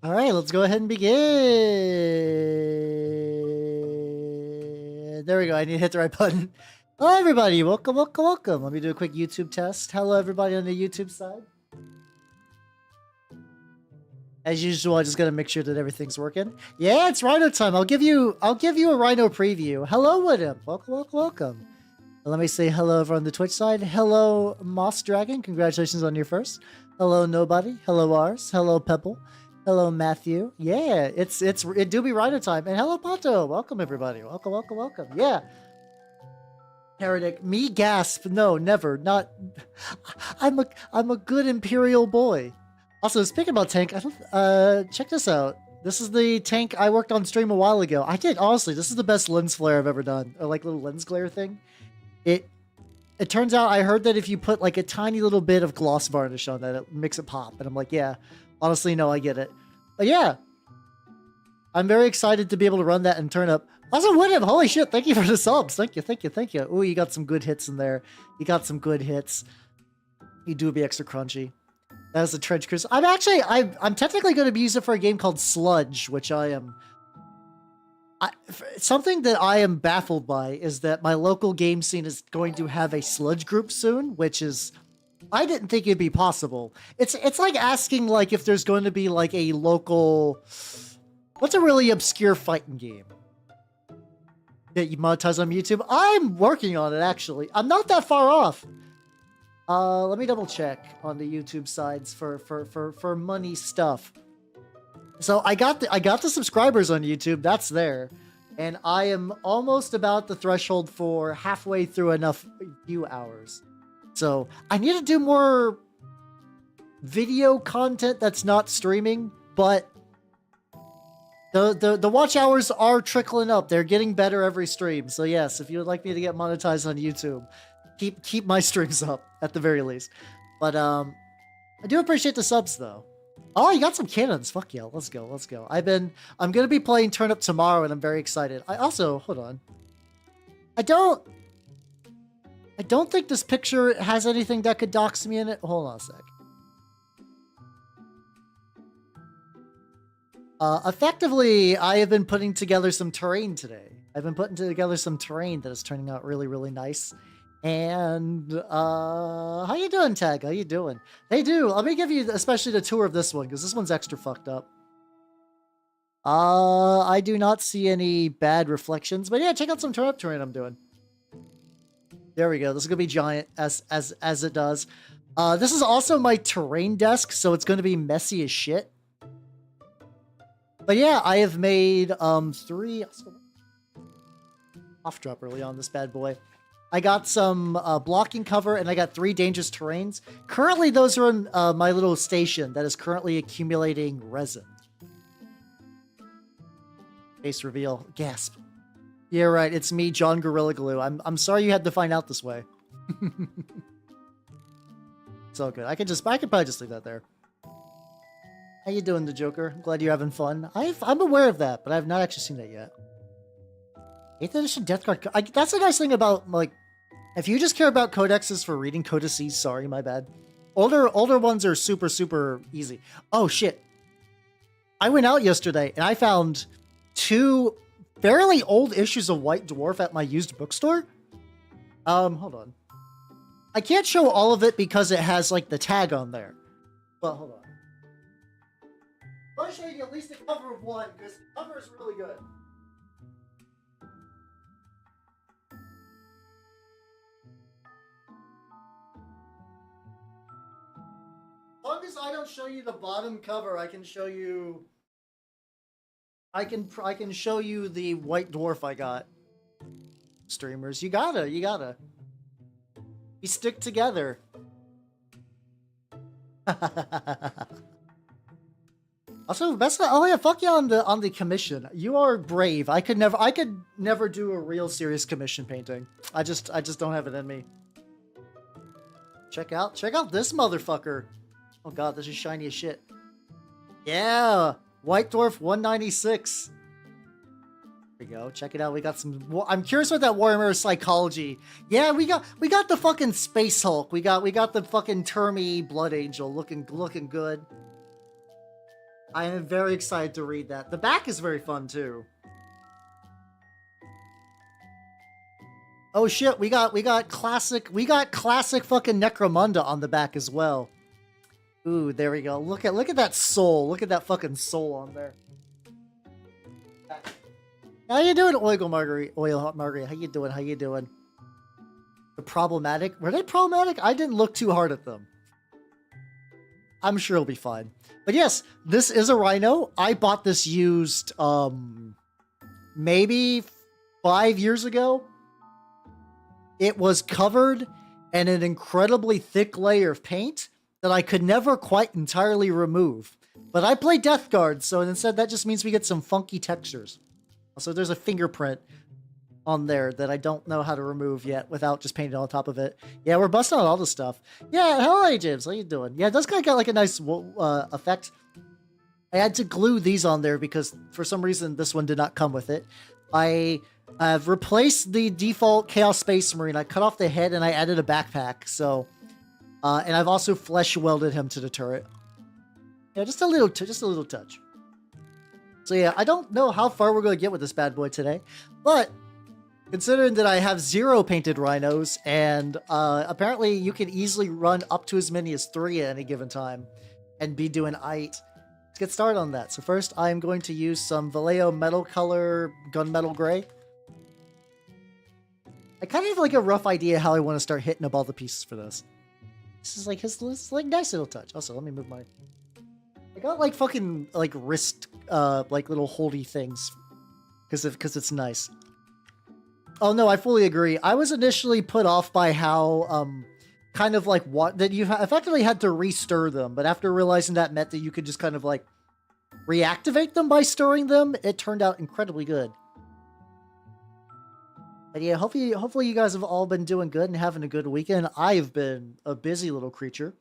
All right, let's go ahead and begin. There we go. I need to hit the right button. Hello, everybody. Welcome. Let me do a quick YouTube test. Hello, everybody on the YouTube side. As usual, I just gotta make sure that everything's working. Yeah, it's Rhino time. I'll give you a Rhino preview. Hello, Woodham. Welcome. Let me say hello over on the Twitch side. Hello, Moss Dragon. Congratulations on your first. Hello, Nobody. Hello, Ars. Hello, Pebble. Hello, Matthew. Yeah, it do be Rhino time. And hello, Pato. Welcome, everybody. Welcome. Yeah. Heretic. Me gasp. No, never. Not. I'm a good Imperial boy. Also, speaking about tank, check this out. This is the tank I worked on stream a while ago. I did, honestly, this is the best lens flare I've ever done. Or like little lens glare thing. It turns out I heard that if you put like a tiny little bit of gloss varnish on that, it makes it pop. And I'm like, yeah, honestly, no, I get it. But yeah, I'm very excited to be able to run that and turn up. Also, Woodham, holy shit, thank you for the subs. Thank you. Ooh, you got some good hits in there. You got some good hits. You do be extra crunchy. That is a trench cruise. I'm technically going to be using it for a game called Sludge, which something that I am baffled by is that my local game scene is going to have a Sludge group soon, which is, I didn't think it'd be possible. It's like asking like if there's going to be like a local, what's a really obscure fighting game that you monetize on YouTube? I'm working on it, actually. I'm not that far off. Let me double check on the YouTube sides for money stuff. So I got the subscribers on YouTube. That's there, and I am almost about the threshold for halfway through enough view hours. So I need to do more video content that's not streaming, but the watch hours are trickling up. They're getting better every stream. So yes, if you would like me to get monetized on YouTube, keep my strings up at the very least. But I do appreciate the subs though. Oh, you got some cannons. Fuck yeah, let's go. I'm gonna be playing Turnip tomorrow and I'm very excited. I also, hold on. I don't think this picture has anything that could dox me in it. Hold on a sec. Effectively, I have been putting together some terrain today. I've been putting together some terrain that is turning out really, really nice. And, how you doing, Tag? How you doing? Hey, dude, let me give you especially the tour of this one, because this one's extra fucked up. I do not see any bad reflections, but yeah, check out some turnip terrain I'm doing. There we go. This is gonna be giant as it does. This is also my terrain desk, so it's gonna be messy as shit. But yeah, I have made 3 off drop early on this bad boy. I got some blocking cover, and I got 3 dangerous terrains. Currently, those are in my little station that is currently accumulating resin. Face reveal. Gasp. Yeah, right. It's me, John Gorilla Glue. I'm sorry you had to find out this way. It's all good. I could probably just leave that there. How you doing, the Joker? I'm glad you're having fun. I'm aware of that, but I've not actually seen that yet. 8th edition Death Guard. That's the nice thing about, like, if you just care about codexes for reading codices, sorry, my bad. Older ones are super, super easy. Oh, shit. I went out yesterday, and I found 2 fairly old issues of White Dwarf at my used bookstore. Hold on. I can't show all of it because it has, like, the tag on there. But, hold on. I'll show you at least the cover of one, because the cover is really good. As long as I don't show you the bottom cover, I can show you. I can show you the White Dwarf I got. Streamers, you gotta. We stick together. Also, oh yeah, fuck you on the commission. You are brave. I could never do a real serious commission painting. I just don't have it in me. Check out this motherfucker. Oh god, this is shiny as shit. Yeah, White Dwarf 196. There we go. Check it out. We got some. I'm curious what that Warhammer psychology. Yeah, we got the fucking Space Hulk. We got the fucking Termy Blood Angel looking good. I am very excited to read that. The back is very fun too. Oh shit, we got classic fucking Necromunda on the back as well. Ooh, there we go. Look at that soul. Look at that fucking soul on there. How you doing, Oil Marguerite? How you doing? How you doing? The problematic? Were they problematic? I didn't look too hard at them. I'm sure it'll be fine. But yes, this is a Rhino. I bought this used, maybe 5 years ago. It was covered in an incredibly thick layer of paint that I could never quite entirely remove. But I play Death Guard, so instead that just means we get some funky textures. So there's a fingerprint on there that I don't know how to remove yet without just painting on top of it. Yeah, we're busting out all this stuff. Yeah, hello, James. How you doing? Yeah, it does kind of got like a nice effect. I had to glue these on there because for some reason this one did not come with it. I've replaced the default Chaos Space Marine. I cut off the head and I added a backpack. So, and I've also flesh welded him to the turret. Yeah, just a little touch. So yeah, I don't know how far we're going to get with this bad boy today, but considering that I have 0 painted rhinos and apparently you can easily run up to as many as 3 at any given time and be doing aight. Let's get started on that. So first I'm going to use some Vallejo metal color gunmetal gray. I kind of have like a rough idea how I want to start hitting up all the pieces for this. This is like nice little touch. Also, let me move my... I got like fucking like wrist like little holdy things because it's nice. Oh no, I fully agree. I was initially put off by how kind of like what that you effectively had to re-stir them, but after realizing that meant that you could just kind of like reactivate them by stirring them, it turned out incredibly good. But yeah, hopefully you guys have all been doing good and having a good weekend. I've been a busy little creature.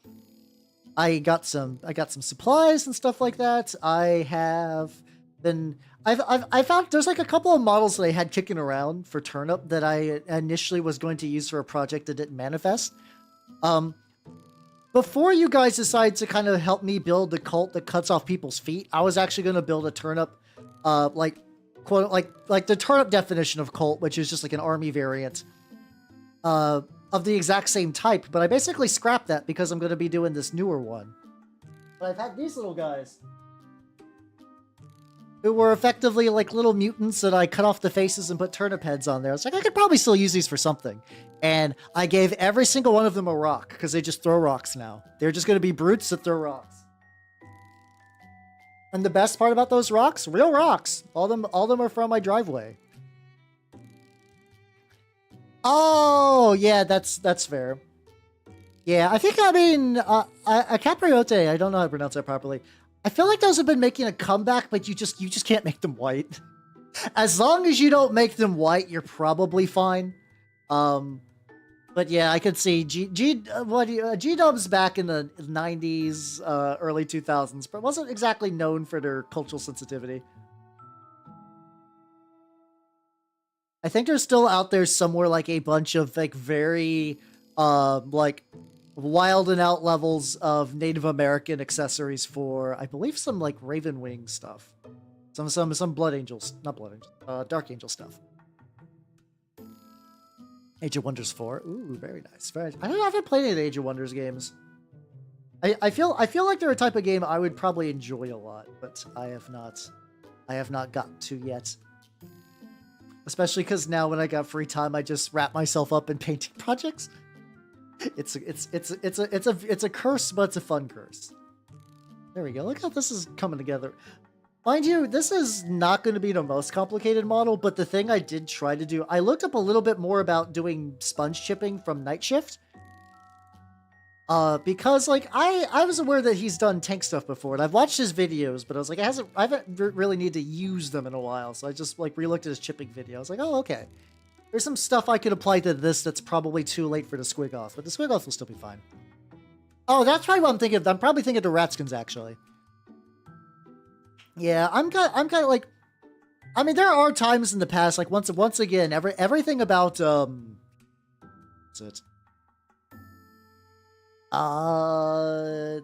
I got some supplies and stuff like that. I found there's like a couple of models that I had kicking around for Turnip that I initially was going to use for a project that didn't manifest. Before you guys decide to kind of help me build the cult that cuts off people's feet, I was actually going to build a Turnip, like the Turnip definition of cult, which is just like an army variant. Of the exact same type, but I basically scrapped that because I'm going to be doing this newer one. But I've had these little guys who were effectively like little mutants that I cut off the faces and put turnip heads on there. I was like, I could probably still use these for something. And I gave every single one of them a rock because they just throw rocks now. They're just going to be brutes that throw rocks. And the best part about those rocks, real rocks. All of them are from my driveway. Oh, yeah, that's fair. Yeah, I think, I mean, a Capriote, I don't know how to pronounce that properly. I feel like those have been making a comeback, but you just can't make them white. As long as you don't make them white, you're probably fine. But yeah, I could see G-dubs back in the 90s, early 2000s, but wasn't exactly known for their cultural sensitivity. I think there's still out there somewhere like a bunch of like very like wild and out levels of Native American accessories for, I believe, some like Raven Wing stuff. Some Blood Angels, not Blood Angels, Dark Angel stuff. Age of Wonders 4. Ooh, very nice. Very nice. I haven't played any of the Age of Wonders games. I feel like they're a type of game I would probably enjoy a lot, but I have not gotten to yet. Especially because now when I got free time, I just wrap myself up in painting projects. It's a curse, but it's a fun curse. There we go. Look how this is coming together. Mind you, this is not going to be the most complicated model, but the thing I did try to do, I looked up a little bit more about doing sponge chipping from Night Shift. Because like I was aware that he's done tank stuff before, and I've watched his videos, but I was like, I haven't really needed to use them in a while, so I just like re-looked at his chipping video. I was like, oh, okay. There's some stuff I could apply to this that's probably too late for the Squig-Off, but the Squig-Off will still be fine. Oh, that's probably what I'm thinking of. I'm probably thinking of the Ratskins, actually. Yeah, I'm kind of like, I mean, there are times in the past, like once again, everything about what's it? Not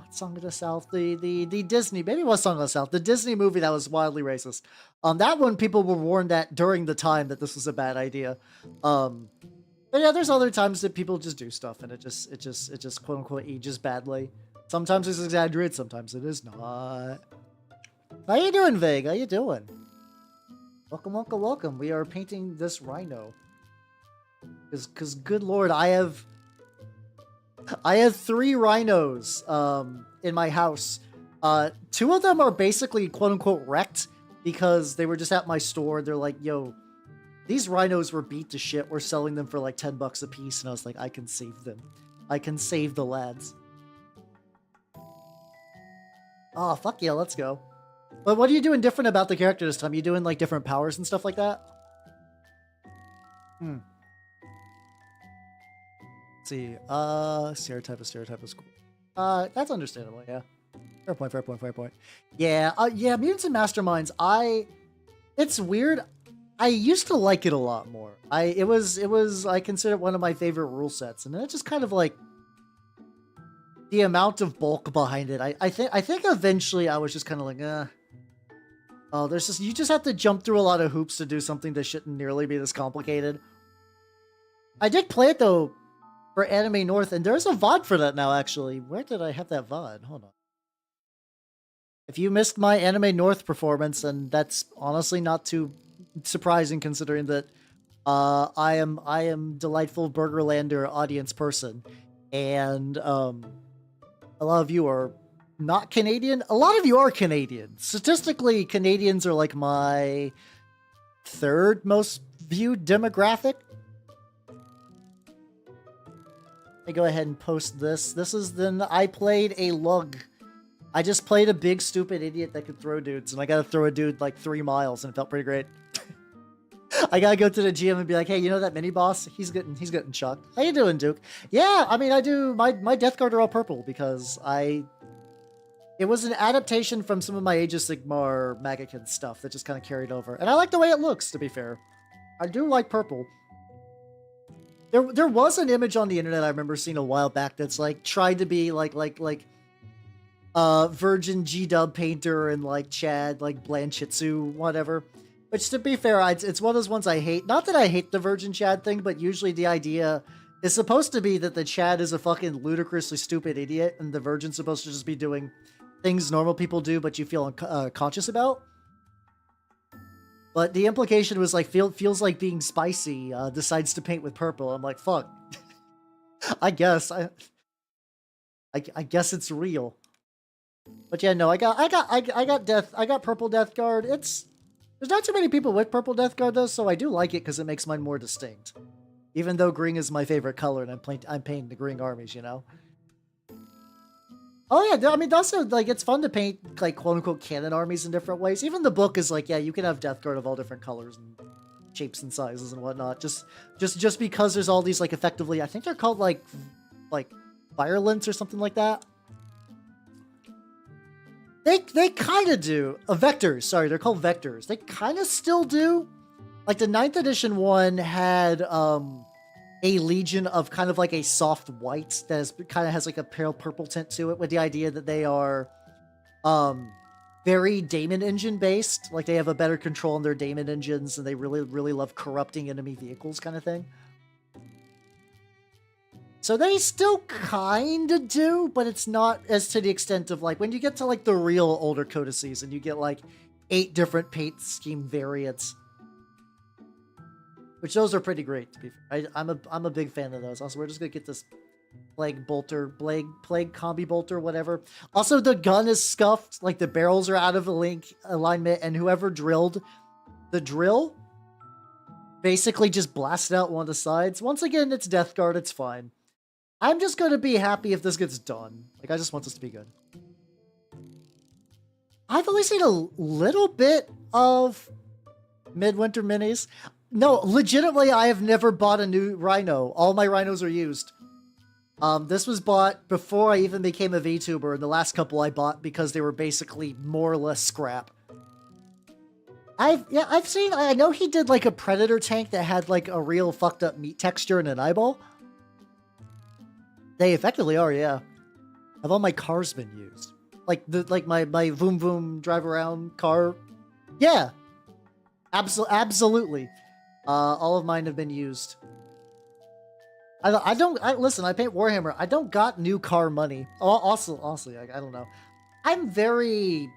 Song of the South, the Disney, maybe it was Song of the South, the Disney movie that was wildly racist. That one people were warned that during the time that this was a bad idea. But yeah, there's other times that people just do stuff and it just quote unquote ages badly. Sometimes it's exaggerated, sometimes it is not. How you doing, Veg? How you doing? Welcome, welcome, welcome. We are painting this rhino. Cause good lord, I have 3 rhinos in my house. 2 of them are basically quote unquote wrecked because they were just at my store. They're like, yo, these rhinos were beat to shit. We're selling them for like $10 a piece. And I was like, I can save them. I can save the lads. Oh, fuck yeah, let's go. But what are you doing different about the character this time? You doing like different powers and stuff like that? Let's see. Stereotype is cool. That's understandable, yeah. Fair point, fair point, fair point. Yeah, yeah, Mutants and Masterminds, it's weird. I used to like it a lot more. I consider it one of my favorite rule sets, and then it just kind of like the amount of bulk behind it. I think eventually I was just kind of like, oh, you just have to jump through a lot of hoops to do something that shouldn't nearly be this complicated. I did play it though for Anime North, and there's a VOD for that now, actually. Where did I have that VOD? Hold on. If you missed my Anime North performance, and that's honestly not too surprising considering that I am delightful Burgerlander audience person, and a lot of you are not Canadian. A lot of you are Canadian. Statistically, Canadians are like my 3rd most viewed demographic. Let me go ahead and post this. This is then I played a lug. I just played a big stupid idiot that could throw dudes, and I gotta throw a dude like 3 miles, and it felt pretty great. I gotta go to the GM and be like, hey, you know that mini boss? He's getting chucked. How you doing, Duke? Yeah, I mean, I do. My Death Guard are all purple because it was an adaptation from some of my Age of Sigmar Magakin stuff that just kind of carried over, and I like the way it looks. To be fair, I do like purple. There was an image on the internet I remember seeing a while back that's like tried to be like Virgin G-Dub painter and like Chad like Blanchitsu whatever. Which to be fair, it's one of those ones I hate. Not that I hate the Virgin Chad thing, but usually the idea is supposed to be that the Chad is a fucking ludicrously stupid idiot, and the Virgin's supposed to just be doing things normal people do, but you feel conscious about. But the implication was like, feels like being spicy, decides to paint with purple. I'm like, fuck. I guess it's real. But yeah, no, I got purple Death Guard. There's not too many people with purple Death Guard though, so I do like it because it makes mine more distinct. Even though green is my favorite color, and I'm painting the green armies, you know. Oh yeah, I mean, also, like, it's fun to paint, like, quote-unquote canon armies in different ways. Even the book is like, yeah, you can have Death Guard of all different colors and shapes and sizes and whatnot. Just because there's all these, like, effectively, I think they're called, like Violence or something like that. They kind of do. Vectors, sorry, they're called Vectors. They kind of still do. Like, the 9th edition one had, a legion of kind of like a soft white that kind of has like a pale purple tint to it, with the idea that they are very Daemon engine based. Like they have a better control on their Daemon engines, and they really love corrupting enemy vehicles kind of thing. So they still kind of do, but it's not as to the extent of like when you get to like the real older codices and you get like 8 different paint scheme variants. Which those are pretty great, to be fair. I'm a big fan of those. Also, we're just gonna get this plague combi bolter, whatever. Also, the gun is scuffed, like the barrels are out of alignment, and whoever drilled the drill basically just blasted out one of the sides. Once again, it's Death Guard, it's fine. I'm just gonna be happy if this gets done. Like, I just want this to be good. I've only seen a little bit of Midwinter Minis. No, legitimately, I have never bought a new Rhino. All my Rhinos are used. This was bought before I even became a VTuber, and the last couple I bought because they were basically more or less scrap. I know he did like a Predator tank that had like a real fucked up meat texture and an eyeball. They effectively are, yeah. Have all my cars been used? Like my Voom Voom drive around car? Yeah. Absolutely. All of mine have been used. Listen, I paint Warhammer. I don't got new car money. Also, I don't know. I'm very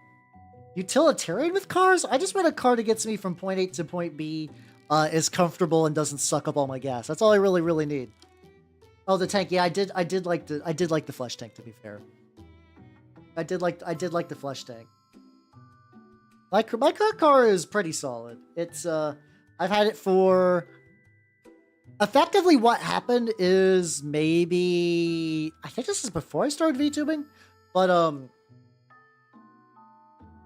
utilitarian with cars. I just want a car that gets me from point A to point B, is comfortable and doesn't suck up all my gas. That's all I really need. Oh, the tank. Yeah, I did like the flesh tank, to be fair. I did like the flesh tank. My current car is pretty solid. It's I've had it for effectively what happened is maybe I think this is before I started VTubing, but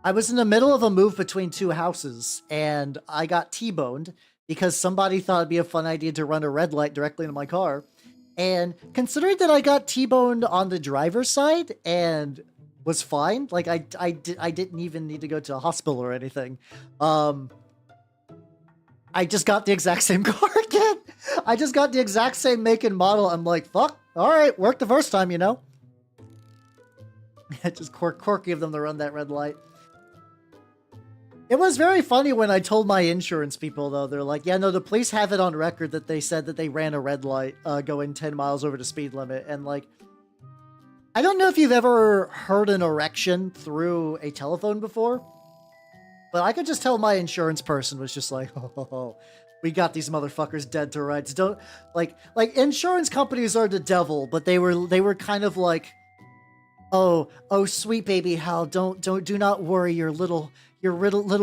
I was in the middle of a move between two houses and I got T-boned because somebody thought it'd be a fun idea to run a red light directly into my car. And considering that I got T-boned on the driver's side and was fine, like I didn't even need to go to a hospital or anything. I just got the exact same car again. I just got the exact same make and model. I'm like, fuck, all right, worked the first time, you know? Just quirky of them to run that red light. It was very funny when I told my insurance people, though. They're like, yeah, no, the police have it on record that they said that they ran a red light going 10 miles over the speed limit. And, like, I don't know if you've ever heard an erection through a telephone before, but I could just tell my insurance person was just like, oh, we got these motherfuckers dead to rights. Don't, like insurance companies are the devil, but they were kind of like, oh, sweet baby Hal, do not worry your little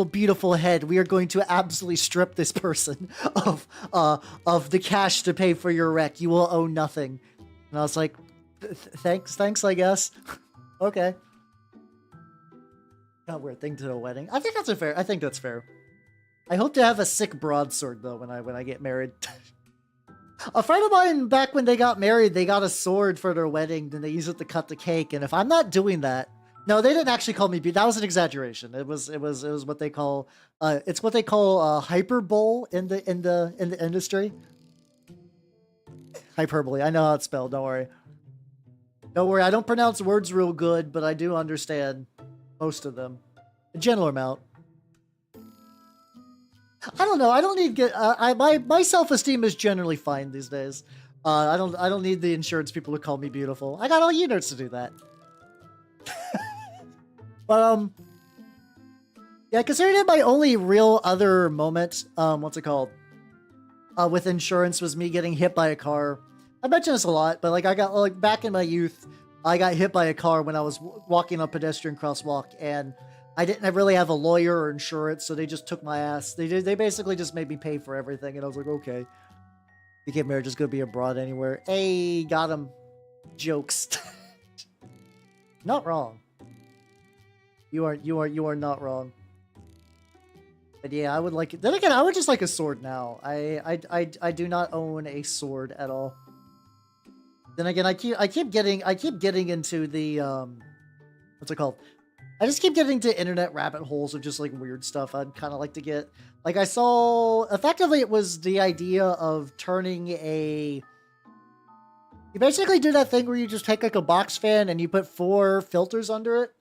beautiful head. We are going to absolutely strip this person of the cash to pay for your wreck. You will owe nothing. And I was like, thanks, I guess. Okay. Not weird thing to a wedding. I think that's fair. I hope to have a sick broadsword though when I get married. A friend of mine, back when they got married, they got a sword for their wedding, and they used it to cut the cake. And if I'm not doing that, no, they didn't actually call me. That was an exaggeration. It was what they call it's what they call hyperbole in the industry. Hyperbole. I know how it's spelled. Don't worry. Don't worry. I don't pronounce words real good, but I do understand most of them. A general amount. I don't know. I don't need get. My self-esteem is generally fine these days. I don't need the insurance people to call me beautiful. I got all you nerds to do that. But yeah, considering that my only real other moment, what's it called, with insurance was me getting hit by a car. I mention this a lot, but like I got like back in my youth, I got hit by a car when I was walking a pedestrian crosswalk, and I didn't really have a lawyer or insurance, so they just took my ass. They basically just made me pay for everything, and I was like, okay, you get married, just gonna be abroad anywhere. Hey, got him. Jokes. Not wrong. You are not wrong. But yeah, I would like it. Then again, I would just like a sword now. I do not own a sword at all. Then again, I keep getting into the what's it called? I just keep getting to internet rabbit holes of just like weird stuff I'd kind of like to get. Like I saw, effectively it was the idea of turning a... You basically do that thing where you just take like a box fan and you put 4 filters under it.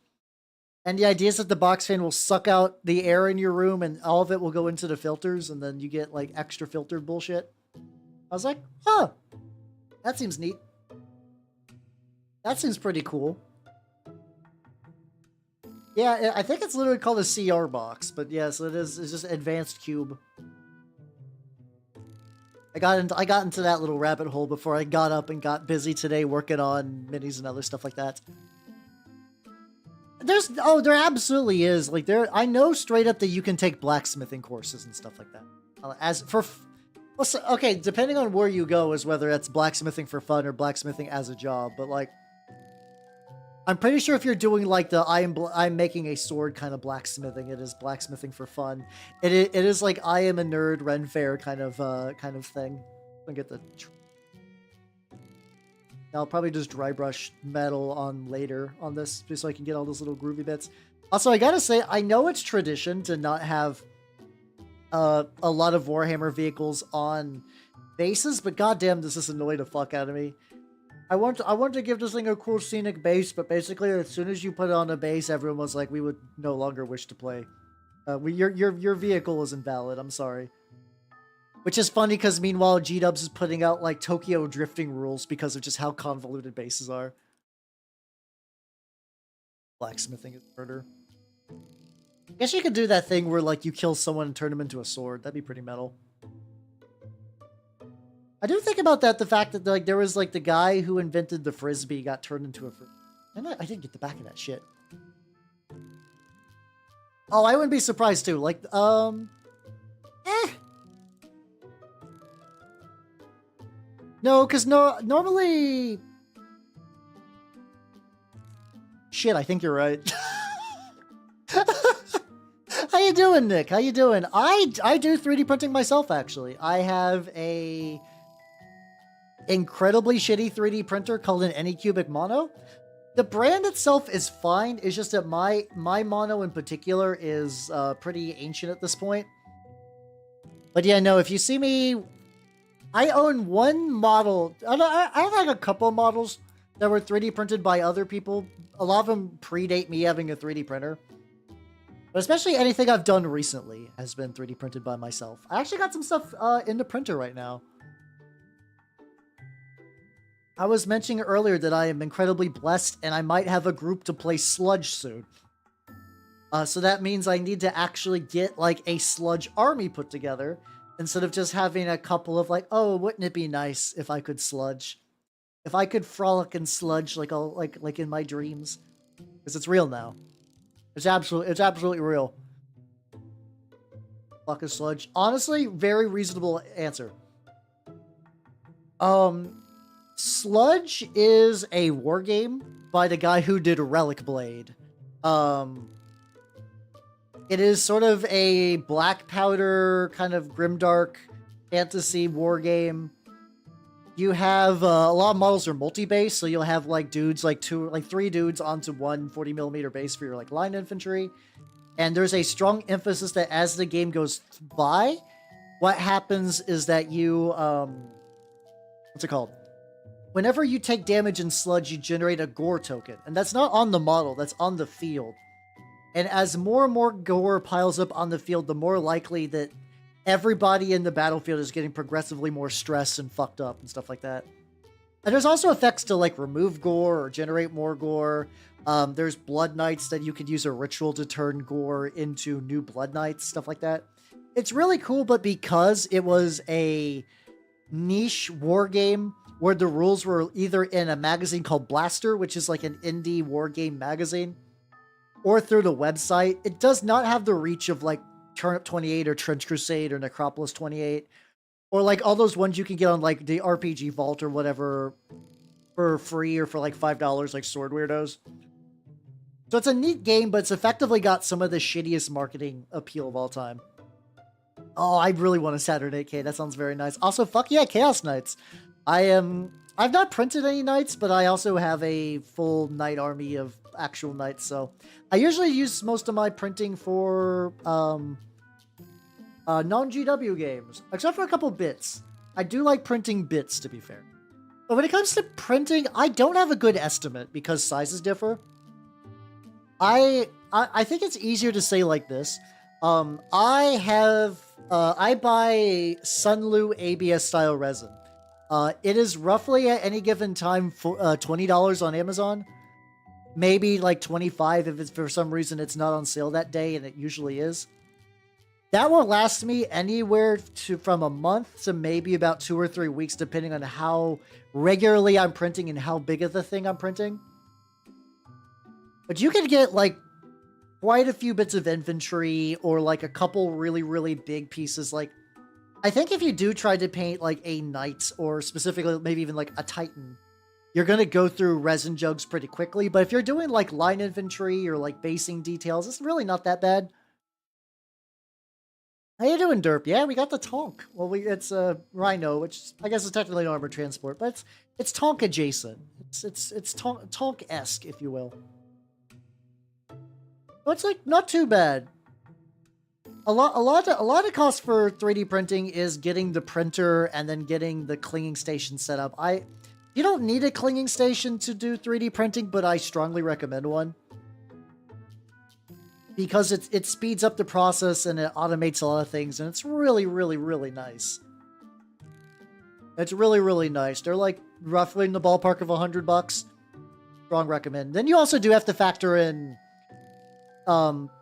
And the idea is that the box fan will suck out the air in your room and all of it will go into the filters and then you get like extra filtered bullshit. I was like, huh, that seems neat. That seems pretty cool. Yeah, I think it's literally called a CR box, but yes, it is. It's just advanced cube. I got into that little rabbit hole before I got up and got busy today working on minis and other stuff like that. There absolutely is. Like I know straight up that you can take blacksmithing courses and stuff like that. Okay, depending on where you go is whether that's blacksmithing for fun or blacksmithing as a job, but like I'm pretty sure if you're doing like the I'm making a sword kind of blacksmithing, it is blacksmithing for fun. It is like I am a nerd Ren Fair kind of thing. I'll get the. I'll probably just dry brush metal on later on this just so I can get all those little groovy bits. Also, I gotta say, I know it's tradition to not have a lot of Warhammer vehicles on bases, but goddamn, does this annoy the fuck out of me. I want to give this thing a cool scenic base, but basically as soon as you put it on a base, everyone was like, we would no longer wish to play. Your vehicle is invalid. I'm sorry. Which is funny because meanwhile G-Dubs is putting out like Tokyo drifting rules because of just how convoluted bases are. Blacksmithing is murder. I guess you could do that thing where like you kill someone and turn them into a sword. That'd be pretty metal. I do think about that, the fact that like there was like the guy who invented the frisbee got turned into a frisbee. And I didn't get the back of that shit. Oh, I wouldn't be surprised too. Like, No, because normally... Shit, I think you're right. How you doing, Nick? How you doing? I do 3D printing myself, actually. I have a incredibly shitty 3D printer called an Anycubic Mono. The brand itself is fine. It's just that my Mono in particular is pretty ancient at this point. But yeah, no, if you see me... I own one model. I have like a couple models that were 3D printed by other people. A lot of them predate me having a 3D printer. But especially anything I've done recently has been 3D printed by myself. I actually got some stuff in the printer right now. I was mentioning earlier that I am incredibly blessed and I might have a group to play Sludge soon. So that means I need to actually get like a Sludge army put together instead of just having a couple of like, oh, wouldn't it be nice if I could sludge? If I could frolic and sludge like like in my dreams. Because it's real now. It's absolutely real. Fuck is sludge. Honestly, very reasonable answer. Sludge is a war game by the guy who did Relic Blade. It is sort of a black powder kind of grimdark fantasy war game. You have a lot of models are multi-base, so you'll have like dudes, like three dudes onto one 40mm base for your like line infantry. And there's a strong emphasis that as the game goes by, what happens is that you what's it called? Whenever you take damage in Sludge, you generate a gore token. And that's not on the model, that's on the field. And as more and more gore piles up on the field, the more likely that everybody in the battlefield is getting progressively more stressed and fucked up and stuff like that. And there's also effects to like remove gore or generate more gore. There's Blood Knights that you could use a ritual to turn gore into new Blood Knights, stuff like that. It's really cool, but because it was a niche war game where the rules were either in a magazine called Blaster, which is like an indie war game magazine, or through the website, it does not have the reach of like Turnip 28 or Trench Crusade or Necropolis 28, or like all those ones you can get on like the RPG Vault or whatever for free or for like $5 like Sword Weirdos. So it's a neat game, but it's effectively got some of the shittiest marketing appeal of all time. Oh, I really want a Saturn 8K. That sounds very nice. Also, fuck yeah, Chaos Knights. I've not printed any knights, but I also have a full knight army of actual knights, so I usually use most of my printing for non-GW games, except for a couple bits. I do like printing bits, to be fair. But when it comes to printing, I don't have a good estimate because sizes differ. I think it's easier to say like this. I buy Sunlu ABS style resin. It is roughly at any given time for $20 on Amazon. Maybe like 25 if it's for some reason it's not on sale that day, and it usually is. That will last me anywhere from a month to maybe about 2 or 3 weeks, depending on how regularly I'm printing and how big of the thing I'm printing. But you can get like quite a few bits of infantry or like a couple really, really big pieces. Like, I think if you do try to paint like a knight or specifically maybe even like a titan, you're going to go through resin jugs pretty quickly. But if you're doing like line infantry or like basing details, it's really not that bad. How you doing, Derp? Yeah, we got the Tonk. Well, it's a Rhino, which I guess is technically an armored transport, but it's Tonk adjacent. It's Tonk-esque, if you will. But it's like not too bad. A lot of cost for 3D printing is getting the printer and then getting the clinging station set up. You don't need a clinging station to do 3D printing, but I strongly recommend one. Because it speeds up the process and it automates a lot of things, and it's really, really, really nice. It's really, really nice. They're like roughly in the ballpark of $100. Strong recommend. Then you also do have to factor in,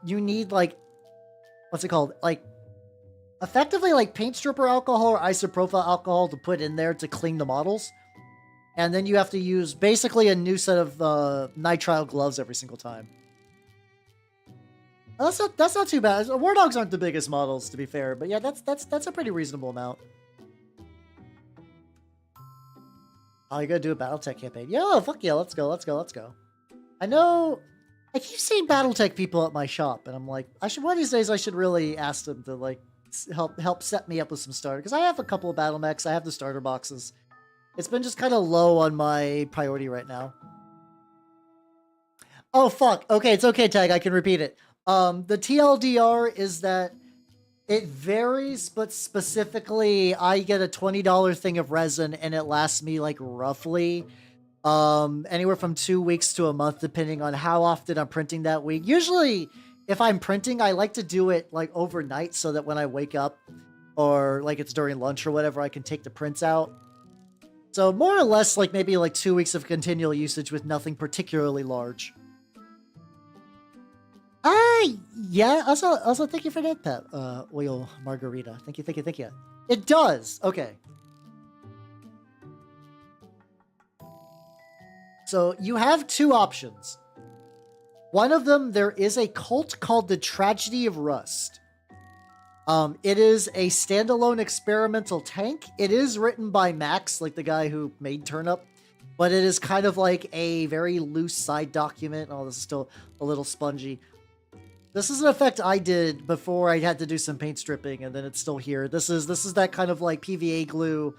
you need like, what's it called? Like, effectively like paint stripper alcohol or isopropyl alcohol to put in there to clean the models. And then you have to use basically a new set of nitrile gloves every single time. That's not too bad. War dogs aren't the biggest models, to be fair, but yeah, that's a pretty reasonable amount. Oh, you're gonna do a BattleTech campaign? Yo, fuck yeah, let's go. I know, I keep seeing BattleTech people at my shop, and I'm like, one of these days I should really ask them to like help set me up with some starter, because I have a couple of battle mechs, I have the starter boxes. It's been just kind of low on my priority right now. Oh fuck. Okay, it's okay, Tag. I can repeat it. The TLDR is that it varies, but specifically, I get a $20 thing of resin, and it lasts me like roughly anywhere from 2 weeks to a month, depending on how often I'm printing that week. Usually, if I'm printing, I like to do it like overnight so that when I wake up or like it's during lunch or whatever, I can take the prints out. So more or less like maybe like 2 weeks of continual usage with nothing particularly large. Yeah, also thank you for that, Pep. Oil Margarita. Thank you. It does. Okay. So you have two options. One of them, there is a cult called the Tragedy of Rust. It is a standalone experimental tank. It is written by Max, like the guy who made Turnip, but it is kind of like a very loose side document. Oh, this is still a little spongy. This is an effect I did before I had to do some paint stripping, and then it's still here. This is that kind of like PVA glue,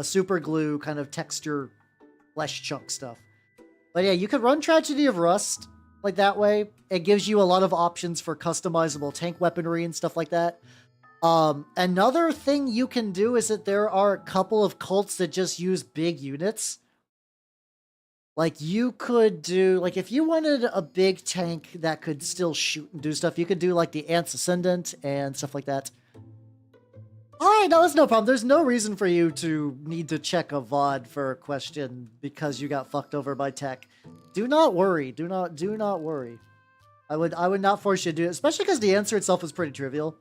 super glue kind of texture flesh chunk stuff. But yeah, you could run Tragedy of Rust like that way. It gives you a lot of options for customizable tank weaponry and stuff like that. Another thing you can do is that there are a couple of cults that just use big units. Like, you could do, like, if you wanted a big tank that could still shoot and do stuff, you could do, like, the Ants Ascendant and stuff like that. Alright, no, that's no problem. There's no reason for you to need to check a VOD for a question because you got fucked over by tech. Do not worry. Do not worry. I would not force you to do it, especially because the answer itself is pretty trivial.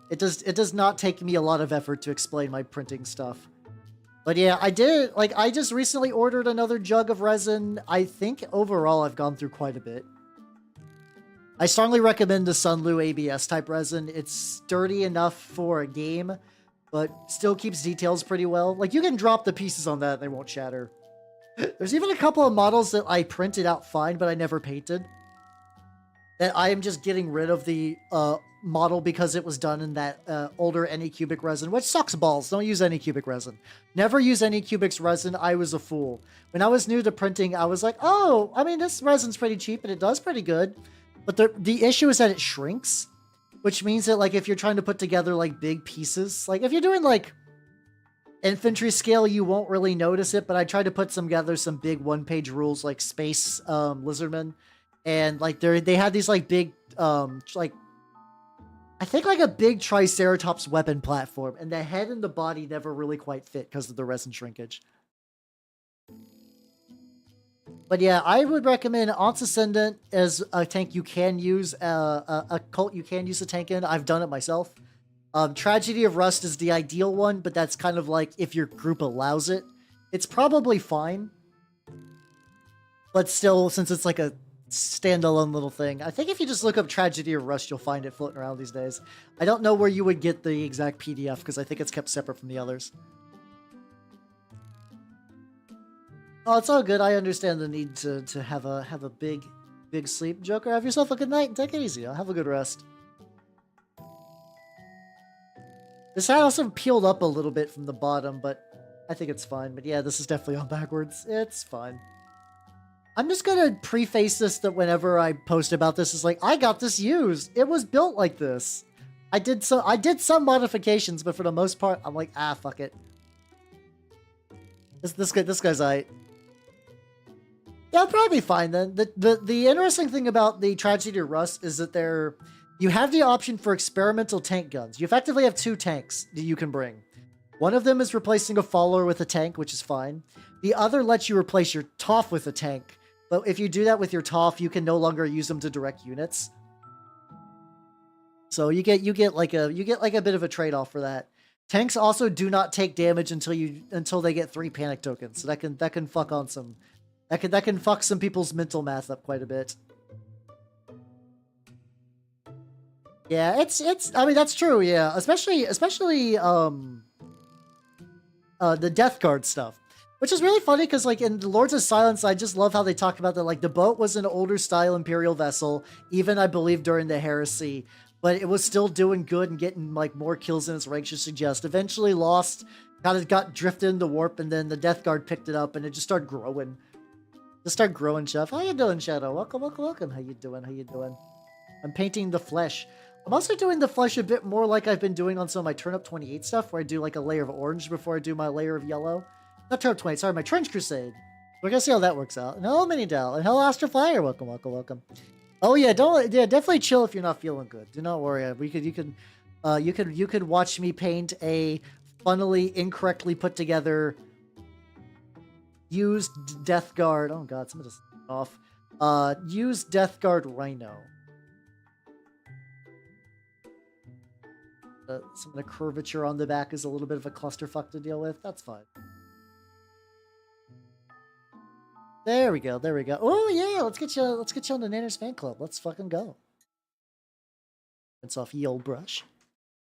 It does not take me a lot of effort to explain my printing stuff. But yeah, I just recently ordered another jug of resin. I think overall I've gone through quite a bit. I strongly recommend the Sunlu ABS type resin. It's sturdy enough for a game, but still keeps details pretty well. Like, you can drop the pieces on that and they won't shatter. There's even a couple of models that I printed out fine, but I never painted. That I am just getting rid of the model because it was done in that older Anycubic resin, which sucks balls. Don't use Anycubic resin. Never use Anycubic's resin. I was a fool. When I was new to printing, I was like, oh, I mean, this resin's pretty cheap and it does pretty good. But the issue is that it shrinks, which means that, like, if you're trying to put together, like, big pieces, like, if you're doing, like, infantry scale, you won't really notice it, but I tried to put together some big one-page rules, like Space Lizardmen, and, like, they had these, like, big, like, I think, like, a big Triceratops weapon platform, and the head and the body never really quite fit because of the resin shrinkage. But yeah, I would recommend Ants Ascendant as a tank you can use, a cult you can use a tank in. I've done it myself. Tragedy of Rust is the ideal one, but that's kind of like if your group allows it. It's probably fine. But still, since it's like a standalone little thing, I think if you just look up Tragedy of Rust, you'll find it floating around these days. I don't know where you would get the exact PDF, because I think it's kept separate from the others. Oh, it's all good. I understand the need to have a big sleep. Joker, have yourself a good night and take it easy. Have a good rest. This hat also peeled up a little bit from the bottom, but I think it's fine. But yeah, this is definitely on backwards. It's fine. I'm just gonna preface this that whenever I post about this, it's like, I got this used. It was built like this. I did some modifications, but for the most part, I'm like, ah, fuck it. This guy's aight. Yeah, I'll probably be fine then. The interesting thing about the Tragedy of Rust is that you have the option for experimental tank guns. You effectively have 2 tanks that you can bring. One of them is replacing a follower with a tank, which is fine. The other lets you replace your Toph with a tank. But if you do that with your Toph, you can no longer use them to direct units. So you get like a bit of a trade-off for that. Tanks also do not take damage until they get 3 panic tokens. So that can fuck on some that can fuck some people's mental math up quite a bit. Yeah, I mean that's true, yeah. Especially the Death Guard stuff. Which is really funny because, like, in the Lords of Silence, I just love how they talk about that, like, the boat was an older style Imperial vessel, even, I believe, during the Heresy, but it was still doing good and getting, like, more kills than its rank should suggest. Eventually lost, kind of got drifted into warp, and then the Death Guard picked it up, and it just started growing. Just started growing, Chef. How you doing, Shadow? Welcome, welcome, welcome. How you doing? How you doing? I'm painting the flesh. I'm also doing the flesh a bit more like I've been doing on some of my Turnip 28 stuff, where I do, like, a layer of orange before I do my layer of yellow. Not Turnip 20, sorry, my Trench Crusade. We're gonna see how that works out. And hello, Mini Dell. And hello, Astro Flyer. Welcome, welcome, welcome. Oh yeah, definitely chill if you're not feeling good. Do not worry. You could watch me paint a funnily incorrectly put together used Death Guard. Oh god, somebody just off. Used Death Guard Rhino. Some of the curvature on the back is a little bit of a clusterfuck to deal with. That's fine. There we go. There we go. Oh yeah, let's get you on the Nanners fan club. Let's fucking go. Rinse off ye old brush.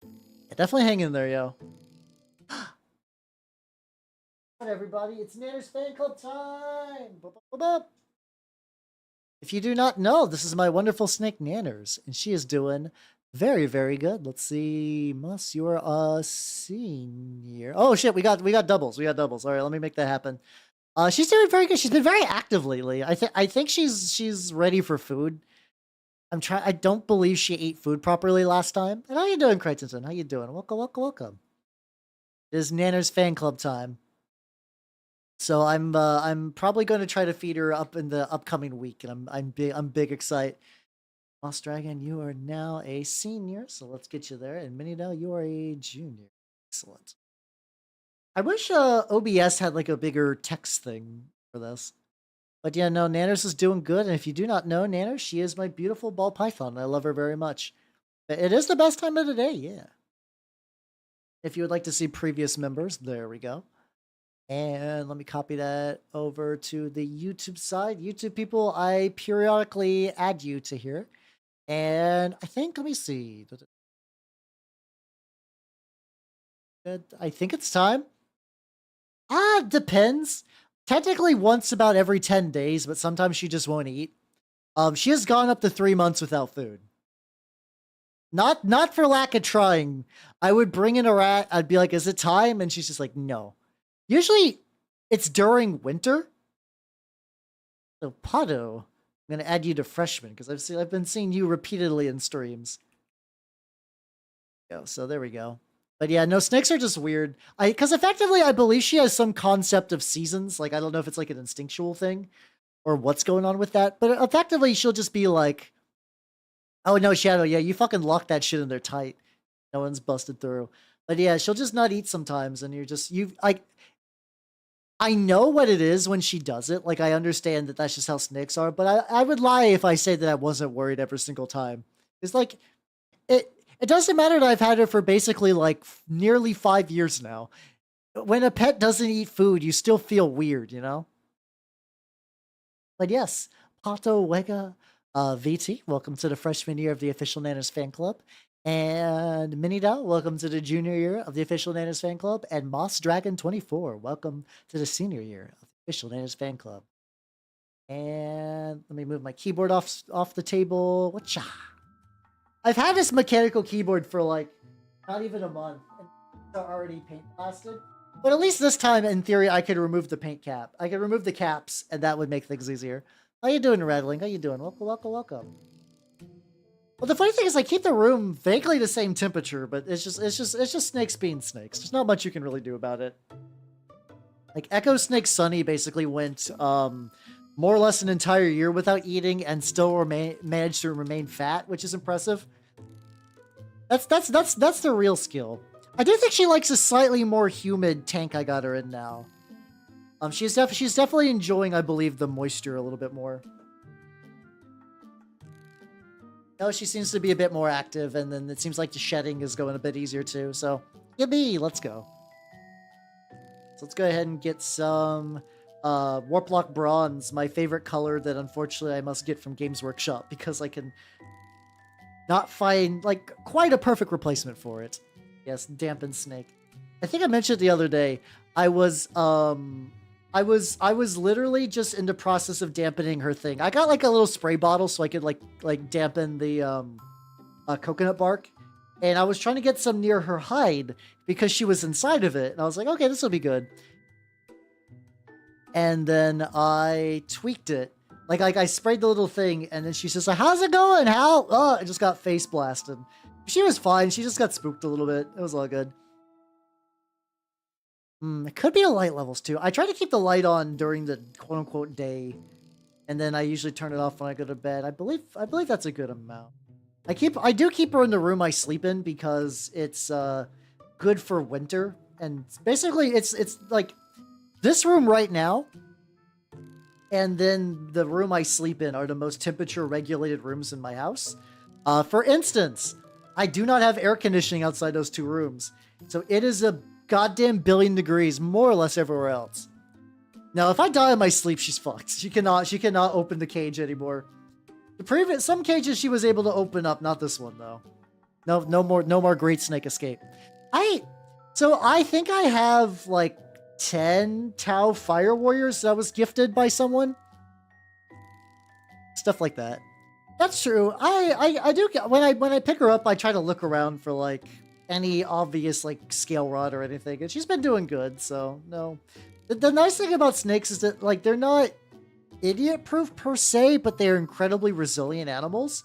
Yeah, definitely hang in there, yo. What everybody? It's Nanners fan club time. Bup, bup, bup, bup. If you do not know, this is my wonderful snake Nanners, and she is doing very, very good. Let's see, Mus, you're a senior. Oh shit, we got doubles. We got doubles. All right, let me make that happen. She's doing very good. She's been very active lately. I think she's ready for food. I don't believe she ate food properly last time. And how you doing, Crichton? How you doing? Welcome, welcome, welcome. It is Nanners fan club time. So I'm probably going to try to feed her up in the upcoming week, and I'm big excited. Lost Dragon, you are now a senior, so let's get you there. And Minnie, now you are a junior. Excellent. I wish OBS had like a bigger text thing for this. But yeah, no, Nanners is doing good. And if you do not know Nanners, she is my beautiful ball python. I love her very much. It is the best time of the day, yeah. If you would like to see previous members, there we go. And let me copy that over to the YouTube side. YouTube people, I periodically add you to here. And I think, let me see. I think it's time. Depends. Technically once about every 10 days, but sometimes she just won't eat. She has gone up to 3 months without food. Not for lack of trying. I would bring in a rat. I'd be like, is it time? And she's just like, no. Usually it's during winter. So Pato, I'm going to add you to freshman because I've been seeing you repeatedly in streams. So there we go. But yeah, no, snakes are just weird. Because effectively, I believe she has some concept of seasons. Like, I don't know if it's like an instinctual thing or what's going on with that. But effectively, she'll just be like, oh, no, Shadow, yeah, you fucking lock that shit in there tight. No one's busted through. But yeah, she'll just not eat sometimes. And I know what it is when she does it. Like, I understand that that's just how snakes are. But I would lie if I say that I wasn't worried every single time. It's like, it doesn't matter that I've had her for basically like nearly 5 years now. When a pet doesn't eat food, you still feel weird, you know? But yes, Pato Wega VT, welcome to the freshman year of the official Nanners fan club. And Minida, welcome to the junior year of the official Nanners fan club. And Moss Dragon 24, welcome to the senior year of the official Nanners fan club. And let me move my keyboard off the table. Whatcha? I've had this mechanical keyboard for like not even a month and it's already paint blasted. But at least this time, in theory, I could remove the paint cap. I could remove the caps, and that would make things easier. How you doing, Rattling? How you doing? Welcome, welcome, welcome. Well, the funny thing is, I keep the room vaguely the same temperature, but it's just snakes being snakes. There's not much you can really do about it. Like Echo Snake Sunny basically went more or less an entire year without eating and still managed to remain fat, which is impressive. That's the real skill. I do think she likes a slightly more humid tank I got her in now. She's definitely enjoying, I believe, the moisture a little bit more. No, she seems to be a bit more active, and then it seems like the shedding is going a bit easier too. So, yippee, let's go. So let's go ahead and get some Warplock Bronze, my favorite color that unfortunately I must get from Games Workshop because I can not find like quite a perfect replacement for it. Yes, Dampened Snake. I think I mentioned the other day I was literally just in the process of dampening her thing. I got like a little spray bottle so I could like dampen the coconut bark. And I was trying to get some near her hide because she was inside of it. And I was like, okay, this will be good. And then I tweaked it. Like I sprayed the little thing and then she says, how's it going, Hal? Oh, I just got face blasted. She was fine. She just got spooked a little bit. It was all good. It could be the light levels too. I try to keep the light on during the quote unquote day. And then I usually turn it off when I go to bed. I believe that's a good amount. I do keep her in the room I sleep in because it's good for winter. And basically it's like this room right now and then the room I sleep in are the most temperature regulated rooms in my house. For instance, I do not have air conditioning outside those two rooms. So it is a goddamn billion degrees more or less everywhere else. Now, if I die in my sleep, she's fucked. She cannot open the cage anymore. Some cages she was able to open up, not this one though. No more Great Snake Escape. So I think I have like 10 Tau Fire Warriors that was gifted by someone. Stuff like that. That's true. I do when I pick her up, I try to look around for like any obvious like scale rod or anything, and she's been doing good. So no. The nice thing about snakes is that like they're not idiot proof per se, but they're incredibly resilient animals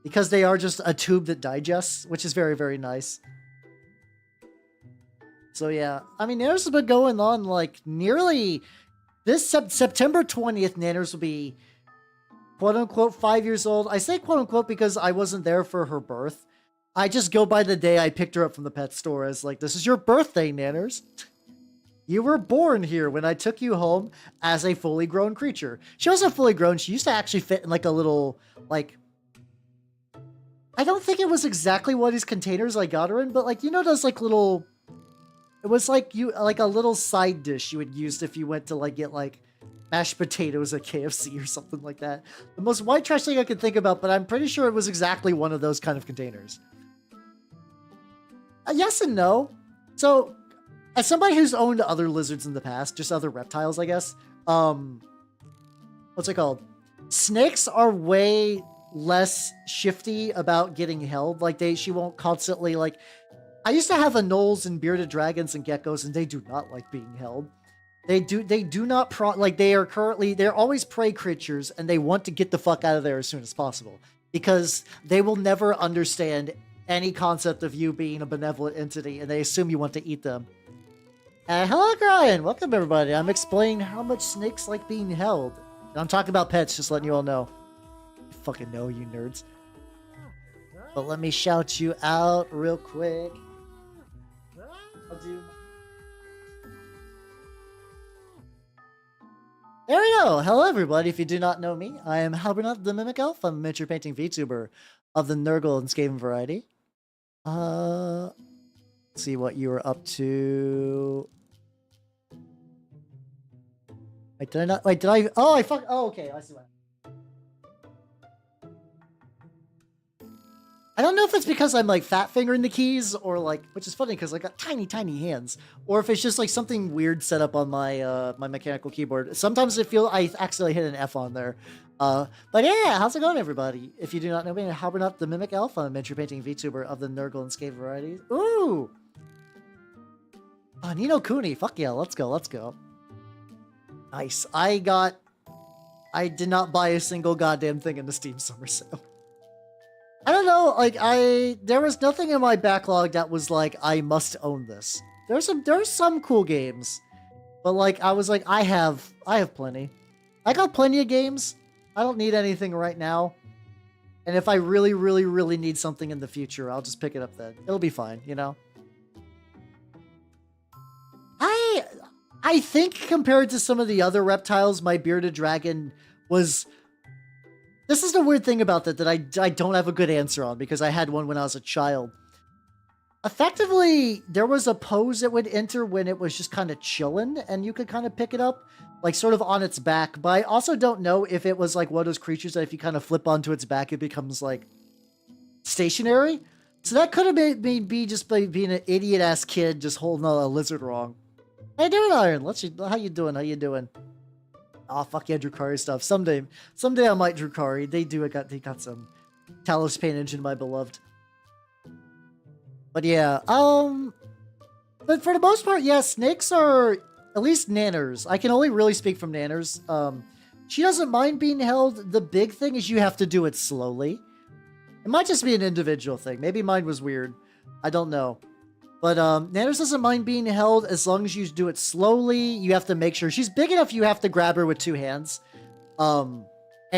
because they are just a tube that digests, which is very, very nice. So yeah, I mean, Nanners has been going on like nearly this September 20th. Nanners will be quote unquote 5 years old. I say quote unquote because I wasn't there for her birth. I just go by the day I picked her up from the pet store as like, this is your birthday, Nanners. You were born here when I took you home as a fully grown creature. She wasn't fully grown. She used to actually fit in like a little, like, I don't think it was exactly what these containers I got her in, but like, you know, those like little, it was like like a little side dish you would use if you went to like get like mashed potatoes at KFC or something like that. The most white trash thing I could think about, but I'm pretty sure it was exactly one of those kind of containers. Yes and no. So, as somebody who's owned other lizards in the past, just other reptiles, I guess, what's it called? Snakes are way less shifty about getting held. Like she won't constantly like, I used to have anoles and bearded dragons and geckos and they do not like being held. They do not they're always prey creatures and they want to get the fuck out of there as soon as possible because they will never understand any concept of you being a benevolent entity and they assume you want to eat them. Hello, Brian. Welcome, everybody. I'm explaining how much snakes like being held. And I'm talking about pets, just letting you all know. You fucking know, you nerds. But let me shout you out real quick. I'll do... There we go. Hello, everybody. If you do not know me, I am Halbernut the Mimic Elf. I'm a miniature painting VTuber of the Nurgle and Skaven variety. Let's see what you were up to. Wait, did I not? Wait, did I? Oh, I fuck. Oh, okay. I see what. I don't know if it's because I'm like fat fingering the keys or like, which is funny because I got tiny, tiny hands, or if it's just like something weird set up on my my mechanical keyboard. Sometimes I accidentally hit an F on there. But yeah, how's it going, everybody? If you do not know me, I'm Halbernut the Mimic Elf. I'm a miniature painting VTuber of the Nurgle and Skaven varieties. Ooh! Oh, Nino Cooney. Fuck yeah, let's go, let's go. Nice. I did not buy a single goddamn thing in the Steam Summer Sale. I don't know, like, there was nothing in my backlog that was like, I must own this. There's some cool games. But like, I was like, I have plenty. I got plenty of games. I don't need anything right now. And if I really, really, really need something in the future, I'll just pick it up then. It'll be fine, you know? I think compared to some of the other reptiles, my bearded dragon was... This is the weird thing about that I don't have a good answer on, because I had one when I was a child. Effectively, there was a pose it would enter when it was just kind of chilling, and you could kind of pick it up, like sort of on its back. But I also don't know if it was like one of those creatures that if you kind of flip onto its back, it becomes like stationary. So that could have been me just by being an idiot-ass kid just holding a lizard wrong. How you doing, Iron? How you doing? How you doing? Oh, fuck yeah, Drukari stuff. Someday I might Drukari. They got some Talos paintage in my beloved. But yeah, but for the most part, yeah, snakes are at least nanners. I can only really speak from nanners. She doesn't mind being held. The big thing is you have to do it slowly. It might just be an individual thing. Maybe mine was weird. I don't know. But Nanners doesn't mind being held as long as you do it slowly. You have to make sure she's big enough. You have to grab her with 2 hands. And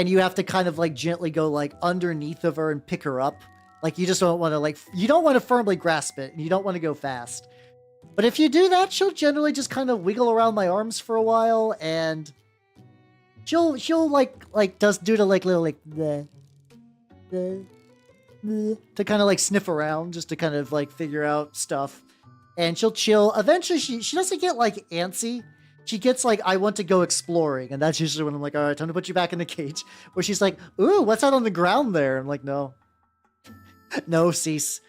you have to kind of like gently go like underneath of her and pick her up. Like you just don't want to you don't want to firmly grasp it and you don't want to go fast. But if you do that, she'll generally just kind of wiggle around my arms for a while and she'll do the like little like the to kind of like sniff around just to kind of like figure out stuff, and she'll chill. Eventually she doesn't get like antsy. She gets like, I want to go exploring, and that's usually when I'm like, all right, time to put you back in the cage. Where she's like, ooh, what's that on the ground there? I'm like, no. No, cease.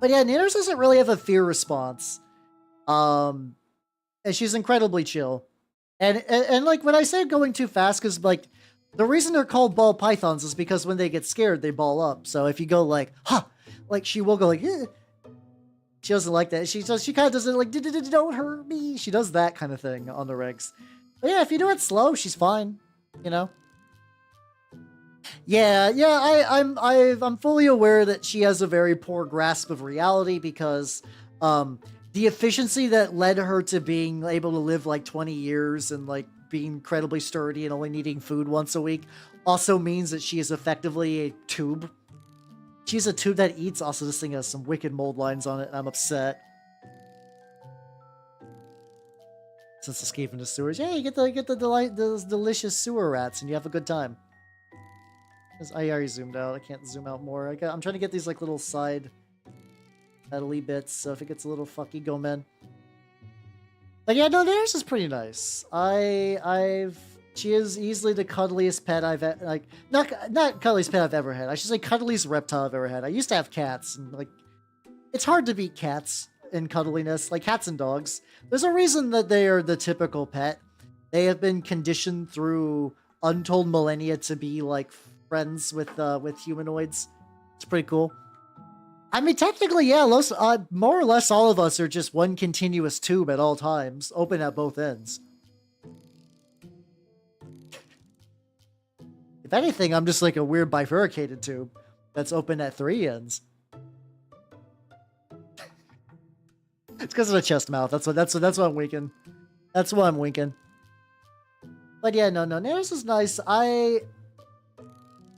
But yeah, Nanners doesn't really have a fear response. And she's incredibly chill. And like when I say going too fast, because like the reason they're called ball pythons is because when they get scared, they ball up. So if you go like, huh, like she will go like, eh. She doesn't like that. She kind of does it like, don't hurt me. She does that kind of thing on the regs. But yeah, if you do it slow, she's fine. You know? Yeah, I'm fully aware that she has a very poor grasp of reality because the efficiency that led her to being able to live like 20 years and like being incredibly sturdy and only needing food once a week also means that she is effectively a tube. She's a tube that eats. Also, this thing has some wicked mold lines on it, and I'm upset. Since escaping the sewers, yeah, you get those delicious sewer rats, and you have a good time. I already zoomed out. I can't zoom out more. I'm trying to get these like little side metally bits, so if it gets a little fucky, go men. But yeah, no, theirs is pretty nice. She is easily the cuddliest pet I've like not cuddliest pet I've ever had. I should say cuddliest reptile I've ever had. I used to have cats, and like it's hard to beat cats in cuddliness, like cats and dogs. There's a reason that they are the typical pet. They have been conditioned through untold millennia to be like friends with humanoids. It's pretty cool. I mean, technically, yeah, more or less all of us are just one continuous tube at all times, open at both ends. If anything, I'm just like a weird bifurcated tube that's open at 3 ends. It's because of the chest mouth. That's what I'm winking. That's why I'm winking. But yeah, no, Nanners is nice.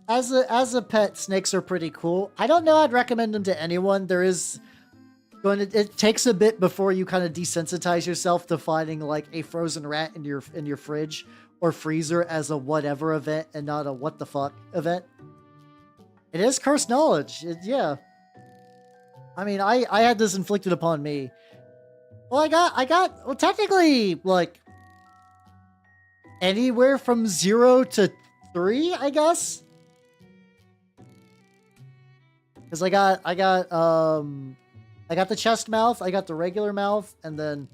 As a pet, snakes are pretty cool. I don't know I'd recommend them to anyone. It takes a bit before you kind of desensitize yourself to finding like a frozen rat in your fridge or freezer as a whatever event and not a what the fuck event. It is cursed knowledge. Yeah. I mean, I had this inflicted upon me. Well, well, technically, like, anywhere from 0 to 3, I guess. Because I got the chest mouth, I got the regular mouth, and then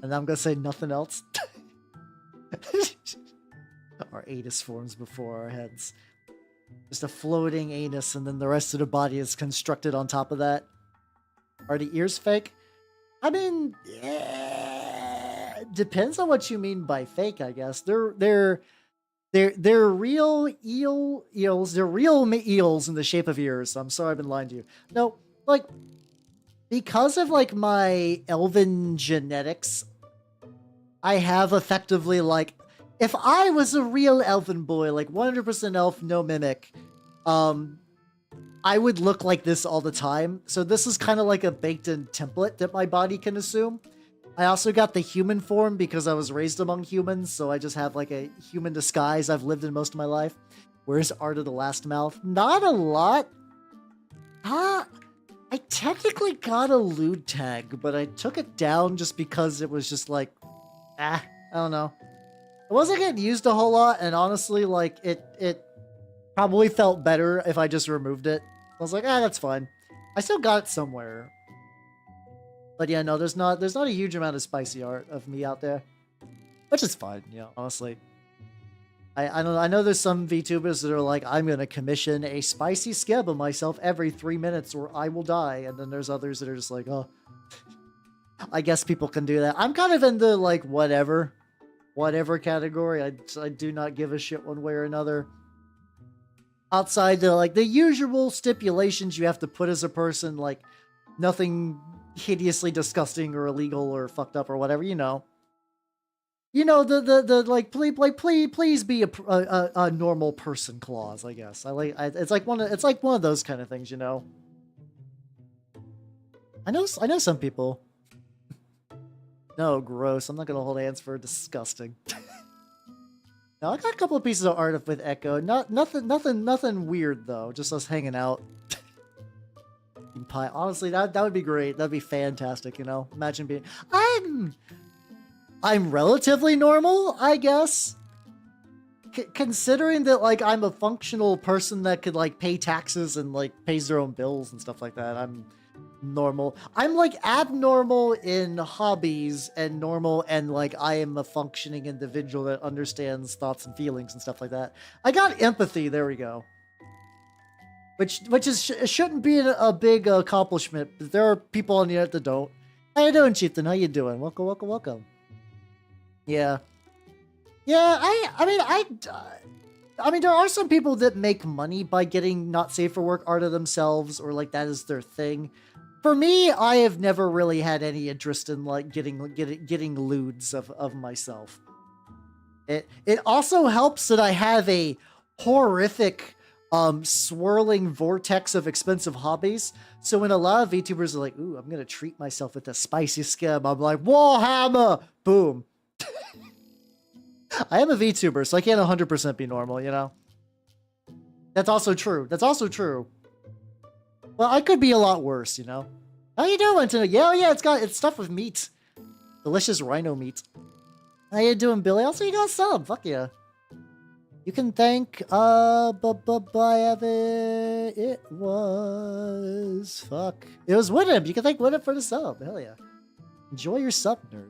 I'm gonna say nothing else. Our anus forms before our heads. Just a floating anus, and then the rest of the body is constructed on top of that. Are the ears fake? I mean, yeah, depends on what you mean by fake, I guess. They're They're real eels. They're real eels in the shape of ears. I'm sorry I've been lying to you. No, like, because of like my elven genetics, I have effectively like, if I was a real elven boy, like 100% elf, no mimic, I would look like this all the time. So this is kind of like a baked-in template that my body can assume. I also got the human form because I was raised among humans, so I just have like a human disguise I've lived in most of my life. Where's Art of the Last Mouth? Not a lot. I technically got a lewd tag, but I took it down just because it was just like, I don't know. It wasn't getting used a whole lot, and honestly, like, it probably felt better if I just removed it. I was like, that's fine. I still got it somewhere. But yeah, no, there's not a huge amount of spicy art of me out there. Which is fine, you know, honestly. I know there's some VTubers that are like, I'm gonna commission a spicy skeb of myself every 3 minutes or I will die. And then there's others that are just like, oh, I guess people can do that. I'm kind of in the like whatever category. I do not give a shit one way or another. Outside the like the usual stipulations you have to put as a person, like nothing hideously disgusting or illegal or fucked up or whatever, you know. You know, the like please be a normal person clause, I guess. It's like one of those kind of things, you know. I know some people. No, gross. I'm not gonna hold hands for disgusting. No, I got a couple of pieces of art with Echo. Nothing weird though. Just us hanging out. Pie. Honestly, that would be great. That'd be fantastic. You know, imagine being. I'm relatively normal, I guess. Considering that like I'm a functional person that could like pay taxes and like pays their own bills and stuff like that, I'm normal. I'm like abnormal in hobbies and normal and like I am a functioning individual that understands thoughts and feelings and stuff like that. I got empathy, there we go. Which is shouldn't be a big accomplishment, but there are people on the internet that don't. How you doing, Chieftain? How you doing? Welcome. Yeah. Yeah, I mean, there are some people that make money by getting not safe for work art of themselves, or like that is their thing. For me, I have never really had any interest in like getting lewds of myself. It also helps that I have a horrific swirling vortex of expensive hobbies. So when a lot of VTubers are like, ooh, I'm gonna treat myself with a spicy scam, I'm like, Warhammer! Boom. I am a VTuber, so I can't 100% be normal, you know? That's also true. Well, I could be a lot worse, you know? How you doing tonight? Yeah, it's stuff with meat. Delicious rhino meat. How you doing, Billy? Also, you got a sub. Fuck yeah. You can thank, it was, fuck. It was Winham. You can thank Winham for the sub. Hell yeah. Enjoy your sub, nerd.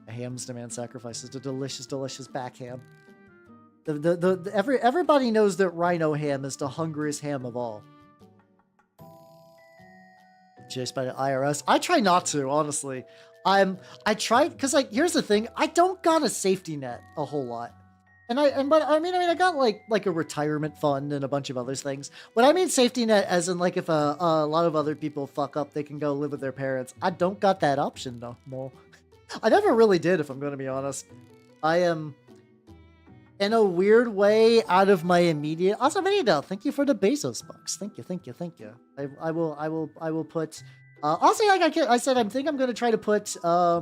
A ham's demand sacrifices the delicious back ham. Everybody knows that rhino ham is the hungriest ham of all. Chased by the IRS. I try not to, honestly. I try, because like, here's the thing. I don't got a safety net a whole lot. But I mean, I got like a retirement fund and a bunch of other things. When I mean safety net, as in like if a lot of other people fuck up, they can go live with their parents. I don't got that option no more. I never really did, if I'm going to be honest. I am, in a weird way, out of my immediate. Also, Benito, thank you for the Bezos bucks. Thank you. I will put. Also, like I said, I think I'm going to try to put. I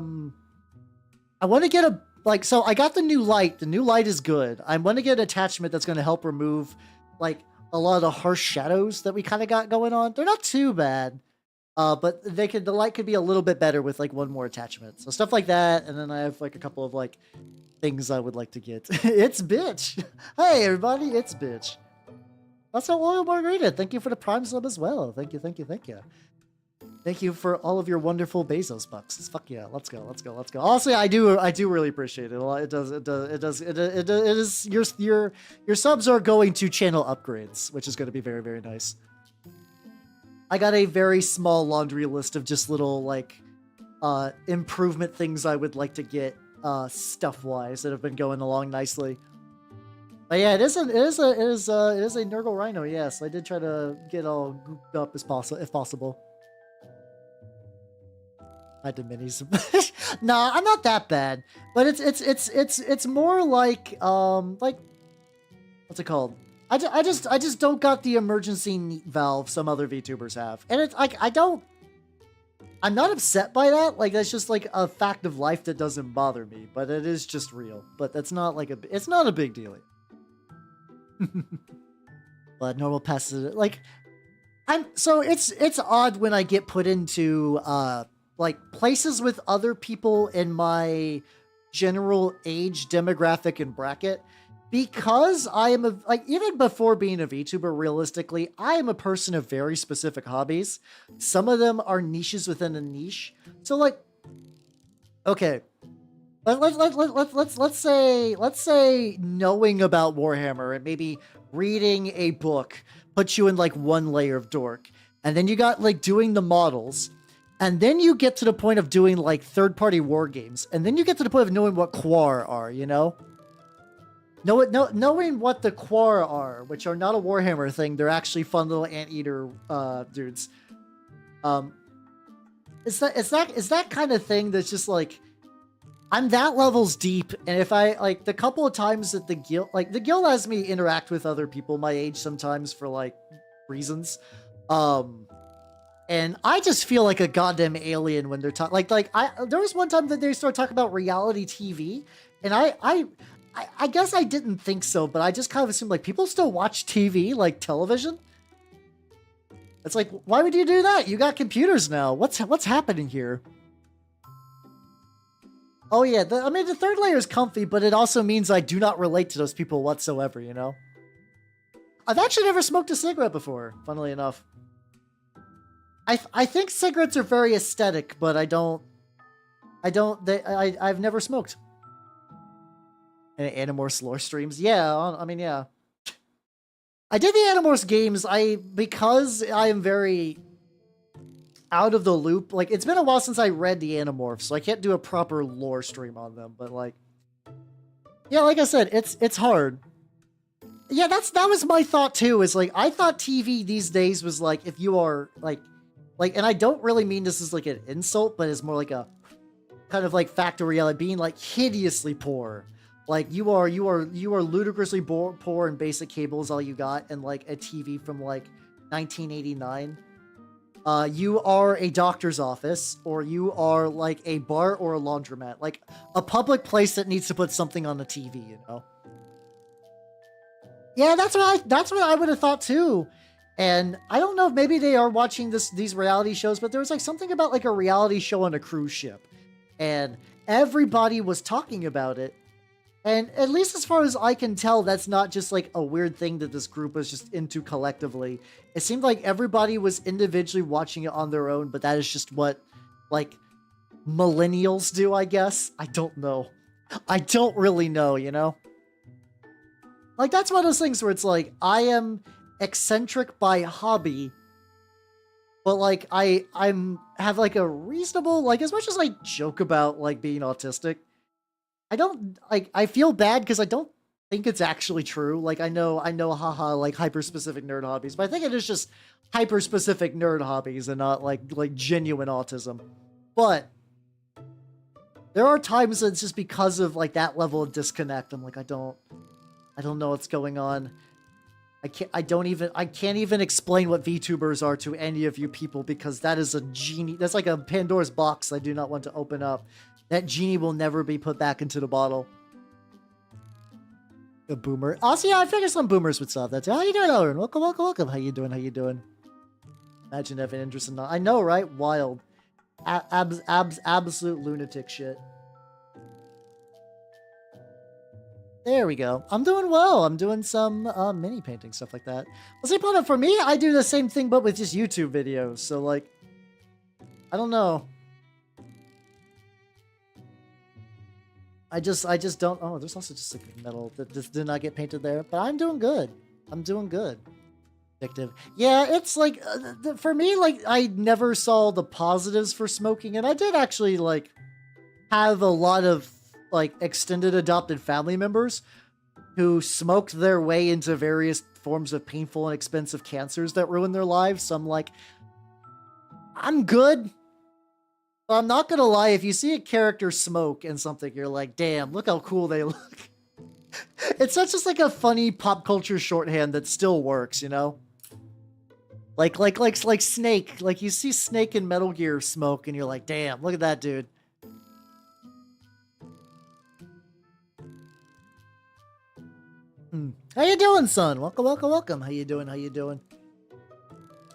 want to get a. Like, so I got the new light. The new light is good. I want to get an attachment that's going to help remove, like, a lot of the harsh shadows that we kind of got going on. They're not too bad, but the light could be a little bit better with, like, one more attachment. So stuff like that, and then I have, like, a couple of, like, things I would like to get. It's bitch. Hey, everybody, it's bitch. Also, Oil Margarita, thank you for the Prime sub as well. Thank you. Thank you for all of your wonderful Bezos bucks. Fuck yeah, let's go. Honestly, I do really appreciate it a lot. It is your subs are going to channel upgrades, which is going to be very, very nice. I got a very small laundry list of just little like improvement things I would like to get stuff wise that have been going along nicely. But yeah, it is a Nurgle Rhino. Yes, I did try to get all gooped up as possible, if possible. I did minis. Nah, I'm not that bad, but it's more like what's it called? I just don't got the emergency valve some other VTubers have, and it's like I'm not upset by that. Like that's just like a fact of life that doesn't bother me, but it is just real. But that's not like it's not a big deal. But normal passes like so it's odd when I get put into like places with other people in my general age demographic and bracket, because I am like, even before being a VTuber, realistically, I am a person of very specific hobbies. Some of them are niches within a niche. So like, okay, let's say knowing about Warhammer and maybe reading a book puts you in like one layer of dork, and then you got like doing the models, and then you get to the point of doing like third-party war games, and then you get to the point of knowing what quar are, you know? Knowing what the quar are, which are not a Warhammer thing, they're actually fun little anteater dudes. It's that kind of thing that's just like, I'm that levels deep, and if I like the couple of times that the guild has me interact with other people my age sometimes for like reasons, and I just feel like a goddamn alien when they're talking. There was one time that they started talking about reality TV, and I guess I didn't think so, but I just kind of assumed like people still watch TV, like television. It's like, why would you do that? You got computers now. What's happening here? Oh yeah, I mean the third layer is comfy, but it also means I do not relate to those people whatsoever. You know, I've actually never smoked a cigarette before. Funnily enough. I think cigarettes are very aesthetic, but I've never smoked. And Animorphs lore streams, yeah. I mean, yeah. I did the Animorphs games. Because I am very out of the loop. Like it's been a while since I read the Animorphs, so I can't do a proper lore stream on them. But like, yeah, like I said, it's hard. Yeah, that was my thought too. Is like I thought TV these days was like if you are like, and I don't really mean this as like an insult, but it's more like a kind of like fact of reality, being like hideously poor. Like you are ludicrously poor, and basic cable is all you got, and like a TV from like 1989. You are a doctor's office, or you are like a bar or a laundromat, like a public place that needs to put something on the TV, you know? Yeah, that's what I would have thought too. And I don't know if maybe they are watching these reality shows, but there was like something about like a reality show on a cruise ship, and everybody was talking about it. And at least as far as I can tell, that's not just like a weird thing that this group was just into collectively. It seemed like everybody was individually watching it on their own, but that is just what like millennials do, I guess. I don't know. I don't really know, you know? Like that's one of those things where it's like, I am eccentric by hobby, but like I'm have like a reasonable, like as much as I joke about like being autistic, I don't like, I feel bad because I don't think it's actually true. Like I know haha, like hyper specific nerd hobbies, but I think it is just hyper specific nerd hobbies and not like genuine autism. But there are times that it's just because of like that level of disconnect. I'm like, I don't know what's going on. I can't even explain what VTubers are to any of you people, because that is that's like a Pandora's box I do not want to open up. That genie will never be put back into the bottle. A boomer. Also, yeah, I figured some boomers would solve that too. How you doing, Owen? Welcome, welcome, welcome. How you doing? Imagine having interest in that. I know, right? Wild. Absolute lunatic shit. There we go. I'm doing well. I'm doing some mini painting, stuff like that. Well, see, but for me, I do the same thing, but with just YouTube videos. So, like, I don't know. I just don't. Oh, there's also just like metal that just did not get painted there. But I'm doing good. I'm doing good. Addictive. Yeah, it's like for me, like I never saw the positives for smoking, and I did actually like have a lot of like extended adopted family members who smoked their way into various forms of painful and expensive cancers that ruin their lives. So I'm like, I'm good. But I'm not gonna lie, if you see a character smoke in something, you're like, damn, look how cool they look. It's such just like a funny pop culture shorthand that still works, you know? Like Snake. Like you see Snake in Metal Gear smoke and you're like, damn, look at that dude. How you doing, son? Welcome, welcome, welcome. How you doing? How you doing?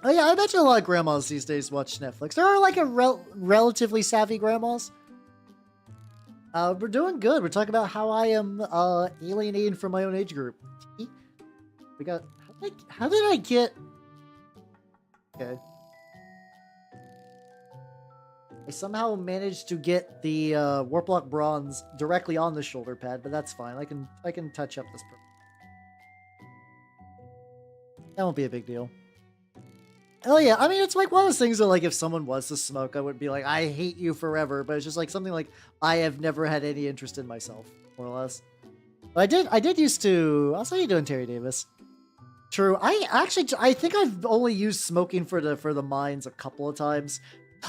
Oh yeah, I bet you a lot of grandmas these days watch Netflix. There are like a relatively savvy grandmas. We're doing good. We're talking about how I am alienated from my own age group. We got how did I get? Okay. I somehow managed to get the Warplock Bronze directly on the shoulder pad, but that's fine. I can touch up this. That won't be a big deal. Oh yeah, I mean, it's like one of those things that, like, if someone was to smoke, I wouldn't be like, I hate you forever, but it's just like something like I have never had any interest in myself, more or less. But I did used to. How you doing, Terry Davis? True. I think I've only used smoking for the mines a couple of times.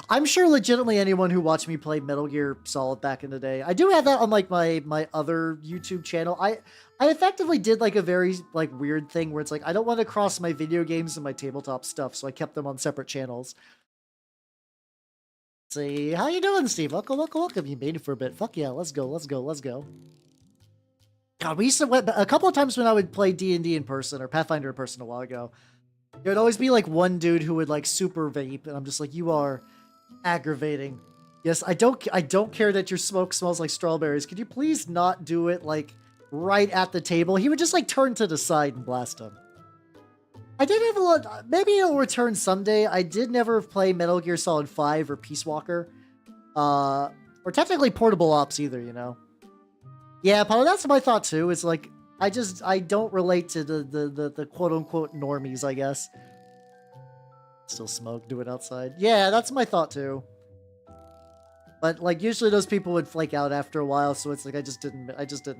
I'm sure legitimately anyone who watched me play Metal Gear Solid back in the day. I do have that on like my other YouTube channel. I effectively did like a very like weird thing where it's like I don't want to cross my video games and my tabletop stuff, so I kept them on separate channels. Let's see, how you doing, Steve? Welcome, welcome, welcome. You made it for a bit. Fuck yeah, let's go, let's go, let's go. God, we used to a couple of times when I would play D&D in person or Pathfinder in person a while ago. There would always be like one dude who would like super vape, and I'm just like, you are aggravating. Yes, I don't care that your smoke smells like strawberries. Could you please not do it like right at the table? He would just like turn to the side and blast him. I did have a lot. Maybe it'll return someday. I did never play Metal Gear Solid 5 or Peace Walker, or technically Portable Ops either. You know. Yeah, probably that's my thought too. It's like I don't relate to the quote unquote normies, I guess. Still smoke, do it outside. Yeah, that's my thought too. But like usually those people would flake out after a while, so it's like I just didn't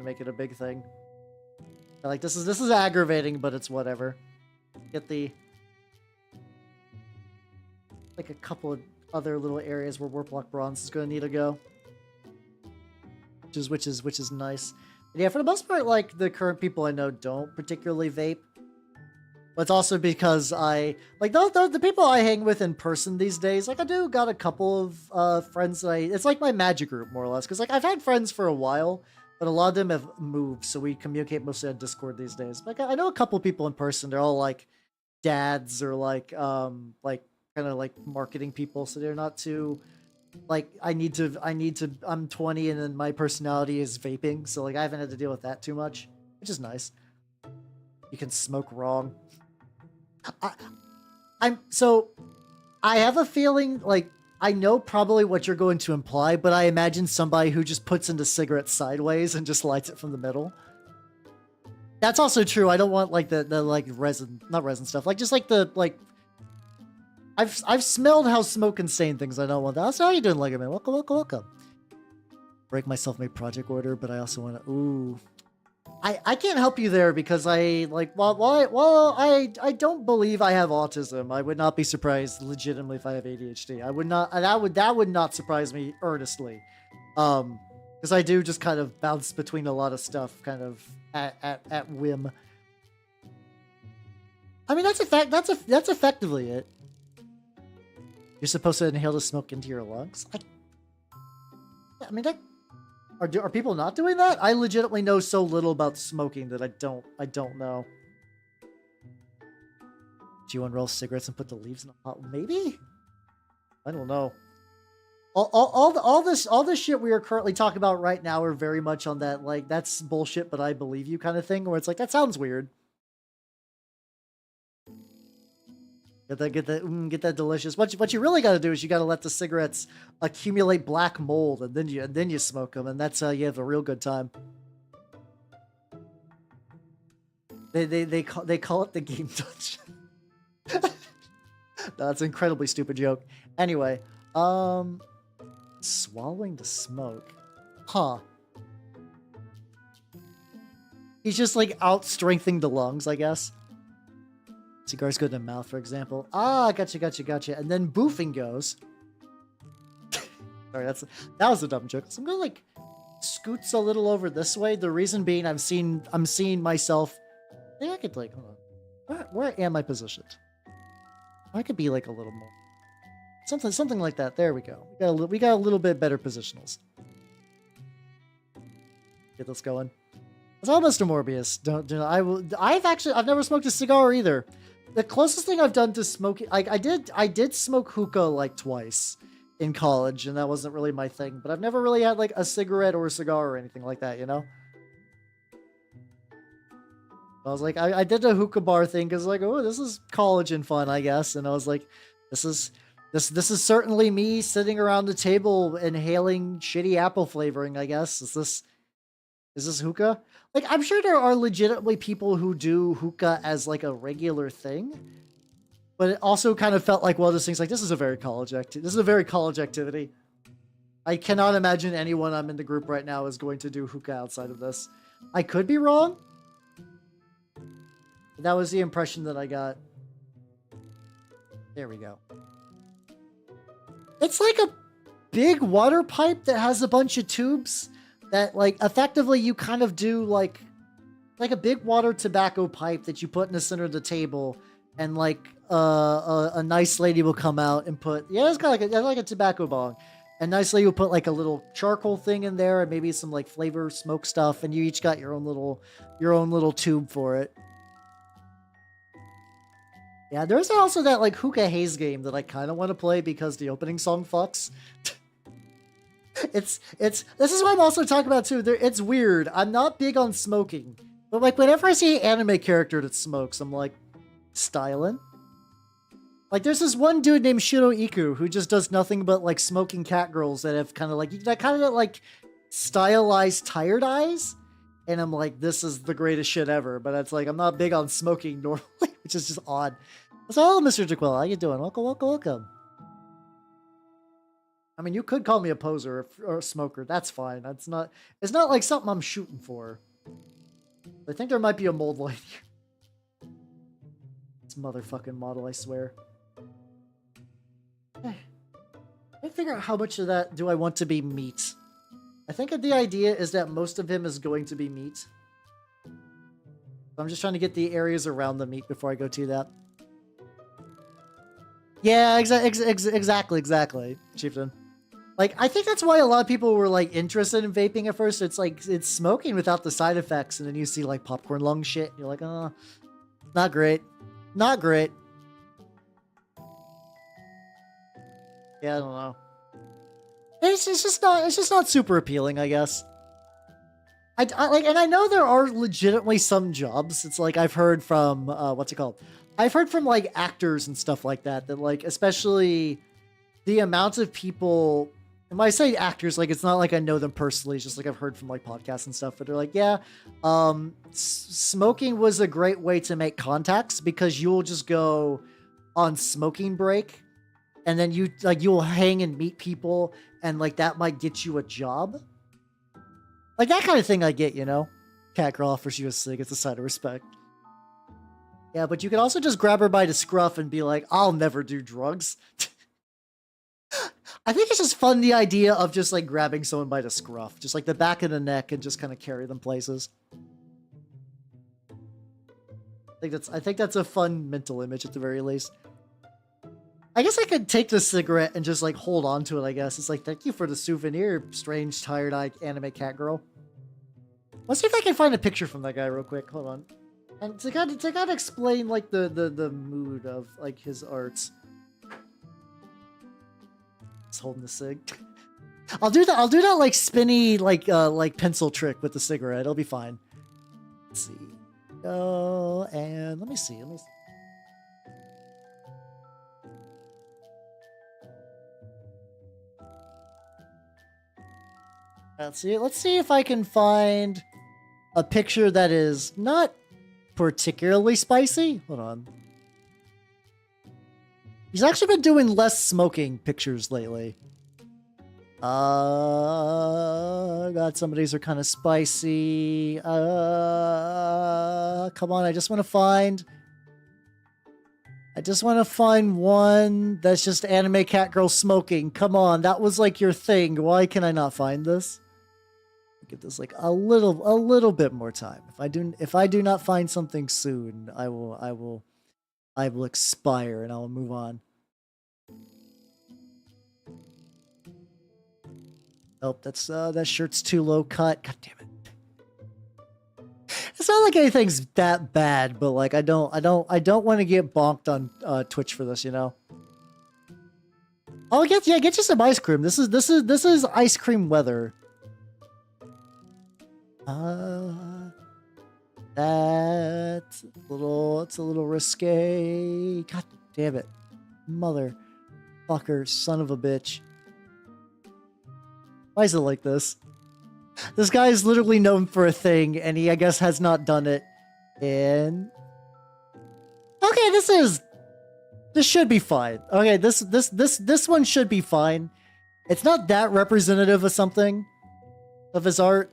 make it a big thing. Like this is aggravating, but it's whatever. Get the like a couple of other little areas where Warplock Bronze is gonna need to go. Which is nice. But yeah, for the most part, like the current people I know don't particularly vape. But it's also because I like the people I hang with in person these days. Like I do got a couple of friends that it's like my magic group more or less. Because like I've had friends for a while, but a lot of them have moved, so we communicate mostly on Discord these days. Like I know a couple people in person. They're all like dads or like kind of like marketing people, so they're not too like I'm 20 and then my personality is vaping, so like I haven't had to deal with that too much, which is nice. You can smoke wrong. I have a feeling like I know probably what you're going to imply, but I imagine somebody who just puts into cigarettes sideways and just lights it from the middle. That's also true. I don't want like the like not resin stuff, like just like the like. I've smelled how smoke can stain things. I don't want that. So how you doing, Lego Man? Welcome, welcome, welcome. Break my self-made project order, but I also want to. Ooh. I can't help you there because I like while I don't believe I have autism. I would not be surprised legitimately if I have ADHD. I would not. That would not surprise me earnestly, because I do just kind of bounce between a lot of stuff, kind of at whim. I mean that's effectively it. You're supposed to inhale the smoke into your lungs. I mean that. Are people not doing that? I legitimately know so little about smoking that I don't know. Do you unroll cigarettes and put the leaves in a pot? Maybe? I don't know. All this shit we are currently talking about right now are very much on that, like, that's bullshit, but I believe you kind of thing, where it's like, that sounds weird. Get that delicious. What you really got to do is you got to let the cigarettes accumulate black mold, and then you smoke them, and that's how you have a real good time. They call it the game touch. No, that's an incredibly stupid joke. Anyway, swallowing the smoke, huh? He's just like out-strengthening the lungs, I guess. Cigars go to the mouth, for example. Ah, gotcha. And then boofing goes. Sorry, that was a dumb joke. So I'm gonna like scoots a little over this way. The reason being I'm seeing myself. I think I could like, hold on. Where am I positioned? I could be like a little more. Something like that. There we go. We got a little bit better positionals. Get this going. It's all Mr. Morbius. I've never smoked a cigar either. The closest thing I've done to smoking, I did smoke hookah like twice in college, and that wasn't really my thing. But I've never really had like a cigarette or a cigar or anything like that, you know. I was like, I did a hookah bar thing because like, oh, this is college and fun, I guess. And I was like, this is certainly me sitting around the table inhaling shitty apple flavoring, I guess. Is this hookah? Like, I'm sure there are legitimately people who do hookah as like a regular thing, but it also kind of felt like one of those things like, this is a very college activity. I cannot imagine anyone I'm in the group right now is going to do hookah outside of this. I could be wrong. That was the impression that I got. There we go. It's like a big water pipe that has a bunch of tubes that, like, effectively you kind of do like a big water tobacco pipe that you put in the center of the table, and like a nice lady will come out and put, yeah, it's kind of like a tobacco bong. A nice lady will put like a little charcoal thing in there and maybe some like flavor smoke stuff, and you each got your own little tube for it. Yeah, there's also that like hookah haze game that I kind of want to play because the opening song fucks. This is what I'm also talking about too. It's weird. I'm not big on smoking, but like whenever I see an anime character that smokes, I'm like, styling. Like there's this one dude named Shiroiku who just does nothing but like smoking cat girls that have kind of like stylized tired eyes. And I'm like, this is the greatest shit ever. But it's like, I'm not big on smoking normally, which is just odd. So, hello, Mr. Jaquilla. How you doing? Welcome. I mean, you could call me a poser or a smoker. That's fine. It's not like something I'm shooting for. I think there might be a mold light here. This motherfucking model, I swear. I figure out how much of that do I want to be meat. I think the idea is that most of him is going to be meat. I'm just trying to get the areas around the meat before I go to that. Yeah, exactly, Chieftain. Like, I think that's why a lot of people were, like, interested in vaping at first. It's like, it's smoking without the side effects, and then you see, like, popcorn lung shit, and you're like, oh, not great. Not great. Yeah, I don't know. It's just not super appealing, I guess. I know there are legitimately some jobs. It's like I've heard from what's it called? I've heard from like actors and stuff like that like especially the amount of people, and when I say actors, like it's not like I know them personally, it's just like I've heard from like podcasts and stuff, but they're like, yeah, smoking was a great way to make contacts because you'll just go on smoking break and then you'll hang and meet people, and like that might get you a job. Like that kind of thing I get, you know? Cat girl offers you a cig, it's a sign of respect. Yeah, but you can also just grab her by the scruff and be like, I'll never do drugs. I think it's just fun, the idea of just like grabbing someone by the scruff, just like the back of the neck, and just kind of carry them places. I think that's a fun mental image at the very least. I guess I could take the cigarette and just like hold on to it, I guess. It's like, thank you for the souvenir, strange, tired-eyed anime cat girl. Let's see if I can find a picture from that guy real quick. Hold on. And to kind of explain like the mood of like his arts. He's holding the cig. I'll do that like spinny like pencil trick with the cigarette. It'll be fine. Let's see. Oh, and let me see. Let's see if I can find a picture that is not particularly spicy. Hold on. He's actually been doing less smoking pictures lately. God, some of these are kind of spicy. Come on, I just want to find one that's just anime cat girl smoking. Come on, that was like your thing. Why can I not find this? Give this like a little bit more time. If I do not find something soon, I will expire and I will move on. Nope, that's that shirt's too low cut. God damn it. It's not like anything's that bad, but like I don't want to get bonked on Twitch for this, you know. Oh, get you some ice cream. This is ice cream weather. That's it's a little risque. God damn it. Motherfucker, son of a bitch. Why is it like this? This guy is literally known for a thing, and he, I guess, has not done it. And okay, this should be fine. Okay, this one should be fine. It's not that representative of something of his art,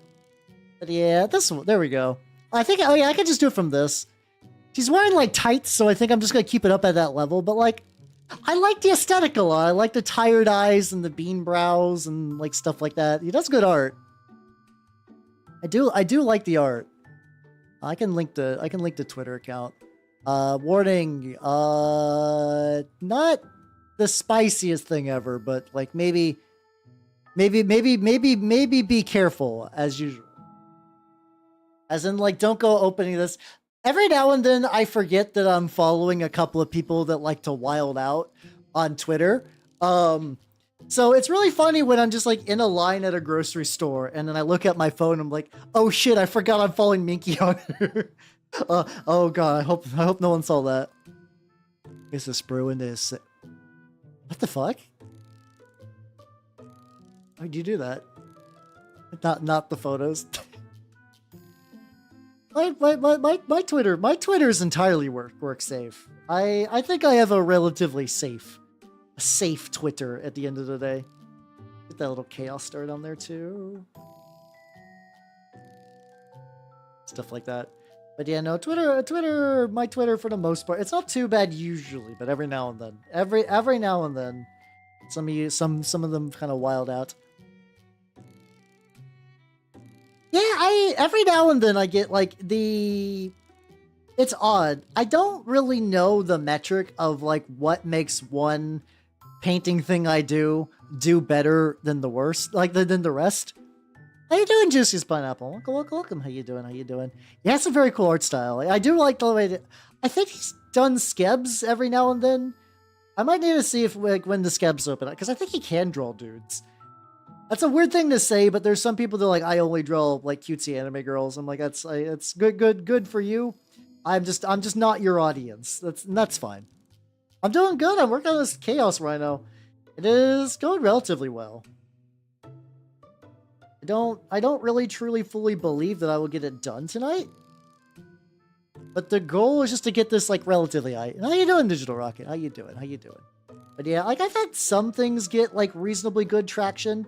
but yeah, this one. There we go. I think. Oh yeah, I can just do it from this. She's wearing like tights, so I think I'm just gonna keep it up at that level. But like, I like the aesthetic a lot. I like the tired eyes and the bean brows and like stuff like that. He does good art. I do like the art. I can link the Twitter account. Warning, not the spiciest thing ever, but like maybe be careful as usual. As in, like, don't go opening this. Every now and then I forget that I'm following a couple of people that like to wild out on Twitter. So it's really funny when I'm just like in a line at a grocery store and then I look at my phone and I'm like, oh shit, I forgot I'm following Minky on here. Oh god, I hope no one saw that. Is this brewing this? What the fuck? Why'd you do that? Not the photos. My Twitter is entirely work safe. I think I have a relatively safe Twitter at the end of the day. Get that little chaos start on there too. Stuff like that. But yeah, no, my Twitter for the most part, it's not too bad usually, but every now and then. Every now and then some of them kind of wild out. Yeah, every now and then I get like it's odd. I don't really know the metric of like what makes one painting thing I do better than the worst, like than the rest. How you doing, Juicy's Pineapple? Welcome. How you doing? He has a very cool art style. I do like the way I think he's done skebs every now and then. I might need to see if like when the skebs open up, because I think he can draw dudes. That's a weird thing to say, but there's some people that are like, I only draw like cutesy anime girls. I'm like, it's good for you. I'm just not your audience. That's fine. I'm doing good. I'm working on this Chaos Rhino. It is going relatively well. I don't really truly fully believe that I will get it done tonight. But the goal is just to get this like relatively high. How you doing, Digital Rocket? How you doing? But yeah, like I've had some things get like reasonably good traction.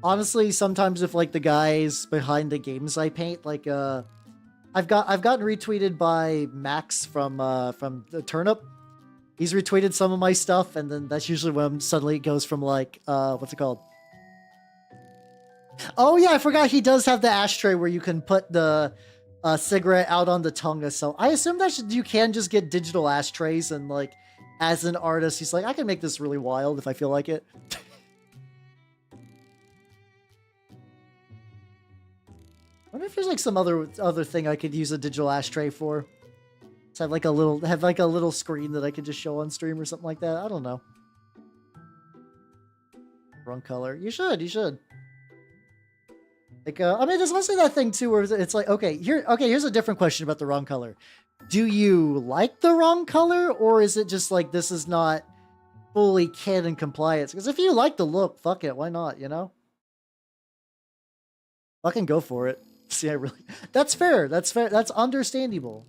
Honestly, sometimes if like the guys behind the games I paint, like I've gotten retweeted by Max from the Turnip. He's retweeted some of my stuff, and then that's usually when suddenly it goes from like what's it called? Oh yeah, I forgot he does have the ashtray where you can put the cigarette out on the tongue. So I assume that you can just get digital ashtrays, and like as an artist, he's like, I can make this really wild if I feel like it. I wonder if there's like some other thing I could use a digital ashtray for. Just have like a little screen that I could just show on stream or something like that. I don't know. Wrong color. You should. Like, I mean, there's also that thing too where it's like, okay, here's a different question about the wrong color. Do you like the wrong color, or is it just like this is not fully canon compliance? Because if you like the look, fuck it, why not? You know, fucking go for it. See, that's fair. That's understandable.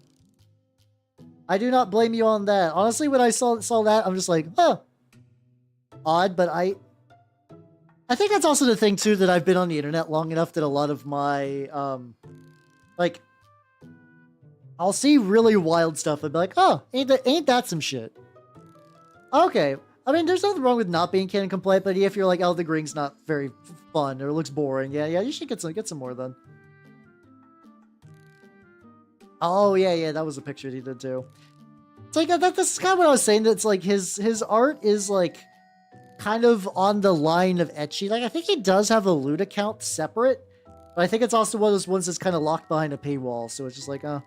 I do not blame you on that. Honestly, when I saw that, I'm just like, huh, odd, but I think that's also the thing too, that I've been on the internet long enough that a lot of my like, I'll see really wild stuff and be like, oh, ain't that some shit? Okay. I mean, there's nothing wrong with not being canon compliant, but if you're like, oh, the Ring's not very fun or looks boring, yeah, you should get some more then. Oh yeah, that was a picture he did too. It's like that's kind of what I was saying. That's like his art is like kind of on the line of etchy. Like I think he does have a loot account separate, but I think it's also one of those ones that's kind of locked behind a paywall. So it's just like, oh,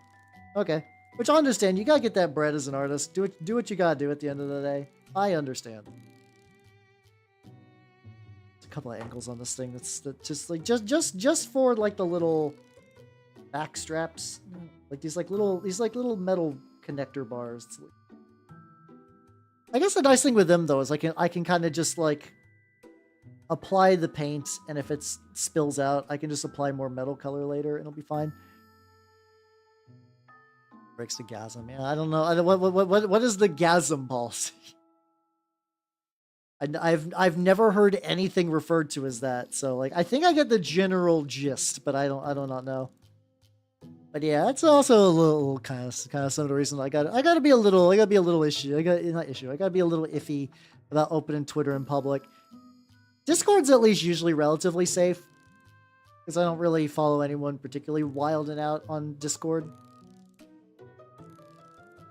okay. Which I understand. You gotta get that bread as an artist. Do what you gotta do at the end of the day. I understand. There's a couple of angles on this thing. That's just for like the little back straps, like these little metal connector bars. I guess the nice thing with them though is I can kind of just like apply the paint, and if it spills out, I can just apply more metal color later, and it'll be fine. Breaks the gasm. Yeah, I don't know. What is the gasm policy? I've never heard anything referred to as that. So like I think I get the general gist, but I do not know. But yeah, it's also a little kind of some of the reason I gotta be a little issue. I gotta be a little iffy about opening Twitter in public. Discord's at least usually relatively safe, because I don't really follow anyone particularly wild and out on Discord.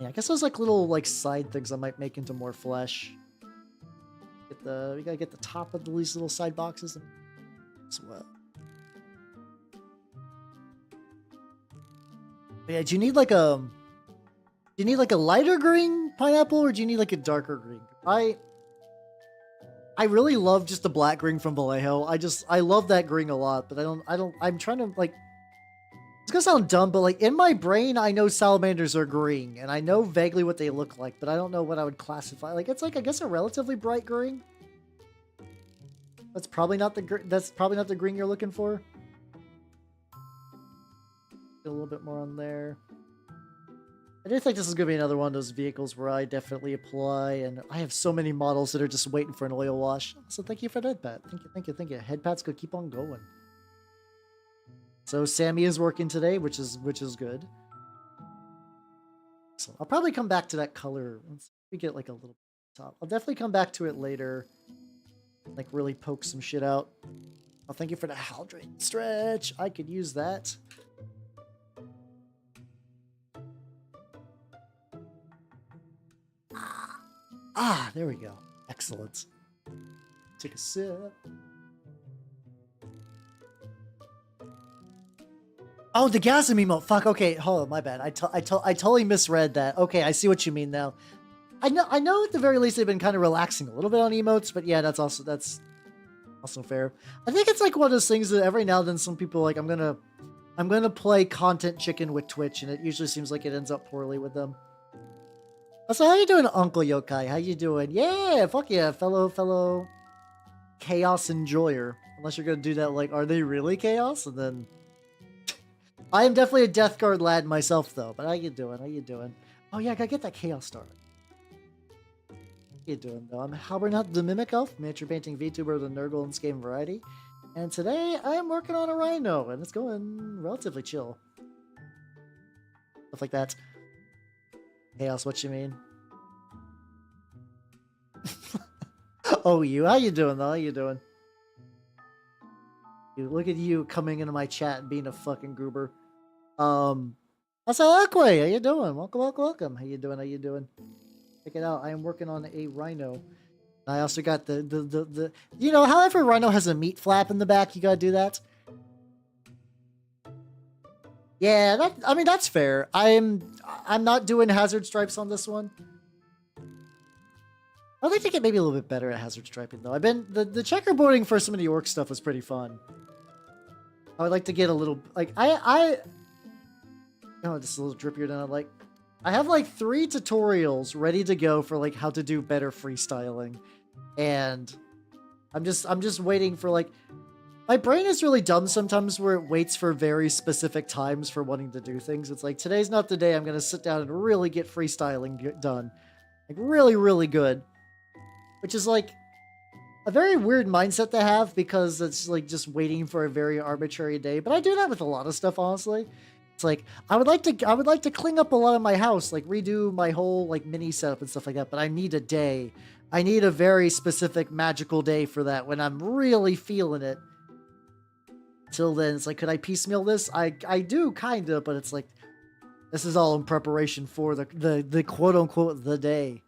Yeah, I guess those like little like side things I might make into more flesh. We gotta get the top of these little side boxes as well. But yeah, do you need like a lighter green pineapple, or do you need like a darker green? I really love just the black green from Vallejo. I love that green a lot, but I'm trying to like, it's gonna sound dumb, but like in my brain, I know salamanders are green, and I know vaguely what they look like, but I don't know what I would classify. Like it's like, I guess, a relatively bright green. That's probably not the green you're looking for. A little bit more on there. I do think this is gonna be another one of those vehicles where I definitely apply, and I have so many models that are just waiting for an oil wash. So thank you for that, Pat. Thank you. Headpat's gonna keep on going. So Sammy is working today, which is good. So I'll probably come back to that color once we get like a little top. I'll definitely come back to it later. Like really poke some shit out. Oh, thank you for the hydrate stretch. I could use that. Ah, there we go. Excellent. Take a sip. Oh, the gasm emote. Fuck. Okay, hold on. My bad. I totally misread that. Okay, I see what you mean now. I know. At the very least, they've been kind of relaxing a little bit on emotes, but yeah, that's also fair. I think it's like one of those things that every now and then some people like, I'm gonna play content chicken with Twitch, and it usually seems like it ends up poorly with them. So how you doing, Uncle Yokai? How you doing? Yeah, fuck yeah, fellow chaos enjoyer. Unless you're gonna do that, like, are they really chaos? And then I am definitely a Death Guard lad myself, though. But how you doing? How you doing? Oh yeah, I gotta get that chaos star. How you doing, though? I'm Halbernut the Mimic Elf, miniature painting VTuber of the Nurgle and Scam variety. And today I am working on a Rhino, and it's going relatively chill. Stuff like that. Chaos, what you mean? Oh, you? How you doing, though? How you doing? Look at you coming into my chat and being a fucking goober. Asalakwe, how you doing? Welcome. How you doing? Check it out. I am working on a Rhino. I also got the you know how every Rhino has a meat flap in the back? You gotta do that. Yeah, I mean that's fair. I'm not doing hazard stripes on this one. I'd like to get maybe a little bit better at hazard striping though. The checkerboarding for some of the orc stuff was pretty fun. I would like to get a little like oh, this is a little drippier than I like. I have like 3 tutorials ready to go for like how to do better freestyling, and I'm just waiting for like. My brain is really dumb sometimes where it waits for very specific times for wanting to do things. It's like, today's not the day I'm going to sit down and really get freestyling done. Like, really, really good. Which is like, a very weird mindset to have because it's like just waiting for a very arbitrary day. But I do that with a lot of stuff, honestly. It's like I would like to clean up a lot of my house, like redo my whole like mini setup and stuff like that. But I need a day. I need a very specific magical day for that when I'm really feeling it. Till then, it's like, could I piecemeal this? I do kind of, but it's like this is all in preparation for the quote unquote the day.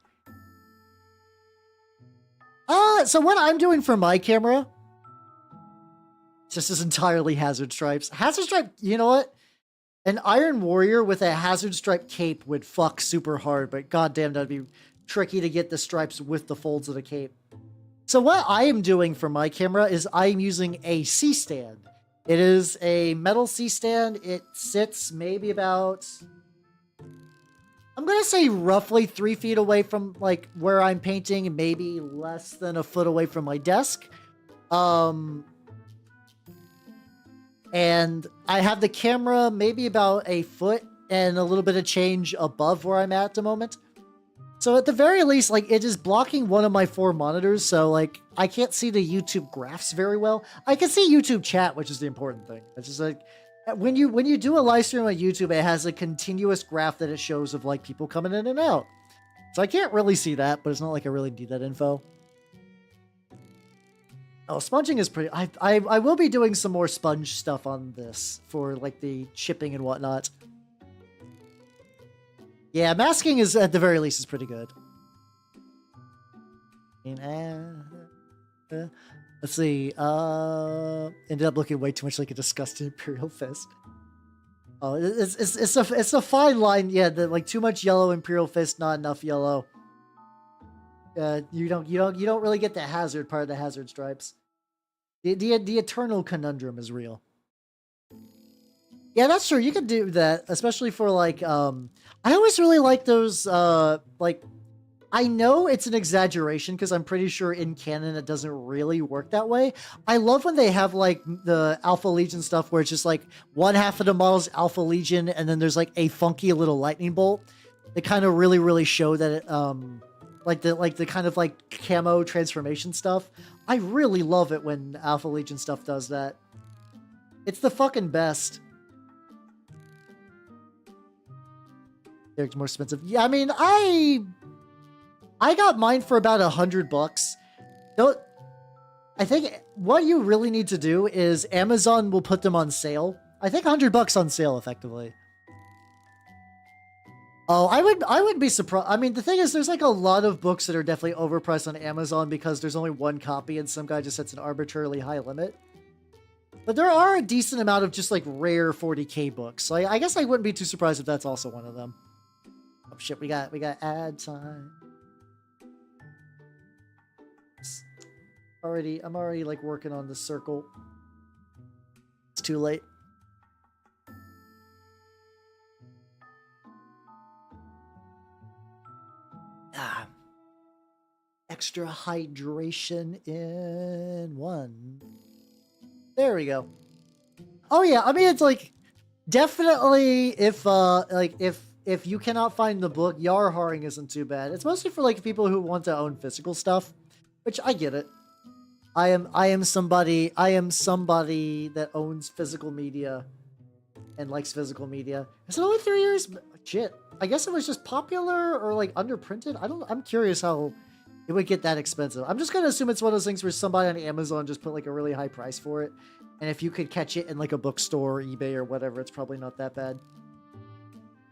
So what I'm doing for my camera, just is entirely hazard stripes. Hazard stripe, you know what? An Iron Warrior with a hazard stripe cape would fuck super hard, but goddamn, that'd be tricky to get the stripes with the folds of the cape. So what I am doing for my camera is I'm using a C-stand. It is a metal C-stand. It sits maybe about, I'm going to say roughly 3 feet away from like where I'm painting, maybe less than a foot away from my desk. And I have the camera maybe about a foot and a little bit of change above where I'm at the moment. So at the very least, like, it is blocking one of my 4 monitors, so, like, I can't see the YouTube graphs very well. I can see YouTube chat, which is the important thing. It's just like, when you do a live stream on YouTube, it has a continuous graph that it shows of, like, people coming in and out. So I can't really see that, but it's not like I really need that info. Oh, sponging is pretty... I will be doing some more sponge stuff on this for, like, the chipping and whatnot. Yeah, masking is, at the very least, is pretty good. Let's see. Ended up looking way too much like a disgusting Imperial Fist. Oh, it's a fine line. Yeah, like too much yellow Imperial Fist, not enough yellow. You don't really get the hazard part of the hazard stripes. The eternal conundrum is real. Yeah, that's true. You can do that, especially for like I always really like those like, I know it's an exaggeration because I'm pretty sure in canon it doesn't really work that way. I love when they have like the Alpha Legion stuff where it's just like one half of the model's Alpha Legion and then there's like a funky little lightning bolt. They kind of really show that it like the kind of like camo transformation stuff. I really love it when Alpha Legion stuff does that. It's the fucking best. They're more expensive. Yeah, I mean, I got mine for about $100. I think what you really need to do is Amazon will put them on sale. I think $100 on sale, effectively. Oh, I would be surprised. I mean, the thing is, there's like a lot of books that are definitely overpriced on Amazon because there's only one copy and some guy just sets an arbitrarily high limit. But there are a decent amount of just like rare 40K books. So I guess I wouldn't be too surprised if that's also one of them. Oh shit, we got ad time. I'm already like working on the circle. It's too late. Extra hydration in 1. There we go. Oh yeah, I mean, it's like definitely if you cannot find the book, Yarharing isn't too bad. It's mostly for like people who want to own physical stuff, which I get it. I am somebody that owns physical media and likes physical media. Is it only 3 years? Shit. I guess it was just popular or like underprinted. I'm curious how it would get that expensive. I'm just gonna assume it's one of those things where somebody on Amazon just put like a really high price for it. And if you could catch it in like a bookstore or eBay or whatever, it's probably not that bad.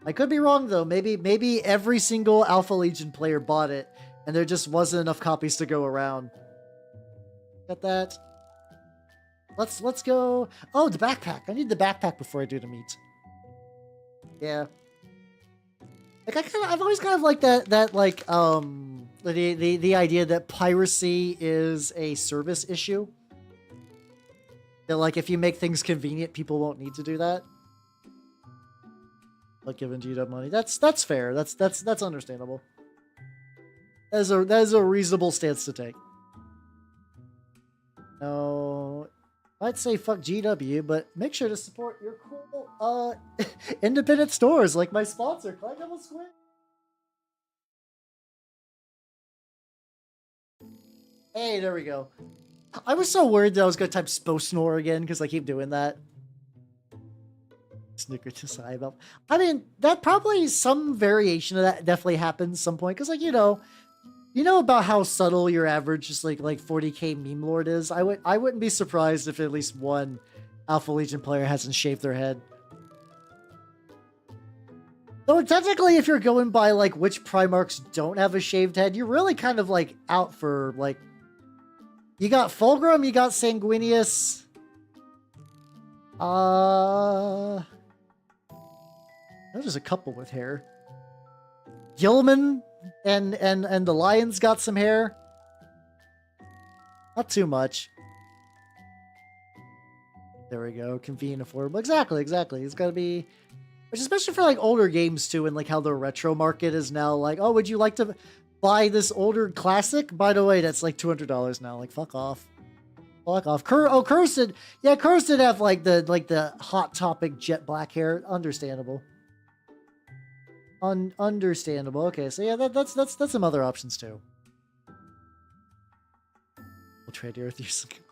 I could be wrong though. Maybe every single Alpha Legion player bought it and there just wasn't enough copies to go around. Got that. Let's go. Oh, the backpack. I need the backpack before I do the meat. Yeah. Like I've always kind of liked that like the idea that piracy is a service issue. That like if you make things convenient, people won't need to do that. Like giving GW money. That's fair. That's understandable. That is a reasonable stance to take. No, I'd say fuck GW, but make sure to support your cool independent stores like my sponsor, Collectible Square. Hey, there we go. I was so worried that I was going to type Sposnor again because I keep doing that. Snicker to side up. I mean, that probably some variation of that definitely happens some point because, like, you know about how subtle your average just like 40k meme lord is. I wouldn't be surprised if at least one Alpha Legion player hasn't shaved their head. Though technically, if you're going by like which Primarchs don't have a shaved head, you're really kind of like out for like. You got Fulgrim, you got Sanguinius. There's a couple with hair. Gilman and the Lions got some hair. Not too much. There we go. Convenient, affordable. Exactly. It's got to be... Which, especially for, like, older games, too, and, like, how the retro market is now, like, oh, would you like to buy this older classic? By the way, that's, like, $200 now. Like, fuck off. Fuck off. Curse did... Yeah, Curse did have, like, the Hot Topic jet black hair. Understandable. Understandable. Okay, so, yeah, that's some other options, too. We'll trade the Earth years ago.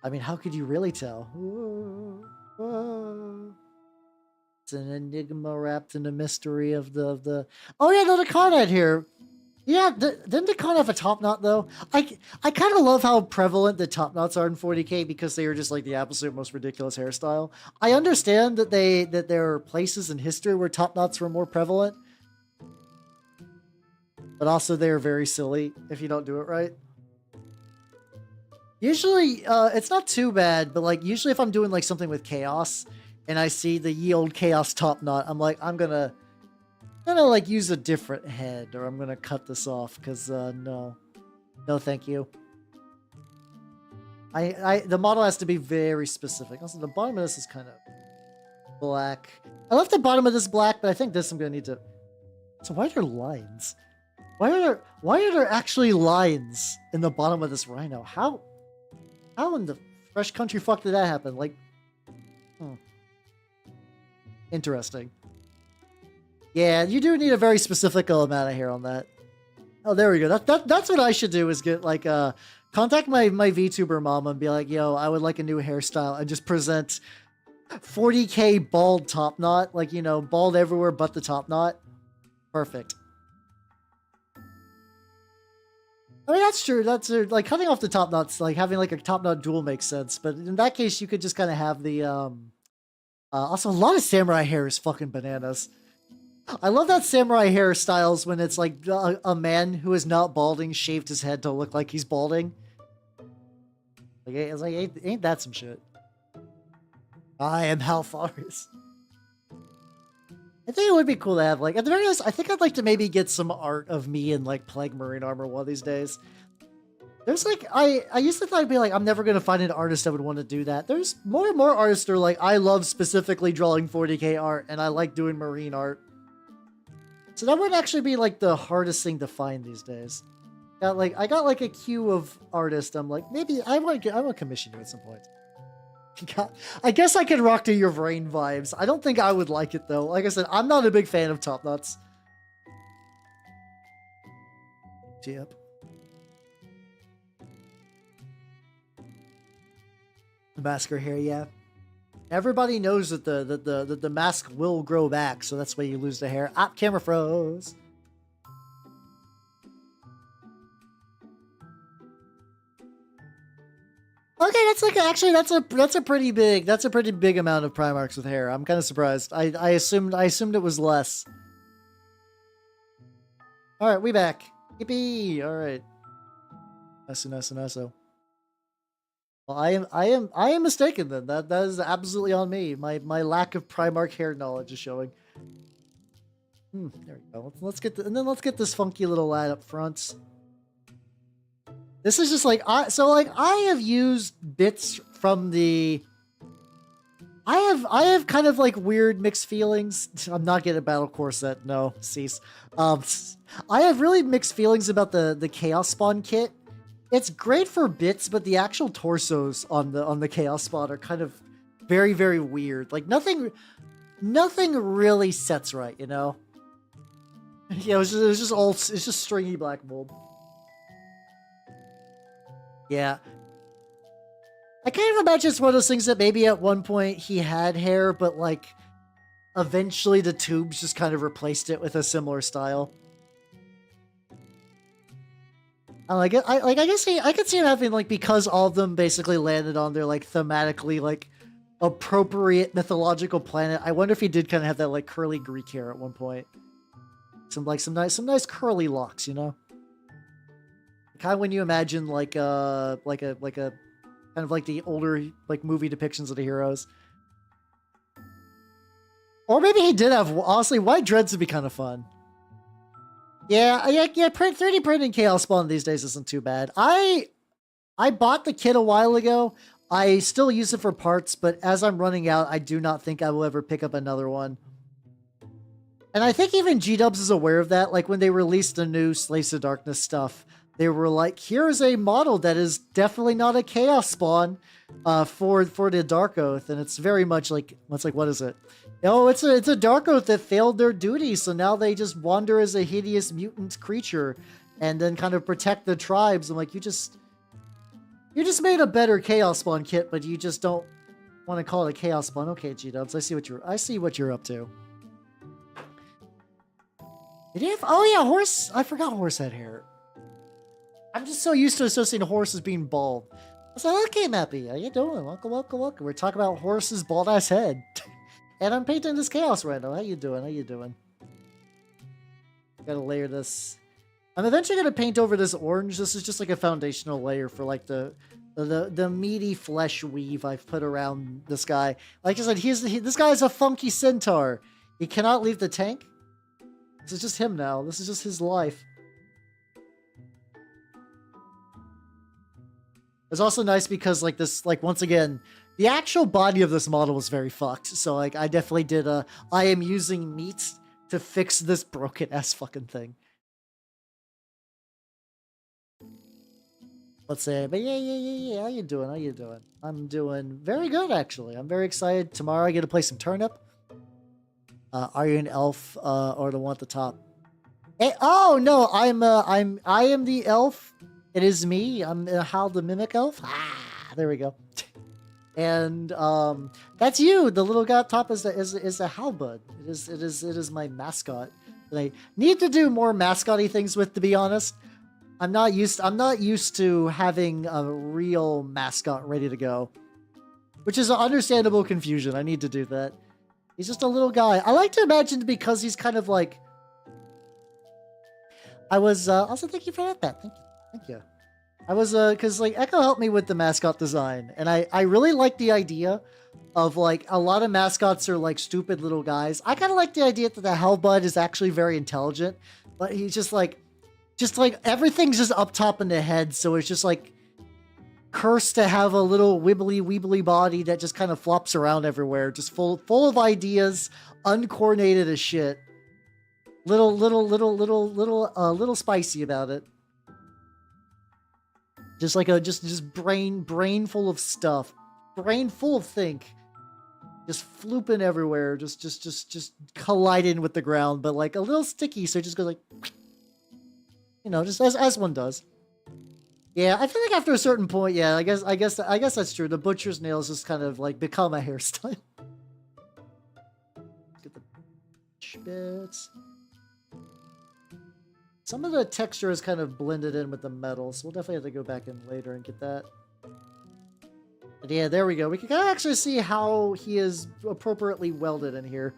I mean, how could you really tell? It's an enigma wrapped in the mystery of the... Oh, yeah, no, the con had here. Yeah, didn't the con have a top knot, though? I kind of love how prevalent the top knots are in 40k because they are just, like, the absolute most ridiculous hairstyle. I understand that there are places in history where top knots were more prevalent. But also, they are very silly if you don't do it right. Usually, it's not too bad, but, like, usually if I'm doing, like, something with Chaos, and I see the ye old Chaos top knot, I'm like, I'm gonna like, use a different head, or I'm gonna cut this off, because, no. No, thank you. The model has to be very specific. Also, the bottom of this is kind of black. I left the bottom of this black, but I think this I'm gonna need to... So why are there lines? Why are there actually lines in the bottom of this Rhino? How in the fresh country fuck did that happen? Like, interesting. Yeah, you do need a very specific amount of hair on that. Oh, there we go. That's what I should do, is get, like, contact my VTuber mama and be like, yo, I would like a new hairstyle, and just present 40k bald top knot. Like, you know, bald everywhere but the top knot. Perfect. I mean, that's true. That's like, cutting off the top knots, like having like a top knot duel makes sense. But in that case, you could just kind of have the, also a lot of samurai hair is fucking bananas. I love that samurai hairstyles when it's like a man who is not balding shaved his head to look like he's balding. Like, it's like, ain't that some shit? I am Halfaris. I think it would be cool to have, like, at the very least, I think I'd like to maybe get some art of me in, like, Plague Marine armor one of these days. There's, like, I used to think I'd be like, I'm never going to find an artist that would want to do that. There's more and more artists that are like, I love specifically drawing 40k art, and I like doing Marine art. So that would actually be, like, the hardest thing to find these days. I got, like, a queue of artists. I'm like, maybe I want to commission you at some point. I guess I can rock to your brain vibes. I don't think I would like it, though. Like I said, I'm not a big fan of top knots. Yep. The masker hair, yeah. Everybody knows that the mask will grow back, so that's why you lose the hair. Ah, camera froze. Okay, that's like, actually, that's a pretty big amount of Primarchs with hair. I'm kind of surprised. I assumed it was less. All right, we back. Yippee! All right. Nice. Well, I am mistaken then. That is absolutely on me. My lack of Primarch hair knowledge is showing. There we go. Let's get let's get this funky little lad up front. This is just like, I have used bits from the... I have kind of like weird mixed feelings. I'm not getting a battle core set. No, cease. I have really mixed feelings about the Chaos Spawn kit. It's great for bits, but the actual torsos on the Chaos Spawn are kind of very, very weird. Like, nothing really sets right, you know? Yeah, it's just stringy black mold. Yeah. I kind of imagine it's one of those things that maybe at one point he had hair, but like eventually the tubes just kind of replaced it with a similar style. I could see him having like, because all of them basically landed on their like thematically like appropriate mythological planet. I wonder if he did kind of have that like curly Greek hair at one point. Some nice curly locks, you know. Kind of when you imagine like a kind of like the older like movie depictions of the heroes. Or maybe he did have, honestly, white dreads would be kind of fun. Yeah, 3D printing Chaos Spawn these days isn't too bad. I bought the kit a while ago. I still use it for parts, but as I'm running out, I do not think I will ever pick up another one. And I think even G-Dubs is aware of that. Like when they released the new Slaves of Darkness stuff, they were like, here's a model that is definitely not a Chaos Spawn for the Dark Oath. And it's very much like, what is it? Oh, it's a Dark Oath that failed their duty, so now they just wander as a hideous mutant creature and then kind of protect the tribes. I'm like, you just made a better Chaos Spawn kit, but you just don't want to call it a Chaos Spawn. Okay, G-Dubs, I see what you're up to. Did he have, oh yeah, Horse, I forgot Horse had hair. I'm just so used to associating horses being bald. I was like, okay, Mappy, how you doing? Welcome. We're talking about Horse's bald ass head. And I'm painting this Chaos Rhino. How you doing? Gotta layer this. I'm eventually gonna paint over this orange. This is just like a foundational layer for like the meaty flesh weave I've put around this guy. Like I said, this guy is a funky centaur. He cannot leave the tank. This is just him now. This is just his life. It's also nice because like this, like once again, the actual body of this model was very fucked. So like I definitely did I am using meat to fix this broken ass fucking thing. Let's say, but yeah. How you doing? I'm doing very good actually. I'm very excited. Tomorrow I get to play some Turnip. Are you an elf or the one at the top? Hey, oh no, I am the elf. It is me. I'm Hal the Mimic Elf. Ah, there we go. And that's you. The little guy at top is a halberd. It is my mascot that I need to do more mascot-y things with, to be honest. I'm not used to having a real mascot ready to go, which is an understandable confusion. I need to do that. He's just a little guy. I like to imagine because he's kind of like. I was also, thank you for that. Thank you. I was because like Echo helped me with the mascot design, and I really like the idea of like a lot of mascots are like stupid little guys. I kind of like the idea that the Hellbud is actually very intelligent, but he's just like everything's just up top in the head, so it's just like cursed to have a little wibbly body that just kind of flops around everywhere, just full of ideas, uncoordinated as shit. Little spicy about it. Just like just brain full of stuff, brain full of think, just flooping everywhere, just colliding with the ground, but like a little sticky, so it just goes like, you know, just as one does. Yeah, I feel like after a certain point, yeah, I guess that's true. The butcher's nails just kind of like become a hairstyle. Get the bits. Some of the texture is kind of blended in with the metal, so we'll definitely have to go back in later and get that. But yeah, there we go. We can kind of actually see how he is appropriately welded in here.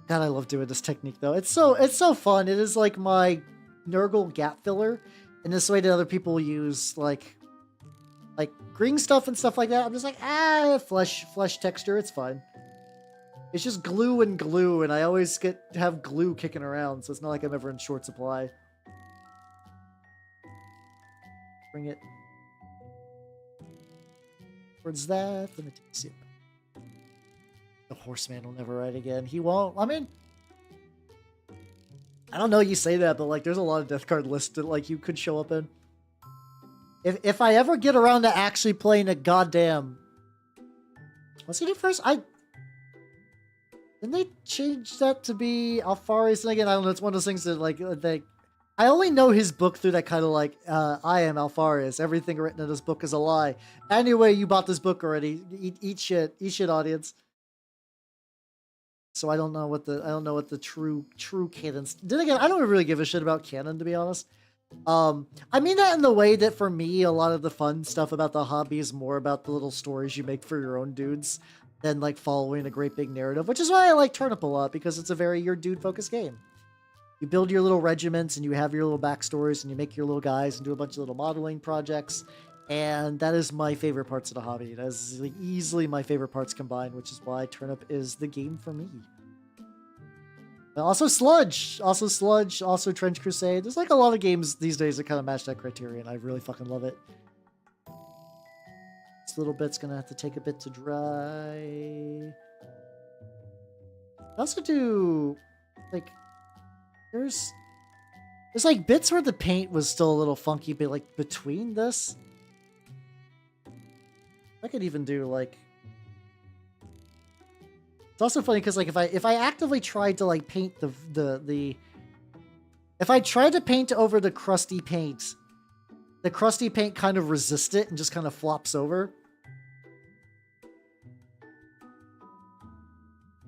God, I love doing this technique though. It's so fun. It is like my Nurgle gap filler in this way that other people use like green stuff and stuff like that. I'm just like, flesh texture. It's fine. It's just glue, and I always have glue kicking around, so it's not like I'm ever in short supply. Bring it towards that. Let me take a sip. The horseman will never ride again. He won't. I mean, I don't know you say that, but like there's a lot of death card lists that like you could show up in. If I ever get around to actually playing a goddamn, what's he do first? Didn't they change that to be Alfari's thing again? I don't know. It's one of those things that like I only know his book through that kind of like, I am Alfaris. Everything written in this book is a lie. Anyway, you bought this book already. Eat shit, audience. So I don't know what the true canon's. Then again, I don't really give a shit about canon, to be honest. I mean that in the way that for me, a lot of the fun stuff about the hobby is more about the little stories you make for your own dudes than like following a great big narrative, which is why I like Turnip a lot, because it's a very your dude focused game. You build your little regiments and you have your little backstories and you make your little guys and do a bunch of little modeling projects. And that is my favorite parts of the hobby. That is like easily my favorite parts combined, which is why Turnip is the game for me. Also Sludge, also Trench Crusade. There's like a lot of games these days that kind of match that criterion. I really fucking love it. This little bit's gonna have to take a bit to dry. I also do, like, there's like bits where the paint was still a little funky, but like between this, I could even do like. It's also funny because like if I actively tried to like paint if I tried to paint over the crusty paint kind of resists it and just kind of flops over.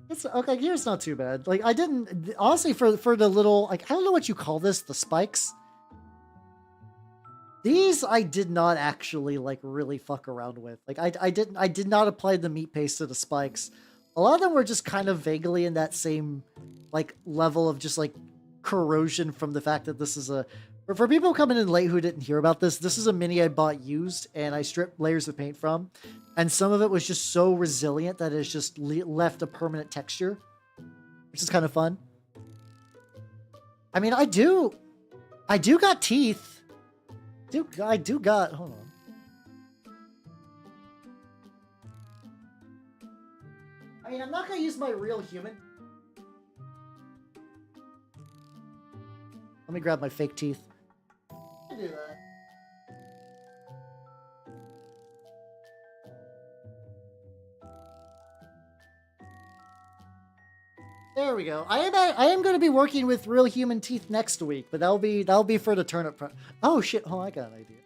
It's okay. Here's not too bad. Like I didn't honestly for the little like I don't know what you call this, the spikes. These I did not actually like really fuck around with. Like I did not apply the meat paste to the spikes. A lot of them were just kind of vaguely in that same like level of just like corrosion from the fact that this is a for people coming in late who didn't hear about this. This is a mini I bought used and I stripped layers of paint from, and some of it was just so resilient that it's just left a permanent texture, which is kind of fun. I mean, I do got teeth. I do got. Hold on. I mean, I'm not gonna use my real human. Let me grab my fake teeth. I do that. There we go. I am going to be working with real human teeth next week, but that'll be for the turnip. Oh shit! Oh, I got an idea.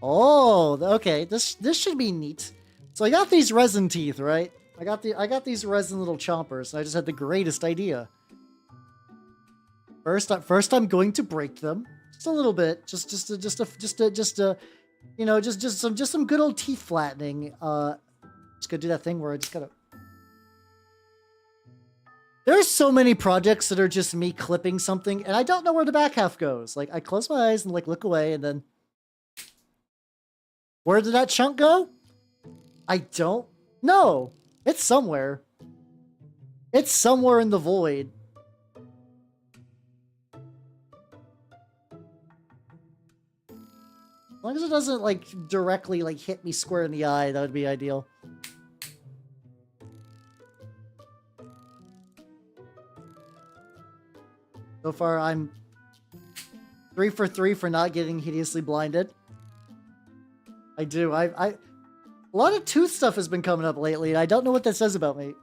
Oh, okay. This should be neat. So I got these resin teeth, right? I got these resin little chompers, and I just had the greatest idea. First I'm going to break them just a little bit, just you know, just some good old teeth flattening. Just gonna do that thing where I just gotta. There's so many projects that are just me clipping something, and I don't know where the back half goes. Like I close my eyes and like look away, and then where did that chunk go? I don't know. It's somewhere. It's somewhere in the void. As long as it doesn't like directly like hit me square in the eye, that would be ideal. So far, I'm 3 for 3 for not getting hideously blinded. I do. A lot of tooth stuff has been coming up lately, and I don't know what that says about me.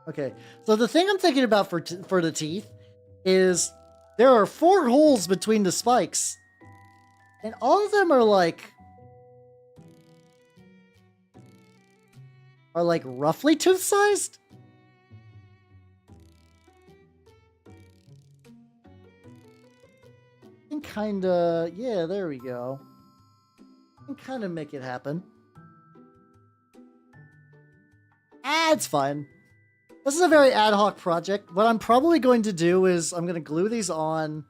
Okay, so the thing I'm thinking about for the teeth is there are 4 holes between the spikes, and all of them are like roughly tooth-sized. And kinda, yeah, there we go. And kind of make it happen. It's fine. This is a very ad hoc project. What I'm probably going to do is I'm going to glue these on,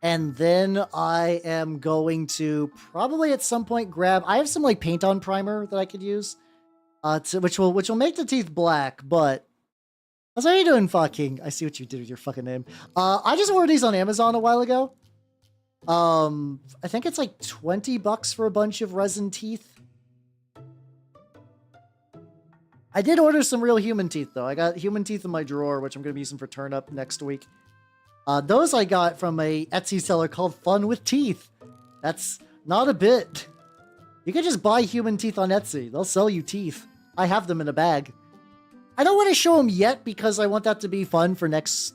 and then I am going to probably at some point grab. I have some like paint on primer that I could use, which will make the teeth black. But how's you doing, fucking? I see what you did with your fucking name. I just ordered these on Amazon a while ago. I think it's like $20 for a bunch of resin teeth. I did order some real human teeth, though. I got human teeth in my drawer, which I'm going to be using for Turnip next week. Those I got from a Etsy seller called Fun with Teeth. That's not a bit. You can just buy human teeth on Etsy. They'll sell you teeth. I have them in a bag. I don't want to show them yet because I want that to be fun for next.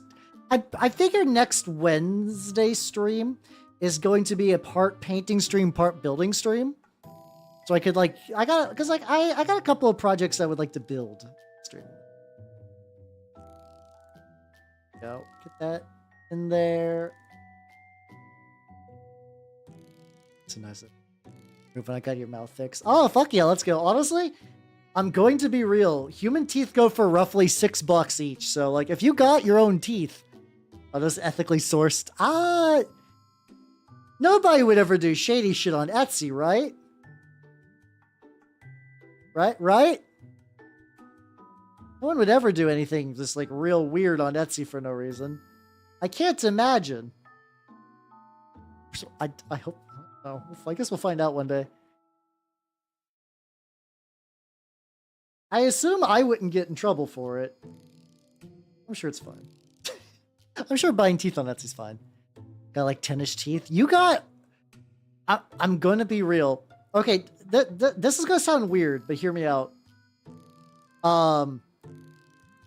I figure next Wednesday stream is going to be a part painting stream, part building stream. So I could like, I got a couple of projects I would like to build stream. Go, get that in there. It's a nice when I got your mouth fixed. Oh, fuck yeah, let's go. Honestly, I'm going to be real. Human teeth go for roughly $6 each. So like, if you got your own teeth, are those ethically sourced? Nobody would ever do shady shit on Etsy, right? Right? No one would ever do anything just like real weird on Etsy for no reason. I can't imagine. So I hope. Oh, I guess we'll find out one day. I assume I wouldn't get in trouble for it. I'm sure it's fine. I'm sure buying teeth on Etsy's fine. Got like 10-ish teeth. You got... I'm gonna be real. Okay, this is gonna sound weird, but hear me out.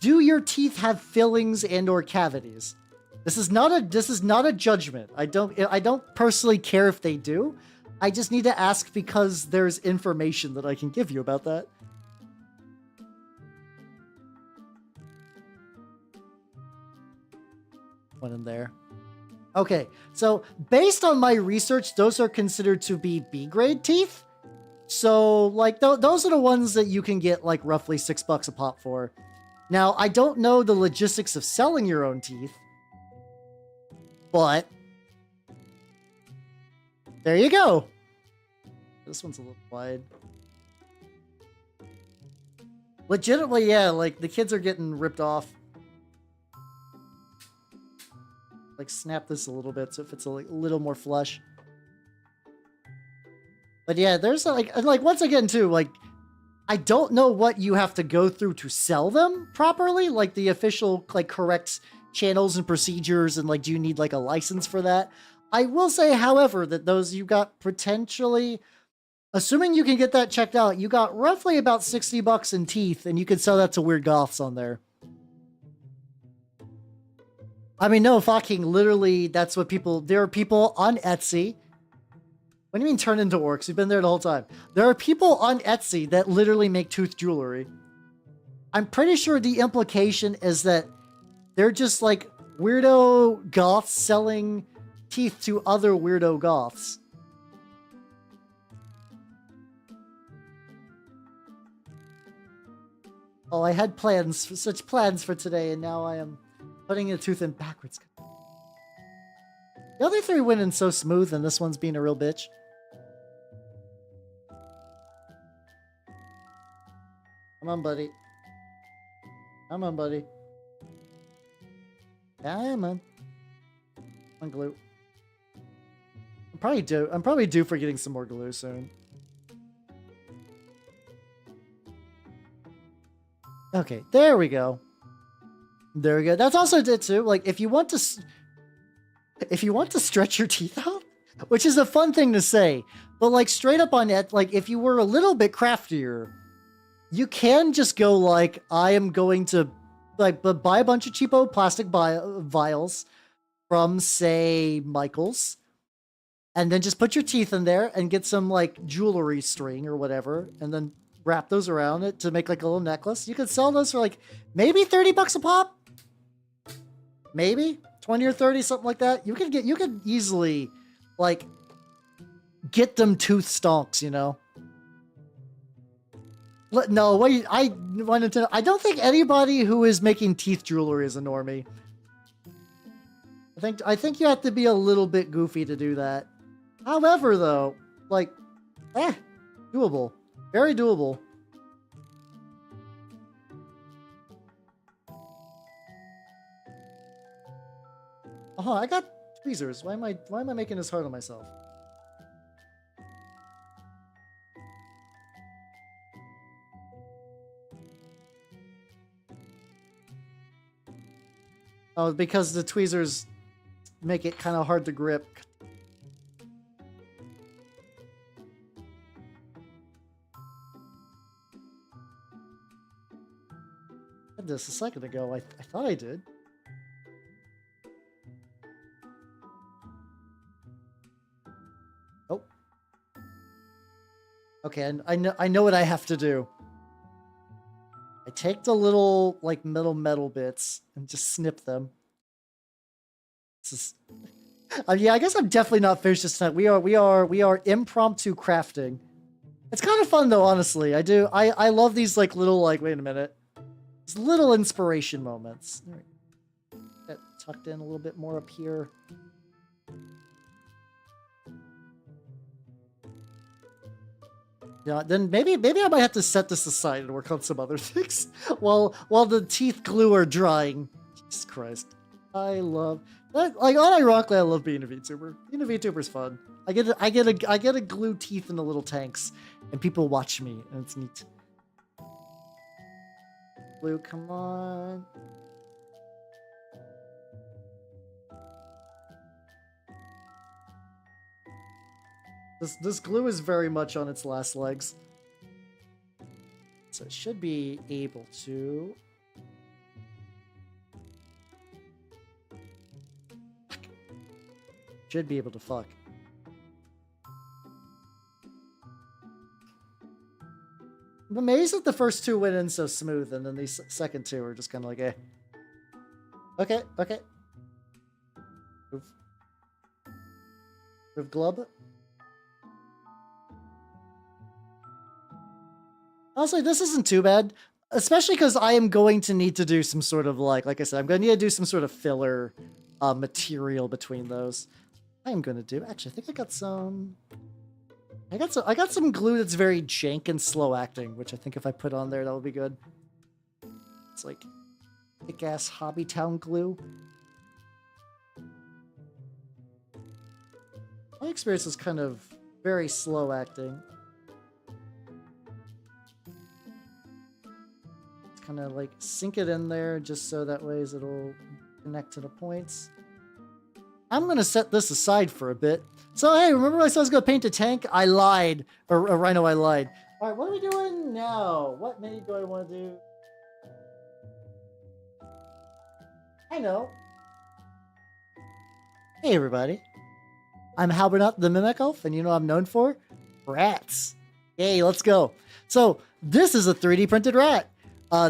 Do your teeth have fillings and or cavities? This is not a judgment. I don't personally care if they do. I just need to ask because there's information that I can give you about that. One in there. Okay, so based on my research, those are considered to be B-grade teeth. So, like, those are the ones that you can get, like, roughly $6 a pop for. Now, I don't know the logistics of selling your own teeth, but there you go. This one's a little wide. Legitimately, yeah, like, the kids are getting ripped off. Like, snap this a little bit so if it's a little more flush. But yeah, there's like once again too, like, I don't know what you have to go through to sell them properly, like the official like correct channels and procedures, and like do you need like a license for that? I will say, however, that those you got potentially, assuming you can get that checked out, you got roughly about $60 in teeth, and you can sell that to weird goths on there. I mean, no, fucking literally, that's what people, there are people on Etsy. What do you mean turn into orcs? You've been there the whole time. There are people on Etsy that literally make tooth jewelry. I'm pretty sure the implication is that they're just like weirdo goths selling teeth to other weirdo goths. Oh, I had plans, such plans for today, and now I am putting a tooth in backwards. The other three went in so smooth, and this one's being a real bitch. Come on, buddy. Come on, buddy. Come on. Come on, glue. I'm probably due for getting some more glue soon. Okay, there we go. There we go. That's also it too. Like, if you want to stretch your teeth out, which is a fun thing to say, but like straight up on it, like if you were a little bit craftier, you can just go like, I am going to like buy a bunch of cheapo plastic vials from, say, Michael's, and then just put your teeth in there and get some like jewelry string or whatever, and then wrap those around it to make like a little necklace. You could sell those for like maybe $30 a pop. Maybe 20 or 30, something like that. You could easily like get them tooth stonks, you know. No, wait, I wanted to know. I don't think anybody who is making teeth jewelry is a normie. I think you have to be a little bit goofy to do that. However, though, like, doable. Very doable. Oh, I got tweezers. Why am I making this hard on myself? Oh, because the tweezers make it kind of hard to grip. I did this a second ago. I thought I did. Oh. Okay, and I know what I have to do. I take the little like metal bits and just snip them. This is yeah, I guess I'm definitely not finished this tonight. We are impromptu crafting. It's kind of fun though, honestly. I love these like little like wait a minute. These little inspiration moments. All right. Get tucked in a little bit more up here. Yeah, then maybe I might have to set this aside and work on some other things while the teeth glue are drying. Jesus Christ. I love that. Like unironically, I love being a VTuber. Being a VTuber is fun. I get to glue teeth into little tanks, and people watch me, and it's neat. Glue, come on. This glue is very much on its last legs, so it should be able to. Should be able to fuck. I'm amazed that the first two went in so smooth, and then these second two are just kind of like, eh. Okay, okay. Move glub. Honestly, this isn't too bad, especially because I am going to need to do some sort of like I said, I'm going to need to do some sort of filler material between those. I'm going to do. Actually, I think I got some. I got some glue that's very jank and slow acting, which I think if I put on there, that would be good. It's like kick-ass Hobby Town glue. My experience is kind of very slow acting. Kind of like sink it in there just so that way it'll connect to the points. I'm gonna set this aside for a bit. So hey, remember I said I was gonna paint a tank? I lied. Or a rhino, I lied. Alright, what are we doing now? What mini do I want to do? I know. Hey everybody. I'm Halbernut the Mimic Elf, and you know what I'm known for? Rats. Yay, let's go. So this is a 3D printed rat.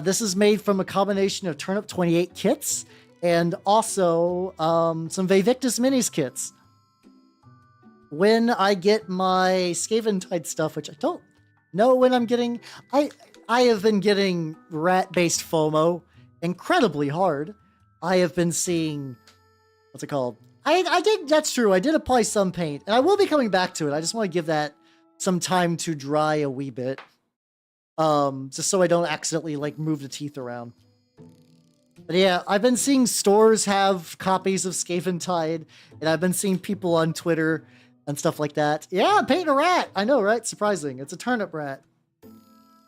This is made from a combination of Turnip 28 kits and also some Vivictus Minis kits. When I get my Scaventide stuff, which I don't know when I'm getting, I have been getting rat-based FOMO incredibly hard. I have been seeing, what's it called? I did, that's true. I did apply some paint, and I will be coming back to it. I just want to give that some time to dry a wee bit. Just so I don't accidentally like move the teeth around. But yeah, I've been seeing stores have copies of Scaventide, and I've been seeing people on Twitter and stuff like that. Yeah, I'm painting a rat. I know, right? Surprising. It's a turnip rat.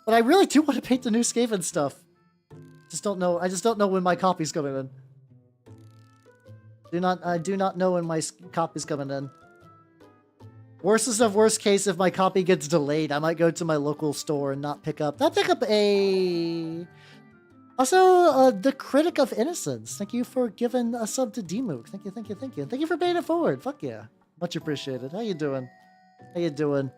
But I really do want to paint the new Skaven stuff. Just don't know. I just don't know when my copy's coming in. I do not know when my copy's coming in. Worst of worst case, if my copy gets delayed, I might go to my local store and not pick up. I'll pick up a... Also, the Critic of Innocence. Thank you for giving a sub to Dmook. Thank you, thank you, thank you. Thank you for paying it forward. Fuck yeah. Much appreciated. How you doing? How you doing?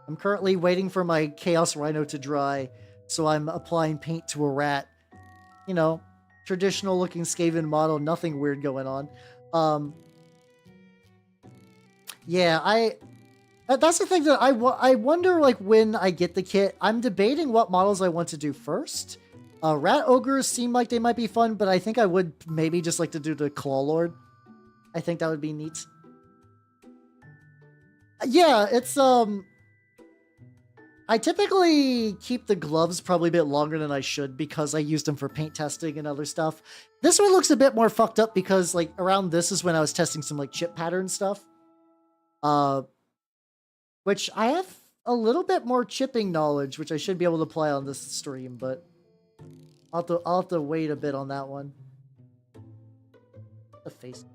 I'm currently waiting for my Chaos Rhino to dry, so I'm applying paint to a rat. You know, traditional looking Skaven model, nothing weird going on. Yeah, that's the thing that I wonder, like, when I get the kit. I'm debating what models I want to do first. Rat Ogres seem like they might be fun, but I think I would maybe just like to do the Claw Lord. I think that would be neat. Yeah, it's, I typically keep the gloves probably a bit longer than I should because I used them for paint testing and other stuff. This one looks a bit more fucked up because, like, around this is when I was testing some, like, chip pattern stuff. Which I have a little bit more chipping knowledge, which I should be able to apply on this stream, but I'll have to wait a bit on that one. The face.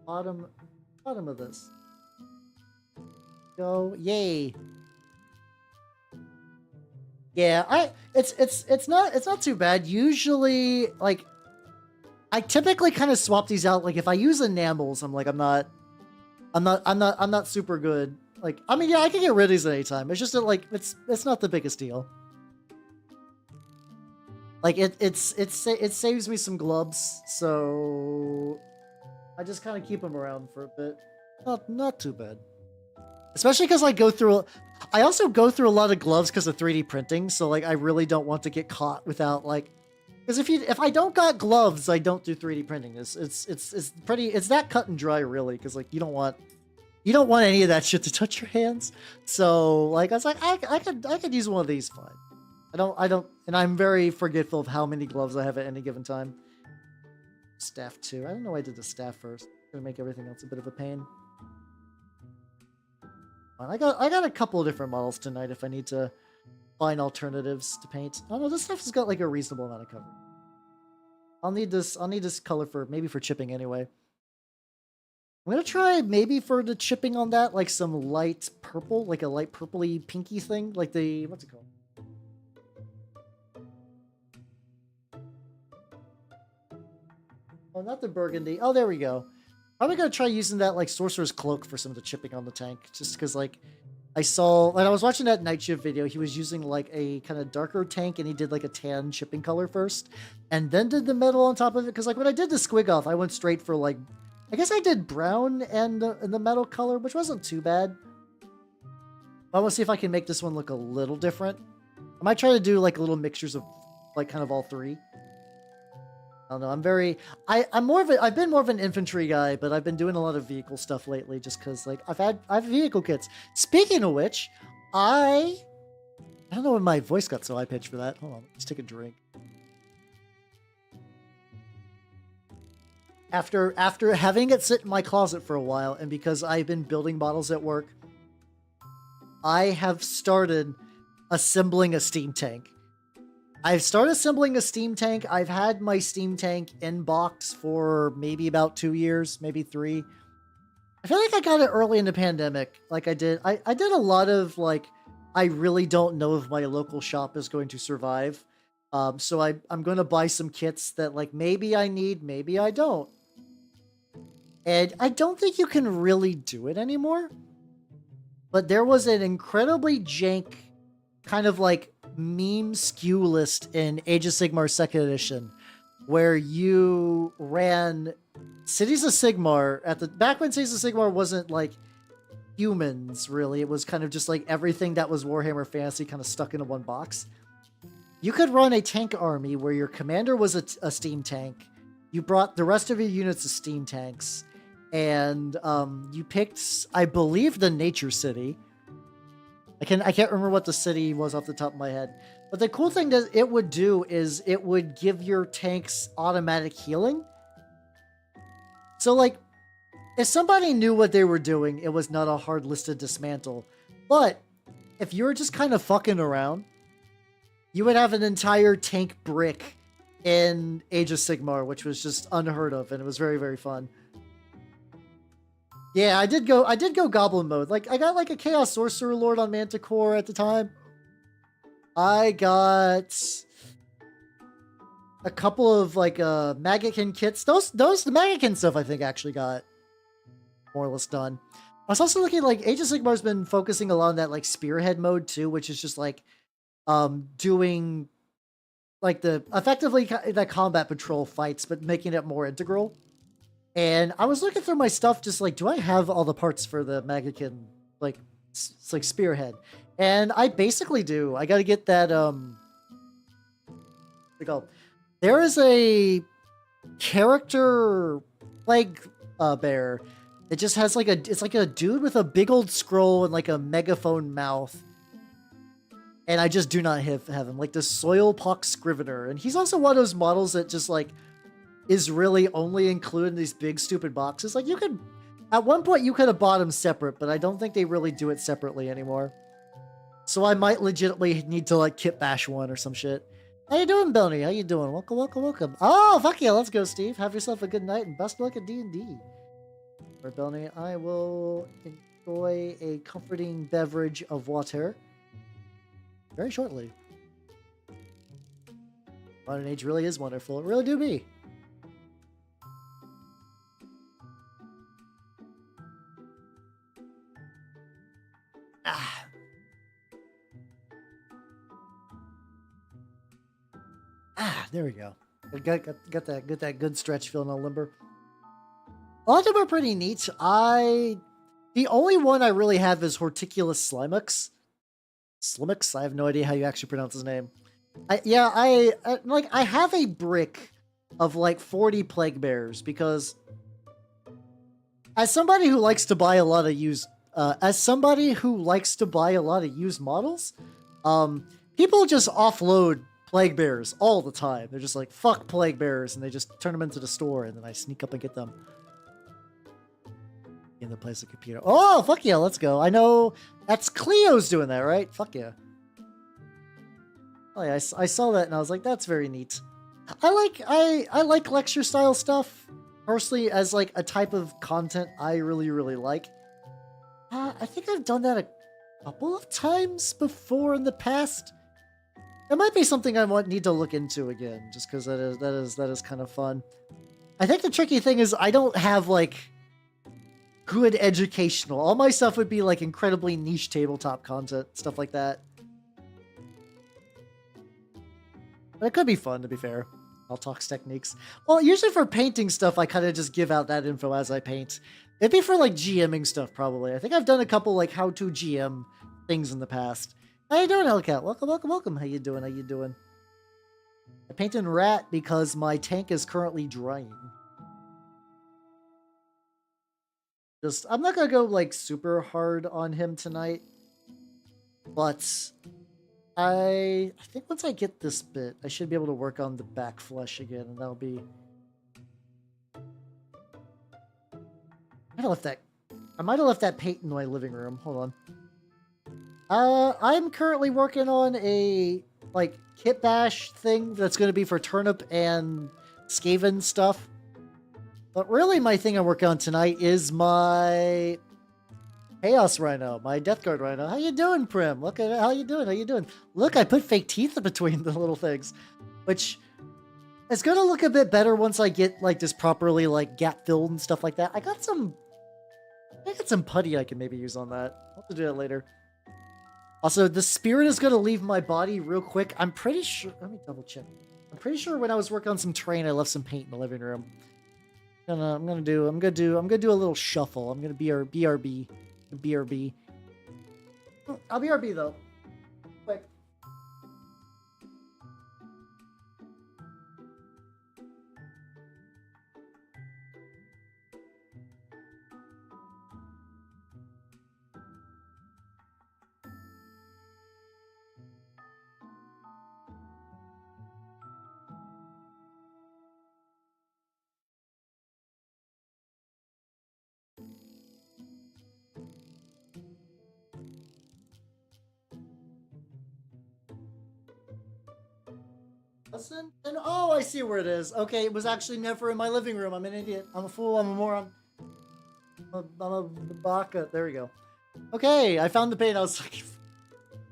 Bottom of this. Go, yay. Yeah, it's not too bad. Usually, like, I typically kind of swap these out. Like, if I use enamels, I'm like, I'm not super good. Like, I mean, yeah, I can get rid of these at any time. It's just that, like, it's not the biggest deal. Like, it saves me some gloves, so I just kind of keep them around for a bit. Not too bad. Especially because I also go through a lot of gloves because of 3D printing. So like, I really don't want to get caught without like, because if I don't got gloves, I don't do 3D printing. It's that cut and dry really. Because like, you don't want any of that shit to touch your hands. So like, I was like, I could use one of these fine. I don't, and I'm very forgetful of how many gloves I have at any given time. Staff too. I don't know why I did the staff first. Gonna make everything else a bit of a pain. I got a couple of different models tonight if I need to find alternatives to paint. Oh no, this stuff has got like a reasonable amount of cover. I'll need this color for maybe for chipping anyway. I'm gonna try maybe for the chipping on that, like some light purple, like a light purpley pinky thing, like the what's it called? Oh, not the burgundy. Oh, there we go. Probably gonna try using that like sorcerer's cloak for some of the chipping on the tank, just because like I saw when I was watching that night shift video, he was using like a kind of darker tank and he did like a tan chipping color first, and then did the metal on top of it. Because like when I did the squig off, I went straight for like, I guess I did brown and the metal color, which wasn't too bad. I want to see if I can make this one look a little different. I might try to do like little mixtures of like kind of all three. I don't know. I've been more of an infantry guy, but I've been doing a lot of vehicle stuff lately just because like I have vehicle kits. Speaking of which, I don't know when my voice got so high pitched for that. Hold on, let's take a drink. After having it sit in my closet for a while, and because I've been building models at work, I have started assembling a steam tank. I've started assembling a steam tank. I've had my steam tank in box for maybe about 2 years, maybe 3. I feel like I got it early in the pandemic. Like I did a lot of like, I really don't know if my local shop is going to survive. So I'm going to buy some kits that like maybe I need, maybe I don't. And I don't think you can really do it anymore. But there was an incredibly jank kind of like meme skew list in Age of Sigmar 2nd edition where you ran Cities of Sigmar back when Cities of Sigmar wasn't like humans really. It was kind of just like everything that was Warhammer Fantasy kind of stuck into one box. You could run a tank army where your commander was a steam tank. You brought the rest of your units as steam tanks, and you picked, I believe, the Nature City. I can't remember what the city was off the top of my head. But the cool thing that it would do is it would give your tanks automatic healing. So like, if somebody knew what they were doing, it was not a hard list to dismantle. But if you were just kind of fucking around, you would have an entire tank brick in Age of Sigmar, which was just unheard of, and it was very, very fun. Yeah, I did go goblin mode. Like, I got like a Chaos Sorcerer Lord on Manticore at the time. I got a couple of like Magickin kits. The Magickin stuff I think actually got more or less done. I was also looking at like Age of Sigmar's been focusing a lot on that like spearhead mode too, which is just like doing like effectively the combat patrol fights, but making it more integral. And I was looking through my stuff, just like, do I have all the parts for the Magickin, like, it's like spearhead? And I basically do. I got to get that. There is a character plague bear. It just has like it's like a dude with a big old scroll and like a megaphone mouth. And I just do not have him, like the Soilpox Scrivener. And he's also one of those models that just like is really only included in these big stupid boxes. Like you could, at one point you could have bought them separate, but I don't think they really do it separately anymore. So I might legitimately need to like kit bash one or some shit. How you doing, Belny? How you doing? Welcome, welcome, welcome. Oh, fuck yeah, let's go, Steve. Have yourself a good night and best luck at D&D. For Belny, I will enjoy a comforting beverage of water very shortly. Modern age really is wonderful. It really do be. Ah. There we go. Got that good stretch feeling on limber. A lot of them are pretty neat. The only one I really have is Horticulus Slimux. Slimux? I have no idea how you actually pronounce his name. I have a brick of like 40 plague bears because as somebody who likes to buy a lot of used models, people just offload plague bears all the time. They're just like, fuck plague bears, and they just turn them into the store, and then I sneak up and get them. In the place of computer. Oh, fuck yeah, let's go. I know that's Cleo's doing that, right? Fuck yeah. Oh yeah, I saw that and I was like, that's very neat. I like lecture style stuff personally as like a type of content I really, really like. I think I've done that a couple of times before in the past. That might be something I need to look into again, just because that is kind of fun. I think the tricky thing is I don't have like good educational. All my stuff would be like incredibly niche tabletop content, stuff like that. But it could be fun, to be fair. I'll talk techniques. Well, usually for painting stuff, I kind of just give out that info as I paint. It'd be for like GMing stuff, probably. I think I've done a couple like how-to GM things in the past. How you doing, Hellcat? Welcome, welcome, welcome. How you doing? How you doing? I painted Rat because my tank is currently drying. I'm not gonna go like super hard on him tonight, but I think once I get this bit, I should be able to work on the back flesh again, and that'll be. I might have left that paint in my living room. Hold on. I'm currently working on a like kit bash thing that's going to be for turnip and Skaven stuff. But really, my thing I'm working on tonight is my Chaos Rhino, my Death Guard Rhino. How you doing, Prim? Look at it. How you doing? How you doing? Look, I put fake teeth in between the little things, which is going to look a bit better once I get like this properly like gap filled and stuff like that. I got some putty I can maybe use on that. I'll have to do that later. Also, the spirit is going to leave my body real quick. I'm pretty sure. Let me double check. I'm pretty sure when I was working on some terrain, I left some paint in the living room. I'm gonna do a little shuffle. I'm gonna BRB. I'll BRB though. Quick. Listen, and oh, I see where it is. Okay, it was actually never in my living room. I'm an idiot. I'm a fool. I'm a moron. I'm a baka. There we go. Okay, I found the paint. I was like,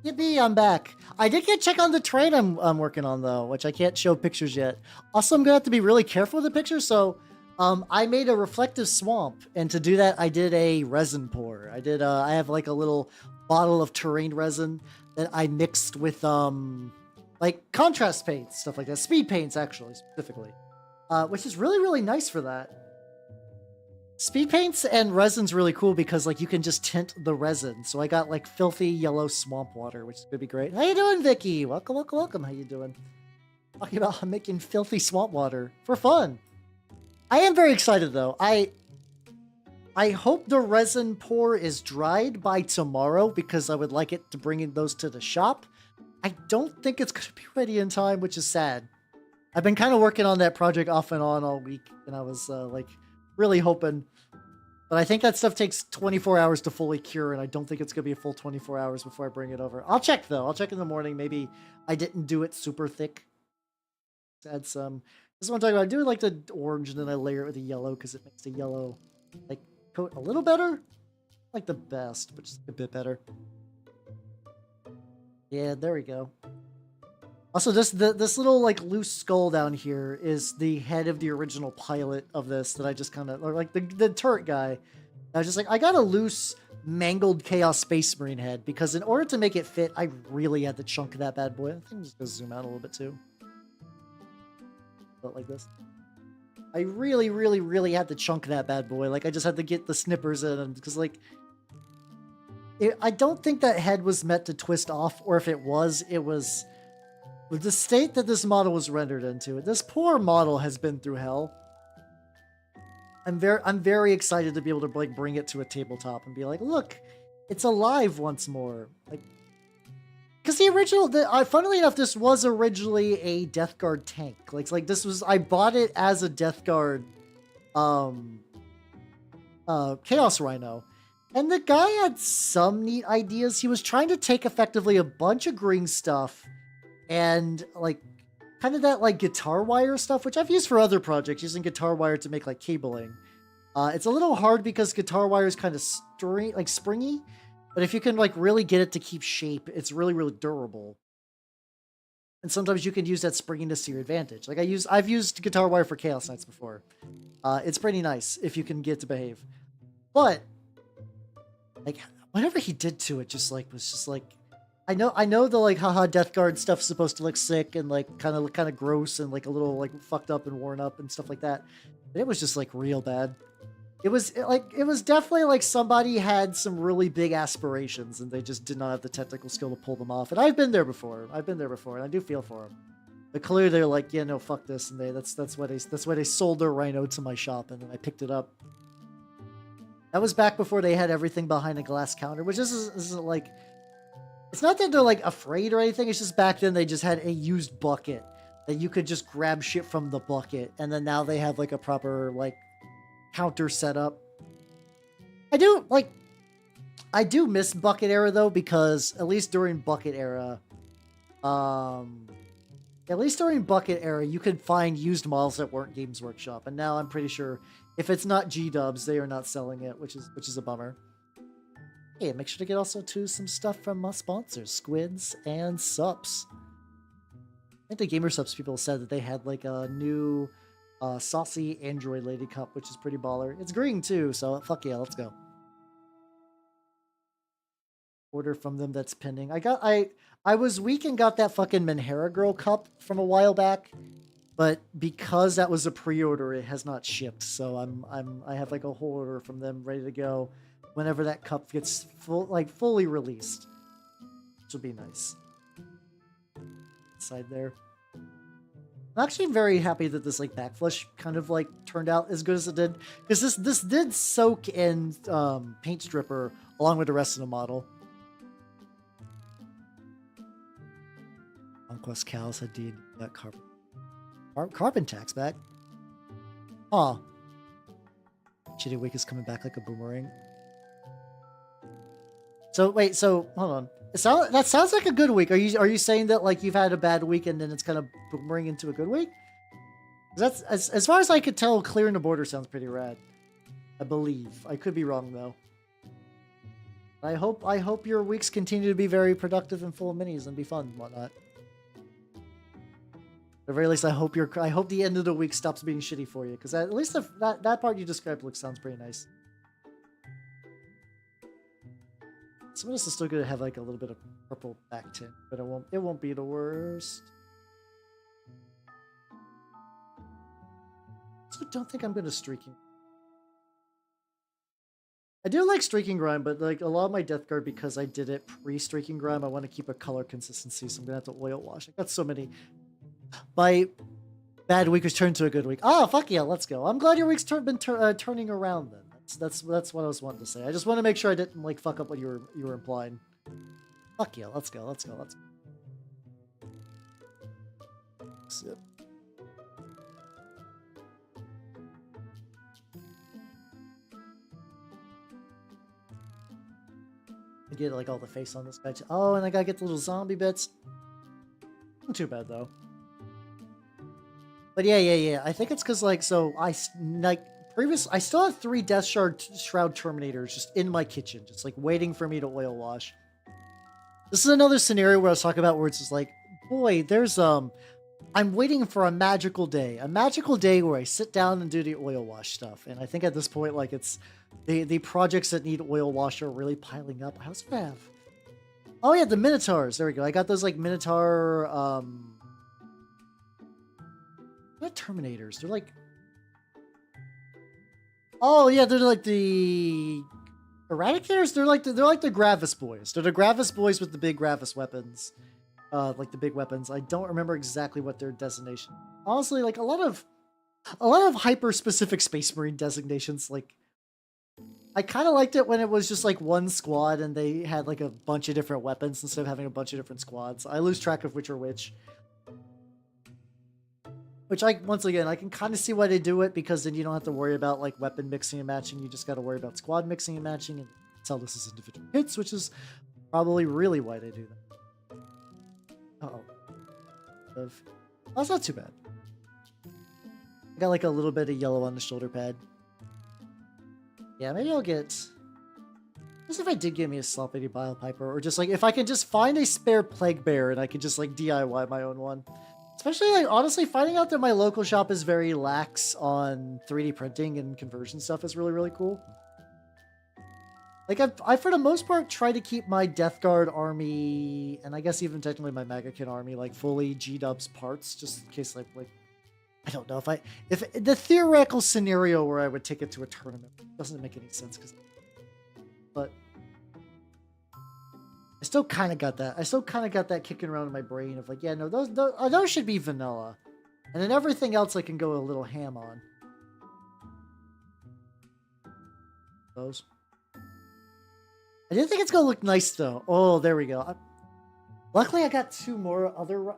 yippee, I'm back. I did get check on the train I'm working on though, which I can't show pictures yet. Also, I'm gonna have to be really careful with the pictures. So, I made a reflective swamp, and to do that, I did a resin pour. I have like a little bottle of terrain resin that I mixed with like contrast paints, stuff like that. Speed paints, actually, specifically. Which is really, really nice for that. Speed paints and resin's really cool because, like, you can just tint the resin. So I got, like, filthy yellow swamp water, which is going to be great. How you doing, Vicky? Welcome, welcome, welcome. How you doing? Talking about making filthy swamp water for fun. I am very excited, though. I hope the resin pour is dried by tomorrow because I would like it to bring in those to the shop. I don't think it's going to be ready in time, which is sad. I've been kind of working on that project off and on all week, and I was like really hoping. But I think that stuff takes 24 hours to fully cure, and I don't think it's going to be a full 24 hours before I bring it over. I'll check, though. I'll check in the morning. Maybe I didn't do it super thick. Let's add some. This is what I'm talking about. I do like the orange, and then I layer it with the yellow because it makes the yellow like coat a little better. Like the best, but just a bit better. Yeah, there we go. Also, this little like loose skull down here is the head of the original pilot of this that I just kind of, or like the turret guy. I was just like, I got a loose, mangled Chaos Space Marine head because in order to make it fit, I really had to chunk that bad boy. I think I'm just gonna zoom out a little bit too. But like this. I really, really, really had to chunk that bad boy. Like I just had to get the snippers in because like, I don't think that head was meant to twist off, or if it was with the state that this model was rendered into. This poor model has been through hell. I'm very excited to be able to like bring it to a tabletop and be like, look, it's alive once more. Like, because the original, funnily enough, this was originally a Death Guard tank. Like this was, I bought it as a Death Guard, Chaos Rhino. And the guy had some neat ideas. He was trying to take effectively a bunch of green stuff and like kind of that like guitar wire stuff, which I've used for other projects, using guitar wire to make like cabling. It's a little hard because guitar wire is kind of springy, but if you can like really get it to keep shape, it's really, really durable. And sometimes you can use that springiness to your advantage. Like I've used guitar wire for Chaos Knights before. It's pretty nice if you can get it to behave. But like whatever he did to it was just like, I know the like haha Death Guard stuff's supposed to look sick and like kind of gross and like a little like fucked up and worn up and stuff like that. But it was just like real bad. It was definitely like somebody had some really big aspirations and they just did not have the technical skill to pull them off. And I've been there before. And I do feel for them. But clearly they're like, yeah, no, fuck this, and that's why they sold their Rhino to my shop, and then I picked it up. That was back before they had everything behind a glass counter, which isn't like. It's not that they're like afraid or anything. It's just back then they just had a used bucket that you could just grab shit from the bucket, and then now they have like a proper like counter setup. I do miss bucket era though, because at least during bucket era, you could find used models that weren't Games Workshop, and now I'm pretty sure if it's not G-Dubs, they are not selling it, which is a bummer. Hey, make sure to get also to some stuff from my sponsors, Squids and Sups. I think the Gamer Sups people said that they had like a new saucy Android Lady Cup, which is pretty baller. It's green too, so fuck yeah, let's go. Order from them that's pending. I was weak and got that fucking Menhera Girl cup from a while back, but because that was a pre-order, it has not shipped. So I have like a whole order from them ready to go whenever that cup gets fully released, which will be nice. Side there. I'm actually very happy that this like backflush kind of like turned out as good as it did, because this did soak in paint stripper along with the rest of the model. Conquest Cows had D got carbon tax back. Aw. Shitty Week is coming back like a boomerang. So wait, hold on. That sounds like a good week. Are you saying that like you've had a bad week and then it's kind of boomerang into a good week? That's as far as I could tell, clearing the border sounds pretty rad. I believe. I could be wrong though. I hope your weeks continue to be very productive and full of minis and be fun and whatnot. At the very least, I hope the end of the week stops being shitty for you, because at least that part you described sounds pretty nice. Some of this is still going to have like a little bit of purple back tint, but it won't be the worst. So don't think I'm going to streaking. I do like streaking grime, but like a lot of my Death Guard, because I did it pre-streaking grime, I want to keep a color consistency, so I'm going to have to oil wash. I got so many. My bad week was turned to a good week. Oh, fuck yeah, let's go. I'm glad your week's been turning around then. That's what I was wanting to say. I just want to make sure I didn't like fuck up what you were implying. Fuck yeah, let's go. Sip. I get like all the face on this guy too. Oh, and I gotta get the little zombie bits. Not too bad though. But yeah. I think it's because like I still have 3 Death Shroud Terminators just in my kitchen, just like waiting for me to oil wash. This is another scenario where I was talking about where it's just like boy, there's I'm waiting for a magical day where I sit down and do the oil wash stuff. And I think at this point, like it's the projects that need oil wash are really piling up. I also have, oh yeah, the Minotaurs. There we go. I got those like Minotaur, not Terminators. They're like, oh yeah, they're like the Eradicators. They're like the Gravis boys. They're the Gravis boys with the big Gravis weapons. Like the big weapons. I don't remember exactly what their designation. Honestly, like a lot of hyper specific Space Marine designations. Like I kind of liked it when it was just like one squad and they had like a bunch of different weapons instead of having a bunch of different squads. I lose track of which are which. Which once again, I can kind of see why they do it, because then you don't have to worry about like weapon mixing and matching. You just got to worry about squad mixing and matching and tell this is individual hits, which is probably really why they do that. Oh, that's not too bad. I got like a little bit of yellow on the shoulder pad. Yeah, maybe I'll get... Just if I did get me a Sloppity Bile Piper, or just like if I can just find a spare Plague Bear and I could just like DIY my own one. Especially like honestly finding out that my local shop is very lax on 3D printing and conversion stuff is really, really cool. Like, I for the most part, try to keep my Death Guard army, and I guess even technically my Magakin army, like, fully G-dubs parts, just in case, like, I don't know, if the theoretical scenario where I would take it to a tournament doesn't make any sense, but I still kind of got that kicking around in my brain of, like, yeah, no, those should be vanilla, and then everything else I can go a little ham on. Those. I didn't think it's gonna look nice though. Oh, there we go. Luckily, I got two more other.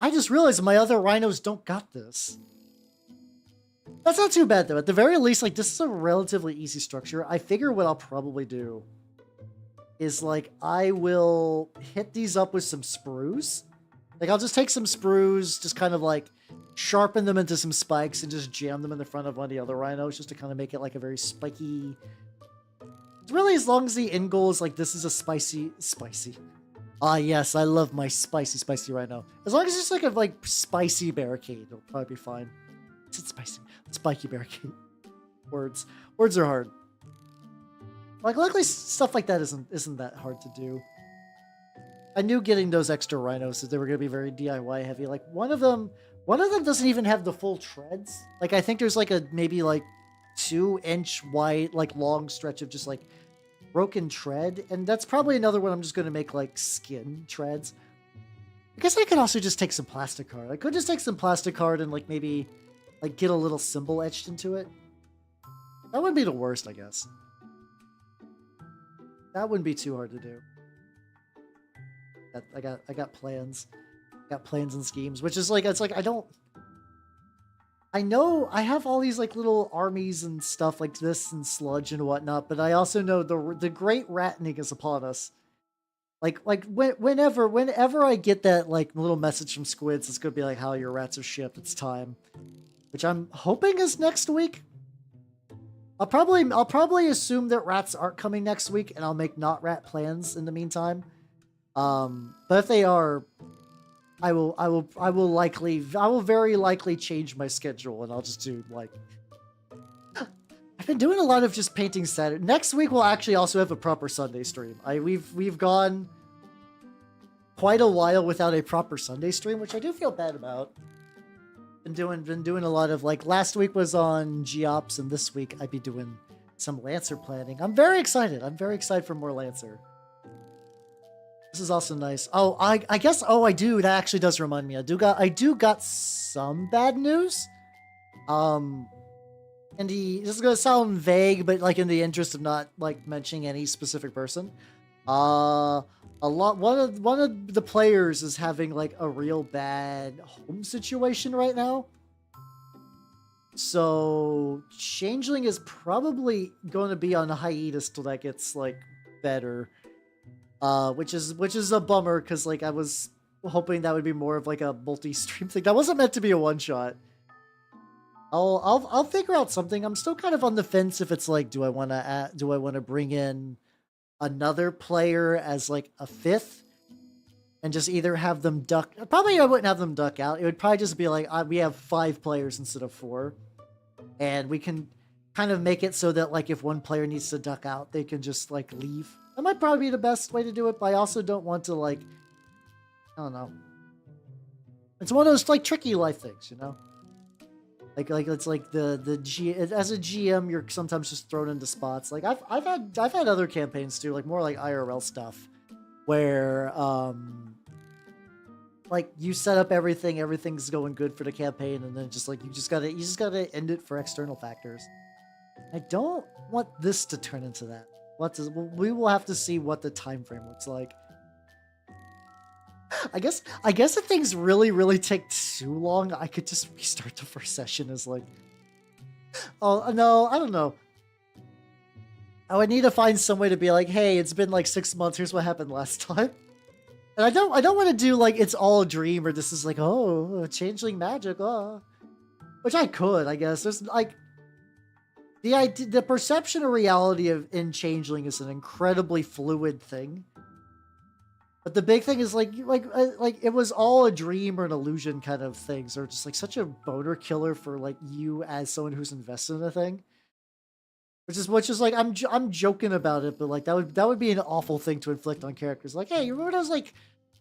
I just realized my other rhinos don't got this. That's not too bad though. At the very least, like this is a relatively easy structure. I figure what I'll probably do is like I will hit these up with some sprues. Like I'll just take some sprues, just kind of like sharpen them into some spikes and just jam them in the front of one of the other rhinos just to kind of make it like a very spiky. It's really as long as the end goal is like this is a spicy. Ah yes, I love my spicy rhino. As long as it's like a spicy barricade, it'll probably be fine. Is it spiky barricade? Words are hard. Like luckily stuff like that isn't that hard to do. I knew getting those extra rhinos that they were gonna be very DIY heavy. Like one of them doesn't even have the full treads. Like I think there's like a maybe like 2-inch wide, like long stretch of just like broken tread, and that's probably another one I'm just gonna make like skin treads. I guess I could also just take some plastic card. I could just take some plastic card and like maybe like get a little symbol etched into it. That wouldn't be the worst, I guess. That wouldn't be too hard to do. I got plans. Got plans and schemes, which is like it's like I know I have all these like little armies and stuff like this and sludge and whatnot, but I also know the great rattening is upon us. Like whenever I get that like little message from Squids, it's gonna be like, "How your rats are shipped. It's time," which I'm hoping is next week. I'll probably assume that rats aren't coming next week, and I'll make not rat plans in the meantime. But if they are, I will very likely change my schedule, and I'll just do like I've been doing a lot of just painting Saturday. Next week we'll actually also have a proper Sunday stream. We've gone quite a while without a proper Sunday stream, which I do feel bad about. Been doing a lot of like last week was on Geops, and this week I'd be doing some Lancer planning. I'm very excited. I'm very excited for more Lancer. This is also nice. Oh, I guess. Oh, I do. That actually does remind me. I do got some bad news. And this is gonna sound vague, but like in the interest of not like mentioning any specific person, one of the players is having like a real bad home situation right now. So Changeling is probably going to be on a hiatus till that gets like better. Which is a bummer, because like I was hoping that would be more of like a multi-stream thing. That wasn't meant to be a one-shot. I'll figure out something. I'm still kind of on the fence if it's like, do I want to bring in another player as like a fifth, and just either have them duck. Probably I wouldn't have them duck out. It would probably just be like we have 5 players instead of 4, and we can kind of make it so that like if one player needs to duck out, they can just like leave. That might probably be the best way to do it, but I also don't want to like, I don't know. It's one of those like tricky life things, you know. Like it's like as a GM, you're sometimes just thrown into spots. Like I've had other campaigns too, like more like IRL stuff, where like you set up everything's going good for the campaign, and then just like you just gotta end it for external factors. I don't want this to turn into that. We will have to see what the time frame looks like. I guess if things really take too long, I could just restart the first session as like, oh no, I don't know. I would need to find some way to be like, hey, it's been like 6 months. Here's what happened last time. And I don't want to do like it's all a dream or this is like, oh, changeling magic, which I could, I guess. There's like the perception of reality in changeling is an incredibly fluid thing. But the big thing is like it was all a dream or an illusion kind of things, or just like such a boner killer for like you as someone who's invested in a thing. Which is like I'm joking about it, but like that would be an awful thing to inflict on characters. Like, hey, you remember those like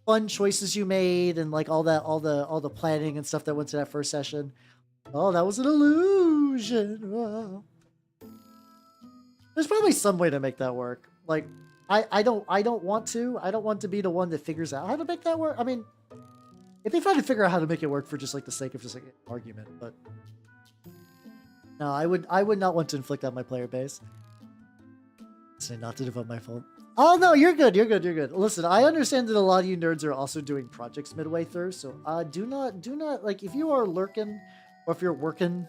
fun choices you made and like all the planning and stuff that went to that first session? Oh, that was an illusion. Oh. There's probably some way to make that work. Like I don't want to be the one that figures out how to make that work. I mean, it'd be fun to figure out how to make it work for just like the sake of just like an argument, but no, I would not want to inflict on my player base. Say not to devote my fault. Oh no, you're good. Listen, I understand that a lot of you nerds are also doing projects midway through, so do not like if you are lurking or if you're lurking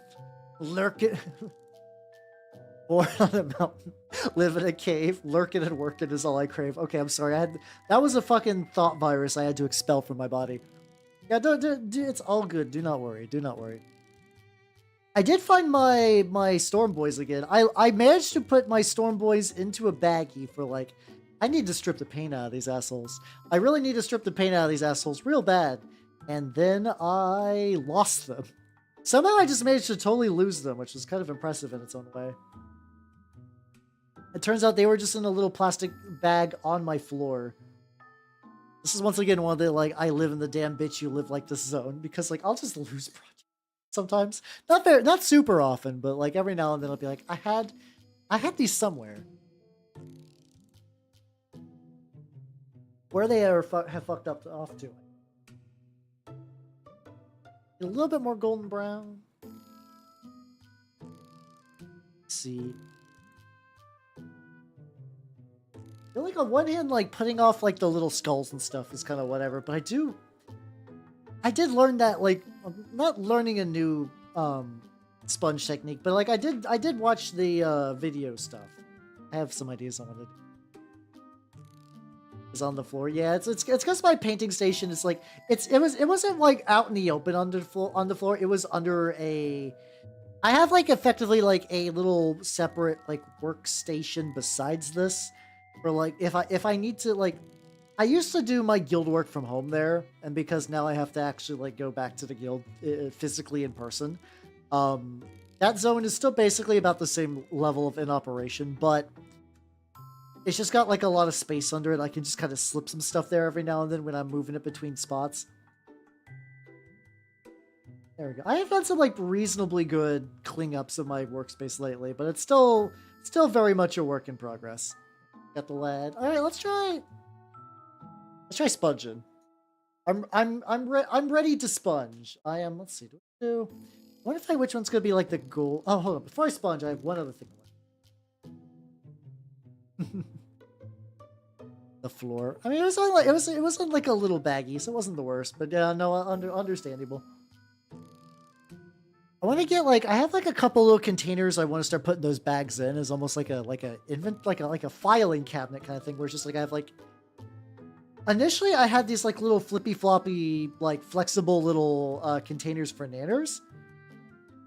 born on a mountain, live in a cave, lurking and working is all I crave. Okay, I'm sorry. That was a fucking thought virus I had to expel from my body. Yeah, it's all good. Do not worry. I did find my Storm Boys again. I managed to put my Storm Boys into a baggie for like, I need to strip the paint out of these assholes. I really need to strip the paint out of these assholes real bad. And then I lost them. Somehow I just managed to totally lose them, which was kind of impressive in its own way. It turns out they were just in a little plastic bag on my floor. This is once again one of the like, I live in the damn bitch you live like this zone, because like I'll just lose projects sometimes. Not super often, but like every now and then I'll be like, I had these somewhere. Where they have fucked up off to. A little bit more golden brown. Let's see. I feel like on one hand, like putting off like the little skulls and stuff is kind of whatever, but I did learn that, like, I'm not learning a new sponge technique, but like I did watch the video stuff. I have some ideas on what it is on the floor. Yeah, it's because my painting station is like it wasn't like out in the open on the floor. It was under a. I have like effectively like a little separate like workstation besides this, where like if I need to like. I used to do my guild work from home there, and because now I have to actually like go back to the guild physically in person, that zone is still basically about the same level of in operation, but it's just got like a lot of space under it. I can just kind of slip some stuff there every now and then when I'm moving it between spots. There we go. I have done some like reasonably good cleanups of my workspace lately, but it's still very much a work in progress. Got the lead. All right, let's try sponging. I'm ready to sponge. I am. Let's see. I wonder which one's gonna be like the goal. Oh, hold on. Before I sponge, I have one other thing. The floor. I mean, it was on like a little baggie, so it wasn't the worst. But yeah, no, understandable. I want to get like I have like a couple little containers I want to start putting those bags in as almost like a filing cabinet kind of thing, where it's just like I have like. Initially, I had these like little flippy floppy, like flexible little containers for nanners.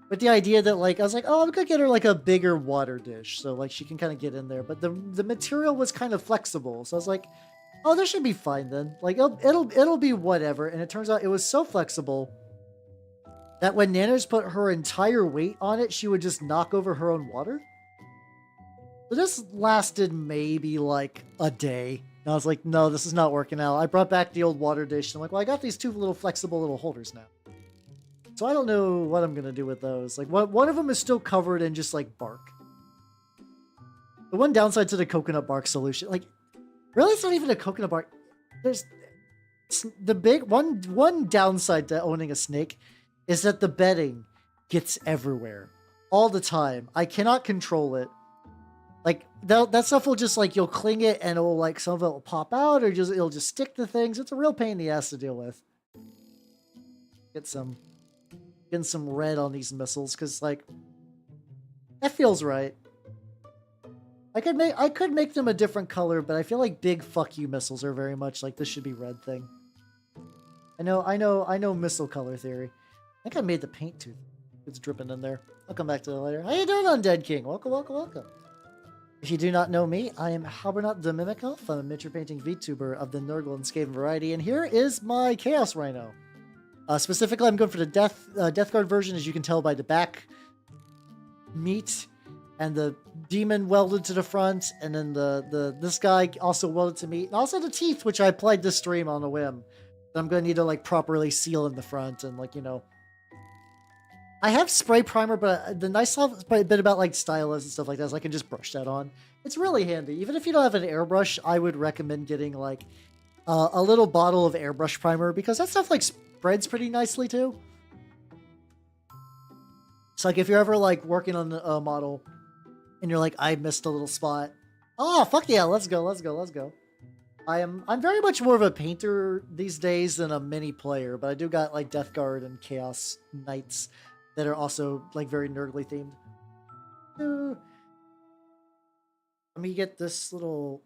With the idea that like, I was like, oh, I'm gonna get her like a bigger water dish. So like she can kind of get in there. But the material was kind of flexible. So I was like, Oh, this should be fine then. Like it'll be whatever. And it turns out it was so flexible that when Nanos put her entire weight on it, she would just knock over her own water. So this lasted maybe like a day. And I was like, no, this is not working out. I brought back the old water dish. And I'm like, well, I got these two little flexible little holders now. So I don't know what I'm going to do with those. Like one of them is still covered in just like bark. The one downside to the coconut bark solution, like really it's not even a coconut bark. There's the big one downside to owning a snake is that the bedding gets everywhere all the time. I cannot control it. Like that stuff will just like you'll cling it and it'll like some of it will pop out or just it'll just stick to things. It's a real pain in the ass to deal with. Getting some red on these missiles because like that feels right. I could make them a different color, but I feel like big fuck you missiles are very much like this should be red thing. I know missile color theory. I think I made the paint too. It's dripping in there. I'll come back to that later. How you doing, Undead King? Welcome, welcome, welcome. If you do not know me, I am Habernot the Mimicoff. I'm a miniature painting VTuber of the Nurgle and Skaven variety, and here is my Chaos Rhino. Specifically, I'm going for the Death Guard version, as you can tell by the back meat and the demon welded to the front, and then this guy also welded to meat, and also the teeth, which I applied this stream on a whim. That I'm going to need to like properly seal in the front, and like I have spray primer, but the nice bit about like stylus and stuff like that is I can just brush that on. It's really handy. Even if you don't have an airbrush, I would recommend getting like a little bottle of airbrush primer because that stuff like spreads pretty nicely too. So like if you're ever like working on a model and you're like, I missed a little spot. Oh, fuck yeah, let's go, let's go, let's go. I'm very much more of a painter these days than a mini player, but I do got like Death Guard and Chaos Knights that are also like very nerdly themed. Let me get this little.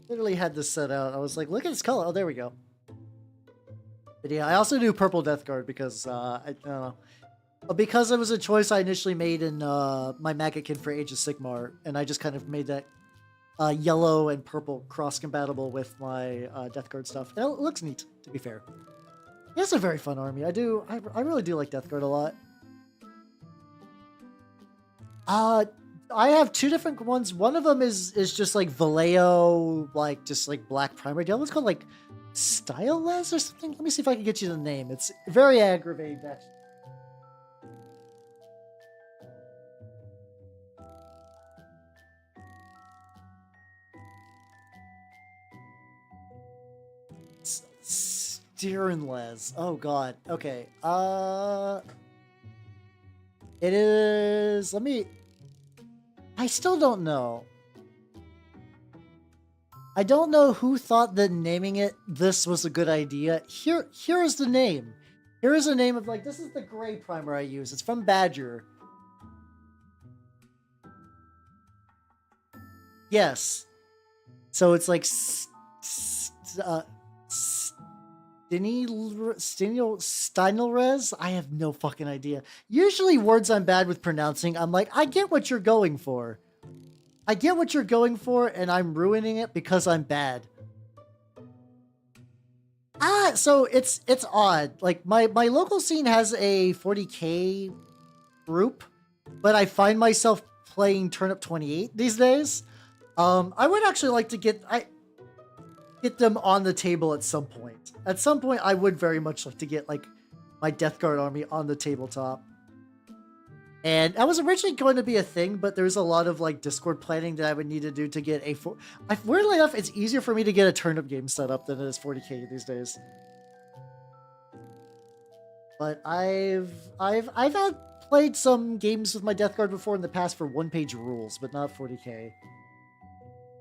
Literally had this set out. I was like, look at this color. Oh, there we go. But yeah, I also do purple Death Guard because I don't know. Because it was a choice I initially made in my Maggot for Age of Sigmar, and I just kind of made that yellow and purple cross-compatible with my Death Guard stuff. And it looks neat, to be fair. It's a very fun army. I really do like Death Guard a lot. I have two different ones. One of them is just like Vallejo, like just like black primer. The other one's called like Styleless or something. Let me see if I can get you the name. It's very aggravating, actually. Steerinless. Oh god. Okay. It is. I still don't know. I don't know who thought that naming it this was a good idea. Here is the name. Here is the name of like this is the gray primer I use. It's from Badger. Yes. So it's like Steinelres? I have no fucking idea. Usually words I'm bad with pronouncing, I'm like, I get what you're going for. I get what you're going for, and I'm ruining it because I'm bad. So it's odd. Like, my local scene has a 40k group, but I find myself playing Turnip 28 these days. I would actually like to get them on the table at some point. At some point, I would very much like to get like my Death Guard army on the tabletop. And that was originally going to be a thing, but there's a lot of like Discord planning that I would need to do to get weirdly enough, it's easier for me to get a turnip game set up than it is 40k these days. But I've played some games with my Death Guard before in the past for one-page rules, but not 40k.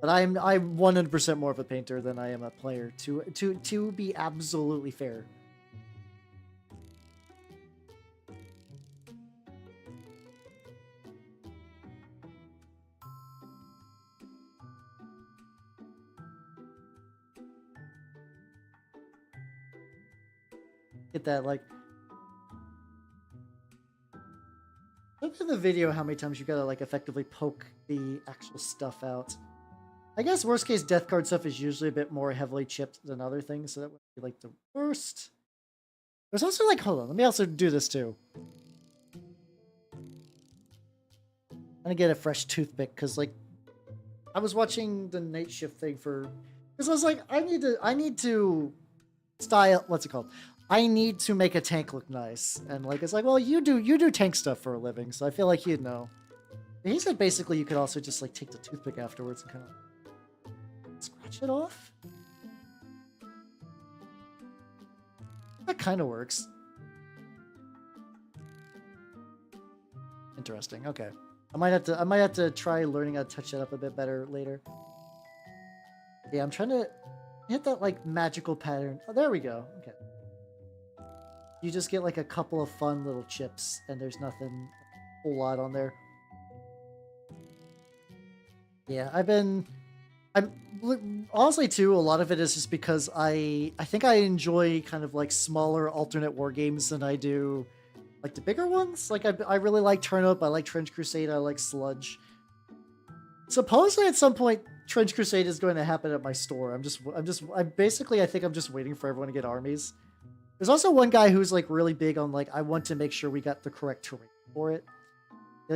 But I'm 100% more of a painter than I am a player, to be absolutely fair. Get that, like... Look at the video how many times you gotta like effectively poke the actual stuff out. I guess worst case death card stuff is usually a bit more heavily chipped than other things, so that would be like the worst. There's also like, hold on, let me also do this too. I'm gonna get a fresh toothpick because like I was watching the night shift thing for, because I was like, I need to style, what's it called? I need to make a tank look nice. And like, it's like, well, you do tank stuff for a living, so I feel like you'd know. And he said basically you could also just like take the toothpick afterwards and kind of scratch it off. That kind of works. Interesting. Okay. I might have to try learning how to touch that up a bit better later. Yeah, I'm trying to hit that like magical pattern. Oh, there we go. Okay. You just get like a couple of fun little chips, and there's nothing a whole lot on there. Yeah, I'm honestly too. A lot of it is just because I think I enjoy kind of like smaller alternate war games than I do like the bigger ones. Like I really like Turnip. I like Trench Crusade. I like Sludge. Supposedly at some point Trench Crusade is going to happen at my store. I basically I think I'm just waiting for everyone to get armies. There's also one guy who's like really big on like, I want to make sure we got the correct terrain for it.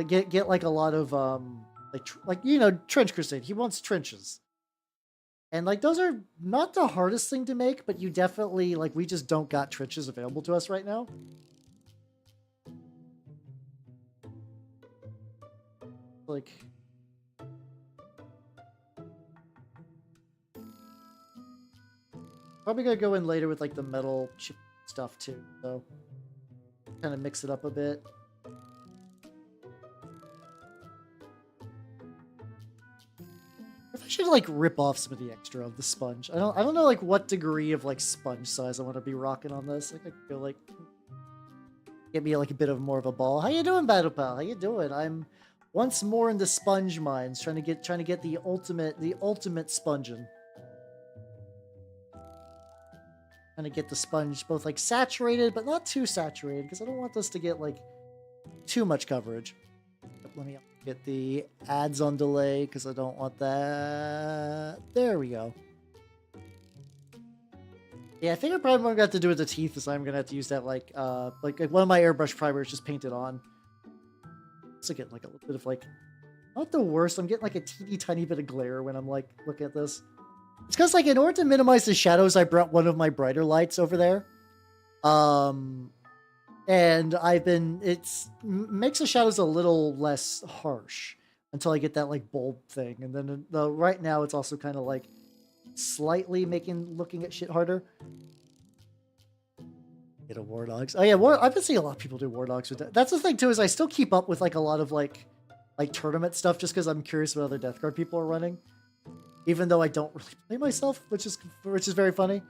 Get like a lot of like you know, Trench Crusade. He wants trenches. And like those are not the hardest thing to make, but you definitely like, we just don't got trenches available to us right now. Like probably gonna go in later with like the metal chip stuff too, so kind of mix it up a bit. I should like rip off some of the extra of the sponge. I don't know like what degree of like sponge size I want to be rocking on this. Like I feel like get me like a bit of more of a ball. How you doing, Battle Pal? How you doing? I'm once more in the sponge mines, trying to get the ultimate sponging. Trying to get the sponge both like saturated, but not too saturated, because I don't want this to get like too much coverage. Let me get the ads on delay because I don't want that. There we go. Yeah, I think I'm probably gonna have to do with the teeth, is I'm gonna have to use that like one of my airbrush primers just painted on. So getting like a little bit of like, not the worst. I'm getting like a teeny tiny bit of glare when I'm like looking at this. It's because like in order to minimize the shadows, I brought one of my brighter lights over there. And makes the shadows a little less harsh until I get that like bulb thing. And then right now it's also kind of like slightly looking at shit harder. Get a War Dogs. Oh yeah, I've been seeing a lot of people do War Dogs with that. That's the thing too, is I still keep up with like a lot of like tournament stuff just because I'm curious what other Death Guard people are running. Even though I don't really play myself, which is very funny.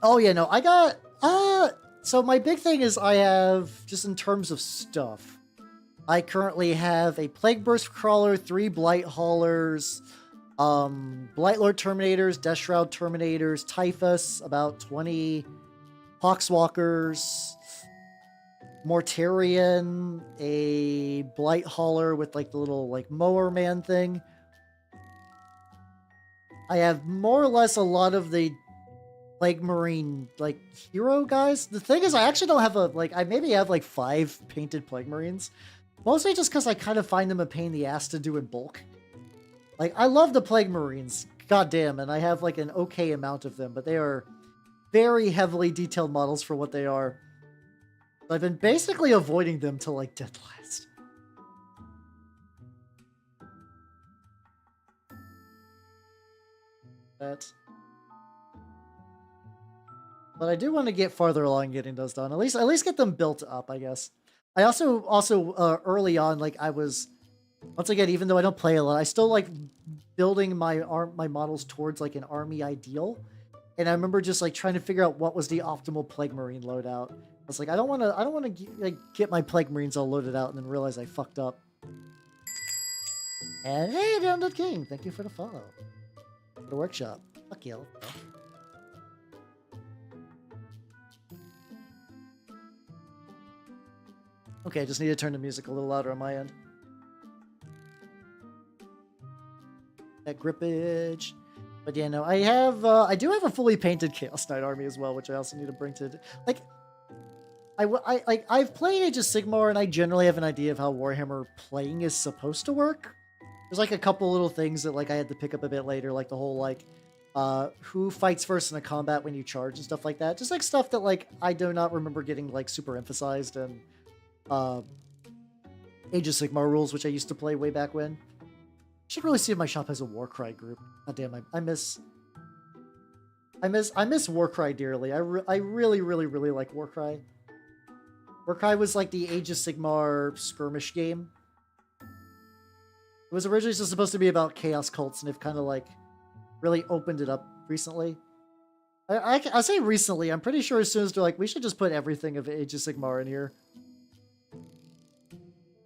Oh yeah, no, I got so my big thing is I have, just in terms of stuff, I currently have a Plague Burst Crawler, 3 Blight Haulers, Blight Lord Terminators, Death Shroud Terminators, Typhus, about 20 Poxwalkers, Mortarion, a Blight Hauler with like the little like mower man thing. I have more or less a lot of the Plague Marine like hero guys. The thing is, I actually don't have I maybe have like 5 painted Plague Marines. Mostly just because I kind of find them a pain in the ass to do in bulk. Like, I love the Plague Marines, goddamn, and I have like an okay amount of them, but they are very heavily detailed models for what they are. I've been basically avoiding them till like dead last. But I do want to get farther along getting those done. At least get them built up, I guess. I also early on, like I was, once again, even though I don't play a lot, I still like building my models towards like an army ideal. And I remember just like trying to figure out what was the optimal Plague Marine loadout. I was like, I don't want to like get my Plague Marines all loaded out and then realize I fucked up. And hey, Download King, thank you for the follow. For the workshop. Fuck you. Okay, just need to turn the music a little louder on my end. That grippage. But yeah, no, I do have a fully painted Chaos Knight army as well, which I also need to bring to, like, I've played Age of Sigmar, and I generally have an idea of how Warhammer playing is supposed to work. There's like a couple little things that like I had to pick up a bit later, like the whole like, who fights first in a combat when you charge and stuff like that. Just like stuff that like I do not remember getting like super emphasized in Age of Sigmar rules, which I used to play way back when. Should really see if my shop has a Warcry group. God damn, I miss Warcry dearly. I really, really, really like Warcry. Warcry was like the Age of Sigmar skirmish game. It was originally just supposed to be about chaos cults, and they've kind of like really opened it up recently. I say recently. I'm pretty sure as soon as they're like, we should just put everything of Age of Sigmar in here.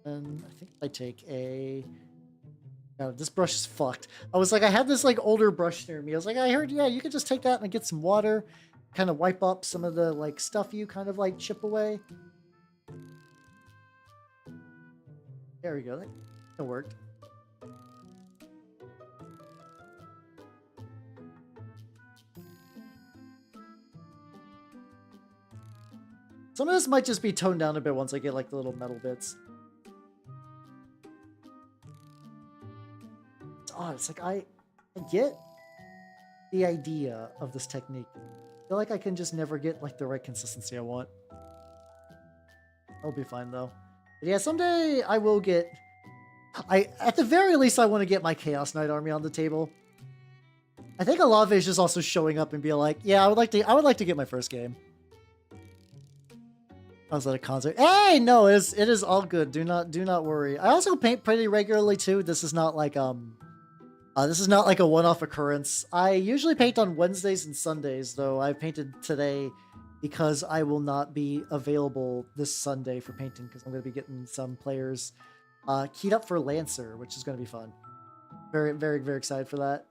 And I think I take a... No, this brush is fucked. I was like, I had this like older brush near me. I was like, I heard, yeah, you could just take that and get some water, kind of wipe up some of the like stuff you kind of like chip away. There we go. That worked. Some of this might just be toned down a bit once I get like the little metal bits. It's odd. It's like I get the idea of this technique. I feel like I can just never get like the right consistency I want. I'll be fine though. But yeah, someday I will get... at the very least, I want to get my Chaos Knight army on the table. I think a lot of it is just also showing up and be like, yeah, I would like to get my first game. I was at a concert. Hey, no, it is all good. Do not worry. I also paint pretty regularly too. This is not like a one-off occurrence. I usually paint on Wednesdays and Sundays, though I painted today because I will not be available this Sunday for painting because I'm going to be getting some players keyed up for Lancer, which is going to be fun. Very, very, very excited for that.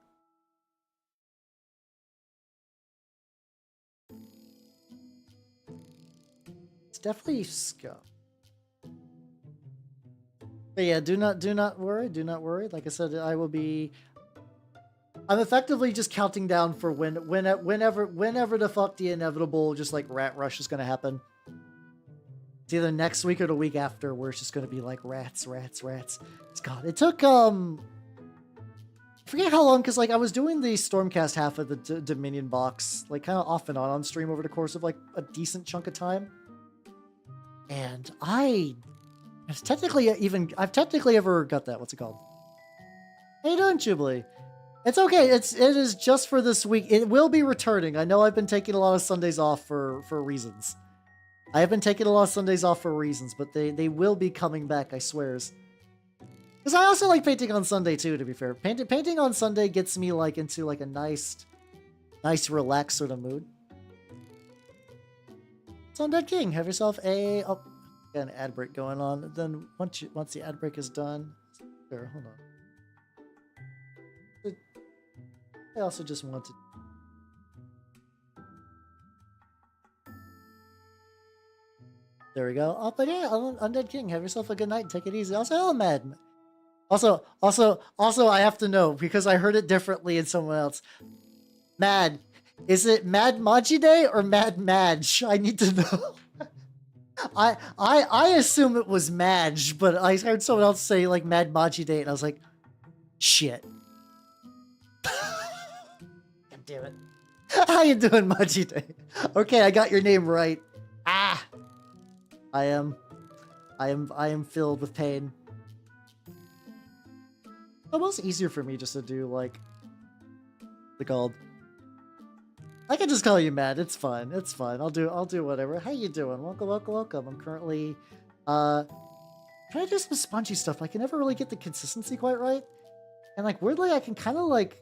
It's definitely scum. But yeah, do not worry. Do not worry. Like I said, I'm effectively just counting down for whenever the fuck the inevitable just like rat rush is gonna happen. It's either next week or the week after where it's just gonna be like rats. God, it took I forget how long, because like I was doing the Stormcast half of the Dominion box like kind of off and on stream over the course of like a decent chunk of time, and I've technically ever got that. What's it called? How you doing, Jubilee? It's okay. It is just for this week. It will be returning. I know I've been taking a lot of Sundays off for reasons. I have been taking a lot of Sundays off for reasons, but they will be coming back, I swears. Because I also like painting on Sunday too, to be fair. Painting on Sunday gets me like into like a nice relaxed sort of mood. So Undead King, have yourself a got an ad break going on. Then once the ad break is done, there, hold on. I also just wanted... There we go. Oh, but yeah, Undead King, have yourself a good night and take it easy. Also, hello, Mad. Also, I have to know, because I heard it differently in someone else. Mad, is it Mad Maji Day or Mad Madge? I need to know. I assume it was Madge, but I heard someone else say like Mad Maji Day, and I was like, shit. God damn it. How you doing, Maji Day? Okay, I got your name right. Ah, I am filled with pain. It's almost easier for me just to do like the called. I can just call you Matt. It's fine. It's fine. I'll do whatever. How you doing? Welcome. I'm currently trying to do some spongy stuff. I can never really get the consistency quite right. And like weirdly I can kind of like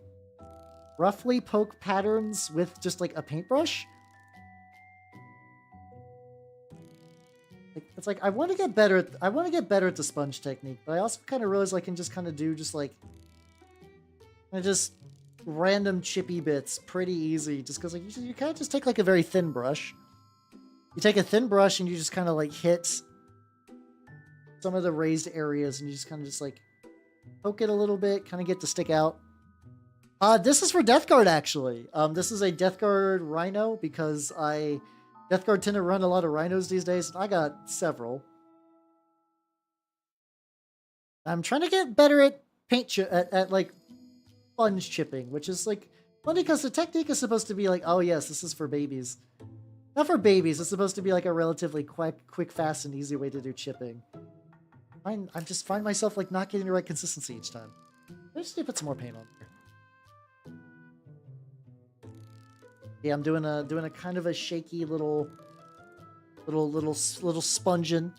roughly poke patterns with just like a paintbrush. Like, it's like I want to get better at the sponge technique, but I also kind of realize I can just kind of do just like just random chippy bits pretty easy, just because like you kind of just take like a very thin brush. You take a thin brush and you just kind of like hit some of the raised areas, and you just kind of just like poke it a little bit, kind of get to stick out. This is for Death Guard, actually. This is a Death Guard Rhino because Death Guard tend to run a lot of rhinos these days, and I got several. I'm trying to get better at at like sponge chipping, which is like funny because the technique is supposed to be like, oh yes, this is for babies. Not for babies. It's supposed to be like a relatively quick, fast, and easy way to do chipping. I just find myself like not getting the right consistency each time. I just need to put some more paint on there. Yeah, I'm doing a kind of a shaky little sponging.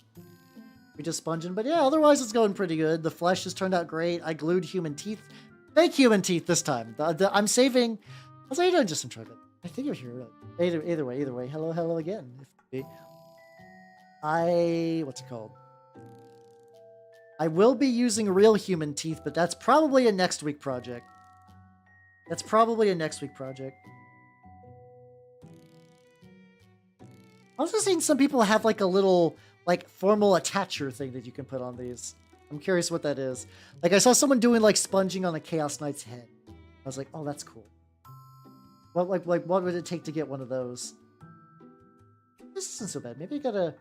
We just sponging, but yeah, otherwise it's going pretty good. The flesh has turned out great. I glued human teeth, fake human teeth this time. I'm saving. How's you doing, just some chocolate? I think you're here. Either way. Hello again. What's it called? I will be using real human teeth, but that's probably a next week project. I've also seen some people have like a little like formal attacher thing that you can put on these. I'm curious what that is. Like I saw someone doing like sponging on a Chaos Knight's head. I was like, oh, that's cool. What what would it take to get one of those? This isn't so bad. Maybe I gotta.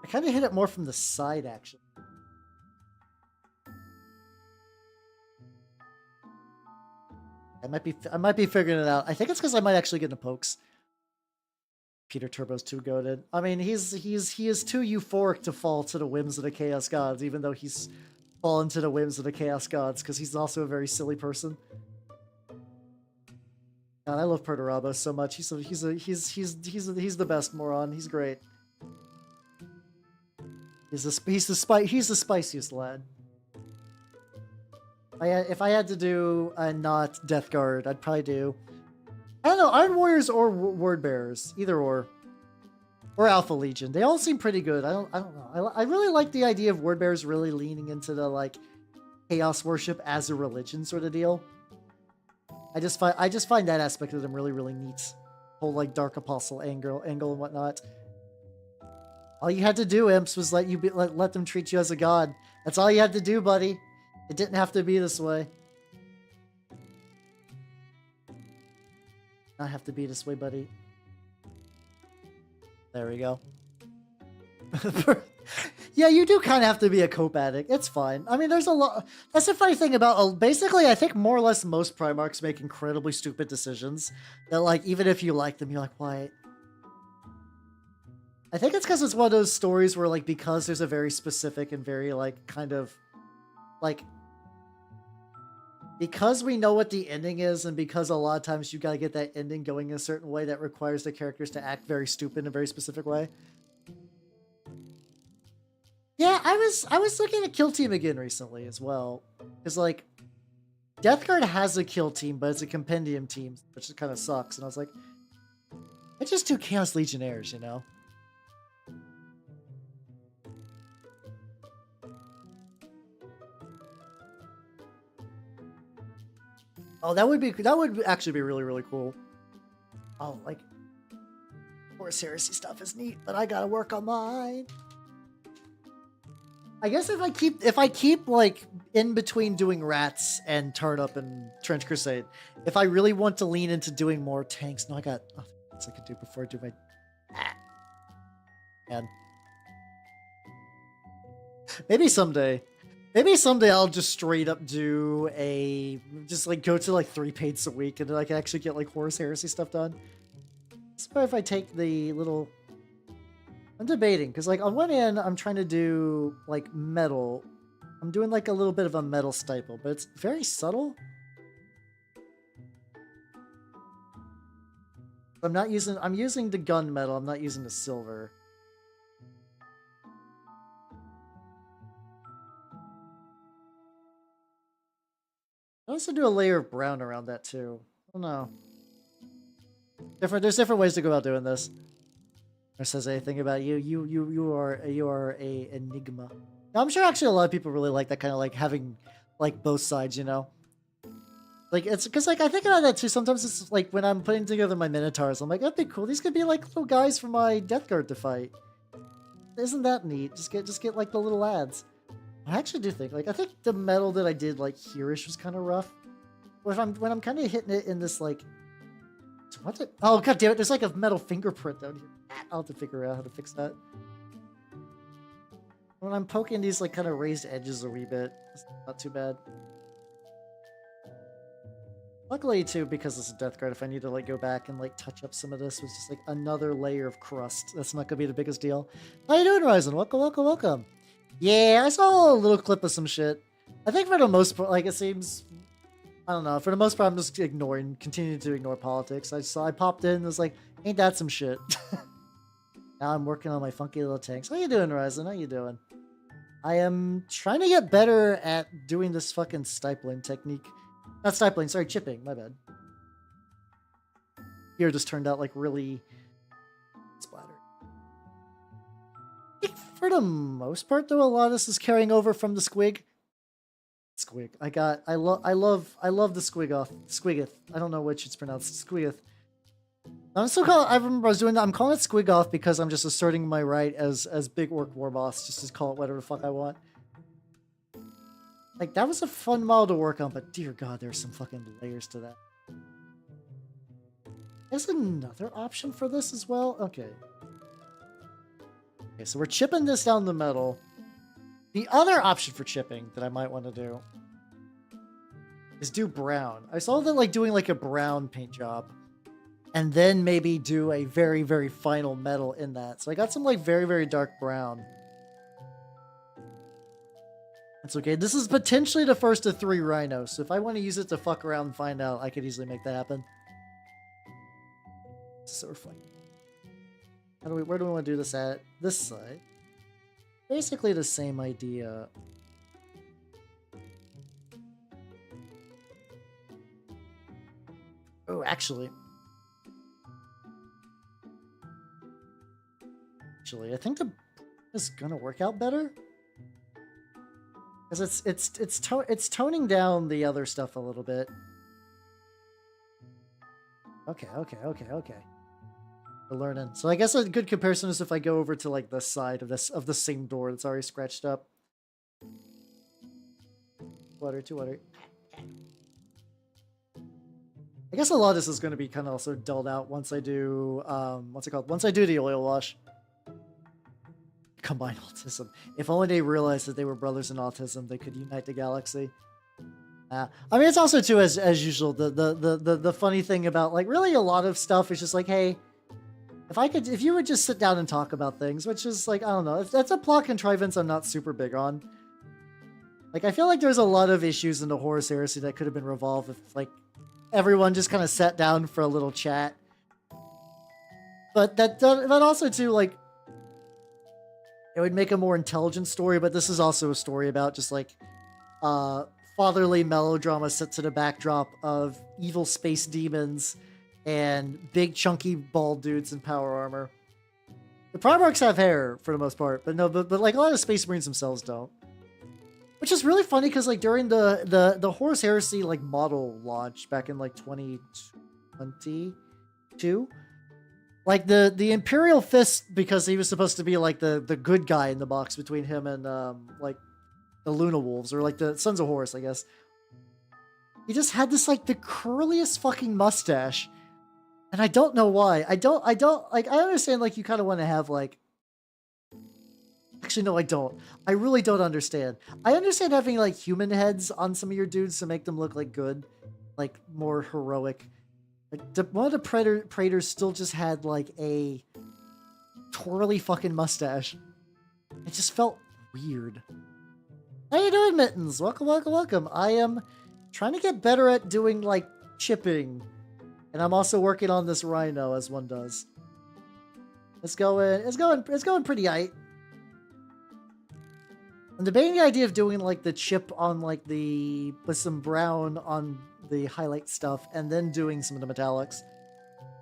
I kind of hit it more from the side, actually. I might be figuring it out. I think it's because I might actually get into pokes. Peter Turbo's too goated. I mean, he is too euphoric to fall to the whims of the Chaos Gods, even though he's fallen to the whims of the Chaos Gods, because he's also a very silly person. God, I love Perturabo so much. He's the best moron. He's great. He's the spiciest lad. If I had to do a not Death Guard, I'd probably do, I don't know, Iron Warriors or Word Bearers, either or Alpha Legion. They all seem pretty good. I don't know. I really like the idea of Word Bearers really leaning into the like chaos worship as a religion sort of deal. I just find that aspect of them really, really neat. Whole like Dark Apostle angle and whatnot. All you had to do, Imps, was let them treat you as a god. That's all you had to do, buddy. It didn't have to be this way. Not have to be this way, buddy. There we go. Yeah, you do kind of have to be a cope addict. It's fine. I mean, there's a lot. That's the funny thing about. Basically, I think more or less most Primarchs make incredibly stupid decisions. That like, even if you like them, you're like, why? I think it's because it's one of those stories where like, because there's a very specific and very like kind of like. Because we know what the ending is, and because a lot of times you gotta get that ending going in a certain way that requires the characters to act very stupid in a very specific way. Yeah, I was looking at Kill Team again recently as well. Because like Death Guard has a kill team, but it's a compendium team, which kind of sucks. And I was like, I just do Chaos Legionnaires, you know? Oh, that would actually be really, really cool. Oh, like Horus Heresy stuff is neat, but I gotta work on mine. I guess if I keep like in between doing Rats and Turnip and Trench Crusade, if I really want to lean into doing more tanks, no, I got other things I could do before I do my. Man. Maybe someday I'll just straight up do just like go to like 3 paints a week, and then I can actually get like Horus Heresy stuff done. Especially if I take the little. I'm debating, because like on one end I'm trying to do like metal. I'm doing like a little bit of a metal stipple, but it's very subtle. I'm using the gun metal, I'm not using the silver. I also do a layer of brown around that too. I don't know. There's different ways to go about doing this. Or says anything about you. You are a enigma. Now, I'm sure actually a lot of people really like that kind of like having like both sides, you know? Like it's because like I think about that too. Sometimes it's like when I'm putting together my Minotaurs, I'm like, that'd be cool. These could be like little guys for my Death Guard to fight. Isn't that neat? Just get like the little ads. I actually do think, like, I think the metal that I did like here-ish was kind of rough. When I'm kind of hitting it in this like, what's it? Oh god damn it! There's like a metal fingerprint down here. I'll have to figure out how to fix that. When I'm poking these like kind of raised edges a wee bit, it's not too bad. Luckily too, because it's a death guard, if I need to like go back and like touch up some of this with just like another layer of crust, that's not gonna be the biggest deal. How you doing, Ryzen? Welcome, welcome, welcome. Yeah, I saw a little clip of some shit. I think for the most part, like it seems, I don't know. For the most part, I'm just continuing to ignore politics. I popped in and was like, ain't that some shit? Now I'm working on my funky little tanks. How you doing, Ryzen? How you doing? I am trying to get better at doing this fucking stipling technique. Not stipling, sorry, chipping. My bad. Here just turned out like really splattered. I think for the most part, though, a lot of this is carrying over from the squig. Squig. I love the squig-off. Squigeth. I don't know which it's pronounced. Squigeth. I'm still calling. I remember I was doing that. I'm calling it squig-off because I'm just asserting my right as Big Orc War Boss, just to call it whatever the fuck I want. Like, that was a fun model to work on, but dear god, there's some fucking layers to that. There's another option for this as well? Okay. Okay, so we're chipping this down the metal. The other option for chipping that I might want to do is do brown. I saw that like doing like a brown paint job and then maybe do a very, very final metal in that. So I got some like very, very dark brown. That's okay. This is potentially the first of 3 rhinos. So if I want to use it to fuck around and find out, I could easily make that happen. So we're fine. Where do we want to do this at? This side. Basically the same idea. Oh, actually, I think the is gonna work out better because it's toning down the other stuff a little bit. Okay. We're learning. So I guess a good comparison is if I go over to like the side of the same door that's already scratched up. Water, 2 water. I guess a lot of this is going to be kind of also dulled out once I do what's it called? Once I do the oil wash. Combine autism. If only they realized that they were brothers in autism, they could unite the galaxy. I mean, it's also too as usual the funny thing about like really a lot of stuff is just like, hey, if you would just sit down and talk about things, which is like, I don't know, that's a plot contrivance I'm not super big on. Like, I feel like there's a lot of issues in the Horus Heresy that could have been resolved if like everyone just kind of sat down for a little chat. But that also too, like, it would make a more intelligent story, but this is also a story about just like fatherly melodrama set to the backdrop of evil space demons and big chunky bald dudes in power armor. The Primarchs have hair for the most part, but like a lot of Space Marines themselves don't. Which is really funny because like during the Horus Heresy like model launch back in like 2022, like the Imperial Fist, because he was supposed to be like the good guy in the box between him and like the Luna Wolves, or like the Sons of Horus, I guess. He just had this like the curliest fucking mustache. And I don't know why. I don't like, I understand like you kind of want to have like, actually no, I don't. I really don't understand. I understand having like human heads on some of your dudes to make them look like good, like more heroic. Like one of the Praetors still just had like a twirly fucking mustache. It just felt weird. How you doing, Mittens? Welcome, welcome, welcome. I am trying to get better at doing like chipping. And I'm also working on this rhino, as one does. It's going pretty aight. I'm debating the idea of doing like the chip on like with some brown on the highlight stuff, and then doing some of the metallics.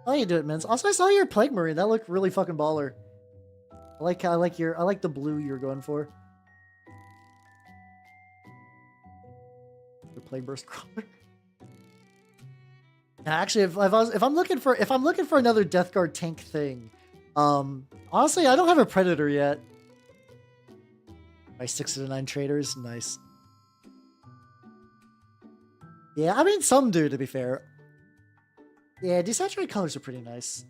How you do it, Minz? Also, I saw your Plague Marine. That looked really fucking baller. I like the blue you're going for. The Plague Burst Crawler. Actually, if I'm looking for another Death Guard tank thing, honestly, I don't have a Predator yet. By 6 to 9 traders, nice. Yeah, I mean some do, to be fair. Yeah, desaturated colors are pretty nice.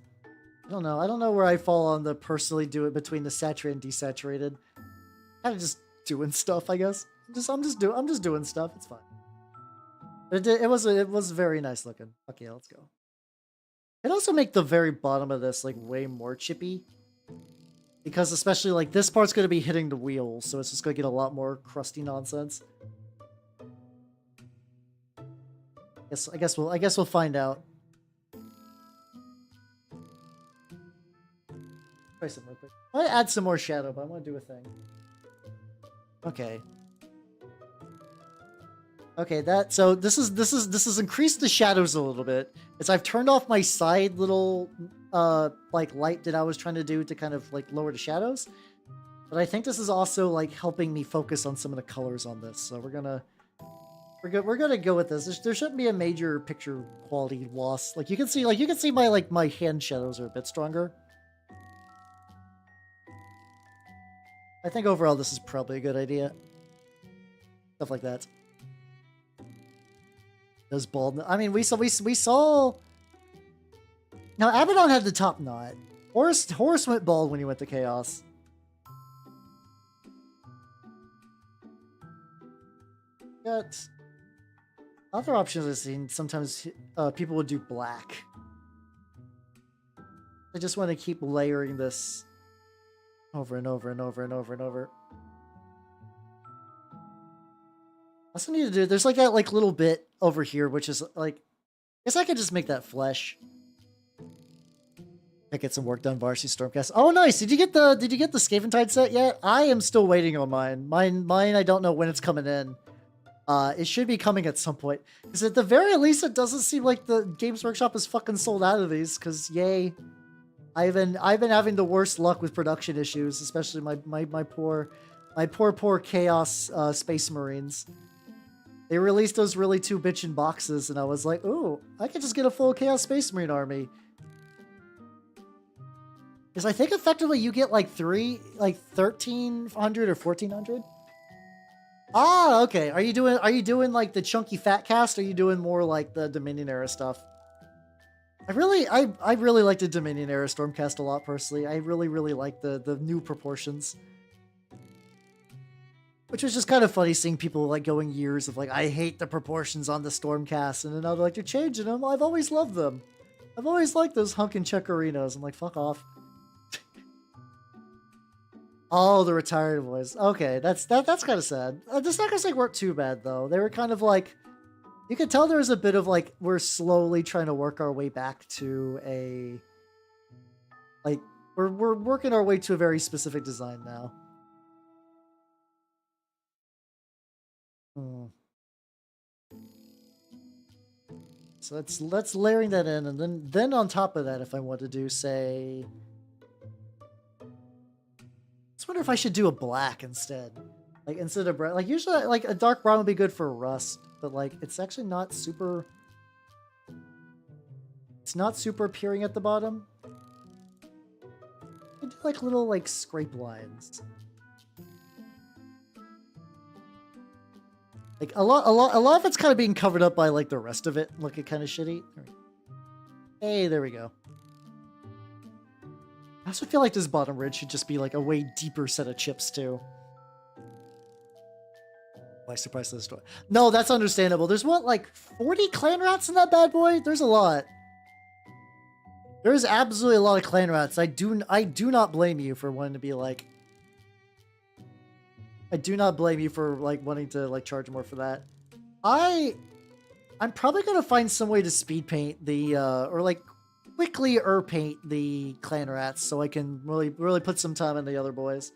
I don't know where I fall on the personally do it between the saturated and desaturated. Kind of just doing stuff, I guess. I'm just doing stuff. It's fine. It was very nice looking. Okay, let's go. It also make the very bottom of this like way more chippy, because especially like this part's gonna be hitting the wheels, so it's just gonna get a lot more crusty nonsense. I guess we'll find out. Try some real quick. I want to add some more shadow, but I want to do a thing. Okay. Okay, so this is increased the shadows a little bit. As I've turned off my side little like light that I was trying to do to kind of like lower the shadows. But I think this is also like helping me focus on some of the colors on this. So we're gonna go with this. There shouldn't be a major picture quality loss. Like you can see my hand shadows are a bit stronger. I think overall this is probably a good idea. Stuff like that. Those bald. I mean, we saw. Now Abaddon had the top knot. Horus went bald when he went to Chaos. Got other options I've seen. Sometimes people would do black. I just want to keep layering this over and over and over and over and over. I also need to do, there's like that like little bit over here, which is like, I guess I could just make that flesh. I get some work done, Varsity Stormcast. Oh, nice. Did you get the Scaventide set yet? I am still waiting on mine. Mine, I don't know when it's coming in. It should be coming at some point. Because at the very least, it doesn't seem like the Games Workshop is fucking sold out of these. Because yay, I've been having the worst luck with production issues, especially my poor Chaos Space Marines. They released those really two bitchin' boxes, and I was like, ooh, I could just get a full Chaos Space Marine army. Because I think effectively you get like 1,300 or 1,400. Ah, okay. Are you doing like the chunky fat cast, or are you doing more like the Dominion era stuff? I really like the Dominion era Stormcast a lot personally. I really like the new proportions. Which was just kind of funny seeing people like going years of like, I hate the proportions on the Stormcast, and then now they're like, they're changing them. I've always loved them. I've always liked those hunkin' checkerinos. I'm like, fuck off. Oh, the retired boys. Okay, that's kind of sad. The Sackers like weren't too bad though. They were kind of like, you could tell there was a bit of like, we're slowly trying to work our way back to a, like, we're working our way to a very specific design now. So let's layering that in, and then on top of that, if I want to do, say, let's wonder if I should do a black instead, like instead of brown. Like usually, like a dark brown would be good for rust, but like it's actually not super. It's not super appearing at the bottom. I do like little like scrape lines. Like a lot of it's kind of being covered up by like the rest of it, looking kind of shitty. Hey, there we go. I also feel like this bottom ridge should just be like a way deeper set of chips too. Why surprise to the store? No, that's understandable. There's what, like 40 clan rats in that bad boy? There's a lot. There's absolutely a lot of clan rats. I do not blame you for wanting to be like. I do not blame you for like wanting to like charge more for that. I'm probably gonna find some way to speed paint the or like quickly paint the clan rats so I can really put some time in the other boys.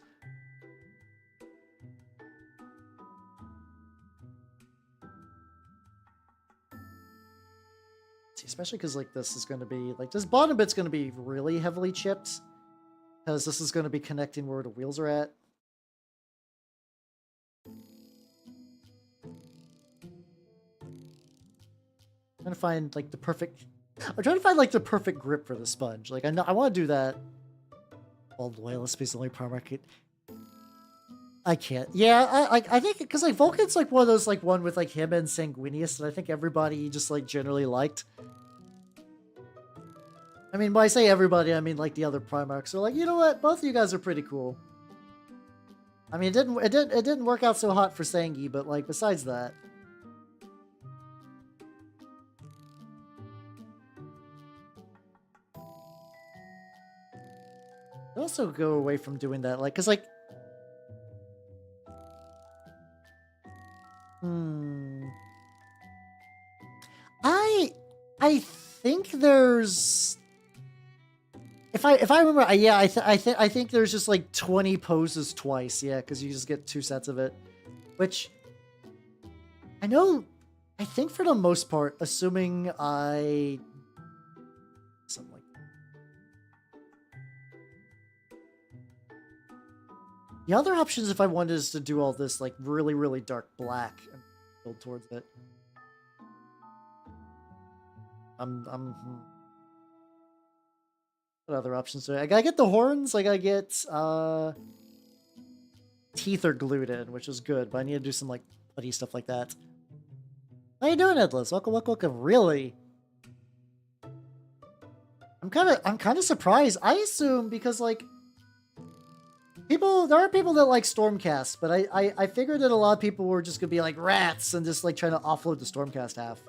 See, especially because like this is going to be like this bottom bit's going to be really heavily chipped because this is going to be connecting where the wheels are at. I'm trying to find like the perfect. I'm trying to find like the perfect grip for the sponge. Like I want to do that. Old loyalist piece only power market. I can't. Yeah, I think because like Vulcan's like one of those like one with like him and Sanguinius that I think everybody just like generally liked. I mean, when I say everybody, I mean like the other Primarchs are like, you know what? Both of you guys are pretty cool. I mean, it didn't work out so hot for Sangi, but like besides that. I also go away from doing that, like, cause like, I think there's, if I remember, yeah, I think there's just like 20 poses twice, yeah, because you just get 2 sets of it, which I know. I think for the most part, assuming something like the other options, if I wanted is to do all this like really, really dark black and build towards it. What other options do I gotta get the horns? I gotta get teeth are glued in, which is good, but I need to do some like putty stuff like that. How you doing, Edless? Welcome, welcome, welcome. Really? I'm kind of surprised. I assume because like there are people that like Stormcast, but I figured that a lot of people were just gonna be like rats and just like trying to offload the Stormcast half.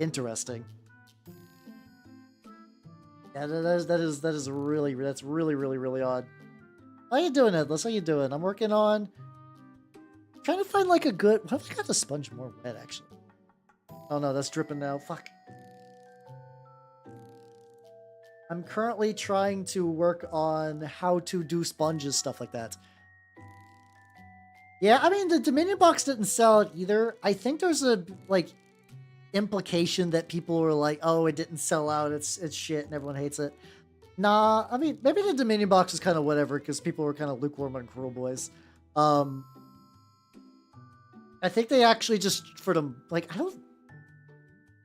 Interesting. Yeah, that's really odd. How you doing, Edless? How you doing? I'm working on trying to find like a good. What if I got the sponge more wet actually? Oh no, that's dripping now. Fuck. I'm currently trying to work on how to do sponges, stuff like that. Yeah, I mean the Dominion box didn't sell it either. I think there's a like implication that people were like, "Oh, it didn't sell out. It's shit, and everyone hates it." Nah, I mean maybe the Dominion box is kind of whatever because people were kind of lukewarm on Cruel Boys. I think they actually just for them like I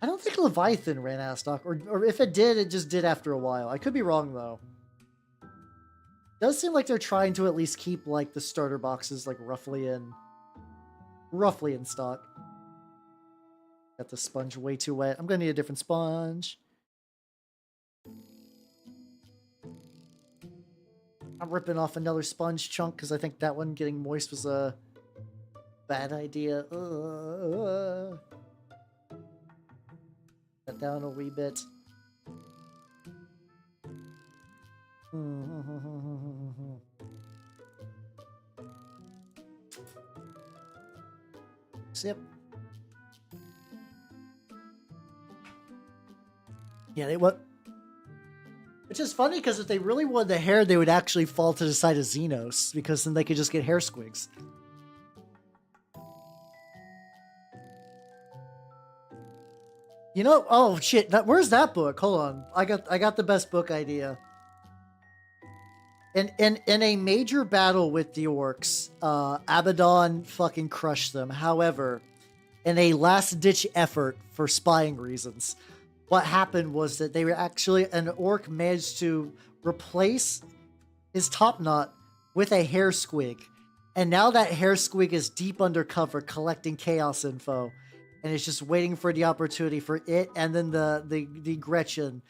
don't think Leviathan ran out of stock, or if it did, it just did after a while. I could be wrong though. It does seem like they're trying to at least keep like the starter boxes like roughly in stock. Got the sponge way too wet. I'm gonna need a different sponge. I'm ripping off another sponge chunk because I think that one getting moist was a bad idea. That down a wee bit. Yep. Yeah, they what? Which is funny because if they really wanted the hair, they would actually fall to the side of Xenos because then they could just get hair squigs. You know, oh shit, where's that book? Hold on. I got the best book idea. In a major battle with the orcs, Abaddon fucking crushed them. However, in a last-ditch effort for spying reasons, what happened was that they were actually an orc managed to replace his top knot with a hair squig, and now that hair squig is deep undercover collecting chaos info, and it's just waiting for the opportunity for it and then the Gretchen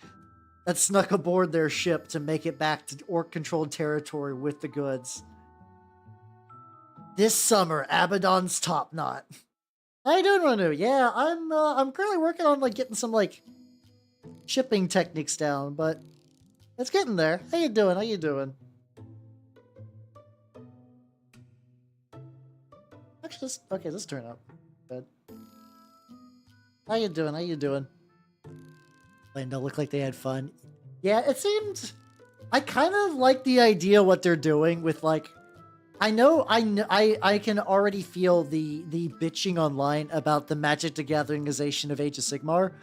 that snuck aboard their ship to make it back to orc-controlled territory with the goods. This summer, Abaddon's top knot. How you doing, Ranu? Yeah, I'm currently working on like getting some like shipping techniques down, but it's getting there. How you doing? How you doing? Actually, let's turn up. Good. How you doing? How you doing? Lando looked like they had fun. Yeah, it seemed. I kind of like the idea what they're doing with like. I can already feel the bitching online about the Magic the Gatheringization of Age of Sigmar,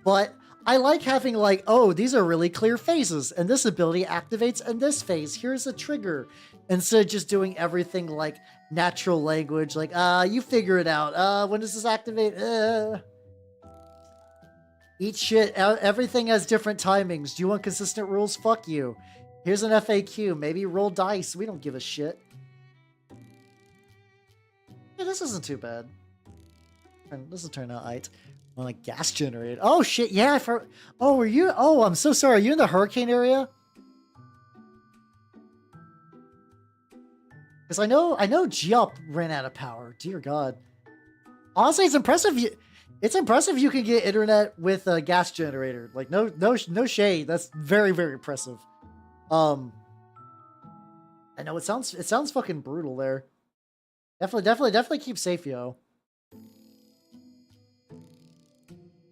but I like having like, oh, these are really clear phases, and this ability activates in this phase. Here's a trigger, instead of just doing everything like natural language, like you figure it out. When does this activate? Eat shit. Everything has different timings. Do you want consistent rules? Fuck you. Here's an FAQ. Maybe roll dice. We don't give a shit. Yeah, this isn't too bad. This will turn out aight. Well, like gas generator. Oh shit! Yeah. Oh, were you? Oh, I'm so sorry. Are you in the hurricane area? Because I know Geop ran out of power. Dear God. Honestly, it's impressive. It's impressive you can get internet with a gas generator. Like no shade. That's very impressive. I know it sounds fucking brutal there. Definitely keep safe, yo.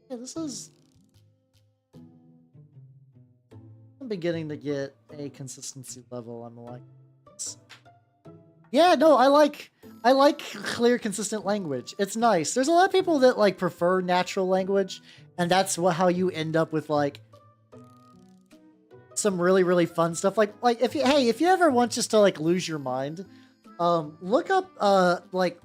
Yeah, this is. I'm beginning to get a consistency level. I'm like. Yeah, no, I like clear, consistent language. It's nice. There's a lot of people that like prefer natural language, and that's how you end up with like some really fun stuff. Like if you ever want just to like lose your mind, look up like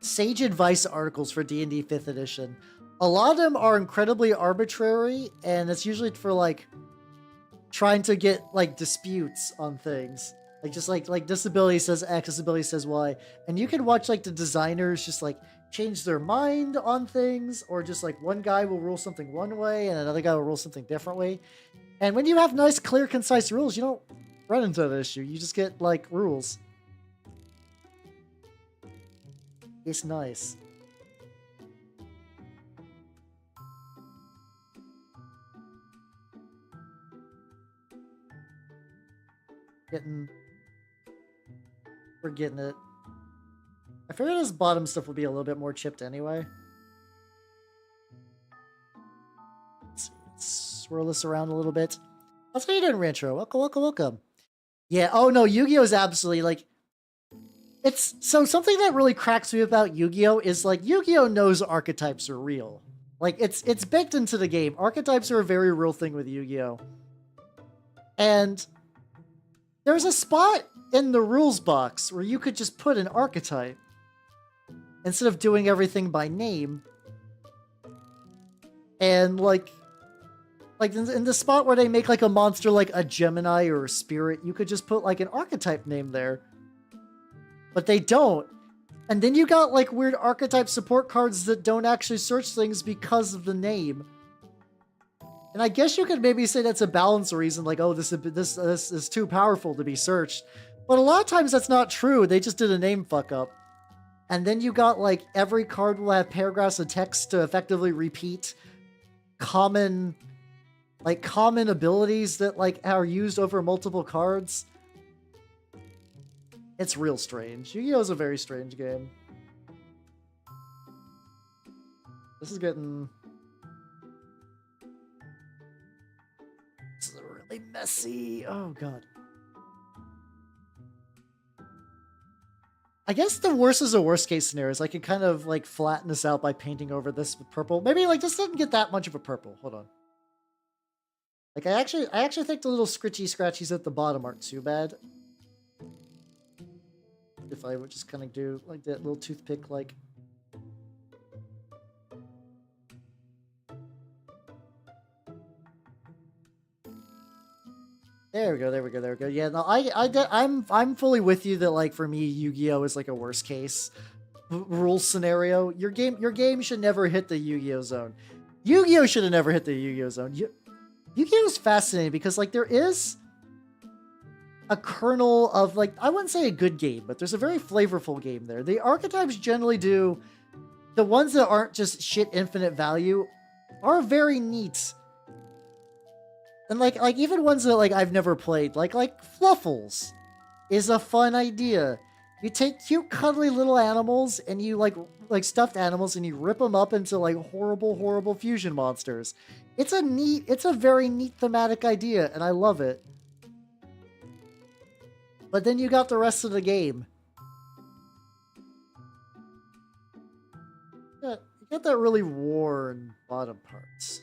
sage advice articles for D&D 5th edition. A lot of them are incredibly arbitrary, and it's usually for like trying to get like disputes on things. Like just like disability says X, disability says Y, and you can watch like the designers just like change their mind on things, or just like one guy will rule something one way and another guy will rule something differently. And when you have nice, clear, concise rules, you don't run into that issue. You just get like rules. It's nice. We're getting it. I figured this bottom stuff would be a little bit more chipped anyway. Let's see. Let's swirl this around a little bit. That's how you doing, Rancho. Welcome. Yeah, oh no, Yu-Gi-Oh! Is absolutely like... It's... So something that really cracks me about Yu-Gi-Oh! Is like, Yu-Gi-Oh! Knows archetypes are real. Like, it's baked into the game. Archetypes are a very real thing with Yu-Gi-Oh! And... there's a spot in the rules box where you could just put an archetype instead of doing everything by name. And like in the spot where they make like a monster like a Gemini or a Spirit, you could just put like an archetype name there. But they don't. And then you got like weird archetype support cards that don't actually search things because of the name. And I guess you could maybe say that's a balance reason, like, oh, this is too powerful to be searched. But a lot of times that's not true. They just did a name fuck up. And then you got, like, every card will have paragraphs of text to effectively repeat common abilities that, like, are used over multiple cards. It's real strange. Yu-Gi-Oh! Is a very strange game. This is getting... This is really messy. Oh, God. I guess the worst is a worst case scenario is I can kind of like flatten this out by painting over this with purple. Maybe like this doesn't get that much of a purple. Hold on. Like I actually think the little scritchy scratchies at the bottom aren't too bad. If I would just kind of do like that little toothpick like. There we go. Yeah, no, I'm fully with you that like for me, Yu-Gi-Oh is like a worst case rule scenario. Your game should never hit the Yu-Gi-Oh zone. Yu-Gi-Oh should have never hit the Yu-Gi-Oh zone. Yu-Gi-Oh is fascinating because like there is a kernel of like I wouldn't say a good game, but there's a very flavorful game there. The archetypes generally do the ones that aren't just shit infinite value are very neat. And like even ones that like I've never played, like Fluffles is a fun idea. You take cute cuddly little animals and you like stuffed animals and you rip them up into like horrible fusion monsters. It's a very neat thematic idea and I love it. But then you got the rest of the game. You got that really worn bottom parts.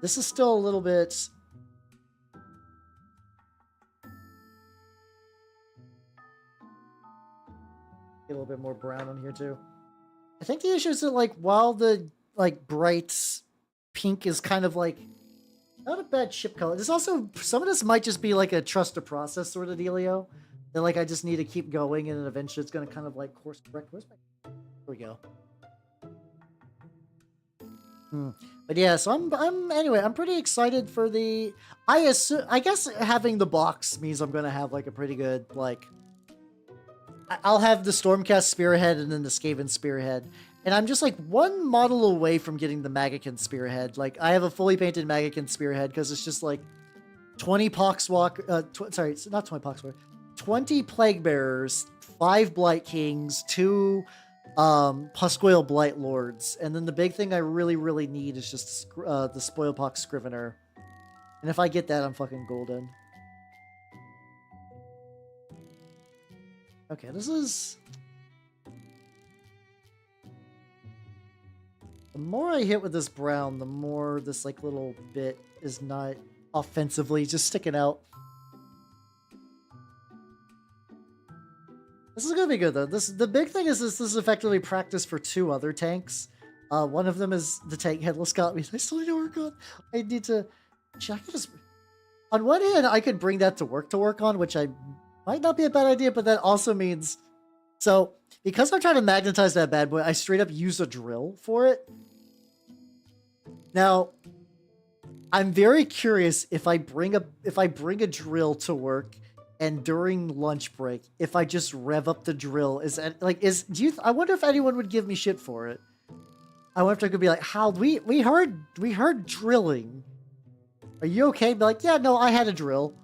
This is still a little bit... Get a little bit more brown on here too. I think the issue is that like while the like bright pink is kind of like not a bad chip color. There's also some of this might just be like a trust the process sort of dealio. Then like I just need to keep going, and then eventually it's gonna kind of like course correct. Where's my? There we go. But yeah, so anyway, I'm pretty excited for the. I guess having the box means I'm gonna have like a pretty good like. I'll have the Stormcast Spearhead and then the Skaven Spearhead. And I'm just like one model away from getting the Magican Spearhead. Like, I have a fully painted Magican Spearhead because it's just like 20 Poxwalk, sorry, it's not 20 Poxwalk, 20 Plague Bearers, 5 Blight Kings, 2 Puscoil Blight Lords. And then the big thing I really, really need is just the Spoilpox Scrivener. And if I get that, I'm fucking golden. Okay, this is... The more I hit with this brown, the more this like little bit is not offensively just sticking out. This is gonna be good though. The big thing is this is effectively practice for 2 other tanks. One of them is the tank Headless got me. I still need to work on. I need to. I could just. On one hand, I could bring that to work on, which I might not be a bad idea, but that also means. So because I'm trying to magnetize that bad boy, I straight up use a drill for it. Now, I'm very curious if I bring a drill to work, and during lunch break, if I just rev up the drill, I wonder if anyone would give me shit for it. I wonder if I could be like, "How we heard drilling. Are you okay?" Be like, "Yeah, no, I had a drill.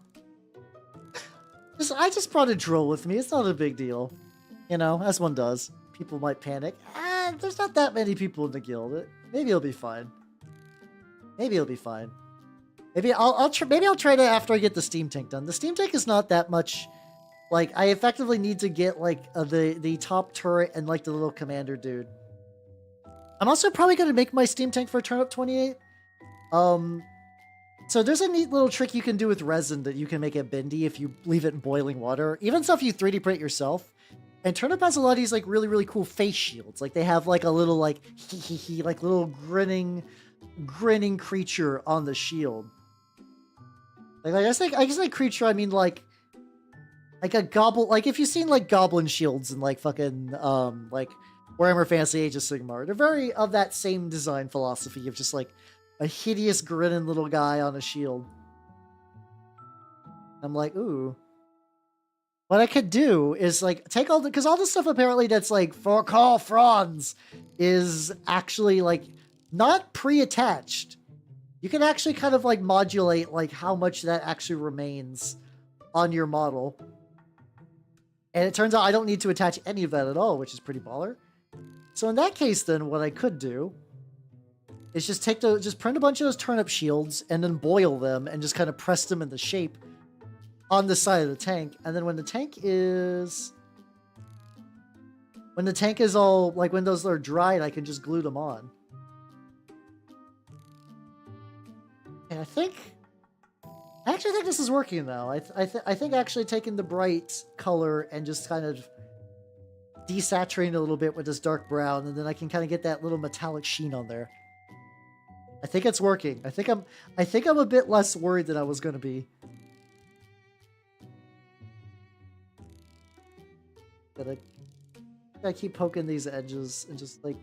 I just brought a drill with me. It's not a big deal, you know, as one does. People might panic. There's not that many people in the guild. Maybe it'll be fine. Maybe it'll be fine. Maybe I'll try that after I get the steam tank done. The steam tank is not that much. Like, I effectively need to get like the top turret and like the little commander dude. I'm also probably going to make my steam tank for turnip 28. So there's a neat little trick you can do with resin that you can make it bendy if you leave it in boiling water. Even stuff you 3D print yourself. And Turnip has a lot of these like really, really cool face shields. Like they have like a little like like little grinning creature on the shield. Like I guess like creature, I mean like a goblin. Like if you've seen like goblin shields and like fucking like Warhammer Fantasy Age of Sigmar, they're very of that same design philosophy of just like a hideous grinning little guy on a shield. I'm like, ooh. What I could do is like take all the, because all the stuff apparently that's like for call Franz is actually like not pre-attached. You can actually kind of like modulate like how much that actually remains on your model. And it turns out I don't need to attach any of that at all, which is pretty baller. So in that case, then what I could do is just just print a bunch of those turnip shields and then boil them and just kind of press them in the shape on the side of the tank. And then when the tank is all like, when those are dried, I can just glue them on. And I actually think this is working now. I think actually taking the bright color and just kind of desaturating a little bit with this dark brown, and then I can kind of get that little metallic sheen on there. I think it's working. I think I'm a bit less worried than I was going to be. Gotta keep poking these edges and just like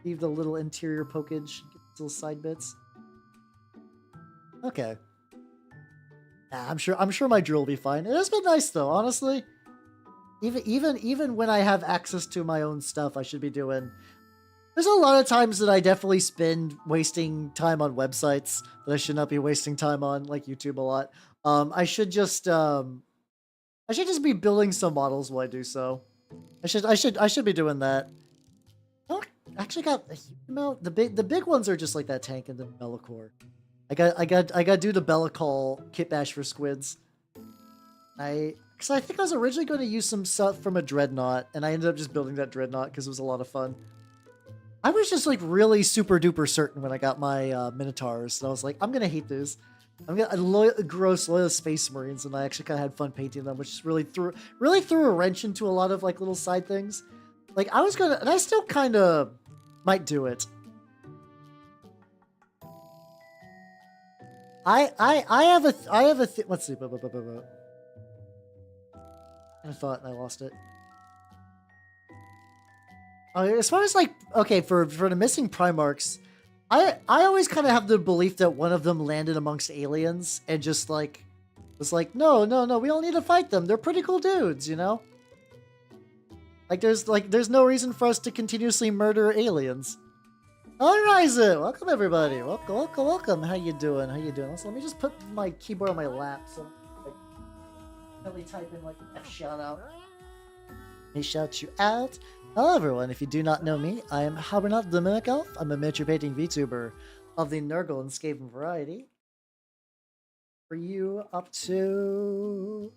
leave the little interior pokage, get these little side bits. Okay. I'm sure my drill will be fine. It has been nice though, honestly. Even when I have access to my own stuff, I should be doing. There's a lot of times that I definitely spend wasting time on websites that I should not be wasting time on, like YouTube a lot. I should just be building some models while I do so. I should be doing that. I actually got a huge amount. The big ones are just like that tank and the Bellacore. I got to do the Bellacall kit bash for squids. Because I think I was originally going to use some stuff from a Dreadnought, and I ended up just building that Dreadnought because it was a lot of fun. I was just like really super duper certain when I got my Minotaurs, and I was like, I'm gonna hate these. I'm gonna gross loyal Space Marines, and I actually kind of had fun painting them, which just really threw a wrench into a lot of like little side things. Like I was gonna, and I still kind of might do it. I have a let's see. I thought I lost it. As far as like, okay, for the missing Primarchs, I always kind of have the belief that one of them landed amongst aliens and just like was like, no, we don't need to fight them. They're pretty cool dudes, you know? Like there's no reason for us to continuously murder aliens. All right, welcome everybody. Welcome. How you doing? So let me just put my keyboard on my lap so like really type in like a shout out. Let me shout you out. Hello everyone, if you do not know me, I am Habernot the Mimic Elf. I'm a miniature painting VTuber of the Nurgle and Skaven variety. For you up to...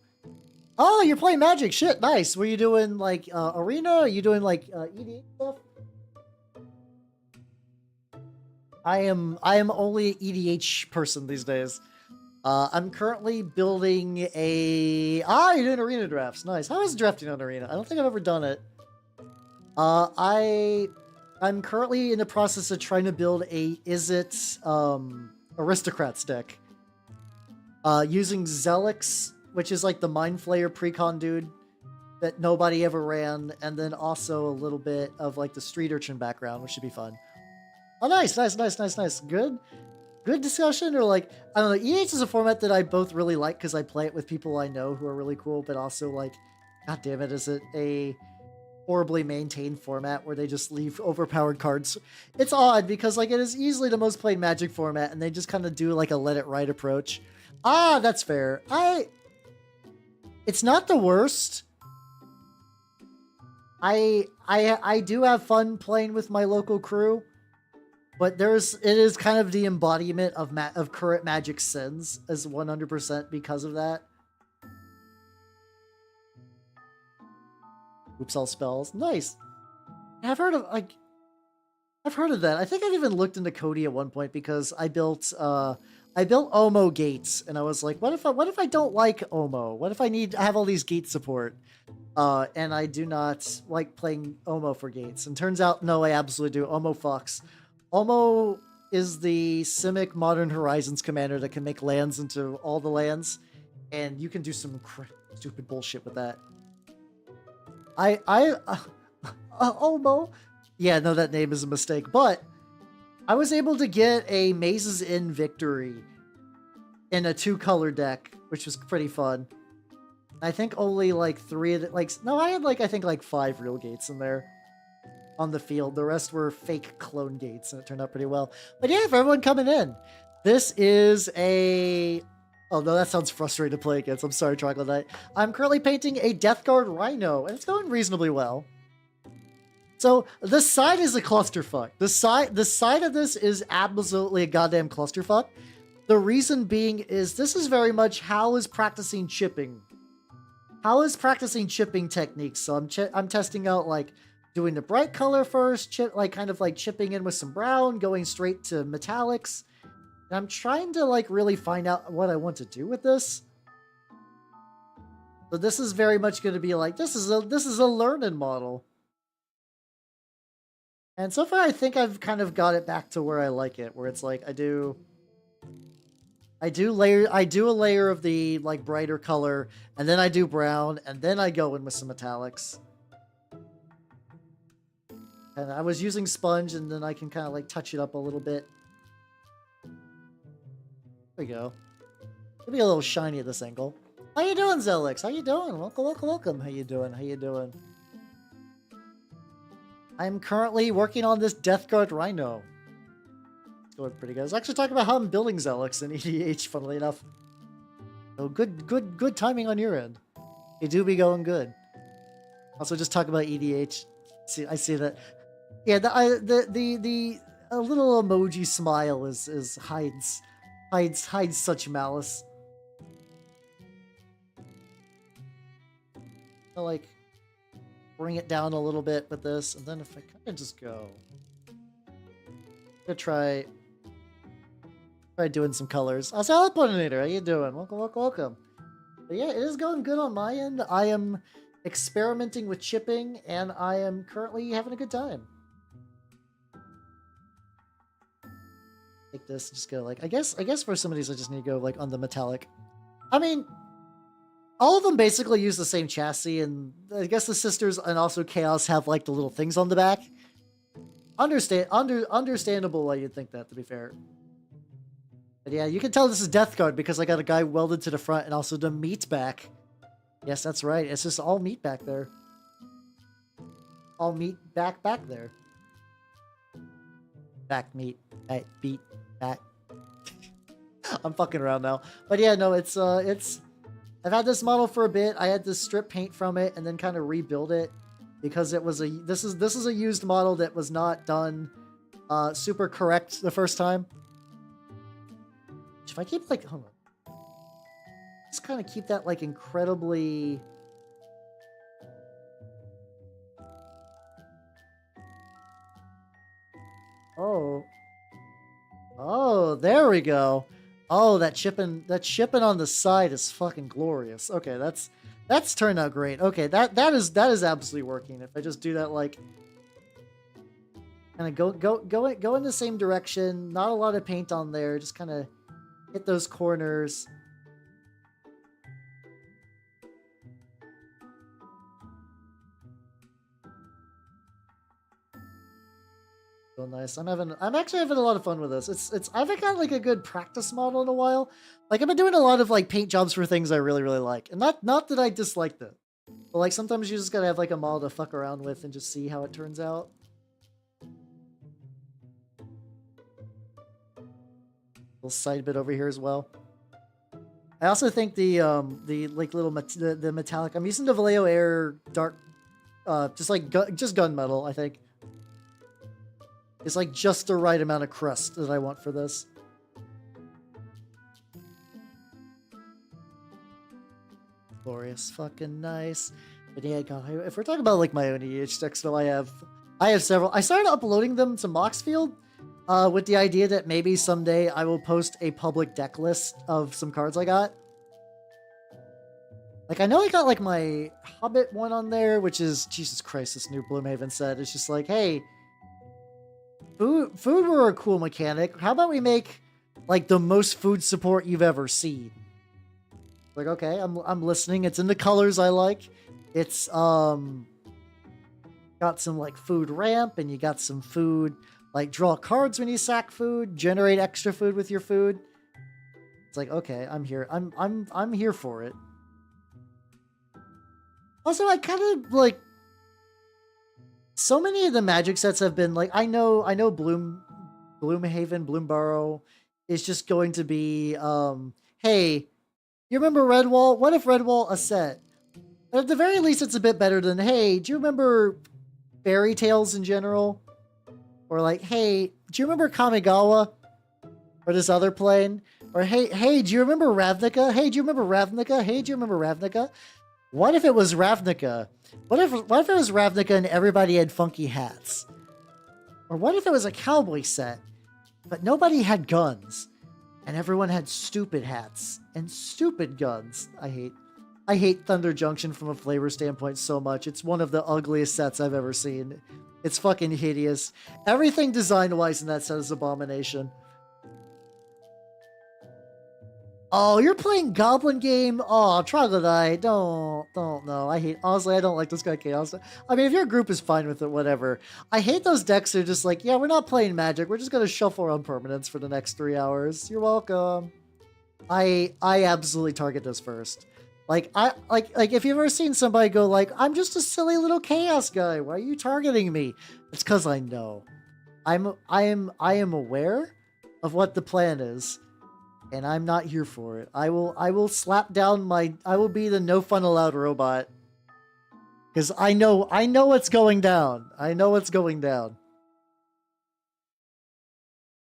Oh, you're playing Magic, shit, nice. Were you doing like Arena? Are you doing like EDH stuff? I am only an EDH person these days. I'm currently building a... you're doing Arena drafts, nice. How is drafting on Arena? I don't think I've ever done it. I'm currently in the process of trying to build a Aristocrats deck. Using Zelix, which is like the Mind Flayer precon dude that nobody ever ran, and then also a little bit of like the Street Urchin background, which should be fun. Oh, nice. Good discussion, or like, I don't know, EH is a format that I both really like because I play it with people I know who are really cool, but also like, god damn it, is it a horribly maintained format where they just leave overpowered cards? It's odd because like it is easily the most played Magic format and they just kind of do like a let it ride approach. That's fair. It's not the worst. I do have fun playing with my local crew, but it is kind of the embodiment of current Magic sins as 100% because of that. Oops, all spells. Nice. I've heard of that. I think I've even looked into Cody at one point because I built Omo gates, and I was like, what if I don't like Omo? What if I have all these gate support? And I do not like playing Omo for gates. And turns out, no, I absolutely do. Omo fucks. Omo is the Simic Modern Horizons commander that can make lands into all the lands, and you can do some stupid bullshit with that. Omo. Yeah, no, that name is a mistake, but I was able to get a Mazes In victory in a 2-color deck, which was pretty fun. I think only like 3 of the, I had I think 5 real gates in there on the field. The rest were fake clone gates, and it turned out pretty well. But yeah, for everyone coming in, this is a... Oh no, that sounds frustrating to play against. I'm sorry, Troglodyte. I'm currently painting a Death Guard Rhino, and it's going reasonably well. So the side is a clusterfuck. The side of this is absolutely a goddamn clusterfuck. The reason being is this is very much Hal is practicing chipping. Hal is practicing chipping techniques. So I'm testing out doing the bright color first, chipping in with some brown, going straight to metallics. And I'm trying to really find out what I want to do with this. So this is very much going to be this is a learning model. And so far I think I've kind of got it back to where I like it, where it's I do a layer of the brighter color, and then I do brown, and then I go in with some metallics. And I was using sponge, and then I can kind of touch it up a little bit. There we go. It'll be a little shiny at this angle. How you doing, Zelix? How you doing? Welcome. How you doing? I'm currently working on this Death Guard Rhino. It's going pretty good. I was actually talking about how I'm building Zelix in EDH, funnily enough. So good timing on your end. You do be going good. Also, just talk about EDH. I see that. Yeah, the little emoji smile is hides such malice. I bring it down a little bit with this, and then if I kind of just go, I'm gonna try doing some colors. Salad Pollinator, how you doing? Welcome. But yeah, it is going good on my end. I am experimenting with chipping, and I am currently having a good time. Take this, just go I guess for some of these I just need to go on the metallic. I mean, All of them basically use the same chassis, and I guess the sisters and also Chaos have like the little things on the back. Understandable why you'd think that, to be fair. But yeah, you can tell this is Death Guard because I got a guy welded to the front and also the meat back. Yes, that's right. It's just all meat back there. All meat back there. Back meat. Beat. Back. I'm fucking around now. But yeah, no, it's I've had this model for a bit. I had to strip paint from it and then kind of rebuild it because it was this is a used model that was not done super correct the first time. If I keep like, hold on, just kind of keep that like incredibly. Oh, there we go. Oh, that chipping on the side is fucking glorious. Okay, that's turned out great. Okay, that is absolutely working. If I just do that, like, kind of go in the same direction. Not a lot of paint on there. Just kind of hit those corners. So nice. I'm actually having a lot of fun with this. I haven't got like a good practice model in a while. Like I've been doing a lot of like paint jobs for things I really, really like. And not that I dislike them. But like sometimes you just gotta have like a model to fuck around with and just see how it turns out. Little side bit over here as well. I also think the like little the metallic. I'm using the Vallejo Air dark, just gunmetal. I think. It's like just the right amount of crust that I want for this. Glorious, fucking nice. But yeah, God, if we're talking about like my own EH decks, though, I have several. I started uploading them to Moxfield with the idea that maybe someday I will post a public deck list of some cards I got. Like I know I got like my Hobbit one on there, which is Jesus Christ. This new Bloomhaven set. It's just like, hey. Food were a cool mechanic. How about we make like the most food support you've ever seen? Like, okay, I'm listening. It's in the colors I like. It's got some like food ramp, and you got some food like draw cards when you sack food, generate extra food with your food. It's like, okay, I'm here. I'm here for it. Also, I kind of like. So many of the Magic sets have been like I know Gloomhaven, Bloomburrow is just going to be hey, you remember Redwall? What if Redwall a set? But at the very least it's a bit better than hey, do you remember fairy tales in general? Or like, hey, do you remember Kamigawa? Or this other plane? Or hey, do you remember Ravnica? Hey, do you remember Ravnica? Hey, do you remember Ravnica? What if it was Ravnica? What if it was Ravnica and everybody had funky hats? Or what if it was a cowboy set, but nobody had guns, and everyone had stupid hats and stupid guns? I hate Thunder Junction from a flavor standpoint so much. It's one of the ugliest sets I've ever seen. It's fucking hideous. Everything design-wise in that set is abomination. Oh, you're playing Goblin Game? Oh, Troglodyte. Don't know. Honestly, I don't like this guy Chaos. I mean, if your group is fine with it, whatever. I hate those decks that are just like, yeah, we're not playing Magic. We're just going to shuffle around permanents for the next 3 hours. You're welcome. I absolutely target those first. Like, if you've ever seen somebody go like, I'm just a silly little Chaos guy. Why are you targeting me? It's because I know. I am aware of what the plan is. And I'm not here for it. I will slap down I will be the no fun allowed robot. Because I know what's going down. I know what's going down.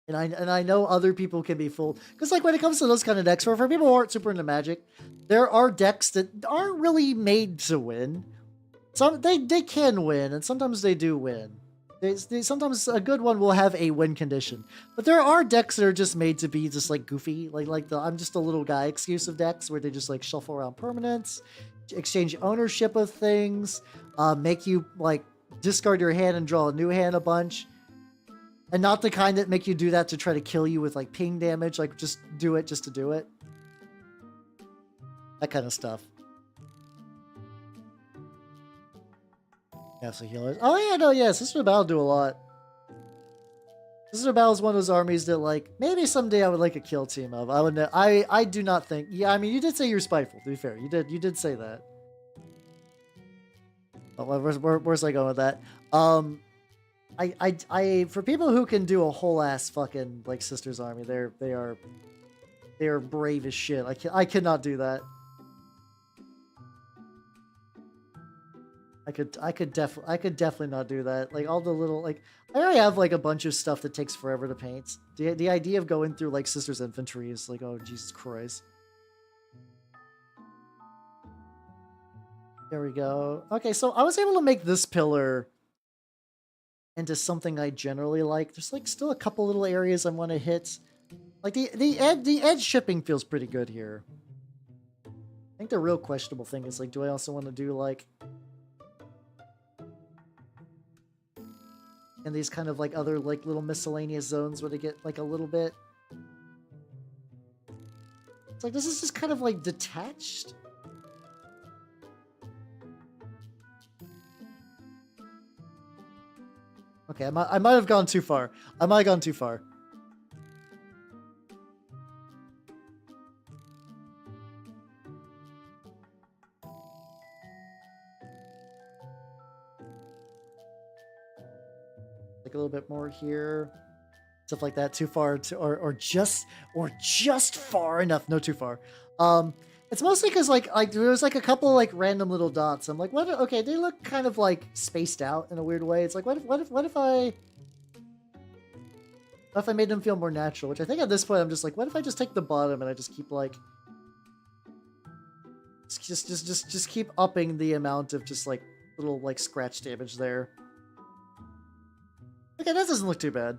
And I know other people can be fooled. Because like when it comes to those kind of decks, for people who aren't super into Magic, there are decks that aren't really made to win. They can win, and sometimes they do win. Sometimes a good one will have a win condition, but there are decks that are just made to be just like goofy, like the I'm just a little guy excuse of decks where they just like shuffle around permanents, exchange ownership of things, make you like discard your hand and draw a new hand a bunch, and not the kind that make you do that to try to kill you with like ping damage, like just do it just to do it. That kind of stuff. Castle healers. Oh yeah, no, yeah, Sister of Battle do a lot. Sister of Battle is one of those armies that, like, maybe someday I would like a kill team of. I would. I do not think. Yeah, I mean, you did say you're spiteful. To be fair, you did say that. Oh, where's I going with that? For people who can do a whole ass fucking like Sisters army, they are brave as shit. I cannot do that. I could definitely not do that. Like all the little like I already have like a bunch of stuff that takes forever to paint. The idea of going through like Sisters infantry is like, oh Jesus Christ. There we go. Okay, so I was able to make this pillar into something I generally like. There's like still a couple little areas I want to hit. Like the edge shipping feels pretty good here. I think the real questionable thing is like, do I also want to do like in these kind of like other like little miscellaneous zones where they get like a little bit. It's like this is just kind of like detached. Okay, I might have gone too far. I might have gone too far. Like a little bit more here. Stuff like that. Too far to or just far enough. No, too far. It's mostly because like there was like a couple like random little dots. I'm like, what? Okay, they look kind of like spaced out in a weird way. It's like, what if I made them feel more natural? Which I think at this point I'm just like, what if I just take the bottom and I just keep like just keep upping the amount of just like little like scratch damage there. Okay, that doesn't look too bad.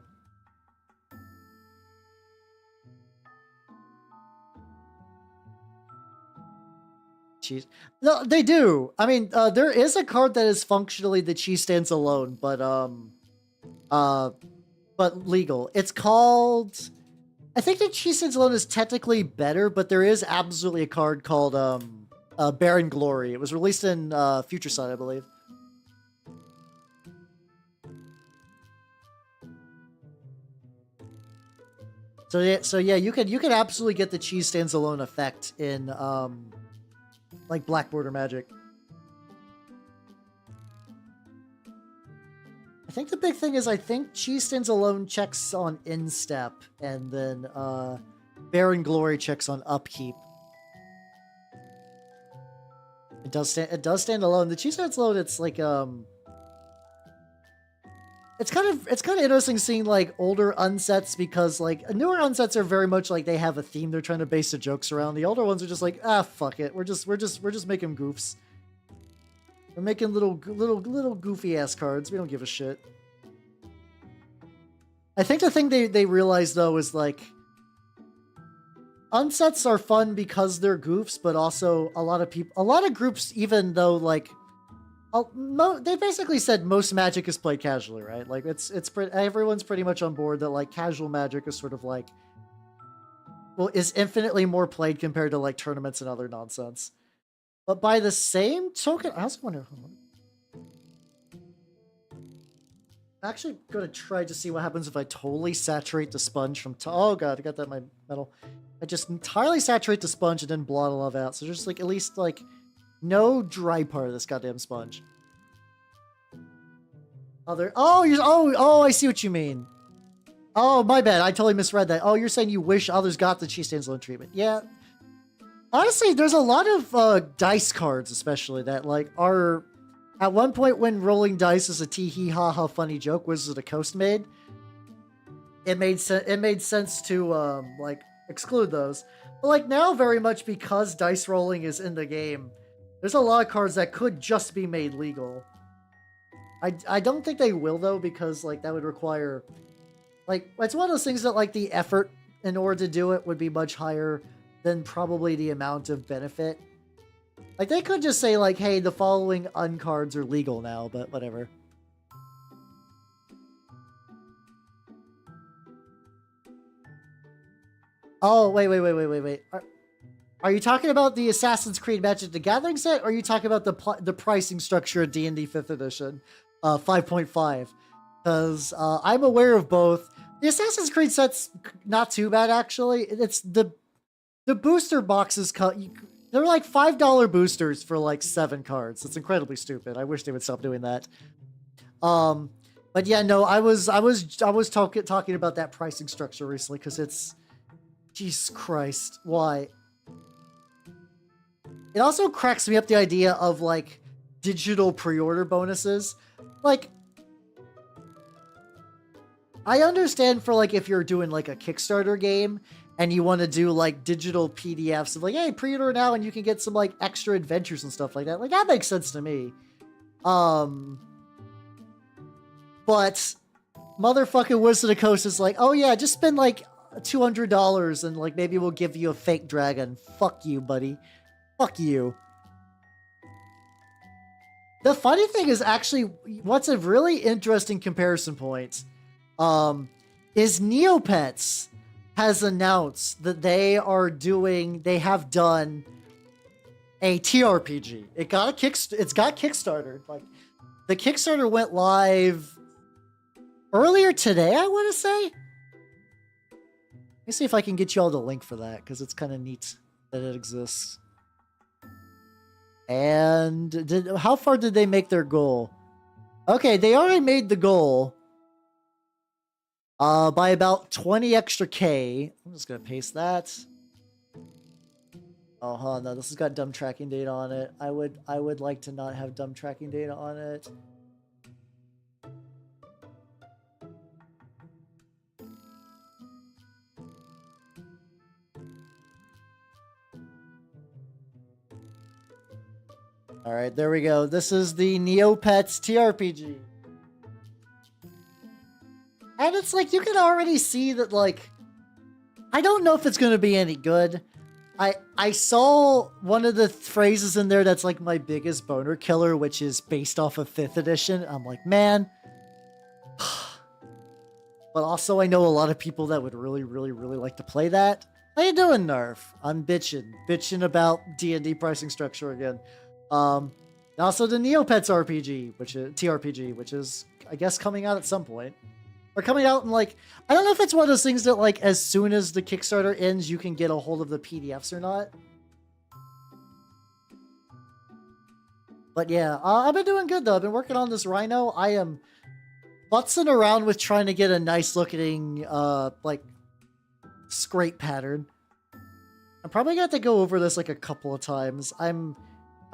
Cheese. No, they do. I mean, there is a card that is functionally the cheese stands alone, but legal. It's called. I think the cheese stands alone is technically better, but there is absolutely a card called Baron Glory. It was released in Future Sight, I believe. So yeah, you can absolutely get the cheese stands alone effect in like Black Border Magic. I think the big thing is I think cheese stands alone checks on instep, and then Baron Glory checks on upkeep. It does stand alone. The cheese stands alone. It's like it's kind of interesting seeing like older unsets because like newer unsets are very much like they have a theme they're trying to base the jokes around. The older ones are just like, ah, fuck it. We're just making goofs. We're making little goofy ass cards. We don't give a shit. I think the thing they realize though is like unsets are fun because they're goofs, but also a lot of groups, even though like they basically said most Magic is played casually, right? Like everyone's pretty much on board that like casual Magic is sort of like, well, is infinitely more played compared to like tournaments and other nonsense. But by the same token, I also wonder. I'm actually going to try to see what happens if I totally saturate the sponge from. Oh god, I got that in my metal. I just entirely saturate the sponge and then blot all of out. So just like at least like. No dry part of this goddamn sponge. I see what you mean. Oh, my bad. I totally misread that. Oh, you're saying you wish others got the cheese stands alone treatment. Yeah. Honestly, there's a lot of dice cards, especially that like are at one point when rolling dice is a tee hee ha ha funny joke Wizards of the Coast made. It made sense to like exclude those. But like now, very much because dice rolling is in the game. There's a lot of cards that could just be made legal. I don't think they will though, because like that would require, like, it's one of those things that like the effort in order to do it would be much higher than probably the amount of benefit. Like they could just say like, hey, the following uncards are legal now, but whatever. Oh, wait. Are you talking about the Assassin's Creed Magic the Gathering set, or are you talking about the pricing structure of D&D 5th edition, 5.5? Because I'm aware of both. The Assassin's Creed set's not too bad, actually. It's the booster boxes, they're like $5 boosters for like 7 cards. It's incredibly stupid. I wish they would stop doing that. But yeah, no, I was talking about that pricing structure recently, because it's, Jesus Christ, why? It also cracks me up, the idea of like digital pre-order bonuses. Like, I understand for like if you're doing like a Kickstarter game and you want to do like digital PDFs of like, hey, pre-order now and you can get some like extra adventures and stuff like that. Like, that makes sense to me. But motherfucking Wizard of the Coast is like, oh yeah, just spend like $200 and like maybe we'll give you a fake dragon. Fuck you, buddy. Fuck you. The funny thing is, actually, what's a really interesting comparison point is Neopets has announced that they have done a TRPG. It's got Kickstarter. Like, the Kickstarter went live earlier today, I want to say. Let me see if I can get you all the link for that, because it's kind of neat that it exists. And how far did they make their goal? Okay, they already made the goal by about 20 extra K. I'm just gonna paste that. Oh, huh, no, this has got dumb tracking data on it. I would like to not have dumb tracking data on it. All right, there we go. This is the Neopets TRPG. And it's like, you can already see that, like, I don't know if it's going to be any good. I saw one of the phrases in there that's like my biggest boner killer, which is based off of 5th edition. I'm like, man. But also, I know a lot of people that would really, really, really like to play that. How you doing, Nerf? I'm bitching about D&D pricing structure again. Also the Neopets RPG, which is TRPG, which is, I guess, coming out at some point. Or coming out in, like, I don't know if it's one of those things that, like, as soon as the Kickstarter ends, you can get a hold of the PDFs or not. But yeah, I've been doing good, though. I've been working on this Rhino. I am futzing around with trying to get a nice looking, like, scrape pattern. I'm probably gonna have to go over this, like, a couple of times. I'm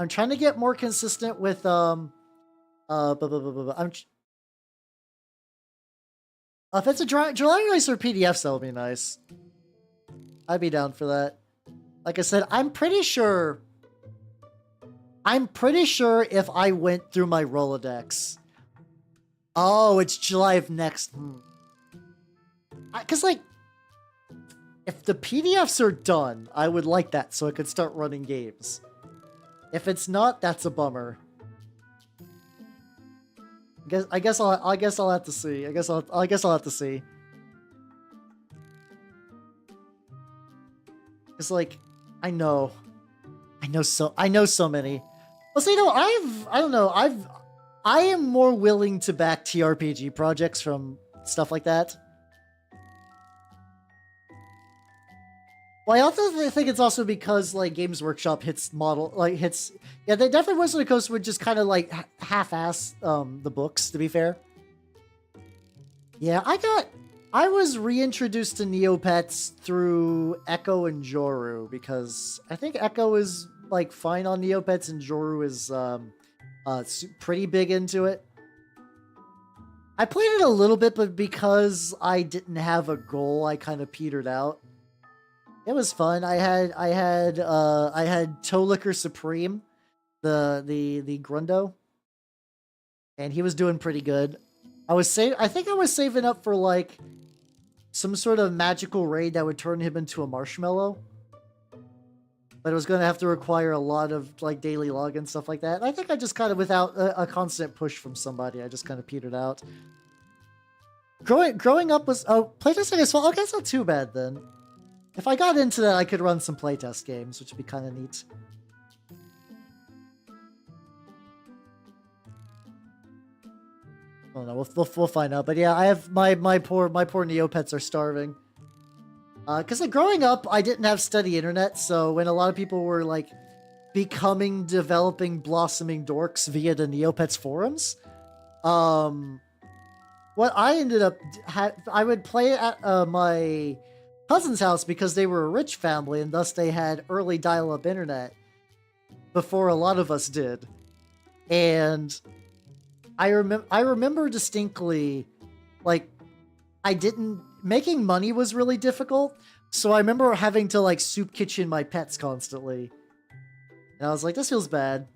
trying to get more consistent with, if it's a July release or PDFs, that would be nice. I'd be down for that. Like I said, I'm pretty sure if I went through my Rolodex. Oh, it's July of next. Because, like, if the PDFs are done, I would like that so I could start running games. If it's not, that's a bummer. I guess I'll have to see. I guess I'll have to see. It's like, I know so many. Well, so, you know, I am more willing to back TRPG projects from stuff like that. Well, I also think it's also because, like, Games Workshop yeah, they definitely Wizard of the Coast would just kind of, like, half-ass, the books, to be fair. Yeah, I was reintroduced to Neopets through Echo and Joru, because I think Echo is, like, fine on Neopets, and Joru is, pretty big into it. I played it a little bit, but because I didn't have a goal, I kind of petered out. It was fun. I had Toe Licker Supreme, the Grundo, and he was doing pretty good. I think I was saving up for, like, some sort of magical raid that would turn him into a marshmallow, but it was going to have to require a lot of, like, daily log and stuff like that. And I think I just kind of, without a constant push from somebody, I just kind of petered out. Growing up was playtesting as well. Okay, it's not too bad then. If I got into that, I could run some playtest games, which would be kind of neat. I don't know. We'll find out. But yeah, I have my poor Neopets are starving. Because like growing up, I didn't have steady internet, so when a lot of people were like becoming developing blossoming dorks via the Neopets forums, what I ended up I would play at my cousin's house because they were a rich family and thus they had early dial-up internet before a lot of us did. And I remember distinctly, like, making money was really difficult, so I remember having to like soup kitchen my pets constantly. And I was like, this feels bad.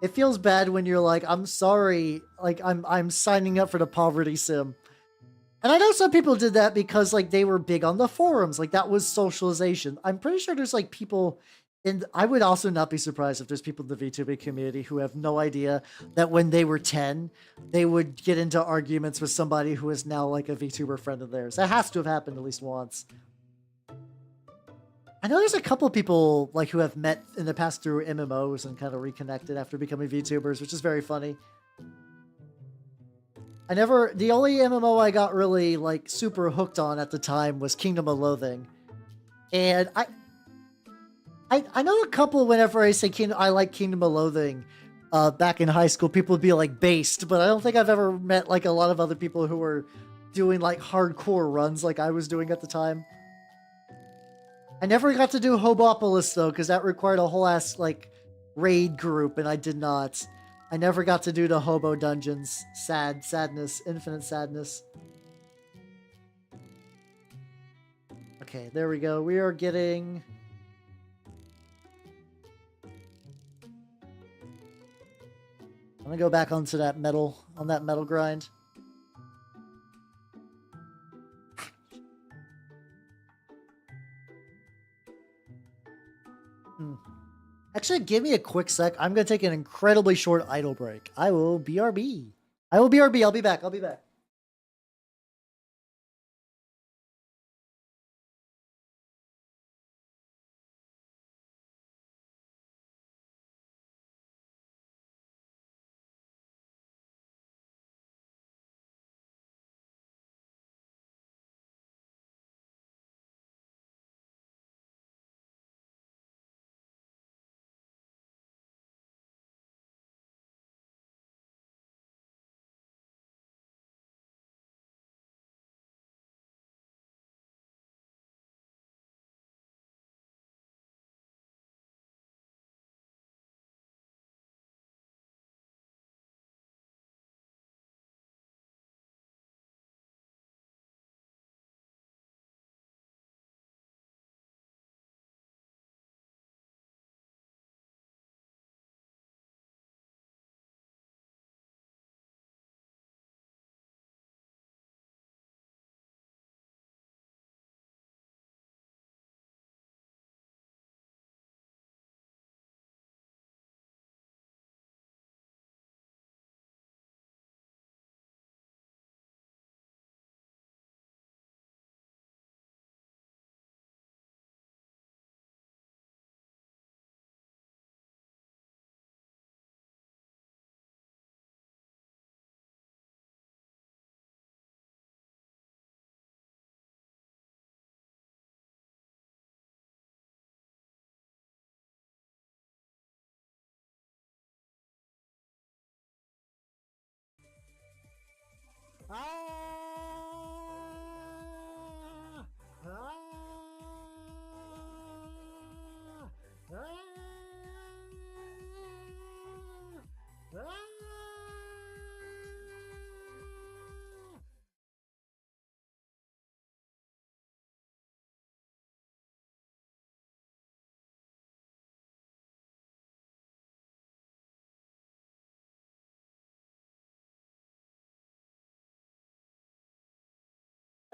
It feels bad when you're like, I'm sorry, like I'm signing up for the poverty sim. And I know some people did that because like they were big on the forums, like that was socialization. I'm pretty sure there's like people and I would also not be surprised if there's people in the VTuber community who have no idea that when they were 10, they would get into arguments with somebody who is now like a VTuber friend of theirs. That has to have happened at least once. I know there's a couple people like who have met in the past through MMOs and kind of reconnected after becoming VTubers, which is very funny. The only MMO I got really like super hooked on at the time was Kingdom of Loathing. And I know a couple whenever I say I like Kingdom of Loathing back in high school, people would be like based, but I don't think I've ever met like a lot of other people who were doing like hardcore runs like I was doing at the time. I never got to do Hobopolis though, because that required a whole ass like raid group, and I did not. I never got to do the Hobo dungeons. Sadness, infinite sadness. Okay, there we go. We are getting... I'm gonna go back onto that metal, grind. Actually, give me a quick sec. I'm gonna take an incredibly short idle break. I will BRB. I'll be back.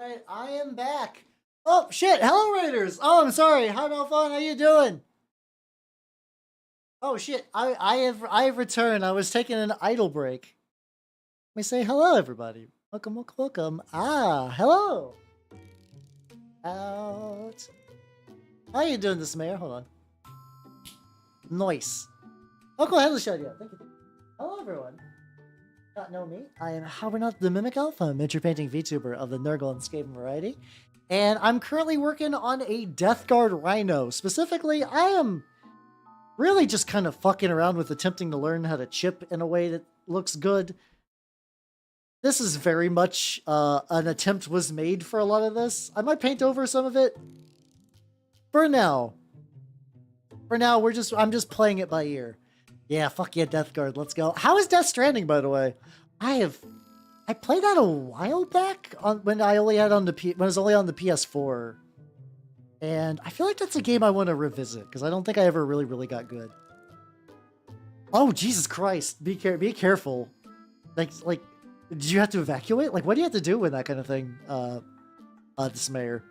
Alright, I am back. Oh shit! Hello, Raiders. Oh, I'm sorry. Hi, Malfon. How you doing? Oh shit! I have returned. I was taking an idle break. Let me say hello, everybody. Welcome. Ah, hello. out. How are you doing this, Mayor? Hold on. Nice. Oh, go ahead and show you. Thank you. Hello, everyone. Not know me. I am Howard the Mimic Alpha, a miniature painting VTuber of the Nurgle and Skaven variety. And I'm currently working on a Death Guard Rhino. Specifically, I am really just kind of fucking around with attempting to learn how to chip in a way that looks good. This is very much an attempt was made for a lot of this. I might paint over some of it. For now, I'm just playing it by ear. Yeah, fuck yeah, Death Guard, let's go. How is Death Stranding, by the way? I played that a while back when I only had when it was only on the PS4. And I feel like that's a game I want to revisit, because I don't think I ever really got good. Oh, Jesus Christ. Be careful. Like, did you have to evacuate? Like, what do you have to do with that kind of thing, Dismayer?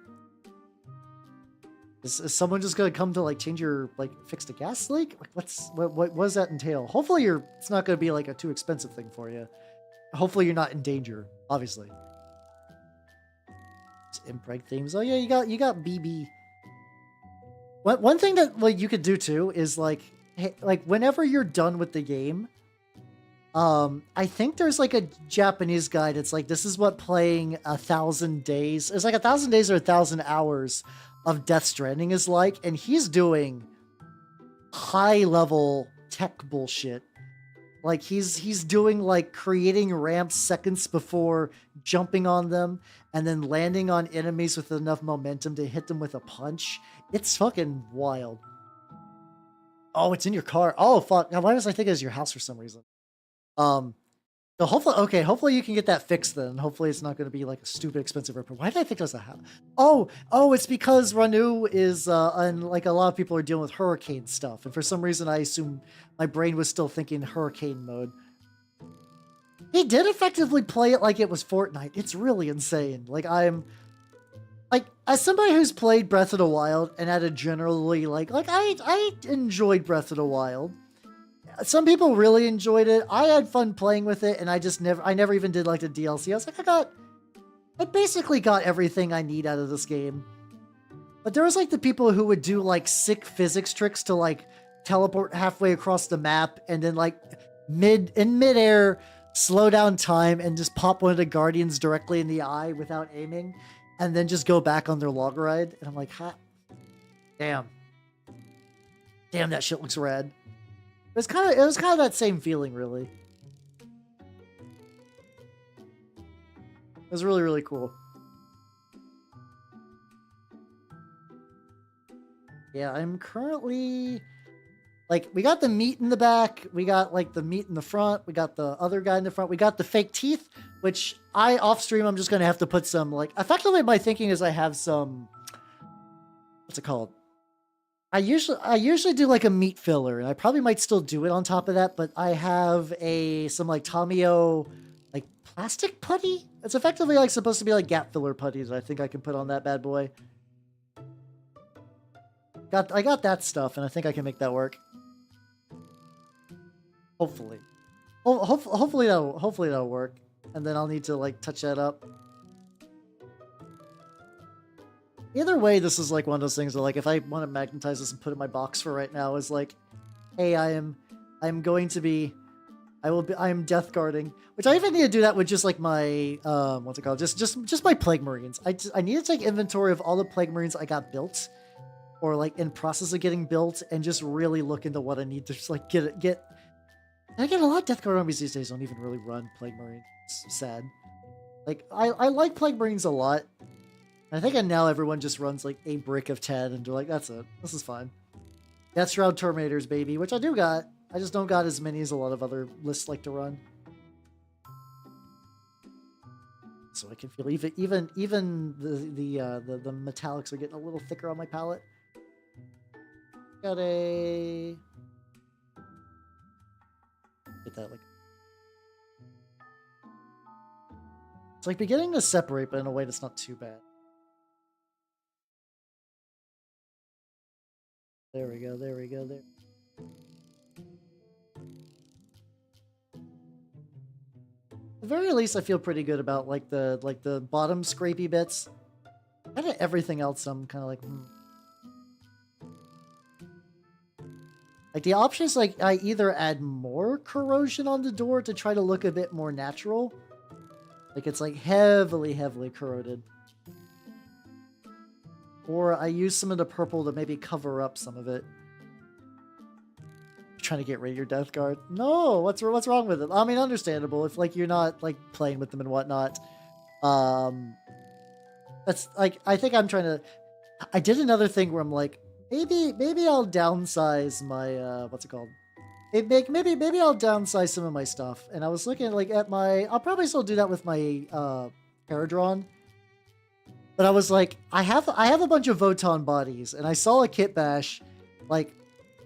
Is someone just gonna come to, like, change your, like, fix the gas leak? Like, what does that entail? Hopefully it's not gonna be, like, a too expensive thing for you. Hopefully you're not in danger, obviously. Impreg themes. Oh yeah, you got BB. One thing that, like, you could do too is, like, hey, like, whenever you're done with the game, I think there's, like, a Japanese guide. It's like, this is what playing 1,000 days. It's like 1,000 days or 1,000 hours of Death Stranding is like, and he's doing high level tech bullshit. Like, he's doing, like, creating ramps seconds before jumping on them and then landing on enemies with enough momentum to hit them with a punch. It's fucking wild. Oh, it's in your car. Oh, fuck. Now, why was I thinking it was your house for some reason? So hopefully you can get that fixed then. Hopefully it's not going to be like a stupid expensive repair. Why did I think it was a house? Oh, it's because Ranu is, and like a lot of people are dealing with hurricane stuff. And for some reason, I assume my brain was still thinking hurricane mode. He did effectively play it like it was Fortnite. It's really insane. Like, as somebody who's played Breath of the Wild and had a generally, I enjoyed Breath of the Wild. Some people really enjoyed it. I had fun playing with it, and I never even did, like, the DLC. I was like, I basically got everything I need out of this game. But there was, like, the people who would do, like, sick physics tricks to, like, teleport halfway across the map and then, like, in midair, slow down time and just pop one of the guardians directly in the eye without aiming, and then just go back on their log ride. And I'm like, damn, that shit looks rad. It was kind of that same feeling, really. It was really cool. Yeah, I'm currently, like, we got the meat in the back, we got, like, the meat in the front, we got the other guy in the front, we got the fake teeth, which off stream, I'm just gonna have to put some, like, effectively my thinking is I have some, what's it called? I usually do, like, a meat filler, and I probably might still do it on top of that, but I have some, like, Tomio, like, plastic putty? It's effectively, like, supposed to be, like, gap filler putty that I think I can put on that bad boy. I got that stuff, and I think I can make that work. Hopefully. Hopefully that'll work, and then I'll need to, like, touch that up. Either way, this is, like, one of those things where, like, if I want to magnetize this and put it in my box for right now, is like, hey, I am death guarding, which I even need to do that with just, like, my, what's it called? Just my Plague Marines. I need to take inventory of all the Plague Marines I got built, or, like, in process of getting built, and just really look into what I need to just, like, get. And again, a lot of Death Guard armies these days don't even really run Plague Marines. It's sad. Like, I like Plague Marines a lot. I think now everyone just runs, like, a brick of 10, and they're like, that's it. This is fine. Death Shroud Terminators, baby, which I do got. I just don't got as many as a lot of other lists like to run. So I can feel even the metallics are getting a little thicker on my palette. Got a... Get that, like... It's, like, beginning to separate, but in a way that's not too bad. There we go, there. At the very least, I feel pretty good about, like, the bottom scrapey bits. I everything else, I'm kind of like, Like, the option is, like, I either add more corrosion on the door to try to look a bit more natural. Like, it's, like, heavily, heavily corroded. Or I use some of the purple to maybe cover up some of it. Trying to get rid of your death guard. No, what's wrong with it? I mean, understandable if, like, you're not, like, playing with them and whatnot. That's, like, I think I'm trying to... I did another thing where I'm like, maybe I'll downsize my, what's it called? Maybe I'll downsize some of my stuff. And I was looking, like, at my... I'll probably still do that with my, Paradron. But I was like, I have a bunch of Voton bodies, and I saw a kit bash, like,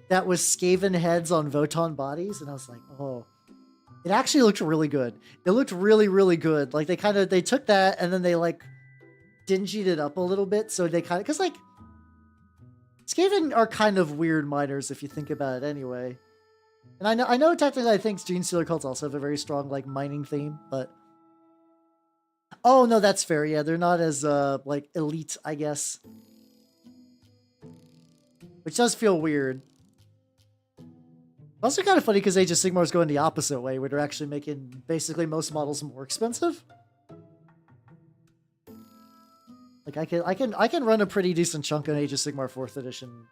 that was Skaven heads on Voton bodies, and I was like, oh, it actually looked really good. It looked really, really good. Like, they took that, and then they, like, dingied it up a little bit, so they kind of, because, like, Skaven are kind of weird miners, if you think about it anyway. And I know technically I think Gene Stealer cults also have a very strong, like, mining theme, but... Oh, no, that's fair. Yeah, they're not as, like, elite, I guess. Which does feel weird. Also kind of funny because Age of Sigmar is going the opposite way, where they're actually making basically most models more expensive. Like, I can run a pretty decent chunk on Age of Sigmar 4th edition,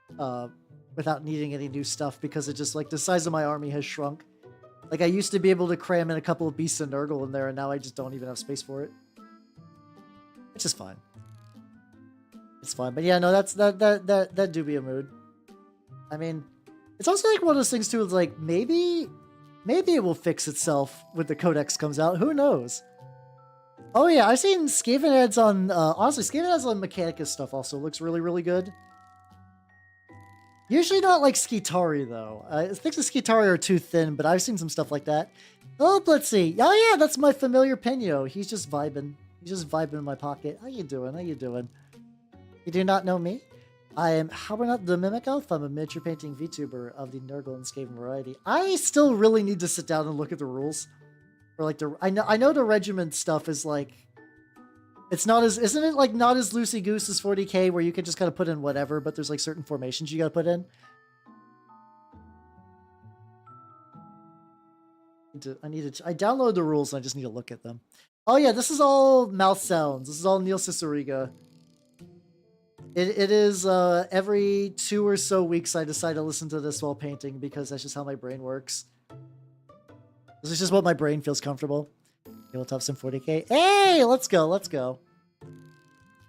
without needing any new stuff, because it just, like, the size of my army has shrunk. Like, I used to be able to cram in a couple of Beasts and Nurgle in there, and now I just don't even have space for it. Which is fine. It's fine. But yeah, no, that do be a mood. I mean, it's also like one of those things too, it's like, maybe it will fix itself when the Codex comes out. Who knows? Oh yeah, I've seen Skaven heads on, honestly, Skaven heads on Mechanicus stuff also looks really, really good. Usually not like Skitari, though. I think the Skitari are too thin, but I've seen some stuff like that. Oh, let's see. Oh, yeah, that's my familiar Pinyo. He's just vibing. He's just vibing in my pocket. How you doing? How you doing? You do not know me? I am Howard the Mimic Elf. I'm a miniature painting VTuber of the Nurgle and Skaven variety. I still really need to sit down and look at the rules. Or like I know the regiment stuff is like... It's not as, isn't it like not as loosey-goose as 40k where you can just kind of put in whatever, but there's like certain formations you gotta put in? I download the rules and I just need to look at them. Oh yeah, this is all mouth sounds. This is all Neil Ciceriga. It is every 2 or so weeks I decide to listen to this while painting because that's just how my brain works. This is just what my brain feels comfortable. Tabletop Sim 40k. Hey, let's go, let's go.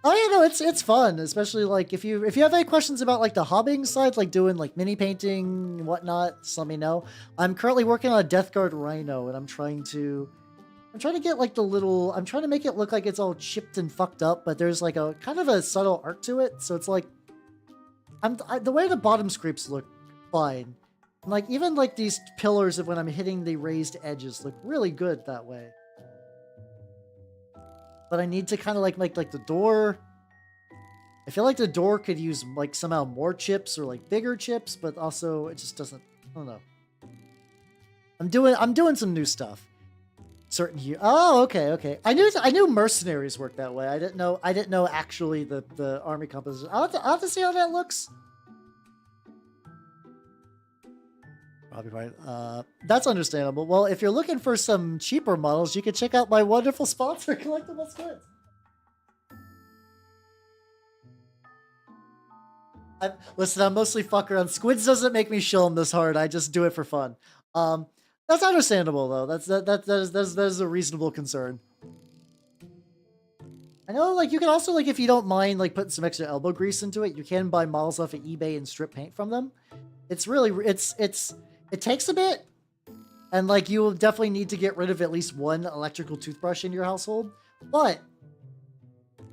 Oh yeah, no, it's fun, especially like if you have any questions about like the hobbying side, like doing like mini painting and whatnot, just let me know. I'm currently working on a Death Guard Rhino, and I'm trying to get like the little, I'm trying to make it look like it's all chipped and fucked up, but there's like a kind of a subtle art to it, so it's like the way the bottom scrapes look fine. And like even like these pillars of when I'm hitting the raised edges look really good that way. But I need to kind of like make like the door. I feel like the door could use like somehow more chips or like bigger chips, but also it just doesn't. I don't know. I'm doing some new stuff. Certain here. Oh, okay. I knew mercenaries work that way. I didn't know actually the army composition. I'll have to see how that looks. Probably right. That's understandable. Well, if you're looking for some cheaper models, you can check out my wonderful sponsor, Collectible Squids. Listen, I'm mostly fuck around. Squids doesn't make me shill them this hard. I just do it for fun. That's understandable though. That is a reasonable concern. I know, like you can also like if you don't mind like putting some extra elbow grease into it, you can buy models off of eBay and strip paint from them. It's really it takes a bit, and like you will definitely need to get rid of at least one electrical toothbrush in your household. But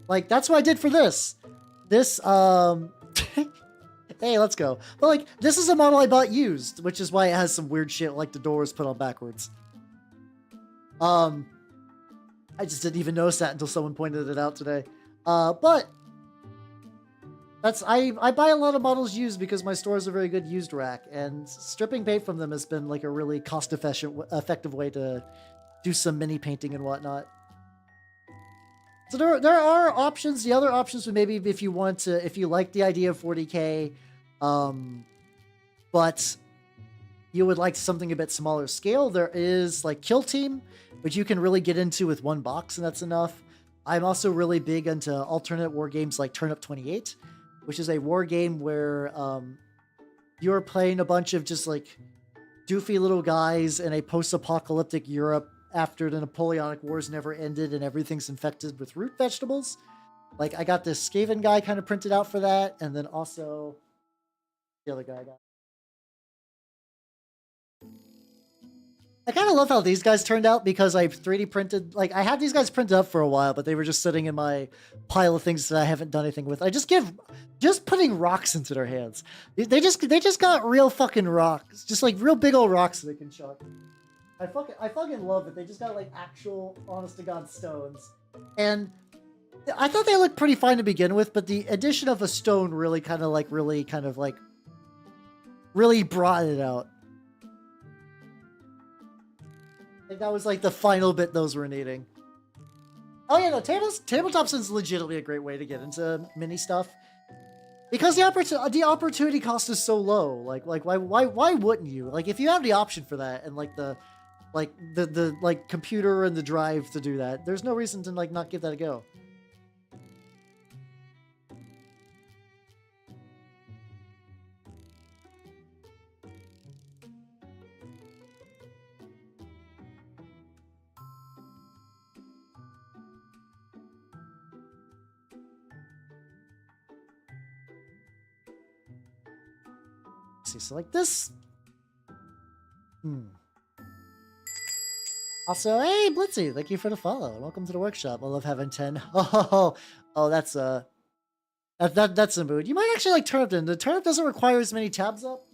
like that's what I did for this. This hey, let's go. But like this is a model I bought used, which is why it has some weird shit like the door is put on backwards. I just didn't even notice that until someone pointed it out today. But I buy a lot of models used because my store is a very good used rack, and stripping paint from them has been like a really cost-effective way to do some mini painting and whatnot. So there are options. The other options would maybe if you want to, if you like the idea of 40K, but you would like something a bit smaller scale, there is like Kill Team, which you can really get into with one box, and that's enough. I'm also really big into alternate war games like Turn Up 28, which is a war game where you're playing a bunch of just like doofy little guys in a post-apocalyptic Europe after the Napoleonic Wars never ended and everything's infected with root vegetables. Like, I got this Skaven guy kind of printed out for that, and then also the other guy I got. I kind of love how these guys turned out because I 3D printed, like, I had these guys printed up for a while, but they were just sitting in my pile of things that I haven't done anything with. Just putting rocks into their hands. They just got real fucking rocks, just like real big old rocks that they can chuck. I fucking love it. They just got like actual honest to God stones. And I thought they looked pretty fine to begin with, but the addition of a stone really brought it out. I think that was like the final bit those were needing. Oh yeah, no, tabletops is legitimately a great way to get into mini stuff. Because the opportunity cost is so low. Like why wouldn't you? Like, if you have the option for that and like the computer and the drive to do that, there's no reason to like not give that a go. See, so like this. Also, hey, Blitzy, thank you for the follow. Welcome to the workshop. I love having 10. Oh, that's a mood. You might actually like Turnip then. The Turnip doesn't require as many tabs up.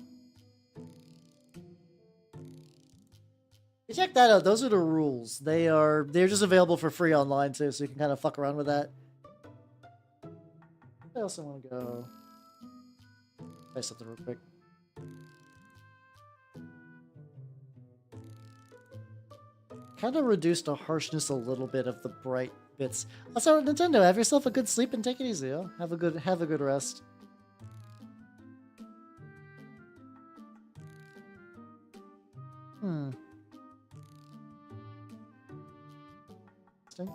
You check that out. Those are the rules. They're just available for free online too, so you can kind of fuck around with that. I also want to go try something real quick. Kind of reduced the harshness a little bit of the bright bits. Also, Nintendo, have yourself a good sleep and take it easy. Yo. Have a good rest. Interesting.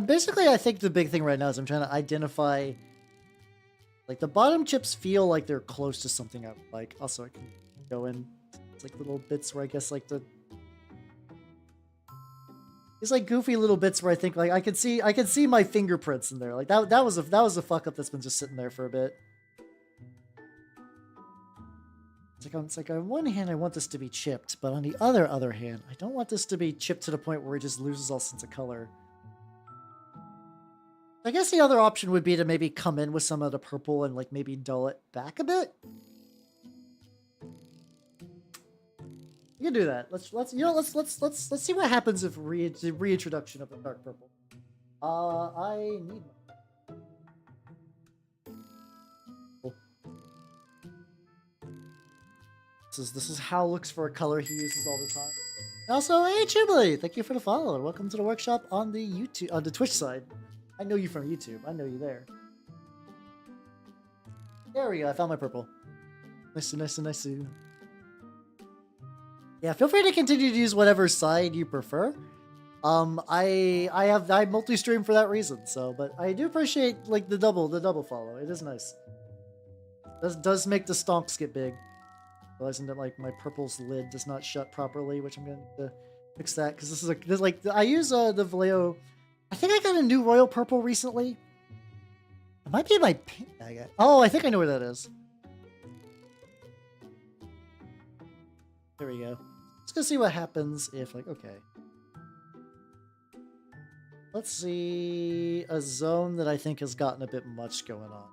Basically, I think the big thing right now is I'm trying to identify, like, the bottom chips feel like they're close to something I like. Also, I can go in, it's like little bits where I guess like these like goofy little bits where I think like I can see my fingerprints in there. Like that was a fuck up that's been just sitting there for a bit. It's like on one hand I want this to be chipped, but on the other hand I don't want this to be chipped to the point where it just loses all sense of color. I guess the other option would be to maybe come in with some of the purple and like maybe dull it back a bit. You can do that. Let's see what happens if the reintroduction of the dark purple. I need. This is Hal looks for a color he uses all the time. Also, hey Chibli, thank you for the follow. Welcome to the workshop on the Twitch side. I know you from YouTube. I know you there. There we go. I found my purple. Nice. Yeah, feel free to continue to use whatever side you prefer. I multi-stream for that reason. So, but I do appreciate like the double follow. It is nice. Does make the stonks get big. Realizing that like my purple's lid does not shut properly, which I'm going to fix that because this is like I use the Vallejo. I think I got a new royal purple recently. It might be my pink I got. Oh, I think I know where that is. There we go. Let's go see what happens if like, okay. Let's see a zone that I think has gotten a bit much going on.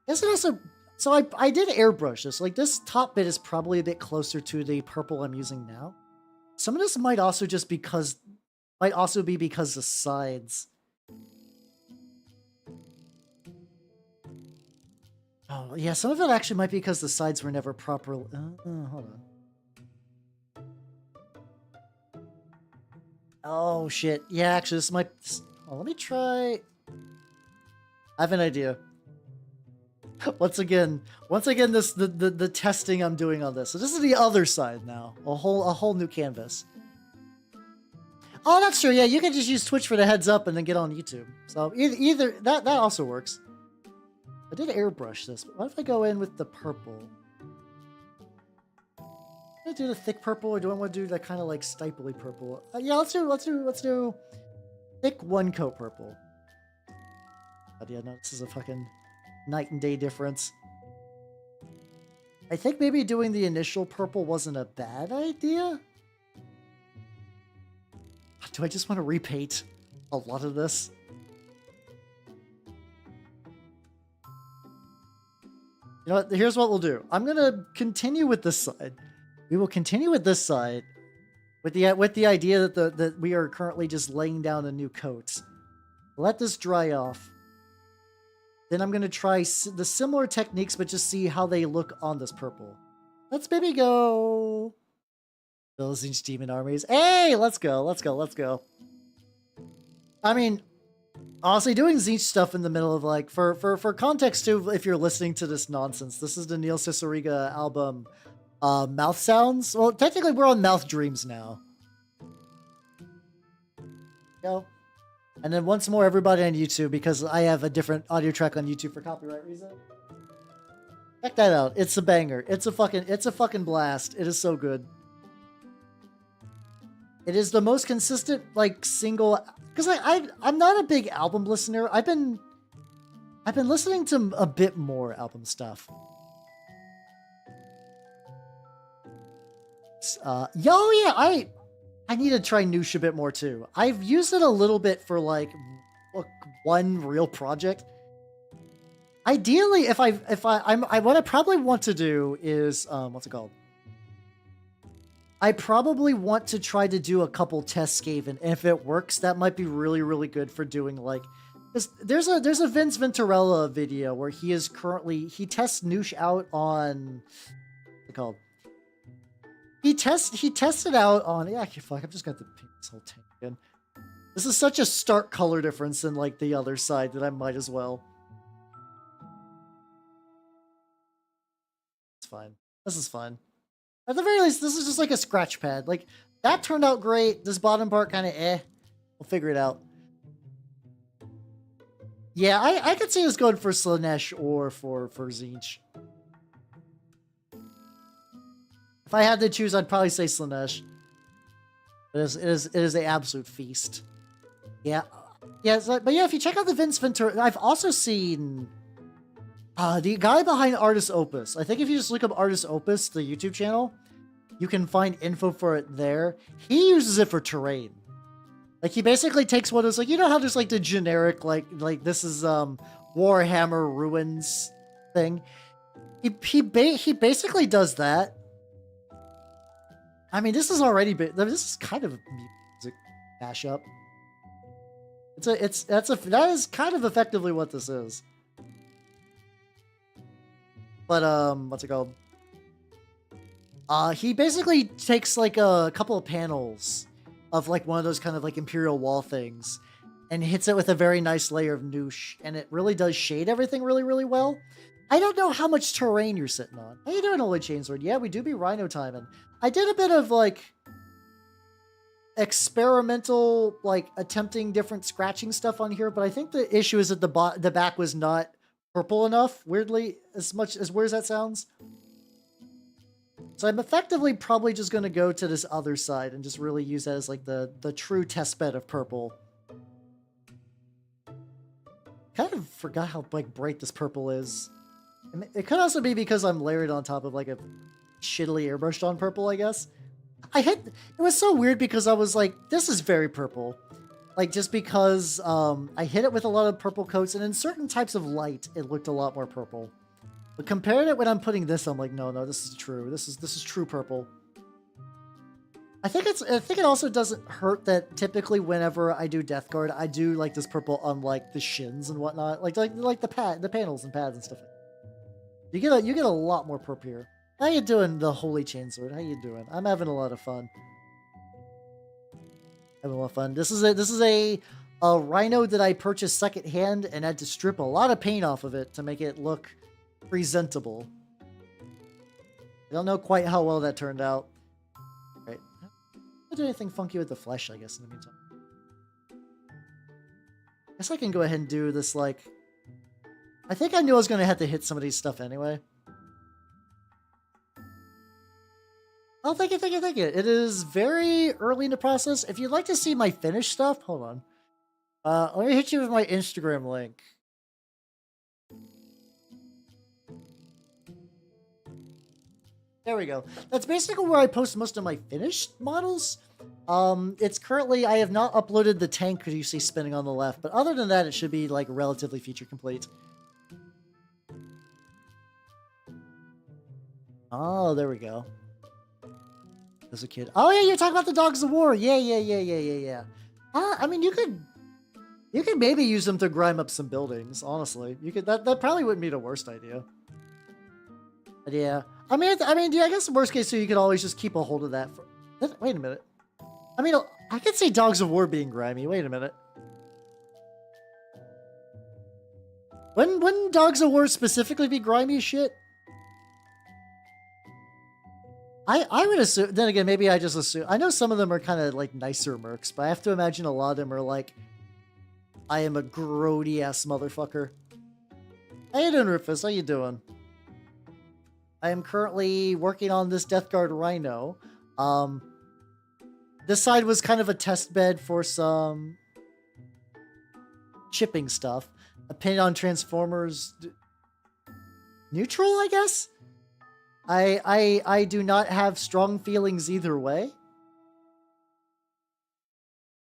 Guess it also, so I did airbrush this. Like this top bit is probably a bit closer to the purple I'm using now. Some of this might also be because the sides Oh, yeah, some of it actually might be because the sides were never properly... hold on. Oh, shit. Yeah, actually, this might... Oh, let me try... I have an idea. Once again, this the testing I'm doing on this. So this is the other side now. A whole new canvas. Oh, that's true. Yeah, you can just use Twitch for the heads up and then get on YouTube. So either that also works. I did airbrush this, but what if I go in with the purple? Do I do the thick purple, or do I want to do that kind of like stiply purple? Yeah, let's do thick one coat purple. God, yeah, no, this is a fucking night and day difference. I think maybe doing the initial purple wasn't a bad idea. Do I just want to repaint a lot of this? You know what? Here's what we'll do. I'm gonna continue with this side. We will continue with this side with the idea that we are currently just laying down a new coat. Let this dry off. Then I'm gonna try the similar techniques, but just see how they look on this purple. Let's maybe go. Tzeentch demon armies. Hey, let's go. I mean, honestly, doing Tzeentch stuff in the middle of like for context too, if you're listening to this nonsense, this is the Neil Cicierega album, Mouth Sounds. Well, technically, we're on Mouth Dreams now. Go. And then once more, everybody on YouTube, because I have a different audio track on YouTube for copyright reason. Check that out. It's a banger. It's a fucking blast. It is so good. It is the most consistent, like, single... Because I'm not a big album listener. I've been listening to a bit more album stuff. Yeah, I need to try Noosh a bit more too. I've used it a little bit for like one real project. Ideally, what I probably want to do is what's it called? I probably want to try to do a couple tests, Skaven, and if it works, that might be really, really good for doing like. There's a Vince Venturella video where he tests Noosh out on what's it called? He tested out on fuck, I'm just gonna have to paint this whole tank again. This is such a stark color difference than like the other side that I might as well. It's fine. This is fine. At the very least, this is just like a scratch pad. Like, that turned out great. This bottom part kind of We'll figure it out. Yeah, I could see us going for Slaanesh or for Tzeentch. If I had to choose, I'd probably say Slaanesh. It is an absolute feast. Yeah. Yeah, but yeah, if you check out the Vince Ventura, I've also seen the guy behind Artist Opus. I think if you just look up Artist Opus, the YouTube channel, you can find info for it there. He uses it for terrain. Like, he basically takes what is like, you know how there's like the generic, like this is Warhammer Ruins thing. He basically does that. I mean, this is kind of a music mashup. That is kind of effectively what this is. But what's it called? He basically takes like a couple of panels of like one of those kind of like Imperial Wall things and hits it with a very nice layer of Noosh, and it really does shade everything really, really well. I don't know how much terrain you're sitting on. How you doing, Holy Chainsword? Yeah, we do be Rhino timing. I did a bit of like experimental, like attempting different scratching stuff on here, but I think the issue is that the back was not purple enough, weirdly, as much as weird as that sounds. So I'm effectively probably just going to go to this other side and just really use that as like the true test bed of purple. Kind of forgot how like bright this purple is. It could also be because I'm layered on top of like a shittily airbrushed on purple, I guess. It was so weird because I was like, this is very purple. Like, just because I hit it with a lot of purple coats, and in certain types of light, it looked a lot more purple. But comparing it when I'm putting this, I'm like, no, this is true. This is true purple. I think it also doesn't hurt that typically whenever I do Death Guard, I do like this purple on like the shins and whatnot, like the panels and pads and stuff. You get a lot more perp here. How you doing, the Holy Chainsword? How you doing? I'm having a lot of fun. Having a lot of fun. This is a rhino that I purchased secondhand and had to strip a lot of paint off of it to make it look presentable. I don't know quite how well that turned out. Right. Not do anything funky with the flesh, I guess, in the meantime. I guess I can go ahead and do this, like... I think I knew I was going to have to hit some of these stuff anyway. Oh, thank you, thank you, thank you. It is very early in the process. If you'd like to see my finished stuff, hold on. Let me hit you with my Instagram link. There we go. That's basically where I post most of my finished models. It's currently, I have not uploaded the tank you see spinning on the left, but other than that, it should be like relatively feature complete. Oh, there we go. There's a kid. Oh yeah, you're talking about the Dogs of War. Yeah. I mean, you could maybe use them to grime up some buildings. Honestly, you could. That probably wouldn't be the worst idea. But yeah, I mean, yeah, I guess the worst case, so you could always just keep a hold of that. Wait a minute. I mean, I could see Dogs of War being grimy. Wait a minute. Wouldn't Dogs of War specifically be grimy as shit? I would assume, then again, maybe I just assume. I know some of them are kind of like nicer mercs, but I have to imagine a lot of them are like, I am a grody ass motherfucker. How you doing, Rufus? How you doing? I am currently working on this Death Guard Rhino. This side was kind of a test bed for some chipping stuff. Opinion on Transformers neutral, I guess? I do not have strong feelings either way.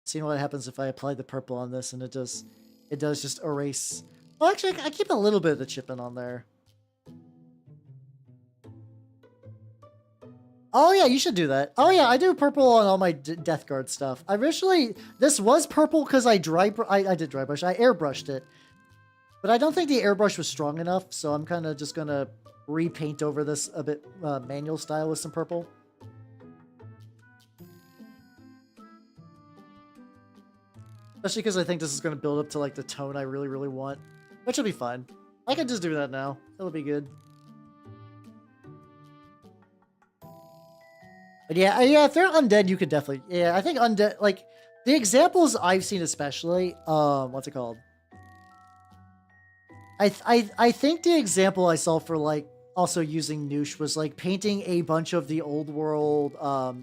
Seeing what happens if I apply the purple on this and it does just erase. Well, actually, I keep a little bit of the chipping on there. Oh yeah, you should do that. Oh yeah, I do purple on all my Death Guard stuff. This was purple because I did dry brush. I airbrushed it. But I don't think the airbrush was strong enough, so I'm kind of just gonna repaint over this a bit manual style with some purple. Especially because I think this is going to build up to like the tone I really, really want. Which will be fine. I can just do that now. It'll be good. But yeah, if they're undead, you could definitely... Yeah, I think undead... Like, the examples I've seen especially... what's it called? I think the example I saw for, like, also using Noosh was, like, painting a bunch of the old world,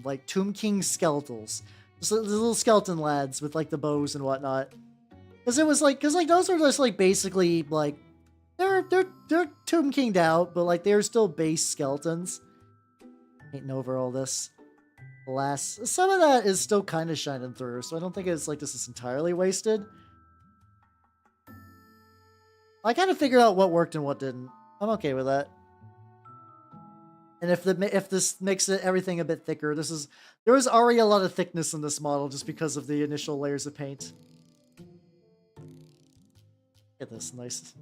like, Tomb King skeletals. Just the little skeleton lads with, like, the bows and whatnot. Because it was, like... Because, like, those are just, like, basically, like... They're Tomb King'd out, but, like, they're still base skeletons. Painting over all this. Alas, some of that is still kind of shining through, so I don't think it's, like, this is entirely wasted. I kind of figured out what worked and what didn't. I'm okay with that. And if this makes everything a bit thicker, there was already a lot of thickness in this model just because of the initial layers of paint. Get this nice.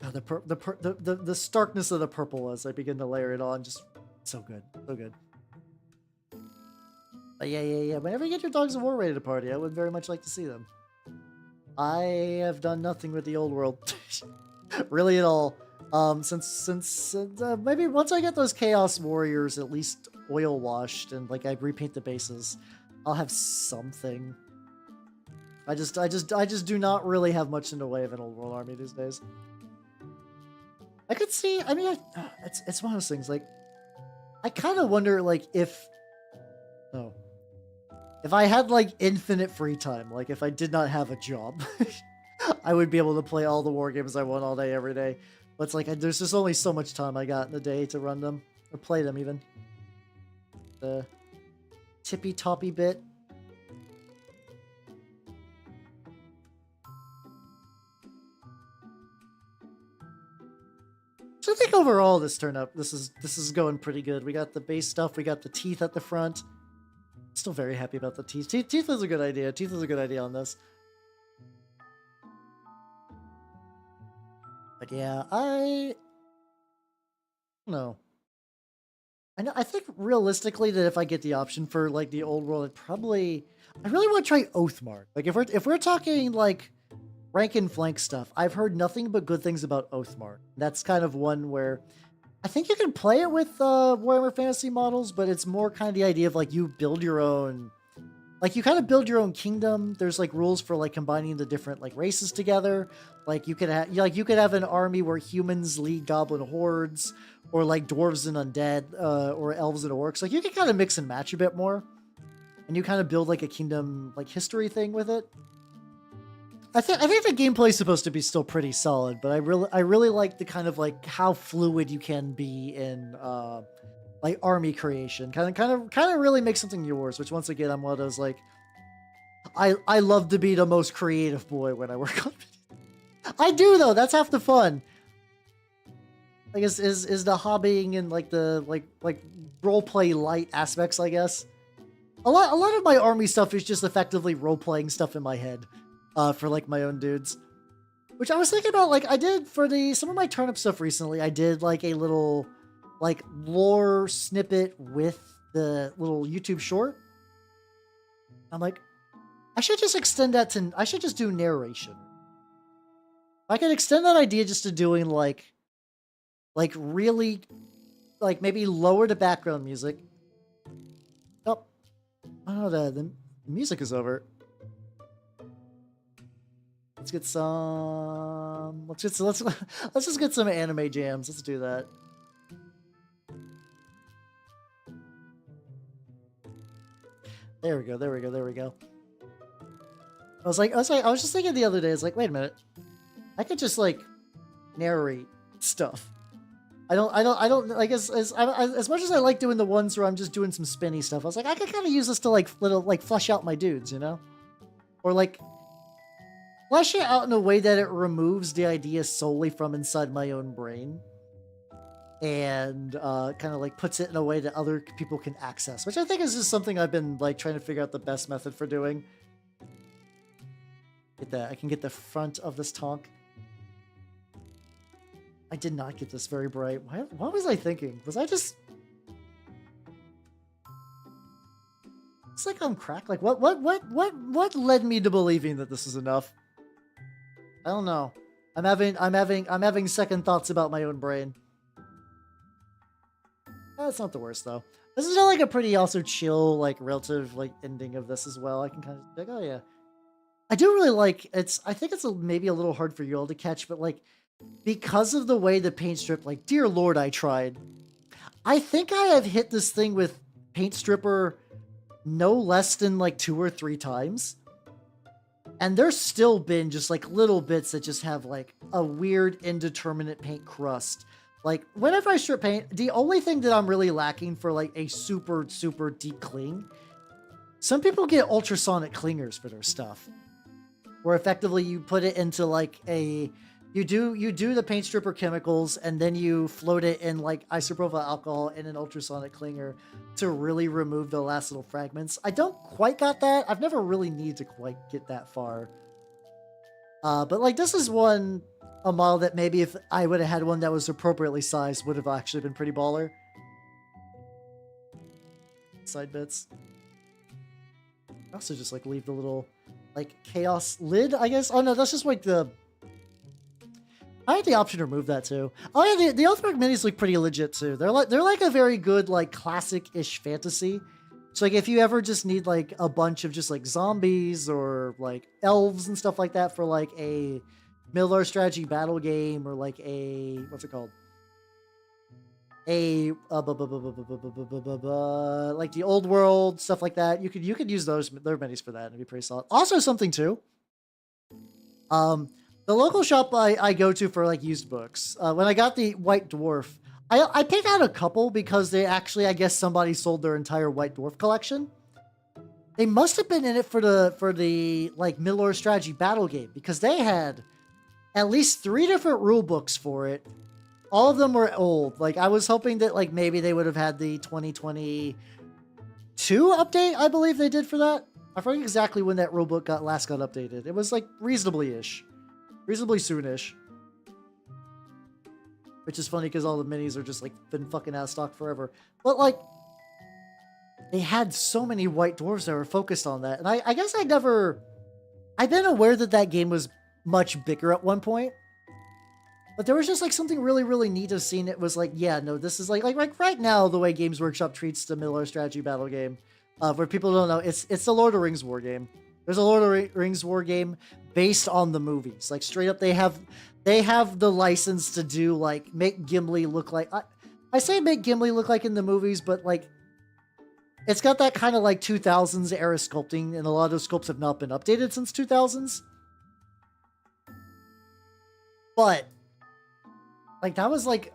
Oh, the starkness of the purple as I begin to layer it on, just so good, so good. But yeah. Whenever you get your Dogs of War ready to party, I would very much like to see them. I have done nothing with the old world, really at all. Since maybe once I get those Chaos Warriors at least oil washed and like I repaint the bases, I'll have something. I just do not really have much in the way of an old world army these days. I could see. I mean, it's one of those things. Like, I kind of wonder, like, if I had like infinite free time, like if I did not have a job, I would be able to play all the war games I want all day, every day. But it's like, there's just only so much time I got in a day to run them, or play them even. The tippy-toppy bit. So I think overall this turned up, this is going pretty good. We got the base stuff, we got the teeth at the front. Still very happy about the teeth. Teeth was a good idea. Teeth was a good idea on this. But yeah, No. I think realistically that if I get the option for like the old world, I really want to try Oathmark. Like if we're talking like rank and flank stuff, I've heard nothing but good things about Oathmark. That's kind of one where I think you can play it with Warhammer Fantasy models, but it's more kind of the idea of like you build your own, like you kind of build your own kingdom. There's like rules for like combining the different like races together. Like you could have an army where humans lead goblin hordes, or like dwarves and undead, or elves and orcs. Like you can kind of mix and match a bit more, and you kind of build like a kingdom like history thing with it. I think the gameplay is supposed to be still pretty solid, but I really like the kind of like how fluid you can be in like army creation. Kind of really make something yours. Which once again, I'm one of those like I love to be the most creative boy when I work on it. I do though. That's half the fun. I guess is the hobbying and like the like role play light aspects. I guess a lot of my army stuff is just effectively role playing stuff in my head. For like my own dudes, which I was thinking about, like I did for some of my turnip stuff recently. I did like a little like lore snippet with the little YouTube short. I'm like, I should just extend that to, I should just do narration. I could extend that idea just to doing like really, like maybe lower the background music. Oh, oh, the music is over. Let's get some. Let's just get some anime jams. Let's do that. There we go. There we go. There we go. I was just thinking the other day. It's like, wait a minute. I could just like narrate stuff. I don't like as much as I like doing the ones where I'm just doing some spinny stuff. I was like, I could kind of use this to like flesh out my dudes, you know, or like. Flesh it out in a way that it removes the idea solely from inside my own brain and kind of like puts it in a way that other people can access, which I think is just something I've been like trying to figure out the best method for doing. Get that. I can get the front of this tonk. I did not get this very bright. What was I thinking? Was I just... It's like I'm cracked. Like what led me to believing that this is enough? I don't know. I'm having second thoughts about my own brain. That's not the worst though. This is like a pretty also chill, like relative like ending of this as well. I can kind of like, oh yeah. I do really like it's. I think it's maybe a little hard for you all to catch, but like because of the way the paint strip, like dear Lord, I tried. I think I have hit this thing with paint stripper no less than like 2 or 3 times. And there's still been just like little bits that just have like a weird indeterminate paint crust. Like whenever I strip paint, the only thing that I'm really lacking for like a super, super deep cling, some people get ultrasonic clingers for their stuff. Where effectively you put it into like you do the paint stripper chemicals and then you float it in like isopropyl alcohol in an ultrasonic clinger to really remove the last little fragments. I don't quite got that. I've never really needed to quite get that far. But like this is a model that maybe if I would have had one that was appropriately sized would have actually been pretty baller. Side bits. Also just like leave the little like chaos lid, I guess. Oh no, that's just like the... I had the option to remove that too. Oh yeah, the Oathmark minis look pretty legit too. They're like a very good like classic-ish fantasy. So like if you ever just need like a bunch of just like zombies or like elves and stuff like that for like a Middle Earth strategy battle game or like a what's it called? Like the old world stuff like that. You could use their minis for that and it'd be pretty solid. Also something too. The local shop I go to for like used books, when I got the White Dwarf, I picked out a couple because they actually, I guess somebody sold their entire White Dwarf collection. They must have been in it for the like Middle Earth strategy battle game because they had at least 3 different rule books for it. All of them were old. Like I was hoping that like maybe they would have had the 2022 update. I believe they did for that. I forget exactly when that rule book last got updated. It was like reasonably soonish. which is funny because all the minis are just like been fucking out of stock forever. But like, they had so many white dwarves that were focused on that, and I guess I've been aware that that game was much bigger at one point, but there was just like something really, really neat of seeing it was like, yeah, no, this is like right now the way Games Workshop treats the Miller strategy battle game, where people don't know, it's the Lord of the Rings war game. There's a Lord of the Rings war game based on the movies. Like straight up, they have the license to do like make Gimli look like I say make Gimli look like in the movies, but like it's got that kind of like 2000s era sculpting, and a lot of those sculpts have not been updated since 2000s. But like that was like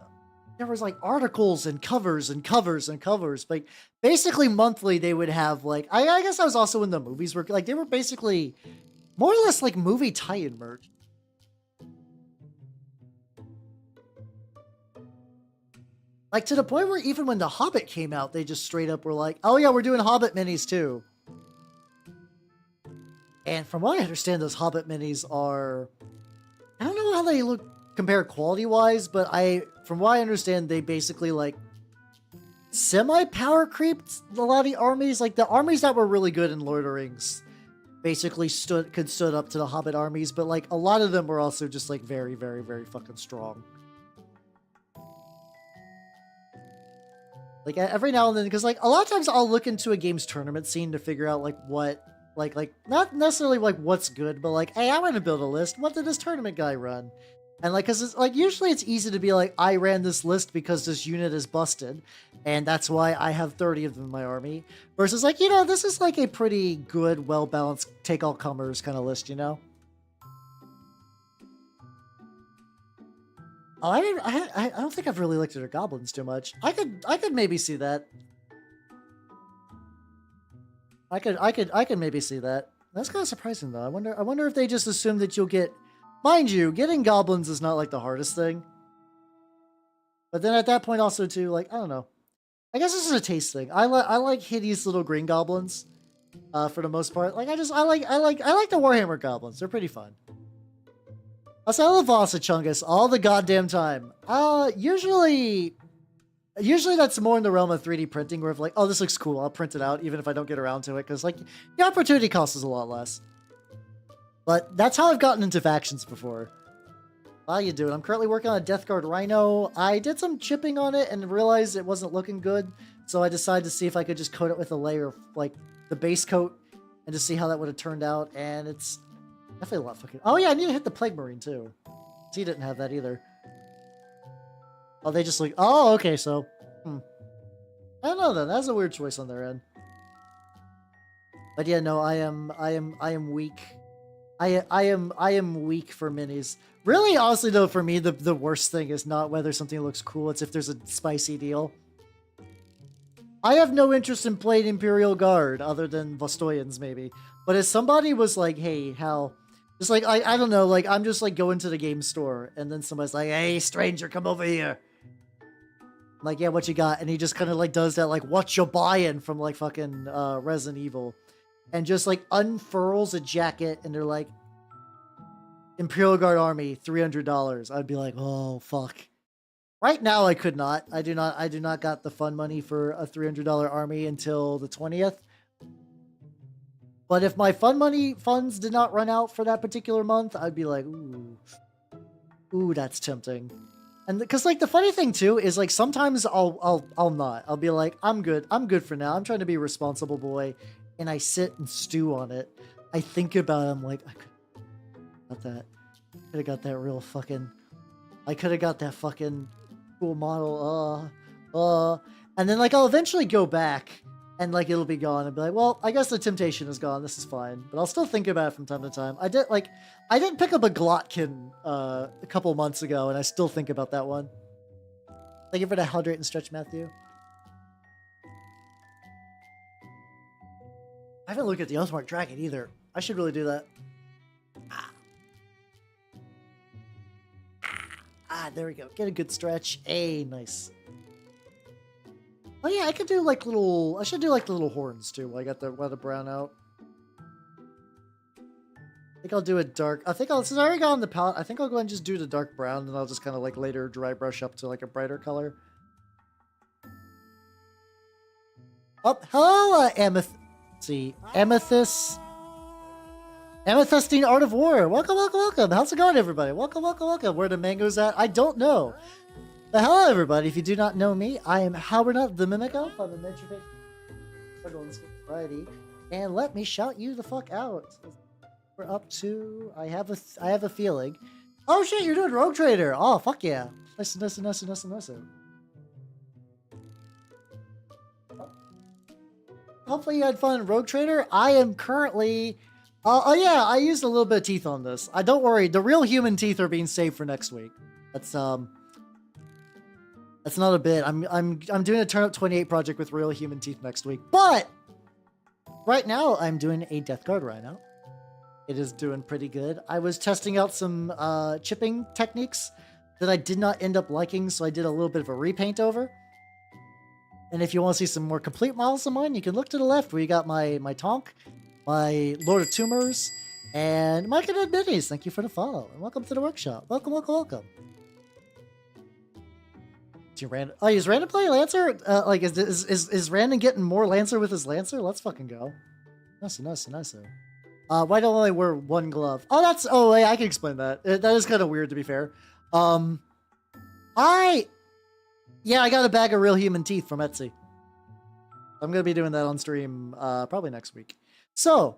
there was like articles and covers and covers and covers. Like basically monthly they would have like I guess I was also in the movies where like they were basically more or less like movie tie-in merch. Like to the point where even when The Hobbit came out, they just straight up were like, oh yeah, we're doing Hobbit minis too. And from what I understand, those Hobbit minis are, I don't know how they look compared quality-wise, but from what I understand, they basically like semi-power creeped a lot of the armies. Like the armies that were really good in Lord of the Rings basically stood up to the Hobbit armies, but like a lot of them were also just like very, very, very fucking strong. Like every now and then, because like a lot of times I'll look into a game's tournament scene to figure out like what, like not necessarily like what's good, but like, hey, I want to build a list. What did this tournament guy run? And like, cause it's like, usually it's easy to be like, I ran this list because this unit is busted. And that's why I have 30 of them in my army. Versus like, you know, this is like a pretty good, well-balanced, take all comers kind of list, you know? Oh, I don't think I've really looked at her goblins too much. I could maybe see that. I could maybe see that. That's kind of surprising though. I wonder if they just assume that you'll get, mind you, getting goblins is not like the hardest thing. But then at that point also too, like, I don't know. I guess this is a taste thing. I like hideous little green goblins, for the most part. Like I like the Warhammer goblins. They're pretty fun. Also, I love Vossachungus all the goddamn time. Usually that's more in the realm of 3D printing, where if like, oh, this looks cool, I'll print it out, even if I don't get around to it, because like the opportunity cost is a lot less. But that's how I've gotten into factions before. How you doing? I'm currently working on a Death Guard Rhino. I did some chipping on it and realized it wasn't looking good, so I decided to see if I could just coat it with a layer of like the base coat and just see how that would have turned out. And it's definitely a lot fucking. Oh yeah, I need to hit the Plague Marine too. He didn't have that either. Oh, they just like. Oh, okay. So, I don't know then. That's a weird choice on their end. But yeah, no, I am weak. I am weak for minis. Really, honestly though, for me, the worst thing is not whether something looks cool. It's if there's a spicy deal. I have no interest in playing Imperial Guard other than Vostoyans maybe. But if somebody was like, hey, Hal. Just like, I don't know, like, I'm just, like, going to the game store, and then somebody's like, hey, stranger, come over here. I'm like, yeah, what you got? And he just kind of, like, does that, like, what you buying from, like, fucking Resident Evil. And just, like, unfurls a jacket, and they're like, Imperial Guard Army, $300. I'd be like, oh, fuck. Right now, I could not. I do not got the fund money for a $300 army until the 20th. But if my funds did not run out for that particular month, I'd be like, ooh, that's tempting. And because like the funny thing too is like sometimes I'll not. I'll be like, I'm good for now. I'm trying to be a responsible boy, and I sit and stew on it. I think about it. I'm like, I could have got that real fucking. I could have got that fucking cool model. And then like I'll eventually go back. And like it'll be gone and be like, well, I guess the temptation is gone. This is fine, but I'll still think about it from time to time. I didn't pick up a Glotkin a couple months ago, and I still think about that one. Thank you for the hydrate and stretch, Matthew. I haven't looked at the Oathmark Dragon either. I should really do that. There we go. Get a good stretch. Hey, nice. Oh yeah, I could do like little. I should do like the little horns too. While I got the brown out. think I'll do a dark. I think since I already got on the palette, I think I'll go ahead and just do the dark brown, and I'll just kind of like later dry brush up to like a brighter color. Oh, hello, Amethystine Art of War. Welcome, welcome, welcome. How's it going, everybody? Welcome, welcome, welcome. Where the mango's at? I don't know. But hello, everybody. If you do not know me, I am Howard the Mimic Elf. I'm a miniature variety, and let me shout you the fuck out. We're up to. I have a feeling. Oh shit, you're doing Rogue Trader. Oh fuck yeah. Listen. Hopefully you had fun in Rogue Trader. I am currently. Oh yeah, I used a little bit of teeth on this. Don't worry. The real human teeth are being saved for next week. That's not a bit. I'm doing a Turnip 28 project with real human teeth next week. But right now I'm doing a Death Guard Rhino. It is doing pretty good. I was testing out some chipping techniques that I did not end up liking, so I did a little bit of a repaint over. And if you want to see some more complete models of mine, you can look to the left where you got my Tonk, my Lord of Tumors, and Mike and Minis. Thank you for the follow, and welcome to the workshop. Welcome, welcome, welcome. Oh, is Random playing Lancer? Like, is Random getting more Lancer with his Lancer? Let's fucking go. Nice. Why don't I wear one glove? Oh, yeah, I can explain that. That is kind of weird, to be fair. I got a bag of real human teeth from Etsy. I'm going to be doing that on stream, probably next week. So,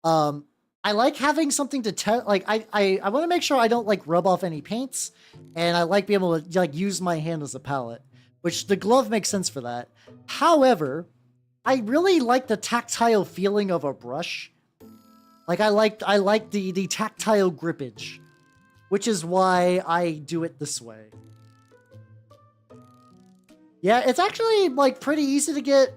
I like having something to test. Like, I want to make sure I don't, like, rub off any paints. And I like being able to, like, use my hand as a palette. Which, the glove makes sense for that. However, I really like the tactile feeling of a brush. Like, I like the tactile grippage. Which is why I do it this way. Yeah, it's actually, like, pretty easy to get...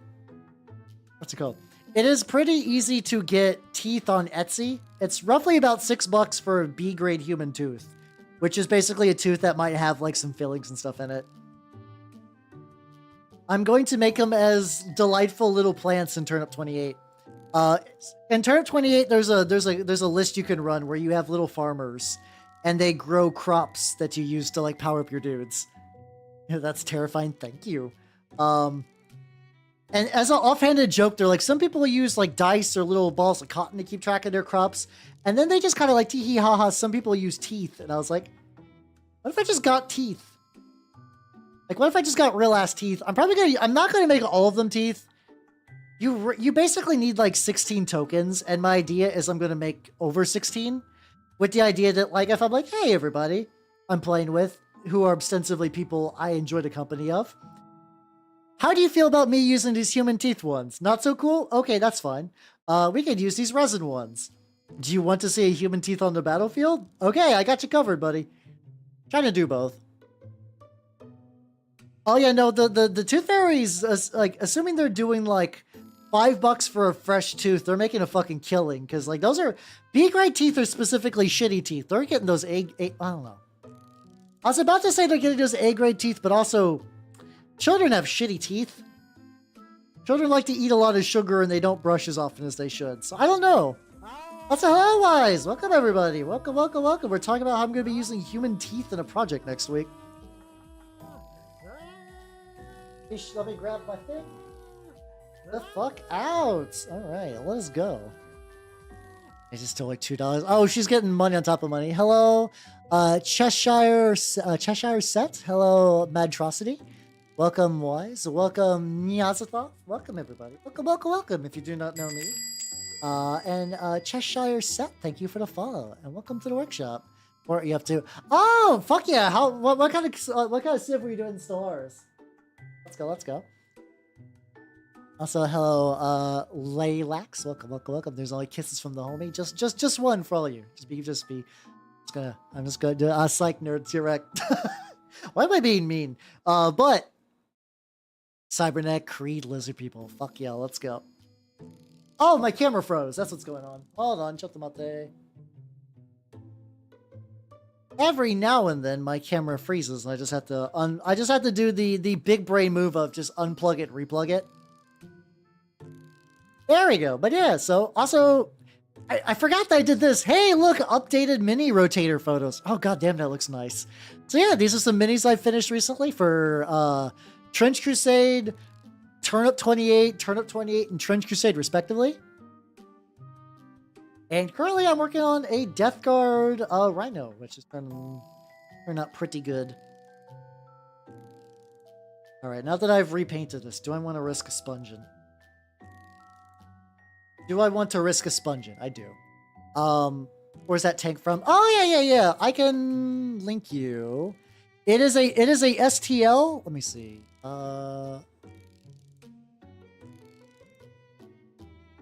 What's it called? It is pretty easy to get teeth on Etsy. It's roughly about $6 for a B-grade human tooth, which is basically a tooth that might have like some fillings and stuff in it. I'm going to make them as delightful little plants in Turnip 28. In Turnip 28, there's a list you can run where you have little farmers, and they grow crops that you use to like power up your dudes. Yeah, that's terrifying. Thank you. And as an offhanded joke, they're like, some people use like dice or little balls of cotton to keep track of their crops. And then they just kind of like tee hee ha ha. Some people use teeth. And I was like, what if I just got teeth? Like, what if I just got real ass teeth? I'm not going to make all of them teeth. You basically need like 16 tokens. And my idea is I'm going to make over 16 with the idea that like, if I'm like, hey, everybody I'm playing with who are ostensibly people I enjoy the company of. How do you feel about me using these human teeth ones? Not so cool? Okay, that's fine. We could use these resin ones. Do you want to see a human teeth on the battlefield? Okay, I got you covered, buddy. Trying to do both. Oh yeah, no, the tooth fairies, like, assuming they're doing like $5 for a fresh tooth, they're making a fucking killing. Because like those are, B-grade teeth are specifically shitty teeth. They're getting those I don't know. I was about to say they're getting those A-grade teeth, but also... Children have shitty teeth. Children like to eat a lot of sugar and they don't brush as often as they should. So I don't know. What's a hello, Wise? Welcome, everybody. Welcome, welcome, welcome. We're talking about how I'm going to be using human teeth in a project next week. Let me grab my thing. The fuck out. All right, let's go. Is it still like $2? Oh, she's getting money on top of money. Hello, Cheshire Set. Hello, Madtrosity. Welcome, Wise. Welcome, Nyazathoth. Welcome, everybody. Welcome, welcome, welcome, if you do not know me. And Cheshire Set, thank you for the follow. And welcome to the workshop. What are you up to? Oh, fuck yeah. What kind of civ were you doing in Stellaris? Let's go. Also, hello, Laylax. Welcome, welcome, welcome. There's only kisses from the homie. Just one for all of you. I'm just gonna do a psych nerd direct. Why am I being mean? But Cyberneck, Creed, Lizard People. Fuck yeah, let's go. Oh, my camera froze. That's what's going on. Hold on, shut them up there. Every now and then my camera freezes and I just have to do the big brain move of just unplug it and replug it. There we go. But yeah, so also I forgot that I did this. Hey, look, updated mini rotator photos. Oh, goddamn, that looks nice. So yeah, these are some minis I finished recently for Trench Crusade, Turnip 28, and Trench Crusade, respectively. And currently I'm working on a Death Guard Rhino, which is turned out pretty good. All right, now that I've repainted this, do I want to risk a sponging? Do I want to risk a sponging? I do. Where's that tank from? Oh, yeah. I can link you. It is a STL. Let me see. Let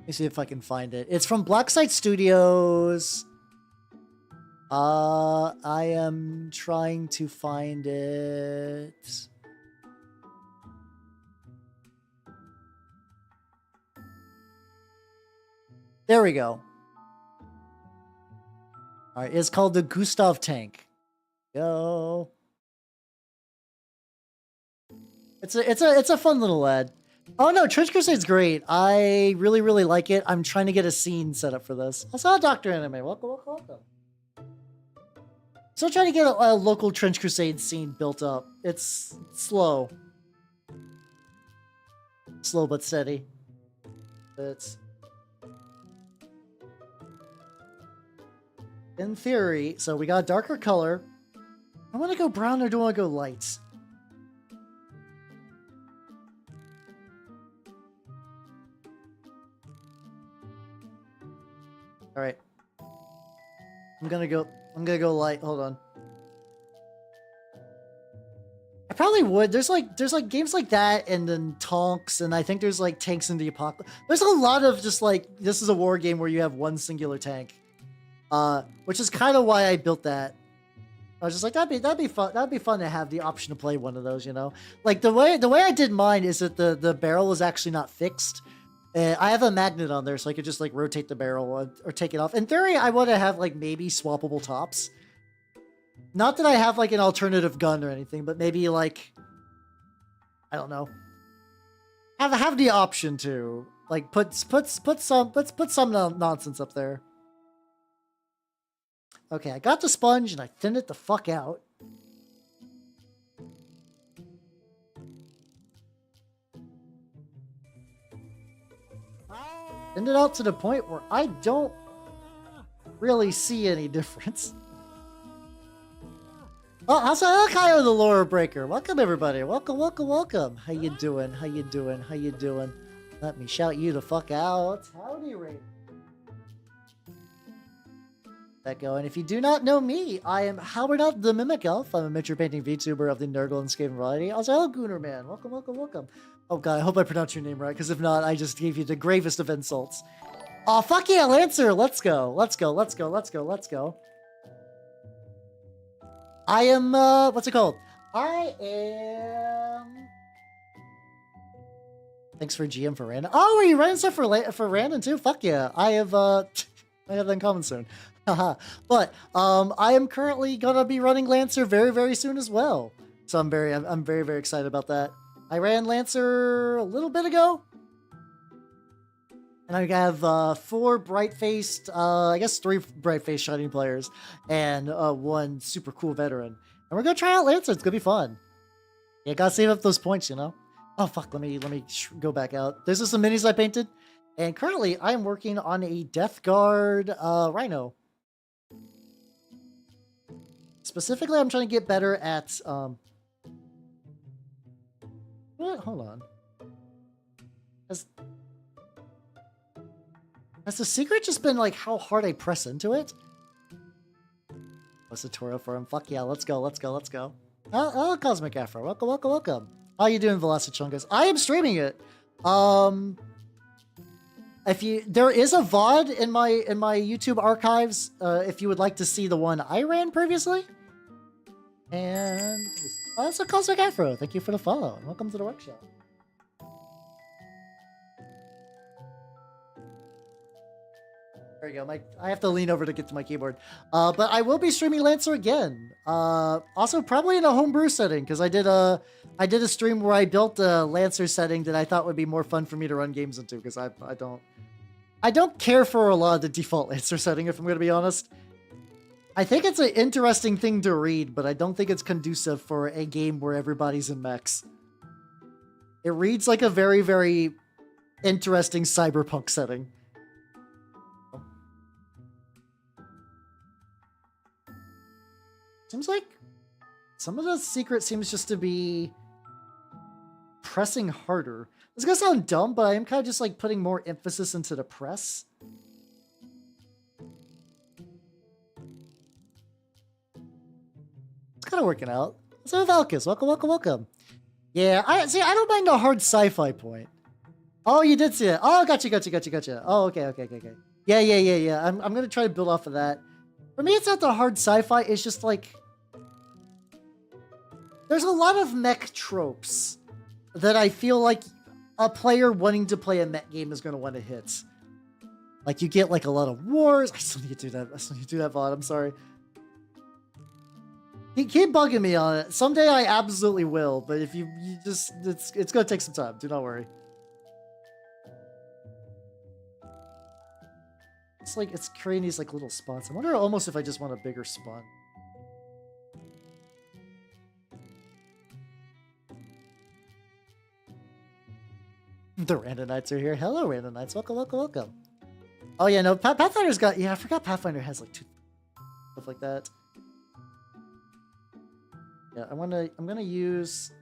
me see if I can find it. It's from Blacksite Studios. I am trying to find it. There we go. All right, it's called the Gustav tank. Go. It's a fun little lad. Oh no, Trench Crusade's great. I really like it. I'm trying to get a scene set up for this. I saw Dr. Anime. Welcome. So I'm trying to get a local Trench Crusade scene built up. It's slow. Slow but steady. It's in theory, so we got a darker color. I want to go brown or do I want to go light? All right. I'm gonna go light. Hold on. I probably would. There's like games like that, and then Tonks, and I think there's like Tanks in the Apocalypse. There's a lot of just like, this is a war game where you have one singular tank. Which is kind of why I built that. I was just like, that'd be fun. That'd be fun to have the option to play one of those, you know? Like the way I did mine is that the barrel is actually not fixed. I have a magnet on there, so I could just like rotate the barrel or take it off. In theory, I want to have like maybe swappable tops. Not that I have like an alternative gun or anything, but maybe like, I don't know. Have the option to like put some nonsense up there. Okay, I got the sponge and I thinned it the fuck out. Thinned it out to the point where I don't really see any difference. Oh, how's Kyle the Lore Breaker? Welcome everybody. Welcome. How you doing? Let me shout you the fuck out. Howdy, Ray. That go. And if you do not know me, I am Howard Out the Mimic Elf. I'm a miniature painting VTuber of the Nurgle and Skaven variety. Also, hello, Goonerman. Welcome. Oh god, I hope I pronounced your name right, because if not, I just gave you the gravest of insults. Oh fuck yeah, Lancer! Let's go. I am what's it called? I am. Thanks for GM for Random. Oh, are you running stuff for Random too? Fuck yeah. I have I have that in common soon. Haha. But I am currently gonna be running Lancer very soon as well. So I'm very excited about that. I ran Lancer a little bit ago. And I have 4 bright-faced, I guess 3 bright-faced Shining players, and 1 super cool veteran. And we're gonna try out Lancer. It's gonna be fun. Yeah, gotta save up those points, you know. Oh fuck, let me go back out. There's just some minis I painted, and currently I am working on a Death Guard Rhino. Specifically, I'm trying to get better at what? Hold on. Has the secret just been like how hard I press into it? What's the tutorial for him? Fuck yeah, let's go. Oh, Cosmic Afro, welcome. How you doing, Velocichungus? I am streaming it. There is a VOD in my YouTube archives, if you would like to see the one I ran previously. And that's a Cosmic Afro. Thank you for the follow, and welcome to the workshop. There you go. I have to lean over to get to my keyboard. But I will be streaming Lancer again. Also, probably in a homebrew setting, because I did a stream where I built a Lancer setting that I thought would be more fun for me to run games into, because I I don't care for a lot of the default answer setting, if I'm going to be honest. I think it's an interesting thing to read, but I don't think it's conducive for a game where everybody's in mechs. It reads like a very, very interesting cyberpunk setting. Seems like some of the secret seems just to be pressing harder. It's gonna sound dumb, but I am kind of just like putting more emphasis into the press. It's kind of working out. So Valkus, welcome, welcome, welcome. Yeah, I don't mind the hard sci-fi point. Oh, you did see it. Oh, gotcha. Oh, okay. Yeah. I'm gonna try to build off of that. For me, it's not the hard sci-fi. It's just like there's a lot of mech tropes that I feel like a player wanting to play a mech game is gonna want to hit. Like you get like a lot of wars. I still need to do that. VOD. I'm sorry. You keep bugging me on it. Someday I absolutely will, but if you just, it's gonna take some time. Do not worry. It's like, it's creating these like little spots. I wonder almost if I just want a bigger spot. The Random Knights are here. Hello, Random Knights. Welcome. Oh yeah, no, Pathfinder's got, yeah, I forgot Pathfinder has like 2 stuff like that. Yeah, I'm going to use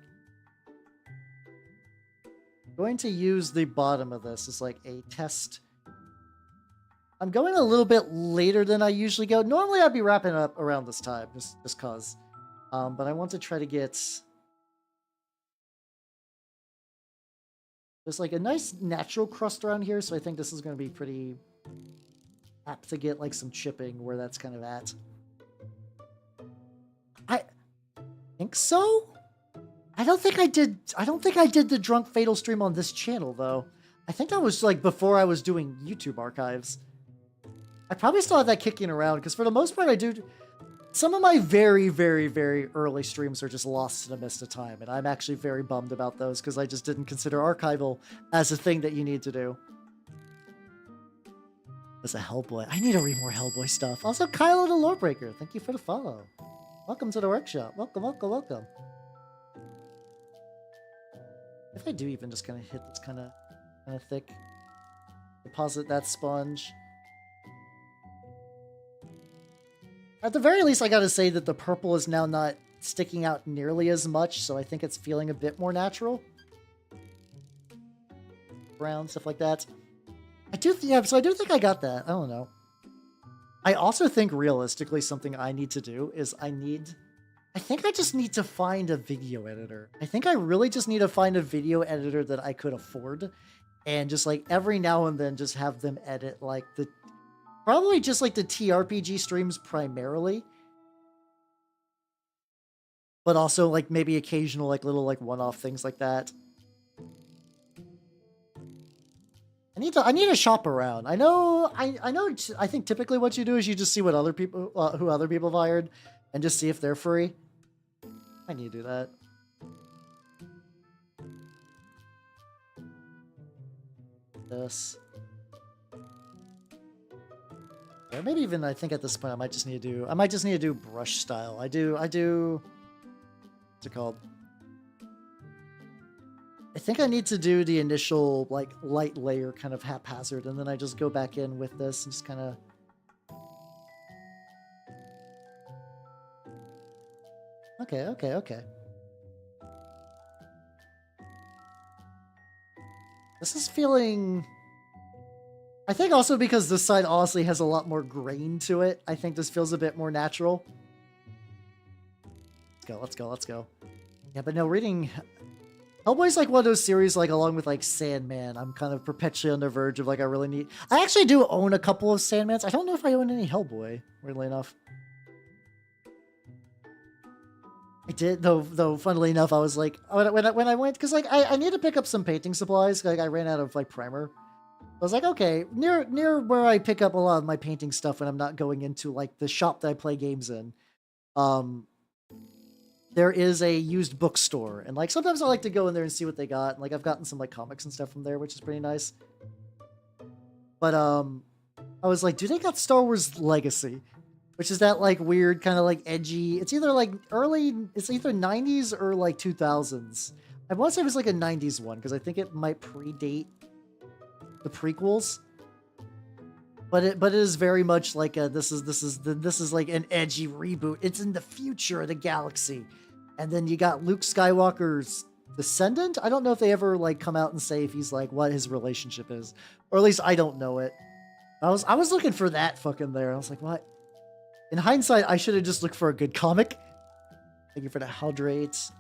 the bottom of this as like a test. I'm going a little bit later than I usually go. Normally I'd be wrapping up around this time, just cause. But I want to try to get there's like a nice natural crust around here, so I think this is going to be pretty apt to get like some chipping where that's kind of at. I think so? I don't think I did the Drunk Fatal stream on this channel, though. I think that was, like, before I was doing YouTube archives. I probably still have that kicking around, because for the most part, I do... Some of my very, very, very early streams are just lost in a mist of time, and I'm actually very bummed about those, because I just didn't consider archival as a thing that you need to do. As a Hellboy. I need to read more Hellboy stuff. Also, Kylo the Lawbreaker, thank you for the follow. Welcome to the workshop. Welcome. If I do even just kind of hit this kind of thick, deposit that sponge. At the very least, I gotta say that the purple is now not sticking out nearly as much, so I think it's feeling a bit more natural. Brown, stuff like that. So I do think I got that. I don't know. I also think realistically something I need to do is I think I just need to find a video editor. I think I really just need to find a video editor that I could afford and just like every now and then just have them edit like probably just like the TRPG streams primarily, but also like maybe occasional like little like one-off things like that. I need to shop around. I think typically what you do is you just see what other people, who other people have hired and just see if they're free. I need to do that. This. Or maybe even I think at this point I might just need to do brush style. I do what's it called? I think I need to do the initial like light layer kind of haphazard, and then I just go back in with this and just kind of. Okay. This is feeling. I think also because this side honestly has a lot more grain to it. I think this feels a bit more natural. Let's go. Yeah, but no, reading. Hellboy's like one of those series, like along with like Sandman, I'm kind of perpetually on the verge of like I really need. I actually do own a couple of Sandmans. I don't know if I own any Hellboy, weirdly enough. I did though. Funnily enough, I was like when I went because like I need to pick up some painting supplies. Like I ran out of like primer. I was like, okay, near where I pick up a lot of my painting stuff when I'm not going into like the shop that I play games in. There is a used bookstore, and like sometimes I like to go in there and see what they got. And, like I've gotten some like comics and stuff from there, which is pretty nice. But I was like, do they got Star Wars Legacy? Which is that like weird kind of like edgy. It's either like it's either 90s or like 2000s. I want to say it was like a 90s one because I think it might predate the prequels. But it is very much like this is like an edgy reboot. It's in the future of the galaxy. And then you got Luke Skywalker's descendant. I don't know if they ever like come out and say if he's like what his relationship is. Or at least I don't know it. I was looking for that fucking there. I was like, what? In hindsight, I should have just looked for a good comic. Thank you for the hydrates.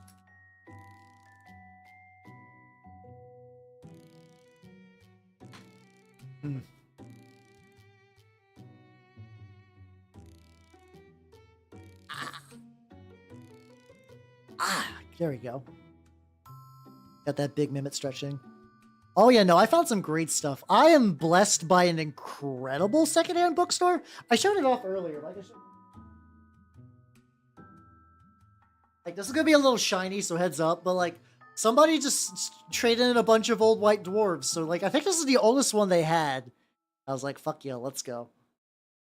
There we go. Got that big mimit stretching. Oh yeah, no, I found some great stuff. I am blessed by an incredible secondhand bookstore. I showed it off earlier. Like this is gonna be a little shiny, so heads up. But like somebody just traded in a bunch of old white dwarves. So like I think this is the oldest one they had. I was like, fuck yeah, let's go.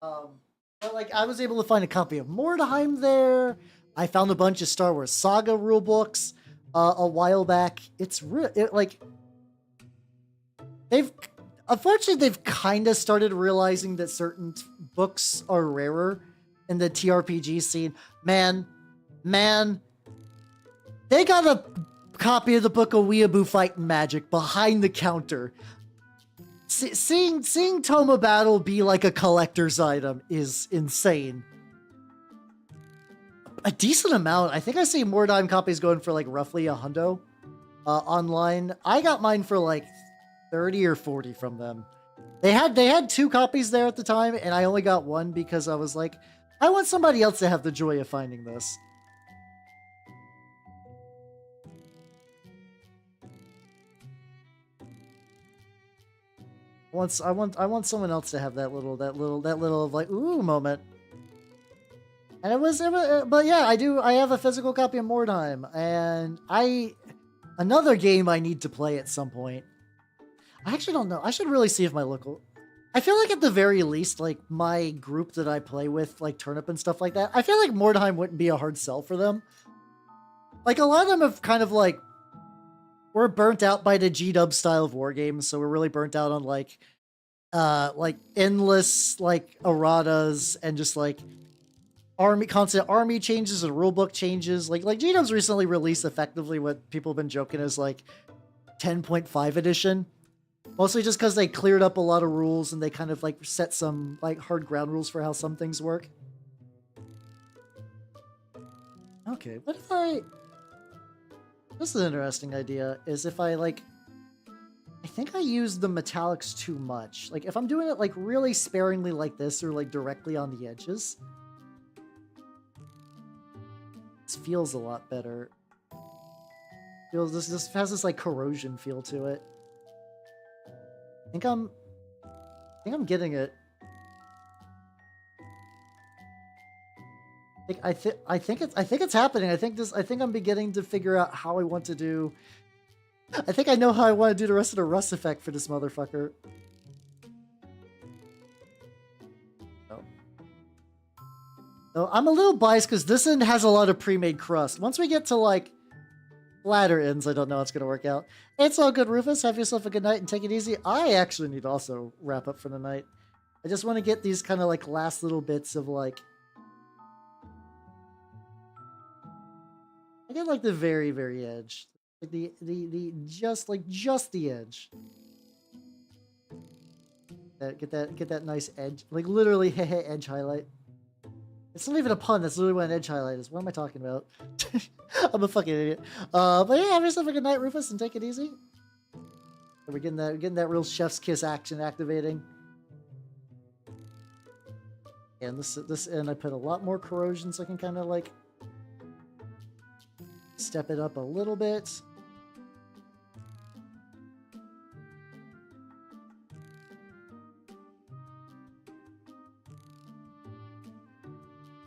But like I was able to find a copy of Mordheim there. I found a bunch of Star Wars Saga rule books a while back. It's like unfortunately they've kind of started realizing that certain books are rarer in the TRPG scene. Man, they got a copy of the book of Weeaboo Fighting Magic behind the counter. Seeing Toma Battle be like a collector's item is insane. A decent amount. I think I see Mordheim copies going for like roughly $100 online. I got mine for like 30 or 40 from them. They had 2 copies there at the time, and I only got 1 because I was like, I want somebody else to have the joy of finding this. I want someone else to have that little like ooh moment. And it was, but yeah, I have a physical copy of Mordheim, and another game I need to play at some point. I actually don't know. I should really see if my local, I feel like at the very least, like my group that I play with, like Turnip and stuff like that, I feel like Mordheim wouldn't be a hard sell for them. Like a lot of them have kind of like, we're burnt out by the G-dub style of war games, so we're really burnt out on like endless like erratas and just like constant army changes and rulebook changes. Like G-dub's recently released effectively what people have been joking as like 10.5 edition. Mostly just because they cleared up a lot of rules and they kind of like set some like hard ground rules for how some things work. Okay, what if this is an interesting idea, is if I like, I think I use the metallics too much. Like if I'm doing it like really sparingly like this or like directly on the edges, this feels a lot better. This has this like corrosion feel to it. I think I'm getting it. I think it's happening. I think I'm beginning to figure out how I want to do. I think I know how I want to do the rest of the rust effect for this motherfucker. No, I'm a little biased because this end has a lot of pre-made crust. Once we get to like flatter ends, I don't know how it's gonna work out. It's all good, Rufus. Have yourself a good night and take it easy. I actually need to also wrap up for the night. I just want to get these kind of like last little bits of like. I get like the very, very edge. Like just the edge. Get that nice edge. Like literally edge highlight. It's not even a pun, that's literally what an edge highlight is. What am I talking about? I'm a fucking idiot. But yeah, have yourself a good night, Rufus, and take it easy. We're getting that real chef's kiss action activating. And this end I put a lot more corrosion so I can kind of like step it up a little bit.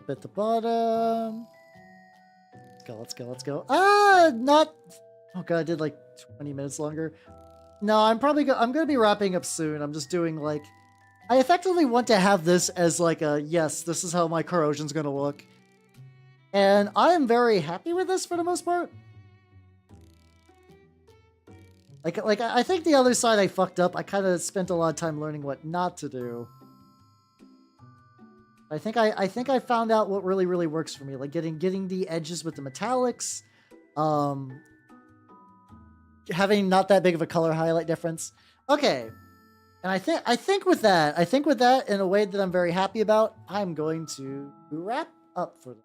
Up at the bottom. Let's go. Ah, not. Oh god, I did like 20 minutes longer. No, I'm gonna be wrapping up soon. I'm just doing like, I effectively want to have this as like a, yes, this is how my corrosion's gonna look. And I am very happy with this for the most part. Like I think the other side I fucked up. I kind of spent a lot of time learning what not to do. I think I found out what really works for me, like getting the edges with the metallics, having not that big of a color highlight difference. Okay. And I think with that in a way that I'm very happy about, I'm going to wrap up for this.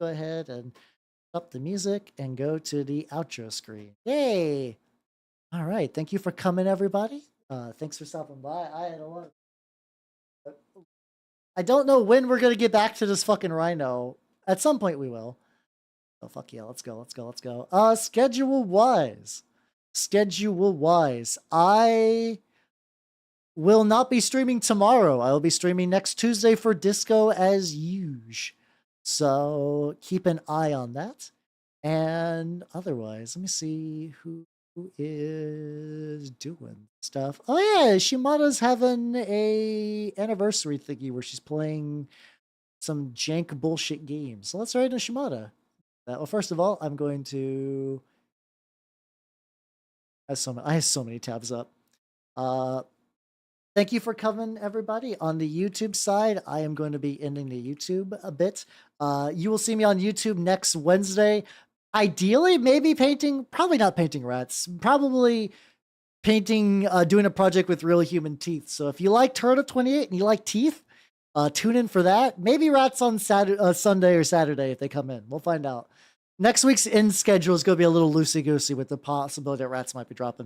Go ahead and up the music and go to the outro screen. Yay! All right, thank you for coming, everybody. Thanks for stopping by. I had a lot. I don't know when we're gonna get back to this fucking rhino. At some point we will. Oh fuck yeah! Let's go. Schedule wise, I will not be streaming tomorrow. I will be streaming next Tuesday for Disco as usual. So keep an eye on that. And otherwise, let me see who is doing stuff. Oh yeah, Shimada's having a anniversary thingy where she's playing some jank bullshit games. So let's write to Shimada. Well, first of all, I'm going to. I have so many tabs up. Thank you for coming, everybody. On the YouTube side, I am going to be ending the YouTube a bit. You will see me on YouTube next Wednesday. Ideally, maybe painting, probably not painting rats, probably painting, doing a project with real human teeth. So if you like Turtle 28 and you like teeth, tune in for that. Maybe rats on Sunday or Saturday if they come in. We'll find out. Next week's end schedule is going to be a little loosey-goosey with the possibility that rats might be dropping.